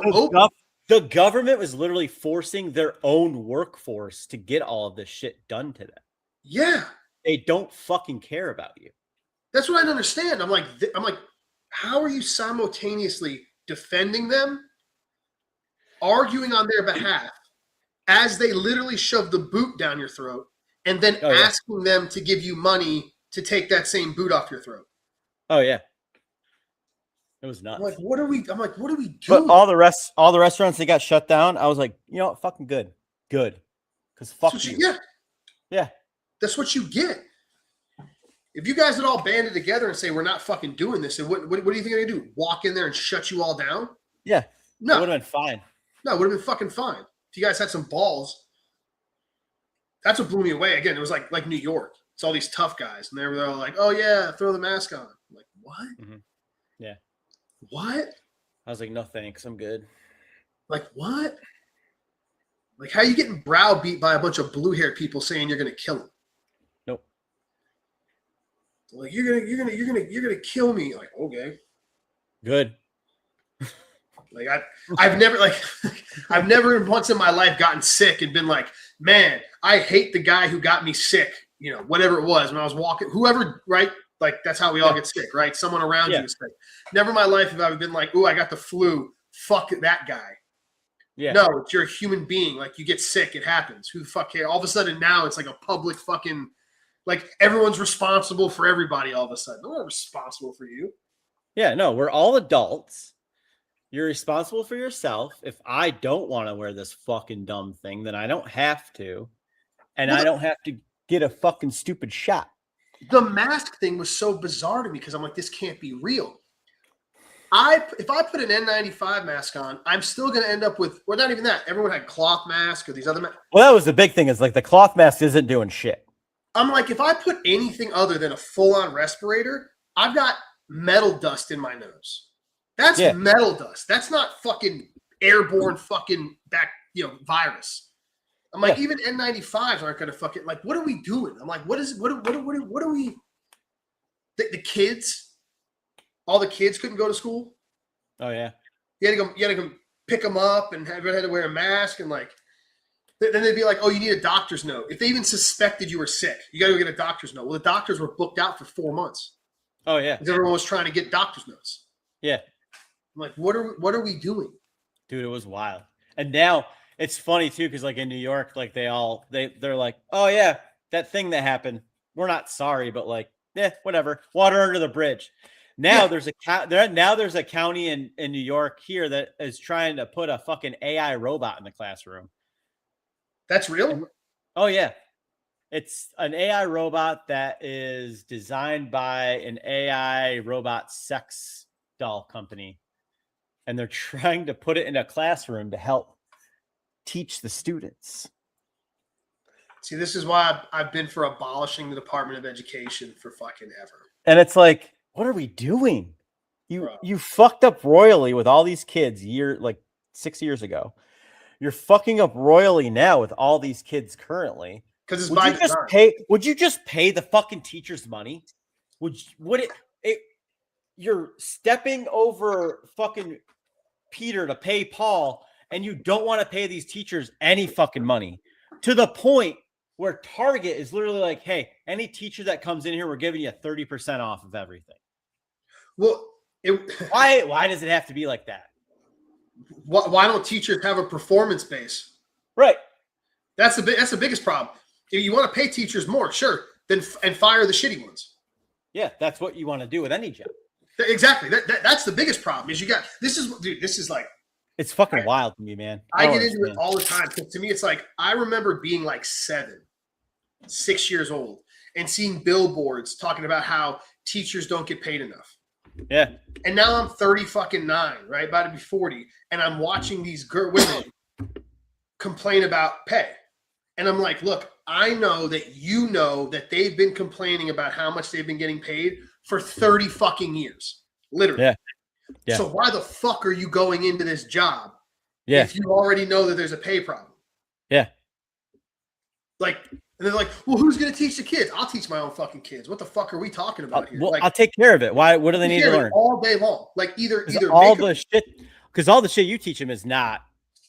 the government was literally forcing their own workforce to get all of this shit done to them. Yeah. They don't fucking care about you. That's what I don't understand. I'm like, how are you simultaneously defending them, arguing on their behalf, as they literally shove the boot down your throat, and then asking them to give you money to take that same boot off your throat? Oh, yeah. It was nuts. I'm like, what are we doing? But all the restaurants that got shut down, I was like, fucking good. Good. Because fuck you. Yeah. That's what you get. If you guys had all banded together and say, we're not fucking doing this, and what do you think they're going to do? Walk in there and shut you all down? Yeah. No. It would have been fine. No, it would have been fucking fine. If you guys had some balls. That's what blew me away. Again, it was like New York. It's all these tough guys. And they're all like, oh, yeah, throw the mask on. I'm like, what? Mm-hmm. Yeah. What? I was like, no thanks, I'm good. Like, what? Like, how are you getting browbeat by a bunch of blue-haired people saying you're gonna kill them? Nope. Like, you're gonna kill me. Like, okay. Good. Like I've never once in my life gotten sick and been like, man, I hate the guy who got me sick. Whatever it was when I was walking, whoever, right? Like, that's how we all get sick, right? Someone around you is sick. Never in my life have I been like, ooh, I got the flu. Fuck that guy. Yeah. No, it's you're a human being. Like, you get sick. It happens. Who the fuck cares? All of a sudden now it's like a public fucking, like, everyone's responsible for everybody all of a sudden. I'm not responsible for you. Yeah, no, we're all adults. You're responsible for yourself. If I don't want to wear this fucking dumb thing, then I don't have to. And I don't have to get a fucking stupid shot. The mask thing was so bizarre to me because I'm like, this can't be real. If I put an N95 mask on, I'm still going to end up with, or not even that. Everyone had cloth masks or these other masks. Well, that was the big thing, is like the cloth mask isn't doing shit. I'm like, if I put anything other than a full-on respirator, I've got metal dust in my nose. That's metal dust. That's not fucking airborne fucking virus. I'm like, even N95s aren't going to fucking, like, what are we doing? I'm like, what are we? the kids, all the kids couldn't go to school. Oh yeah. You had to go pick them up, and everyone had to wear a mask, and like, then they'd be like, "Oh, you need a doctor's note." If they even suspected you were sick, you got to go get a doctor's note. Well, the doctors were booked out for 4 months. Oh yeah. Because everyone was trying to get doctor's notes. Yeah. I'm like, what are we doing? Dude, it was wild. And now it's funny too, because like in New York, like they're like, oh yeah, that thing that happened. We're not sorry, but like, whatever. Water under the bridge. Now there's a county in New York here that is trying to put a fucking AI robot in the classroom. That's real? Oh yeah. It's an AI robot that is designed by an AI robot sex doll company. And they're trying to put it in a classroom to help teach the students. See, this is why I've been for abolishing the Department of Education for fucking ever. And it's like, what are we doing? You fucked up royally with all these kids 6 years ago. You're fucking up royally now with all these kids currently. Because it's would you just pay the fucking teachers money? You're stepping over fucking Peter to pay Paul, and you don't want to pay these teachers any fucking money, to the point where Target is literally like, hey, any teacher that comes in here, we're giving you 30% off of everything. Well, why does it have to be like that? Why don't teachers have a performance base? Right. That's the biggest problem. If you want to pay teachers more, sure, then and fire the shitty ones. Yeah, that's what you want to do with any job. Exactly. That's the biggest problem. Is this is like, it's fucking wild to me, man. I get into it all the time, because to me it's like, I remember being like 6 years old and seeing billboards talking about how teachers don't get paid enough. Yeah. And now I'm 39, right? About to be 40, and I'm watching these women complain about pay. And I'm like, look, I know that they've been complaining about how much they've been getting paid for 30 fucking years. Literally. Yeah. Yeah. So why the fuck are you going into this job if you already know that there's a pay problem? Yeah. Like, and they're like, well, who's going to teach the kids? I'll teach my own fucking kids. What the fuck are we talking about here? Well, like, I'll take care of it. Why? What do they need to learn? All day long. Like either all the shit, because all the shit you teach them is not.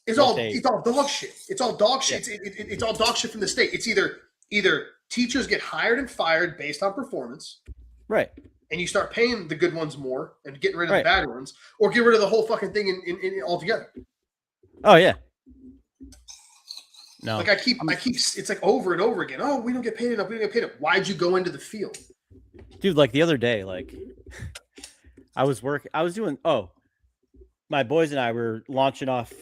It's all dog shit. It's all dog shit. Yeah. It's all dog shit from the state. It's either teachers get hired and fired based on performance, right? And you start paying the good ones more and getting rid of the bad ones, or get rid of the whole fucking thing in altogether. Oh yeah. No. Like I keep it's like over and over again. Oh, we don't get paid enough. We don't get paid enough. Why'd you go into the field? Dude, like the other day, like my boys and I were launching off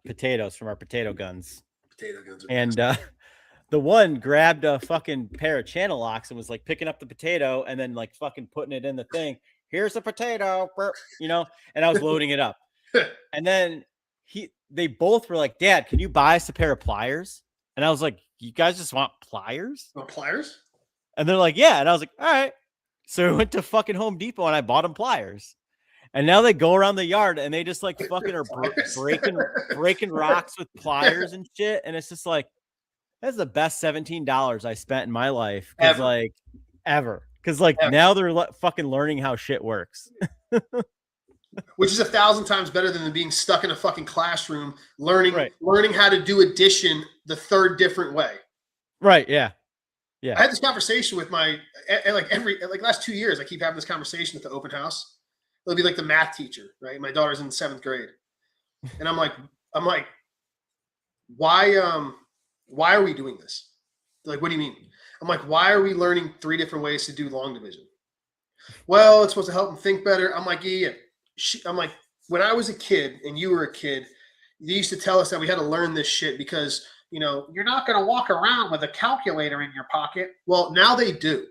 potatoes from our potato guns. Potato guns are and the one grabbed a fucking pair of channel locks and was like picking up the potato and then like fucking putting it in the thing. Here's a potato, and I was loading it up. And then they both were like, Dad, can you buy us a pair of pliers? And I was like, you guys just want pliers? Want pliers? And they're like, yeah. And I was like, all right. So we went to fucking Home Depot and I bought them pliers. And now they go around the yard and they just like fucking are breaking rocks with pliers and shit. And it's just like, that's the best $17 I spent in my life. Ever. Because now they're fucking learning how shit works. Which is 1,000 times better than being stuck in a fucking classroom learning how to do addition the third different way. Right. Yeah. Yeah. I had this conversation with every last 2 years. I keep having this conversation at the open house. It'll be like the math teacher, right? My daughter's in 7th grade, and I'm like, why are we doing this? They're like, what do you mean? I'm like, why are we learning 3 different ways to do long division? Well, it's supposed to help them think better. I'm like, yeah. I'm like, when I was a kid and you were a kid, they used to tell us that we had to learn this shit because, you're not going to walk around with a calculator in your pocket. Well, now they do.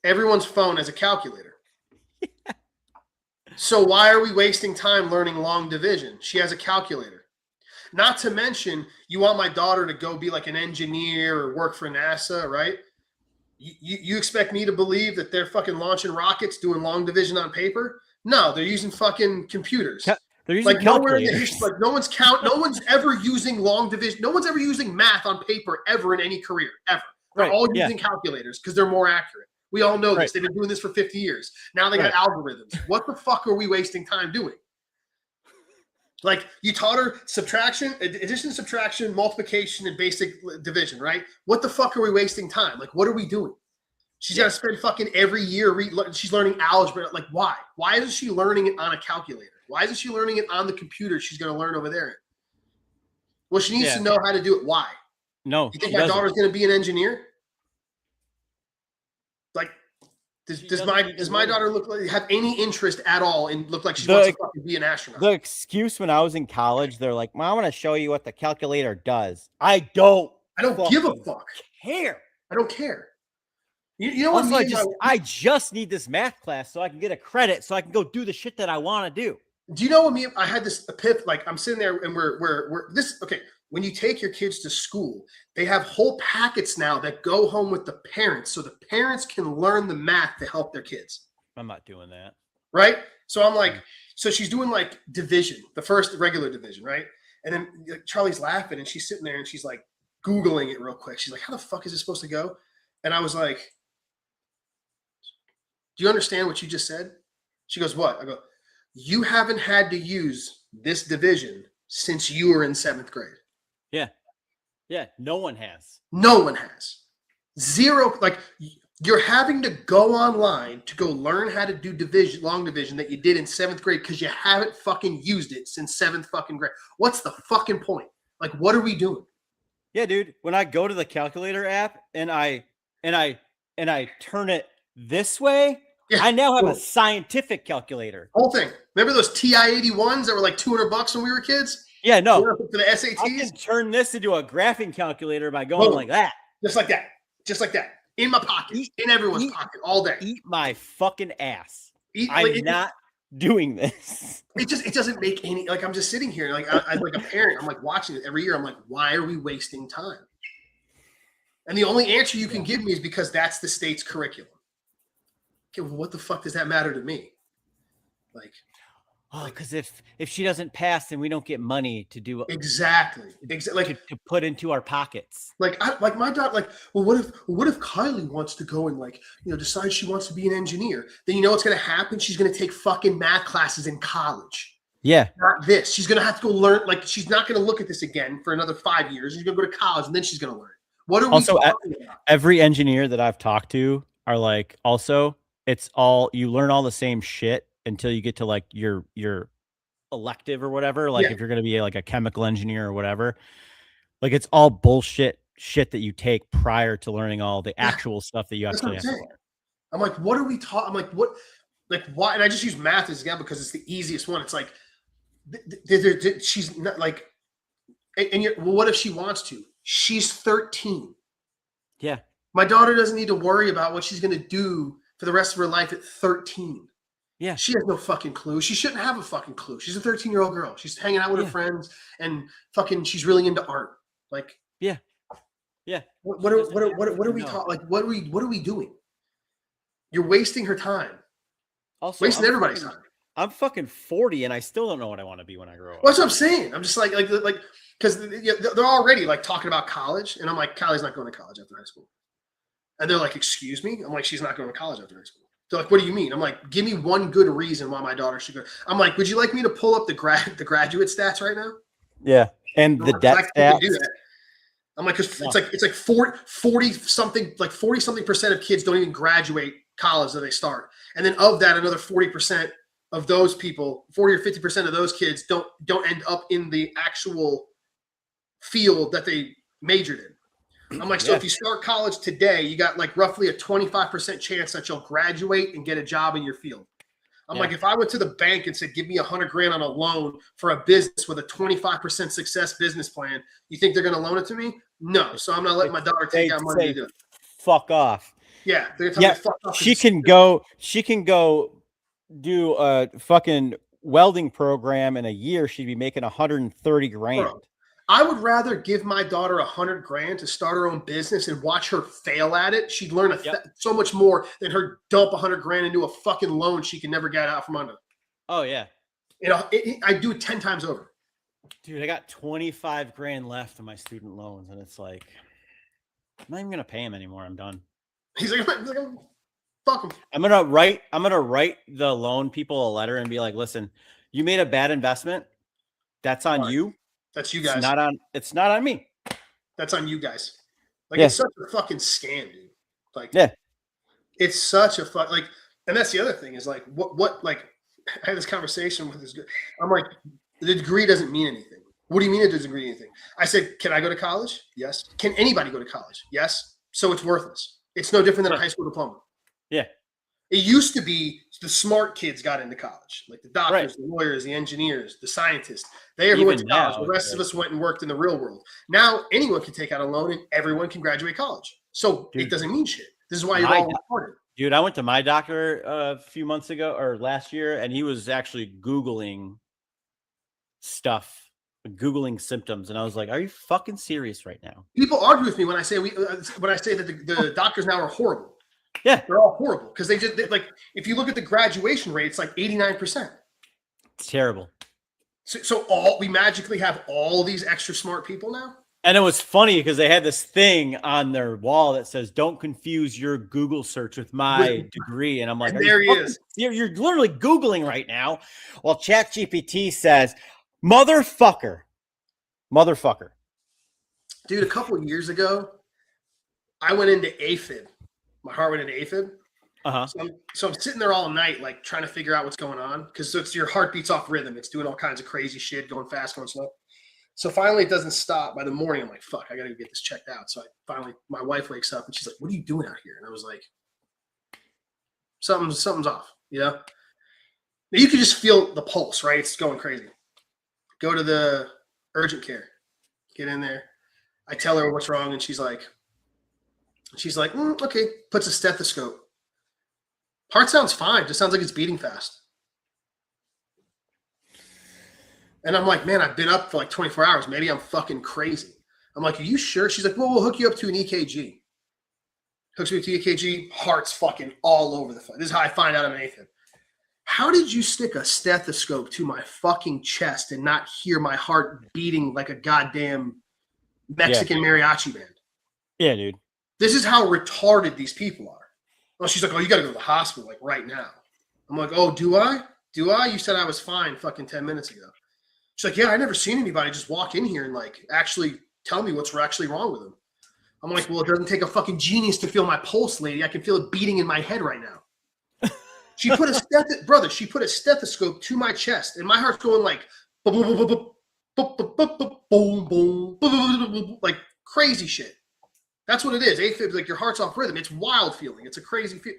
Everyone's phone has a calculator. So why are we wasting time learning long division? She has a calculator. Not to mention, you want my daughter to go be like an engineer or work for NASA, right? You expect me to believe that they're fucking launching rockets doing long division on paper? No, they're using fucking computers. They're using calculators. No one's ever using long division. No one's ever using math on paper ever in any career, ever. They're all using calculators because they're more accurate. We all know Right. this. They've been doing this for 50 years. Now they got algorithms. What the fuck are we wasting time doing? Like, you taught her subtraction, addition, subtraction, multiplication, and basic division, right? What the fuck are we wasting time? Like, what are we doing? She's got to spend fucking every year. She's learning algebra. Like, why? Why isn't she learning it on a calculator? Why isn't she learning it on the computer she's going to learn over there? Well, she needs to know how to do it. Why? No, You think my daughter's going to be an engineer? Like, does my daughter have any interest at all and look like she wants to fucking be an astronaut? The excuse when I was in college, they're like, "Well, I want to show you what the calculator does." I don't give a fuck. Care. I don't care. You know what? Also, I just need this math class so I can get a credit so I can go do the shit that I want to do. Do you know what I had this epiphany? Like, I'm sitting there and we're this. Okay, when you take your kids to school, they have whole packets now that go home with the parents, so the parents can learn the math to help their kids. I'm not doing that. Right? So I'm like, so she's doing like division, the first regular division, right? And then Charlie's laughing and she's sitting there and she's like Googling it real quick. She's like, how the fuck is this supposed to go? And I was like, do you understand what you just said? She goes, what? I go, you haven't had to use this division since you were in 7th grade. Yeah. Yeah. No one has. No one has. Zero. Like, you're having to go online to go learn how to do long division that you did in 7th grade because you haven't fucking used it since 7th fucking grade. What's the fucking point? Like, what are we doing? Yeah, dude. When I go to the calculator app and I turn it this way, I now have a scientific calculator. Whole thing. Remember those TI-81s that were like $200 when we were kids? Yeah, no. For the SATs? I can turn this into a graphing calculator by going like that. Just like that. Just like that. In my pocket. In everyone's pocket all day. Eat my fucking ass. I'm not doing this. It doesn't make any, like, I'm just sitting here like I'm like a parent. I'm like watching it every year. I'm like, why are we wasting time? And the only answer you can give me is because that's the state's curriculum. Okay, well, what the fuck does that matter to me? Like, because if she doesn't pass, then we don't get money to do exactly like to put into our pockets. Like my daughter, like, well, what if Kylie wants to go and, like, decide she wants to be an engineer? Then you know what's going to happen? She's going to take fucking math classes in college. Yeah, not this. She's going to have to go learn. Like, she's not going to look at this again for another 5 years. She's going to go to college and then she's going to learn. What are we talking about? Every engineer that I've talked to are like, also, it's all, you learn all the same shit until you get to like your elective or whatever. Like if you're going to be like a chemical engineer or whatever, like it's all bullshit shit that you take prior to learning all the actual stuff that you actually have to learn. I'm like, what are we talking? I'm like, what, like, why? And I just use math as example because it's the easiest one. It's like, she's not like, and well, what if she wants to? She's 13. Yeah. My daughter doesn't need to worry about what she's going to do for the rest of her life at 13. Yeah. She has no fucking clue. She shouldn't have a fucking clue. She's a 13-year-old girl. She's hanging out with her friends and fucking she's really into art. Like, yeah. Yeah. What are we talking? Like, what are we doing? You're wasting her time. Also, wasting everybody's time. I'm fucking 40 and I still don't know what I want to be when I grow up. Well, that's what I'm saying. I'm just like because they're already like talking about college, and I'm like, Kylie's not going to college after high school. And they're like, excuse me? I'm like, she's not going to college after high school. They're like, what do you mean? I'm like, give me one good reason why my daughter should go. I'm like, would you like me to pull up the graduate stats right now? Yeah. And the debt stats. Do that. I'm like, because it's like 40 something percent of kids don't even graduate college that they start. And then of that, another 40% of those people, 40 or 50% of those kids don't end up in the actual field that they majored in. I'm like, so if you start college today, you got like roughly a 25% chance that you'll graduate and get a job in your field. I'm like, if I went to the bank and said, give me $100,000 on a loan for a business with a 25% success business plan, you think they're going to loan it to me? No. So I'm not letting my daughter take out money to do it. Fuck off. Yeah. They're going to tell me fuck off. She can go do a fucking welding program in a year. She'd be making $130,000. Bro, I would rather give my daughter $100,000 to start her own business and watch her fail at it. She'd learn so much more than her dump $100,000 into a fucking loan she can never get out from under. Oh yeah. I do it 10 times over. Dude, I got $25,000 left on my student loans, and it's like, I'm not even gonna pay him anymore. I'm done. He's like, Fuck them. I'm gonna write the loan people a letter and be like, listen, you made a bad investment. That's on you. That's you It's guys. it's not on me. That's on you guys. Like Yeah. it's such a fucking scam, dude. Like Yeah. it's such a like, and that's the other thing is like what like I had this conversation with this. I'm like, the degree doesn't mean anything. What do you mean it doesn't mean anything? I said, can I go to college? Yes. Can anybody go to college? Yes. So it's worthless. It's no different than a high school diploma. Yeah. It used to be the smart kids got into college, like the doctors, Right. the lawyers, the engineers, the scientists. They ever went to Even college. now, The rest of us went and worked in the real world. Now anyone can take out a loan and everyone can graduate college. So Dude. it doesn't mean shit. This is why you're My all do- retarded. Dude, I went to my doctor a few months ago or last year, and he was actually Googling stuff, Googling symptoms. And I was like, are you fucking serious right now? People argue with me when I say that the doctors now are horrible. Yeah. They're all horrible because like if you look at the graduation rate, it's like 89%. It's terrible. So we magically have all these extra smart people now. And it was funny because they had this thing on their wall that says, don't confuse your Google search with my degree. And I'm like, And there he is. You're literally Googling right now. Well, ChatGPT says, motherfucker. Dude, a couple of years ago, I went into AFib. My heart went into AFib. Uh-huh. So I'm sitting there all night, like trying to figure out what's going on because it's your heart beats off rhythm. It's doing all kinds of crazy shit, going fast, going slow. So finally, it doesn't stop. By the morning, I'm like, fuck, I got to get this checked out. So my wife wakes up and she's like, what are you doing out here? And I was like, something's off, you know? Now, you can just feel the pulse, right? It's going crazy. Go to the urgent care. Get in there. I tell her what's wrong, and she's like, okay. Puts a stethoscope. Heart sounds fine. Just sounds like it's beating fast. And I'm like, man, I've been up for like 24 hours. Maybe I'm fucking crazy. I'm like, are you sure? She's like, well, we'll hook you up to an EKG. Hooks me up to EKG. Heart's fucking all over the place. This is how I find out I'm an AFib. How did you stick a stethoscope to my fucking chest and not hear my heart beating like a goddamn Mexican mariachi band? Yeah, dude. This is how retarded these people are. Well, she's like, oh, you got to go to the hospital like right now. I'm like, oh, do I? Do I? You said I was fine fucking 10 minutes ago. She's like, yeah, I never seen anybody just walk in here and like actually tell me what's actually wrong with them. I'm like, well, it doesn't take a fucking genius to feel my pulse, lady. I can feel it beating in my head right now. She put a stethoscope to my chest, and my heart's going like boom, boom, boom, boom, boom, like crazy shit. That's what it is. AFib, like your heart's off rhythm. It's wild feeling. It's a crazy feel.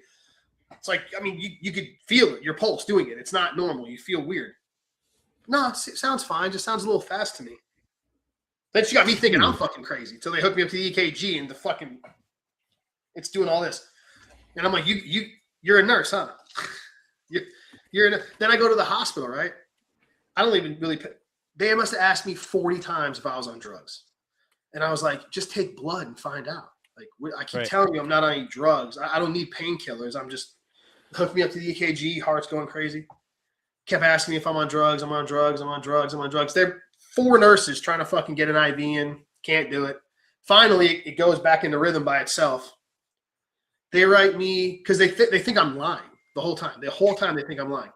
It's like, I mean, you could feel it, your pulse doing it. It's not normal. You feel weird. No, it sounds fine. Just sounds a little fast to me. Then she got me thinking I'm fucking crazy until they hooked me up to the EKG and it's doing all this. And I'm like, you're a nurse, huh? Then I go to the hospital, right? I don't even really pay. They must have asked me 40 times if I was on drugs. And I was like, just take blood and find out. Like, I keep telling you I'm not on any drugs. I don't need painkillers. I'm just hooked me up to the EKG. Heart's going crazy. Kept asking me if I'm on drugs. I'm on drugs. They're 4 nurses trying to fucking get an IV in. Can't do it. Finally, it goes back into rhythm by itself. They write me because they think I'm lying the whole time. The whole time they think I'm lying.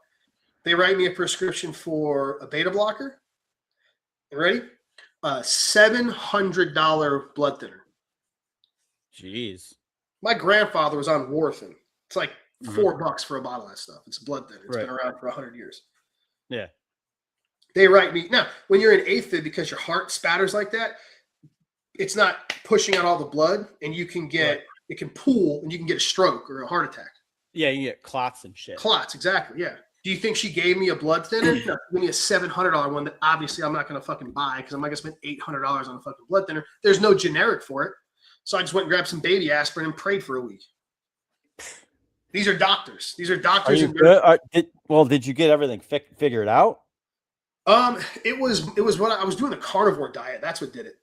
They write me a prescription for a beta blocker. You ready? A $700 blood thinner. Jeez. My grandfather was on Warfarin. It's like $4 for a bottle of that stuff. It's a blood thinner. It's been around for 100 years. Yeah. They write me now. When you're in AFib, because your heart spatters like that, it's not pushing out all the blood, and you can get it can pool, and you can get a stroke or a heart attack. Yeah, you get clots and shit. Clots, exactly. Yeah. Do you think she gave me a blood thinner? No, she gave me a $700 one that obviously I'm not going to fucking buy because I'm not going to spend $800 on a fucking blood thinner. There's no generic for it. So I just went and grabbed some baby aspirin and prayed for a week. These are doctors. These are doctors. Did you get everything figured out? It was what I was doing, the carnivore diet. That's what did it.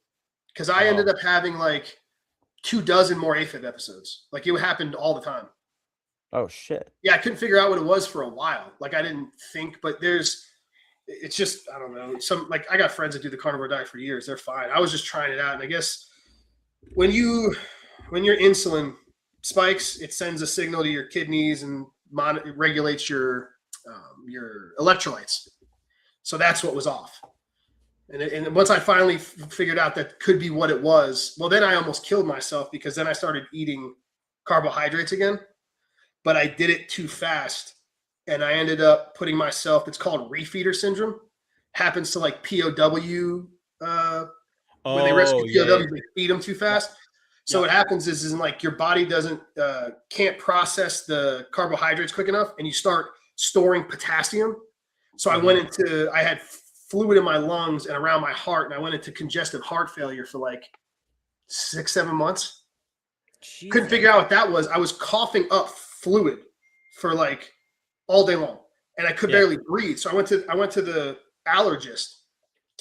Because I ended up having like 24 more AFib episodes. Like it happened all the time. Oh shit. Yeah, I couldn't figure out what it was for a while. Like I didn't think, but it's just, I don't know. I got friends that do the carnivore diet for years. They're fine. I was just trying it out. And I guess when your insulin spikes, it sends a signal to your kidneys and it regulates your electrolytes. So that's what was off. And once I finally figured out that could be what it was, well, then I almost killed myself because then I started eating carbohydrates again, but I did it too fast. And I ended up putting myself, it's called refeeder syndrome. Happens to like POW, when they rescue POWs, they feed them too fast. So what happens is like your body can't process the carbohydrates quick enough and you start storing potassium. So I had fluid in my lungs and around my heart, and I went into congestive heart failure for like 6-7 months. Jeez. Couldn't figure out what that was. I was coughing up fluid for like all day long, and I could barely breathe. So I went to the allergist.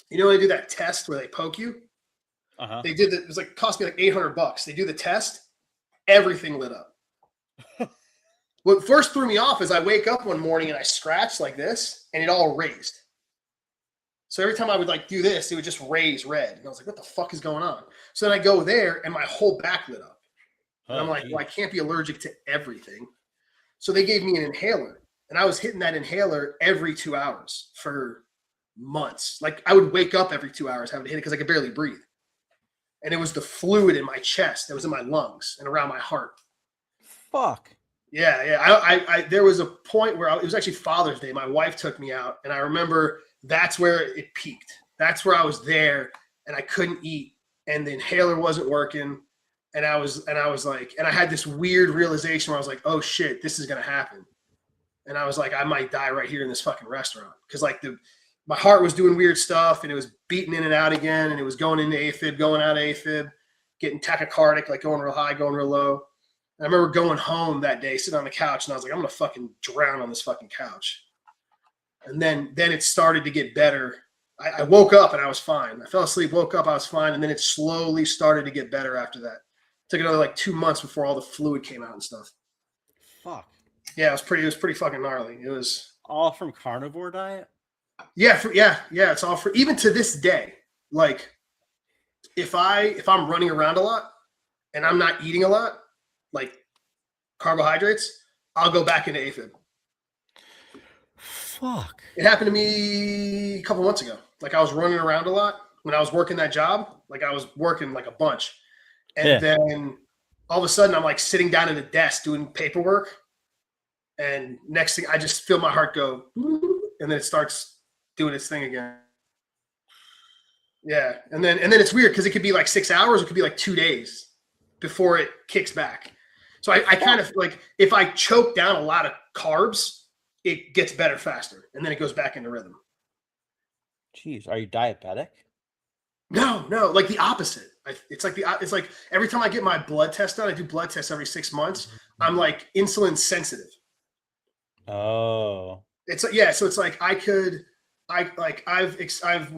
You know, they do that test where they poke you. They did that. It was like cost me like $800. They do the test. Everything lit up. What first threw me off is I wake up one morning and I scratch like this, and it all raised. So every time I would like do this, it would just raise red. And I was like, what the fuck is going on? So then I go there and my whole back lit up. And I'm like, well, I can't be allergic to everything. So they gave me an inhaler. And I was hitting that inhaler every 2 hours for months. Like I would wake up every 2 hours having to hit it because I could barely breathe. And it was the fluid in my chest that was in my lungs and around my heart. Fuck. Yeah. I there was a point where it was actually Father's Day. My wife took me out, and I remember that's where it peaked. That's where I was there, and I couldn't eat, and the inhaler wasn't working, and I was like, and I had this weird realization where I was like, oh shit, this is gonna happen, and I was like, I might die right here in this fucking restaurant, because like my heart was doing weird stuff, and it was beating in and out again, and it was going into AFib, going out of AFib, getting tachycardic, like going real high, going real low. And I remember going home that day, sitting on the couch, and I was like, I'm gonna fucking drown on this fucking couch. And then it started to get better. I woke up and I was fine. I fell asleep, woke up, I was fine. And then it slowly started to get better after that. It took another like 2 months before all the fluid came out and stuff. Fuck. Yeah, it was pretty fucking gnarly. It was all from carnivore diet. Yeah. It's all for, even to this day. Like if I'm running around a lot and I'm not eating a lot, like carbohydrates, I'll go back into AFib. Fuck. It happened to me a couple months ago. Like I was running around a lot when I was working that job. Like I was working like a bunch. And then all of a sudden I'm like sitting down at a desk doing paperwork. And next thing I just feel my heart go, and then it starts doing its thing again. Yeah. And then it's weird because it could be like 6 hours. It could be like 2 days before it kicks back. So I kind of like, if I choke down a lot of carbs, it gets better faster, and then it goes back into rhythm. Jeez, are you diabetic? No, like the opposite. It's like every time I get my blood test done, I do blood tests every 6 months. I'm like insulin sensitive. Oh, it's like, yeah. So it's like I've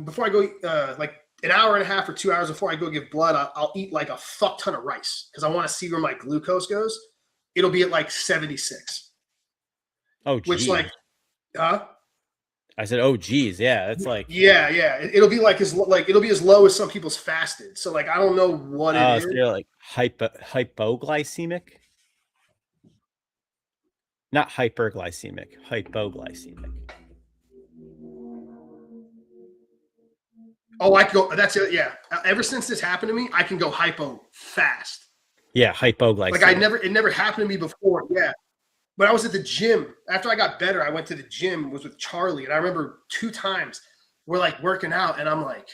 before I go like an hour and a half or 2 hours before I go give blood, I'll eat like a fuck ton of rice because I want to see where my glucose goes. It'll be at like 76. Oh, geez. Which like, I said, oh, geez, yeah, it's like, yeah. It'll be like it'll be as low as some people's fasted. So like, I don't know what it is. So you're like hypoglycemic, not hyperglycemic, hypoglycemic. Oh, I can go. That's it. Yeah. Ever since this happened to me, I can go hypo fast. Yeah, hypoglycemic. Like it never happened to me before. Yeah. But I was at the gym. After I got better, I went to the gym, was with Charlie. And I remember 2 times we're like working out and I'm like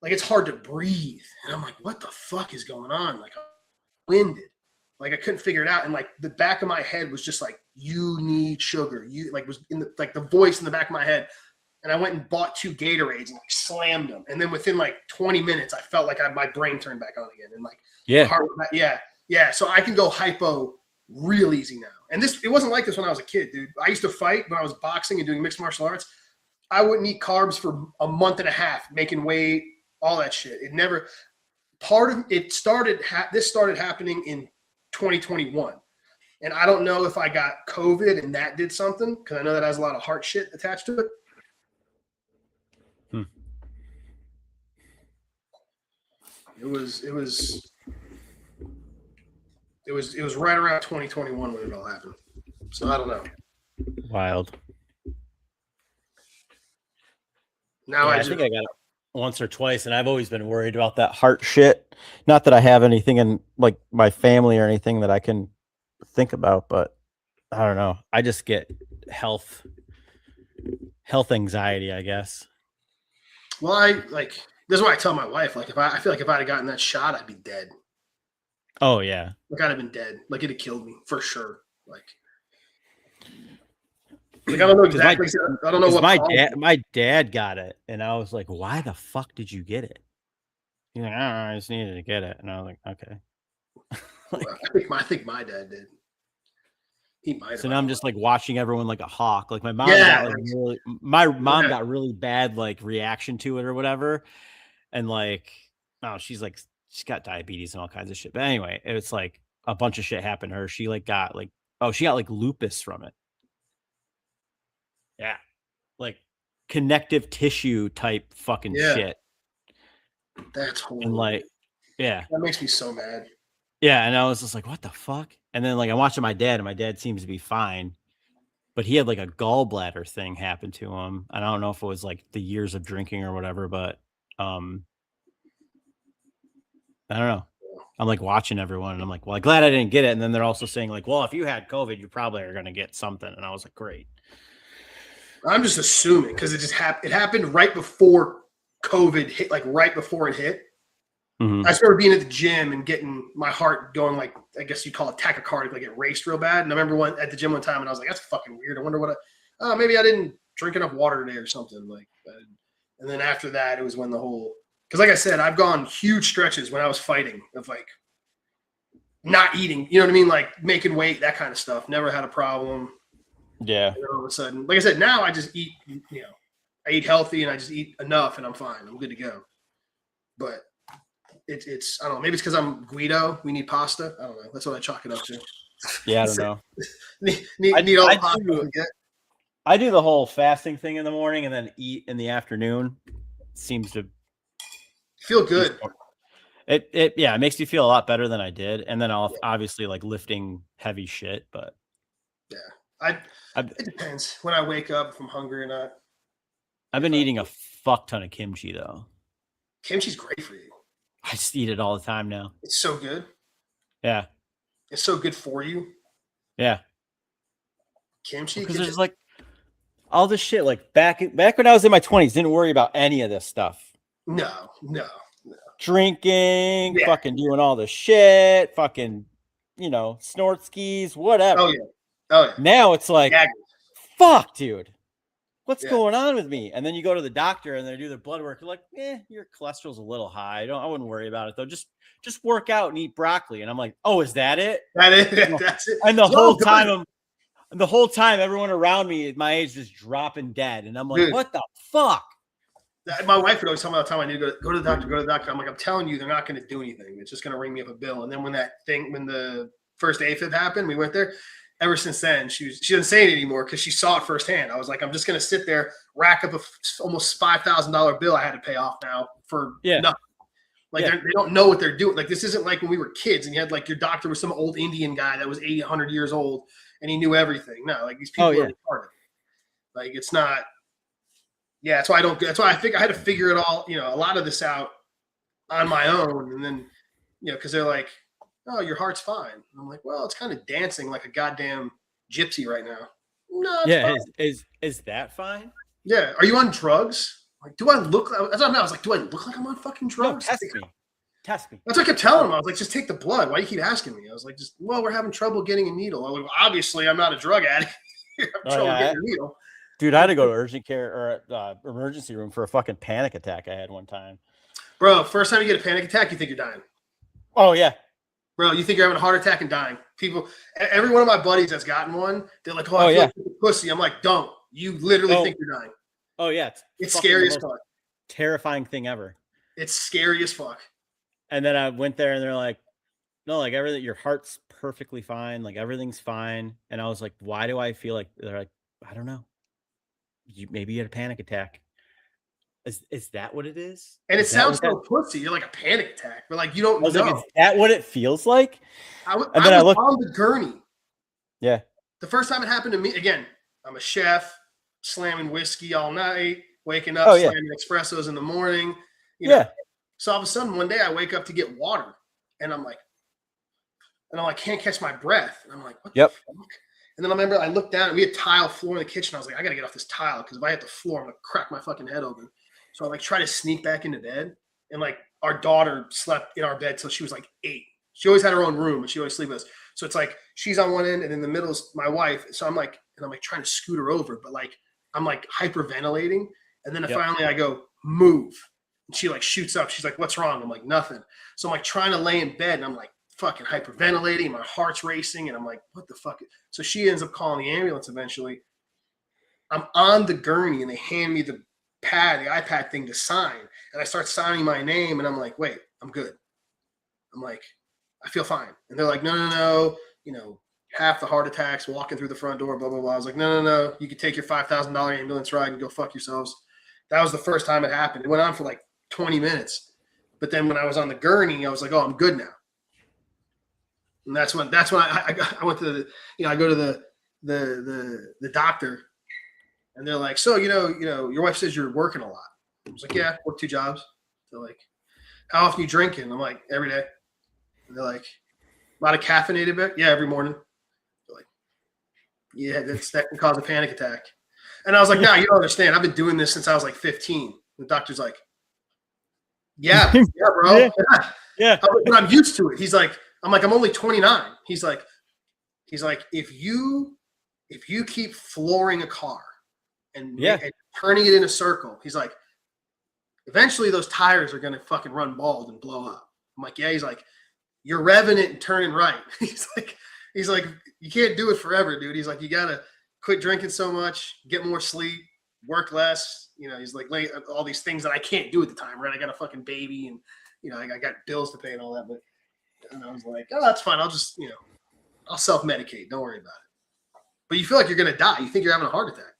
it's hard to breathe. And I'm like, what the fuck is going on? Like I'm winded. Like I couldn't figure it out. And like the back of my head was just like, you need sugar. You like was in the voice in the back of my head. And I went and bought 2 Gatorades and like slammed them. And then within like 20 minutes, I felt like my brain turned back on again. And like, yeah. So I can go hypo real easy now. And it wasn't like this when I was a kid, dude. I used to fight when I was boxing and doing mixed martial arts. I wouldn't eat carbs for a month and a half, making weight, all that shit. It never, this started happening in 2021. And I don't know if I got COVID and that did something, because I know that has a lot of heart shit attached to it. It was It was right around 2021 when it all happened. So I don't know. Wild. Now I think I got it once or twice, and I've always been worried about that heart shit. Not that I have anything in like my family or anything that I can think about, but I don't know. I just get health anxiety, I guess. Well, I like this is why I tell my wife, like I feel like if I'd have gotten that shot, I'd be dead. Oh yeah. Like I'd have been dead. Like it'd have killed me for sure. Like I don't know exactly. I don't know what my dad got it, and I was like, "Why the fuck did you get it?" He's like, "I don't know, I just needed to get it," and I was like, "Okay." I think my dad did. He might. So now I'm just like watching everyone like a hawk. Like my mom, got really bad like reaction to it or whatever, and like, oh, she's got diabetes and all kinds of shit. But anyway, it's like a bunch of shit happened to her. She got lupus from it. Yeah, like connective tissue type fucking shit. That's horrible. And like, yeah, that makes me so mad. Yeah, and I was just like, what the fuck? And then like I'm watching my dad, and my dad seems to be fine, but he had like a gallbladder thing happen to him. And I don't know if it was like the years of drinking or whatever, but I don't know. I'm like watching everyone, and I'm like, well, I'm glad I didn't get it. And then they're also saying like, well, if you had COVID, you probably are going to get something. And I was like, great. I'm just assuming because it just happened. It happened right before COVID hit, like right before it hit. Mm-hmm. I just remember being at the gym and getting my heart going, like I guess you call it tachycardic, like it raced real bad. And I remember at the gym one time, and I was like, "That's fucking weird. I wonder what. Maybe I didn't drink enough water today or something." Like, and then after that, it was when the whole because, like I said, I've gone huge stretches when I was fighting of like not eating. You know what I mean? Like making weight, that kind of stuff. Never had a problem. Yeah. And all of a sudden, like I said, now I just eat. I eat healthy and I just eat enough, and I'm fine. I'm good to go. But it's I don't know. Maybe it's because I'm Guido. We need pasta. I don't know. That's what I chalk it up to. Yeah, I don't know. need all the pasta we get. I do the whole fasting thing in the morning and then eat in the afternoon. Seems to feel good. It makes you feel a lot better than I did. And then I'll obviously like lifting heavy shit, but yeah, it depends when I wake up if I'm hungry or not. I've been eating a fuck ton of kimchi though. Kimchi's great for you. I just eat it all the time now. It's so good. Yeah. It's so good for you. Yeah. Kimchi. Because there's like all this shit. Like back when I was in my 20s, didn't worry about any of this stuff. No. Drinking, fucking doing all this shit, fucking, snort skis, whatever. Oh yeah. Now it's like, fuck, dude. What's going on with me? And then you go to the doctor and they do their blood work. You're like, your cholesterol's a little high. I wouldn't worry about it though. Just work out and eat broccoli. And I'm like, oh, is that it? That's it. And the whole time, everyone around me at my age is dropping dead. And I'm like, dude, what the fuck? My wife would always tell me all the time I need to go to the doctor, go to the doctor. I'm like, I'm telling you, they're not going to do anything. It's just going to ring me up a bill. And then when the first AFib happened, we went there. Ever since then, she doesn't say it anymore because she saw it firsthand. I was like, I'm just going to sit there, rack up a almost $5,000 bill I had to pay off now for nothing. Like they don't know what they're doing. Like this isn't like when we were kids and you had like your doctor was some old Indian guy that was 80, 100 years old and he knew everything. No, like these people are retarded. Like it's not. Yeah, that's why I think I had to figure it all. A lot of this out on my own, and then because they're like, oh, your heart's fine. And I'm like, well, it's kind of dancing like a goddamn gypsy right now. No, is that fine? Yeah. Are you on drugs? Like, do I look? That's what I was like, do I look like I'm on fucking drugs? No, test me. That's what I kept telling him. I was like, just take the blood. Why do you keep asking me? I was like, we're having trouble getting a needle. I was like, obviously, I'm not a drug addict. I'm trouble getting a needle. Dude, I had to go to urgent care or emergency room for a fucking panic attack I had one time. Bro, first time you get a panic attack, you think you're dying. Oh, yeah. Bro, you think you're having a heart attack and dying. People, every one of my buddies that's gotten one, they're like, I feel like a pussy. I'm like, don't. You literally think you're dying. Oh, yeah. It's scary as fuck. Terrifying thing ever. It's scary as fuck. And then I went there and they're like, no, like everything, your heart's perfectly fine. Like everything's fine. And I was like, why do I feel like, they're like, I don't know. Maybe you had a panic attack. Is that what it is? And it Is that sounds what so pussy. You're like a panic attack, but like you don't I was like, know. is that what it feels like? I was And then I looked. on the gurney. Yeah. The first time it happened to me, again, I'm a chef, slamming whiskey all night, waking up, Oh, yeah. slamming espressos in the morning. You know? Yeah. So all of a sudden, one day I wake up to get water, and I'm like, can't catch my breath. And I'm like, what Yep. the fuck? And then I remember I looked down and we had tile floor in the kitchen. I was like, I gotta get off this tile because if I hit the floor, I'm gonna crack my fucking head open. So I like try to sneak back into bed. And like our daughter slept in our bed till she was like 8. She always had her own room and she always sleep with us. So it's like she's on one end and in the middle is my wife. So I'm like trying to scoot her over, but like I'm like hyperventilating. And then finally I go, move. And she like shoots up. She's like, what's wrong? I'm like, nothing. So I'm like trying to lay in bed and I'm like fucking hyperventilating. My heart's racing. And I'm like, what the fuck? So she ends up calling the ambulance eventually. I'm on the gurney and they hand me the iPad thing to sign. And I start signing my name and I'm like, wait, I'm good. I'm like, I feel fine. And they're like, no. You know, half the heart attacks walking through the front door, blah, blah, blah. I was like, no. You can take your $5,000 ambulance ride and go fuck yourselves. That was the first time it happened. It went on for like 20 minutes. But then when I was on the gurney, I was like, oh, I'm good now. And that's when I went to the, I go to the doctor and they're like, so, your wife says you're working a lot. I was like, yeah, work 2 jobs. They're like, how often you drinking? I'm like, every day. And they're like, a lot of caffeinated bit? Yeah, every morning. They're like, yeah, that can cause a panic attack. And I was like, no, you don't understand. I've been doing this since I was like 15. The doctor's like, yeah, bro. Yeah. But I'm used to it. He's like, I'm only 29. He's like, if you keep flooring a car and turning it in a circle, he's like, eventually those tires are going to fucking run bald and blow up. I'm like, yeah. He's like, you're revving it and turning right. He's like, you can't do it forever, dude. He's like, you got to quit drinking so much, get more sleep, work less. He's like, all these things that I can't do at the time, right? I got a fucking baby and, I got bills to pay and all that. But and I was like, oh, that's fine. I'll just, I'll self-medicate. Don't worry about it. But you feel like you're going to die. You think you're having a heart attack.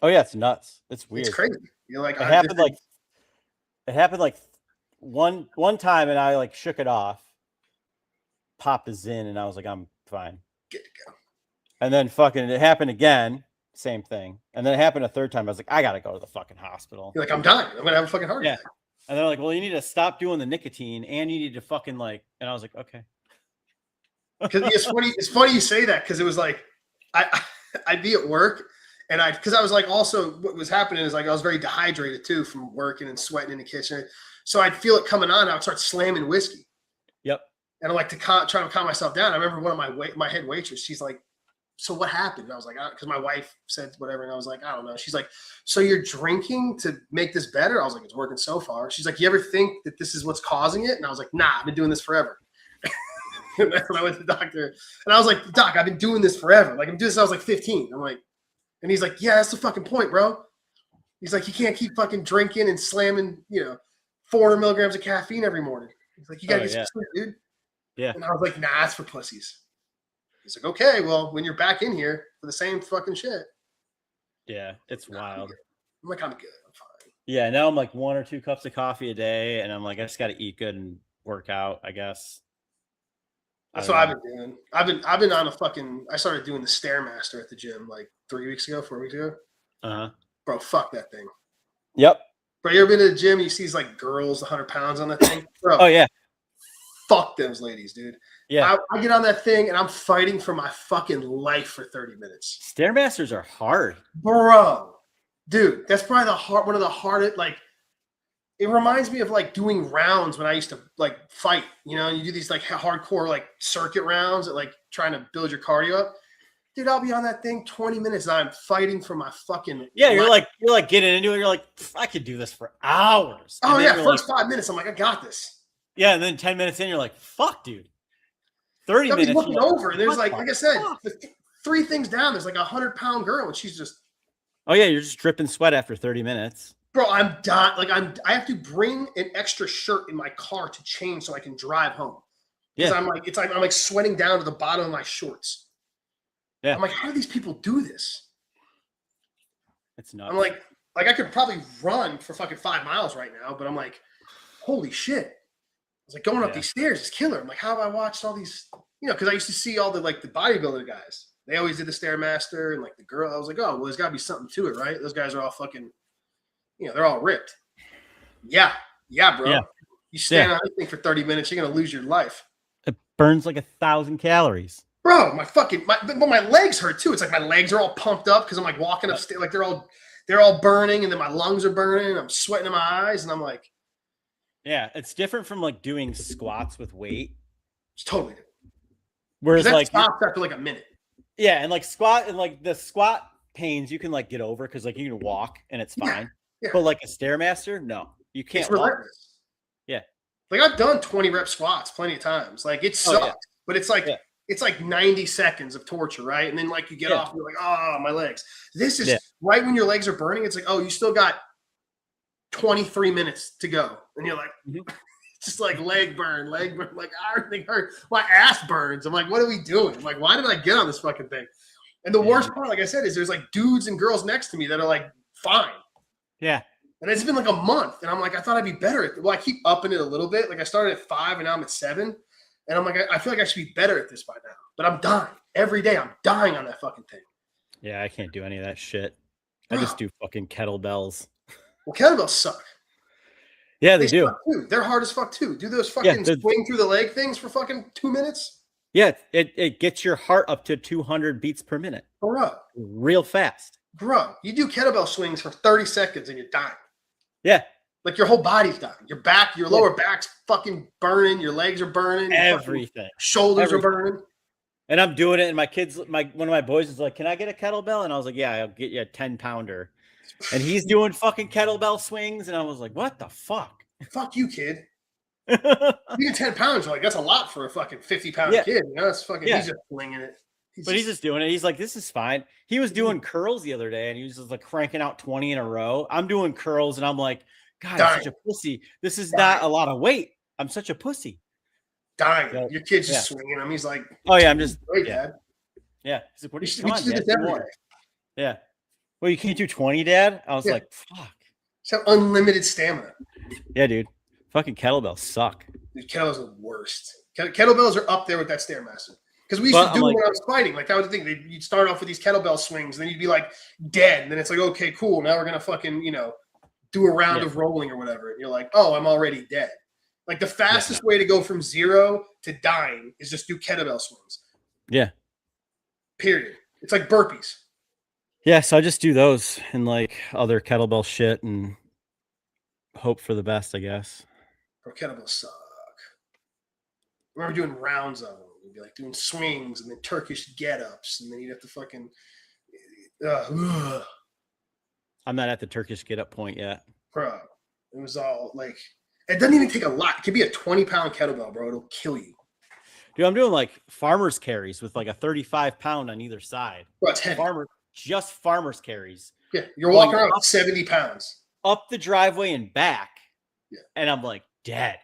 Oh, yeah. It's nuts. It's weird. It's crazy. Like, it happened like one time and I like shook it off, popped a Zyn, and I was like, I'm fine. Good to go. And then fucking it happened again. Same thing. And then it happened a third time. I was like, I got to go to the fucking hospital. You're like, I'm dying. I'm going to have a fucking heart attack. And they're like, well, you need to stop doing the nicotine and you need to fucking like, and I was like, okay. Because it's funny you say that because it was like, I'd be at work and because I was like, also what was happening is like, I was very dehydrated too from working and sweating in the kitchen. So I'd feel it coming on. I would start slamming whiskey. Yep. And I like to try to calm myself down. I remember one of my head waitress, she's like, so what happened? And I was like, because my wife said whatever. And I was like, I don't know. She's like, so you're drinking to make this better? I was like, it's working so far. She's like, you ever think that this is what's causing it? And I was like, nah, I've been doing this forever. And that's when I went to the doctor. And I was like, doc, I've been doing this forever. Like I'm doing this since I was like 15. I'm like, and he's like, yeah, that's the fucking point, bro. He's like, you can't keep fucking drinking and slamming, 400 milligrams of caffeine every morning. He's like, you gotta get some sleep, dude. Yeah. And I was like, nah, that's for pussies. He's like, okay, well, when you're back in here for the same fucking shit. Yeah, it's wild. I'm like, I'm good. I'm fine. Yeah, now I'm like 1 or 2 cups of coffee a day, and I'm like, I just got to eat good and work out, I guess. That's what I've been doing. I've been on I started doing the Stairmaster at the gym like 4 weeks ago. Uh-huh. Bro, fuck that thing. Yep. Bro, you ever been to the gym? You see these like girls, 100 pounds on that thing? Bro. Oh, yeah. Fuck those ladies, dude. Yeah. I get on that thing and I'm fighting for my fucking life for 30 minutes. Stairmasters are hard. Bro. Dude, that's probably one of the hardest, like, it reminds me of like doing rounds when I used to like fight, you do these like hardcore like circuit rounds at like trying to build your cardio up. Dude, I'll be on that thing 20 minutes and I'm fighting for my fucking life. You're like getting into it. You're like, I could do this for hours. Oh yeah, first 5 minutes, I'm like, I got this. Yeah, and then 10 minutes in, you're like, fuck, dude. 30 I'll minutes. Looking over, and there's like I said, 3 things down. There's like 100-pound girl, and she's just. Oh yeah, you're just dripping sweat after 30 minutes. Bro, I'm done. Like I have to bring an extra shirt in my car to change so I can drive home. Because I'm like sweating down to the bottom of my shorts. Yeah. I'm like, how do these people do this? It's nuts. I'm like, Like I could probably run for fucking 5 miles right now, but I'm like, holy shit. I was like, going up these stairs is killer. I'm like, how have I watched all these, because I used to see all the bodybuilder guys. They always did the Stairmaster and like the girl. I was like, oh, well, there's gotta be something to it, right? Those guys are all fucking, they're all ripped. Yeah, bro. Yeah. You stand on anything for 30 minutes, you're gonna lose your life. It burns like 1,000 calories. Bro, my legs hurt too. It's like my legs are all pumped up because I'm like walking upstairs, like they're all burning, and then my lungs are burning, and I'm sweating in my eyes, and I'm like, yeah, it's different from like doing squats with weight. It's totally different. Whereas that like stops after like a minute. Yeah, and like the squat pains you can like get over because like you can walk and it's fine. Yeah. But like a Stairmaster, no, you can't. It's relentless. Yeah, like I've done 20 rep squats plenty of times. Like it sucks, but it's like it's like 90 seconds of torture, right? And then like you get off, and you're like, oh, my legs. This is right when your legs are burning. It's like, oh, you still got 23 minutes to go, and you're like, just like leg burn. Like everything hurt. My ass burns. I'm like, what are we doing? I'm like, why did I get on this fucking thing? And the worst part, like I said, is there's like dudes and girls next to me that are like fine. Yeah. And it's been like a month, and I'm like, I thought I'd be better at it. Well, I keep upping it a little bit. Like I started at 5, and now I'm at 7. And I'm like, I feel like I should be better at this by now. But I'm dying. Every day I'm dying on that fucking thing. Yeah, I can't do any of that shit. I just do fucking kettlebells. Well, kettlebells suck. Yeah, they do. Too. They're hard as fuck too. Do those fucking swing through the leg things for fucking 2 minutes? Yeah, it gets your heart up to 200 beats per minute. Bro. Real fast. Bro, you do kettlebell swings for 30 seconds and you're dying. Yeah. Like your whole body's dying. Your back, your lower back's fucking burning. Your legs are burning. Everything. Shoulders are burning. And I'm doing it. And my kids, one of my boys is like, can I get a kettlebell? And I was like, yeah, I'll get you a 10-pounder. And he's doing fucking kettlebell swings. And I was like, what the fuck? Fuck you, kid. You get 10 pounds, you're like, that's a lot for a fucking 50-pound kid. It's fucking, he's just flinging it. He's just doing it. He's like, this is fine. He was doing curls the other day and he was just like cranking out 20 in a row. I'm doing curls and I'm like, God, I'm such a pussy. This is not a lot of weight. I'm such a pussy. Dying. So, your kid's just swinging him. He's like, oh yeah, I'm just great, Dad. Yeah. He's like, what are you doing? This every day. Yeah. Well, you can't do 20, Dad? I was like, fuck. Just have unlimited stamina. Yeah, dude. Fucking kettlebells suck. Dude, kettlebells are the worst. Kettlebells are up there with that Stairmaster. Because we used to do it when I was fighting. Like, that was the thing. You'd start off with these kettlebell swings, and then you'd be like dead. And then it's like, okay, cool. Now we're going to fucking, do a round of rolling or whatever. And you're like, oh, I'm already dead. Like, the fastest way to go from 0 to dying is just do kettlebell swings. Yeah. Period. It's like burpees. Yeah, so I just do those and like other kettlebell shit and hope for the best, I guess. Bro, kettlebells suck. I remember doing rounds of them. We'd be like doing swings and then Turkish get-ups, and then you'd have to fucking I'm not at the Turkish get-up point yet. Bro, it was all like, it doesn't even take a lot. It could be a 20-pound kettlebell, bro. It'll kill you. Dude, I'm doing like farmer's carries with like a 35-pound on either side. Bro, it's heavy. Just farmer's carries. Yeah, you're walking around with 70 pounds. Up the driveway and back. Yeah. And I'm like, dead.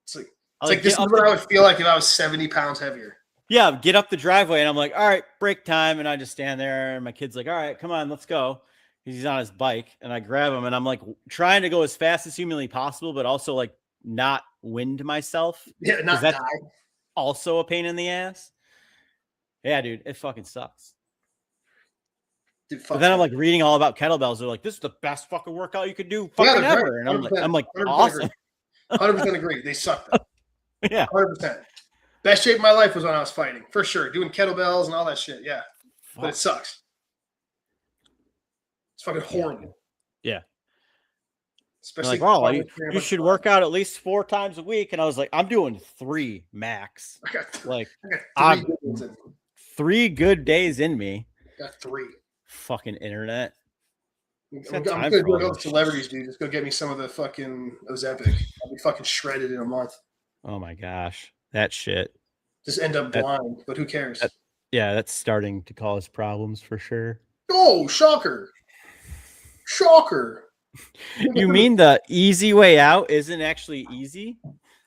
It's like this is what I would feel like if I was 70 pounds heavier. Yeah, get up the driveway and I'm like, all right, break time. And I just stand there and my kid's like, all right, come on, let's go. He's on his bike and I grab him and I'm like trying to go as fast as humanly possible, but also like not wind myself. Yeah, not die. Also a pain in the ass. Yeah, dude, it fucking sucks. Dude, but then I'm like reading all about kettlebells. They're like, this is the best fucking workout you could do fucking ever. And I'm like, awesome. 100% agree. They suck though. Yeah. 100%. Best shape of my life was when I was fighting, for sure. Doing kettlebells and all that shit. Yeah. Fuck. But it sucks. It's fucking horrible. Yeah. Especially like, you should work out at least 4 times a week. And I was like, I'm doing 3 max. I got 3 good days in me. Got 3. Fucking internet. I'm gonna go to celebrities, dude. Just go get me some of the fucking Ozempic. I'll be fucking shredded in a month. Oh my gosh, that shit. Just end up blind, but who cares? That's starting to cause problems for sure. Oh, shocker! Shocker! You mean the easy way out isn't actually easy?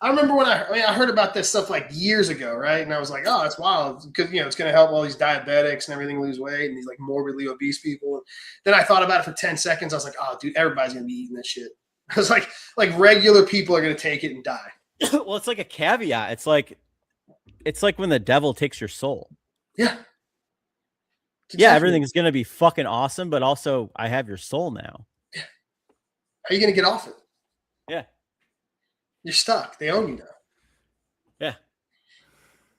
I remember when I heard about this stuff like years ago, right? And I was like, oh, that's wild because it's going to help all these diabetics and everything lose weight and these like morbidly obese people. And then I thought about it for 10 seconds. I was like, oh, dude, everybody's going to be eating this shit. I was like regular people are going to take it and die. Well, it's like a caveat. It's like when the devil takes your soul. Yeah. Yeah, everything's going to be fucking awesome, but also I have your soul now. Yeah. How are you going to get off it? Yeah. You're stuck. They own you now. Yeah.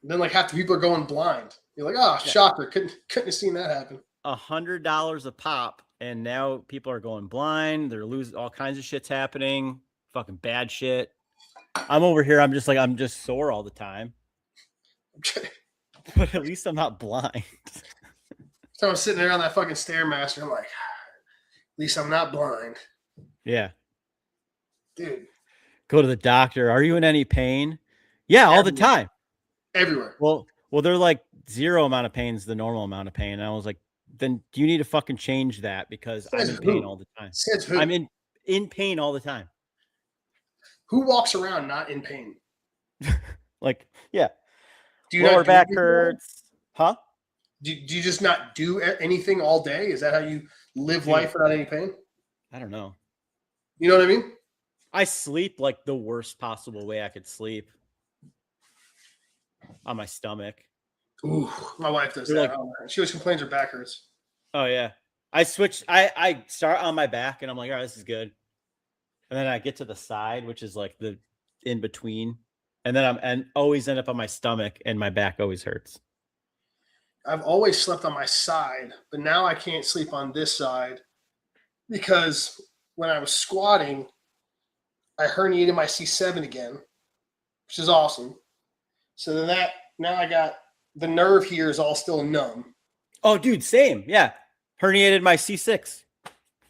And then like half the people are going blind. You're like, oh, shocker. Couldn't have seen that happen. $100 a pop. And now people are going blind. They're losing all kinds of shit's happening. Fucking bad shit. I'm over here. I'm just sore all the time. But at least I'm not blind. So I'm sitting there on that fucking Stairmaster. I'm like, at least I'm not blind. Yeah. Dude. Go to the doctor. Are you in any pain? Yeah, all the time. Everywhere. Well, they're like 0 amount of pain is the normal amount of pain. And I was like, then you need to fucking change that because I'm in pain all the time. I'm in pain all the time. Who walks around not in pain? Like, yeah. Do you lower back hurts? Huh? Do you just not do anything all day? Is that how you live life without any pain? I don't know. You know what I mean? I sleep like the worst possible way I could sleep. On my stomach. Ooh, my wife does that. She always complains her back hurts. Oh yeah. I start on my back and I'm like, all right, this is good. And then I get to the side, which is like the in between. And then and always end up on my stomach and my back always hurts. I've always slept on my side, but now I can't sleep on this side because when I was squatting, I herniated my C7 again, which is awesome. So then now I got the nerve here is all still numb. Oh, dude, same. Yeah. Herniated my C6.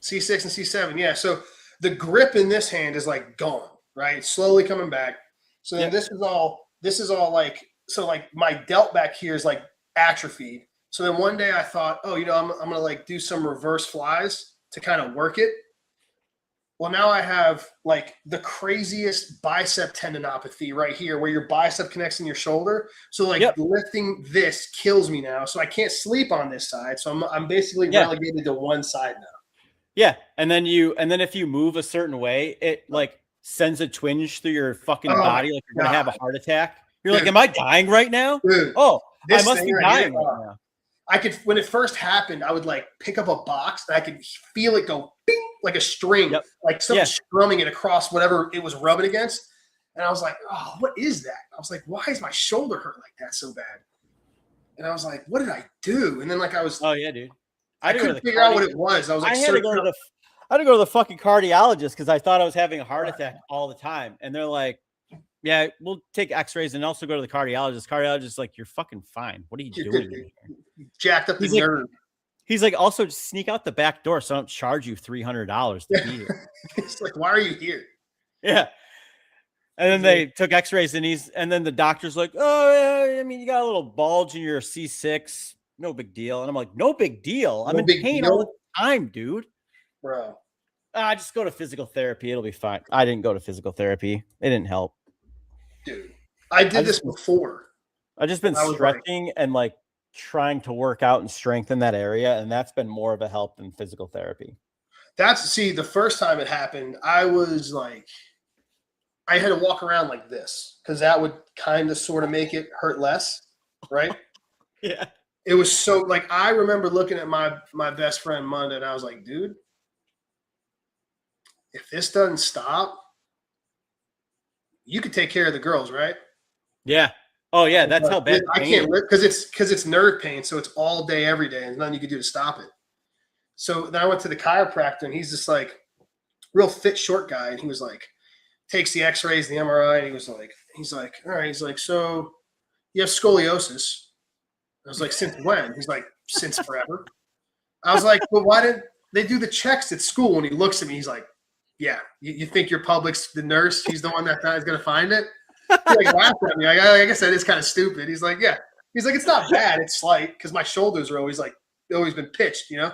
C6 and C7. Yeah. So the grip in this hand is like gone, right? It's slowly coming back. So then this is all like, so like my delt back here is like atrophied. So then one day I thought, oh, I'm going to like do some reverse flies to kind of work it. Well, now I have like the craziest bicep tendinopathy right here where your bicep connects in your shoulder. So like lifting this kills me now. So I can't sleep on this side. So I'm basically relegated to one side now. Yeah. And then if you move a certain way, it like sends a twinge through your fucking body. Like you're going to have a heart attack. You're like, am I dying right now? Dude, I must be dying right now. I could, when it first happened, I would like pick up a box and I could feel it go bing, like a string, like something strumming it across whatever it was rubbing against. And I was like, oh, what is that? I was like, why is my shoulder hurt like that so bad? And I was like, what did I do? And then like I was, oh yeah, dude. I couldn't figure out what it was. I was like, I had to go to the fucking cardiologist because I thought I was having a heart attack all the time. And they're like, yeah, we'll take x-rays and also go to the cardiologist. Cardiologist is like, you're fucking fine. What are you doing? Jacked up the nerve. He's like, also just sneak out the back door so I don't charge you $300 to be here. It's like, why are you here? Yeah. And then they took x-rays and then the doctor's like, oh, yeah, I mean, you got a little bulge in your C6. No big deal. And I'm like, no big deal. I'm in pain all the time, dude. Bro. Just go to physical therapy. It'll be fine. I didn't go to physical therapy. It didn't help. Dude, I did this before. I've just been stretching and like trying to work out and strengthen that area. And that's been more of a help than physical therapy. The first time it happened, I was like, I had to walk around like this because that would kind of sort of make it hurt less. Right. Yeah. It was so like, I remember looking at my best friend Monday and I was like, dude, if this doesn't stop, you could take care of the girls, right? Yeah. Oh yeah. That's how bad I can't live because it's nerve pain. So it's all day, every day. And there's nothing you can do to stop it. So then I went to the chiropractor and he's just like real fit, short guy. And he was like, takes the x-rays, the MRI. And he's like, all right. He's like, so you have scoliosis. I was like, since when? He's like, since forever. I was like, well, why didn't they do the checks at school? When he looks at me, he's like, yeah, you think your public's the nurse? He's the one that is going to find it? He like laughed at me. I guess that is kind of stupid. He's like, yeah. He's like, it's not bad. It's slight because my shoulders are always been pitched, you know?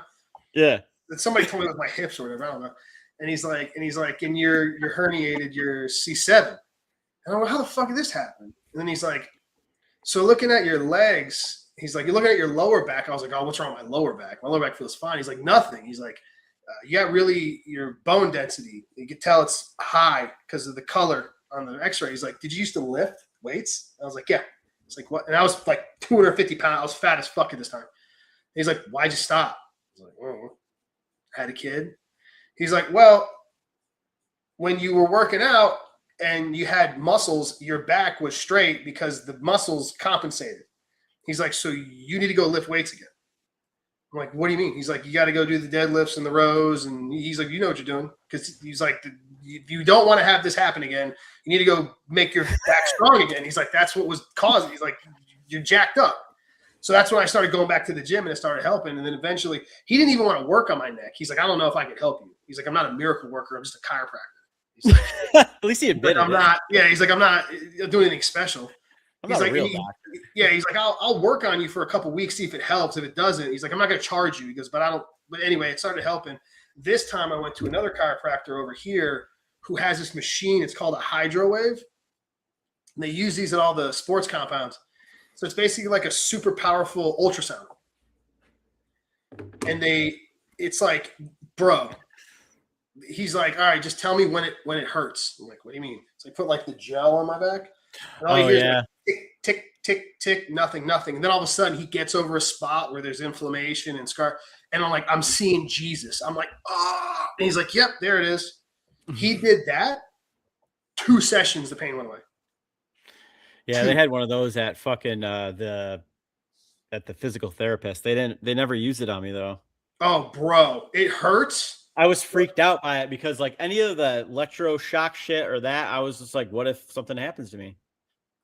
Yeah. And somebody told me it was my hips or whatever. I don't know. And he's like, and you're herniated your C7. And I'm like, how the fuck did this happen? And then he's like, so looking at your legs, he's like, you're looking at your lower back. I was like, oh, what's wrong with my lower back? My lower back feels fine. He's like, nothing. He's like, you got really your bone density. You can tell it's high because of the color on the x-ray. He's like, did you used to lift weights? I was like, yeah. It's like, what? And I was like 250 pounds. I was fat as fuck at this time. He's like, why'd you stop? I was like, oh, I had a kid. He's like, well, when you were working out and you had muscles, your back was straight because the muscles compensated. He's like, so you need to go lift weights again. I'm like, what do you mean? He's like, you got to go do the deadlifts and the rows. And he's like, you know what you're doing. Because he's like, if you don't want to have this happen again, you need to go make your back strong again. He's like, that's what was causing. He's like, you're jacked up. So that's when I started going back to the gym and it started helping. And then eventually he didn't even want to work on my neck. He's like, I don't know if I could help you. He's like, I'm not a miracle worker. I'm just a chiropractor. He's like, At least he admitted I'm not. Yeah. He's like, I'm not doing anything special. I'm He's not like, a real doctor. yeah, he's like, I'll work on you for a couple weeks, see if it helps. If it doesn't, he's like, I'm not going to charge you. He goes, but I don't. But anyway, it started helping. This time I went to another chiropractor over here who has this machine. It's called a HydroWave. And they use these at all the sports compounds. So it's basically like a super powerful ultrasound. And it's like, bro, he's like, all right, just tell me when it hurts. I'm like, what do you mean? It's like put like the gel on my back. And all you hear is like, tick, tick, tick, tick, nothing. And then all of a sudden he gets over a spot where there's inflammation and scar. And I'm like, I'm seeing Jesus. I'm like, ah. And he's like, yep, there it is. He did that. 2 sessions, the pain went away. Yeah, they had one of those at fucking at the physical therapist. They never used it on me though. Oh, bro, it hurts. I was freaked out by it because like any of the electroshock shit or that, I was just like, what if something happens to me?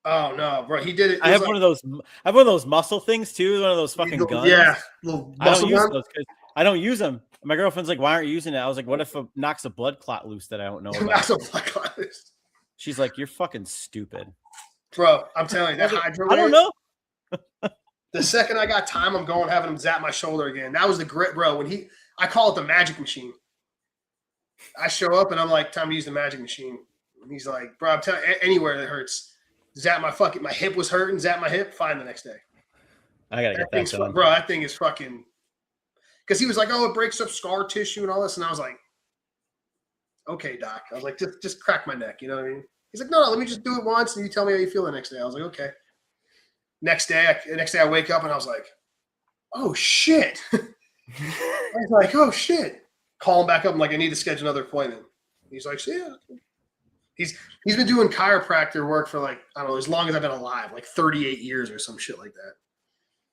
Oh no, bro, he did it. I have one of those muscle things too, one of those fucking guns. Yeah, little I don't muscle use gun. those because I don't use them. My girlfriend's like, why aren't you using it? I was like, what if it knocks a blood clot loose that I don't know about? Knocks a blood clot loose. She's like, you're fucking stupid. Bro, I'm telling you, that hydro. I don't know. The second I got time, I'm going having him zap my shoulder again. That was the grit, bro. I call it the magic machine. I show up and I'm like, time to use the magic machine. And he's like, bro, I'm telling you, anywhere that hurts, zap my hip was hurting, zap my hip, fine the next day. I gotta get that done. Bro, that thing is fucking. Because he was like, oh, it breaks up scar tissue and all this, and I was like, okay, doc. I was like, just crack my neck, you know what I mean? He's like, no, let me just do it once, and you tell me how you feel the next day. I was like, okay. Next day I wake up and I was like, oh shit. I was like, oh shit. Call him back up. I'm like, I need to schedule another appointment. He's like, yeah. He's been doing chiropractor work for like, I don't know, as long as I've been alive, like 38 years or some shit like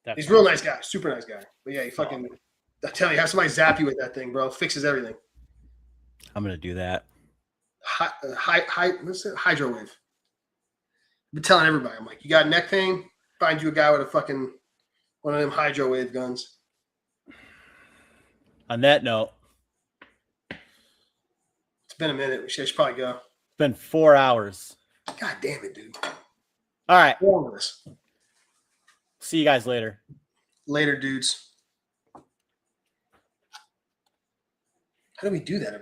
that. He's a real nice guy, super nice guy. But yeah, he fucking, I tell you, have somebody zap you with that thing, bro. Fixes everything. I'm gonna do that. What's it? HydroWave. I've been telling everybody, I'm like, you got neck pain? Find you a guy with a fucking one of them HydroWave guns. On that note, it's been a minute. We should probably go. It's been 4 hours. God damn it, dude. All right. See you guys later. Later, dudes. How do we do that?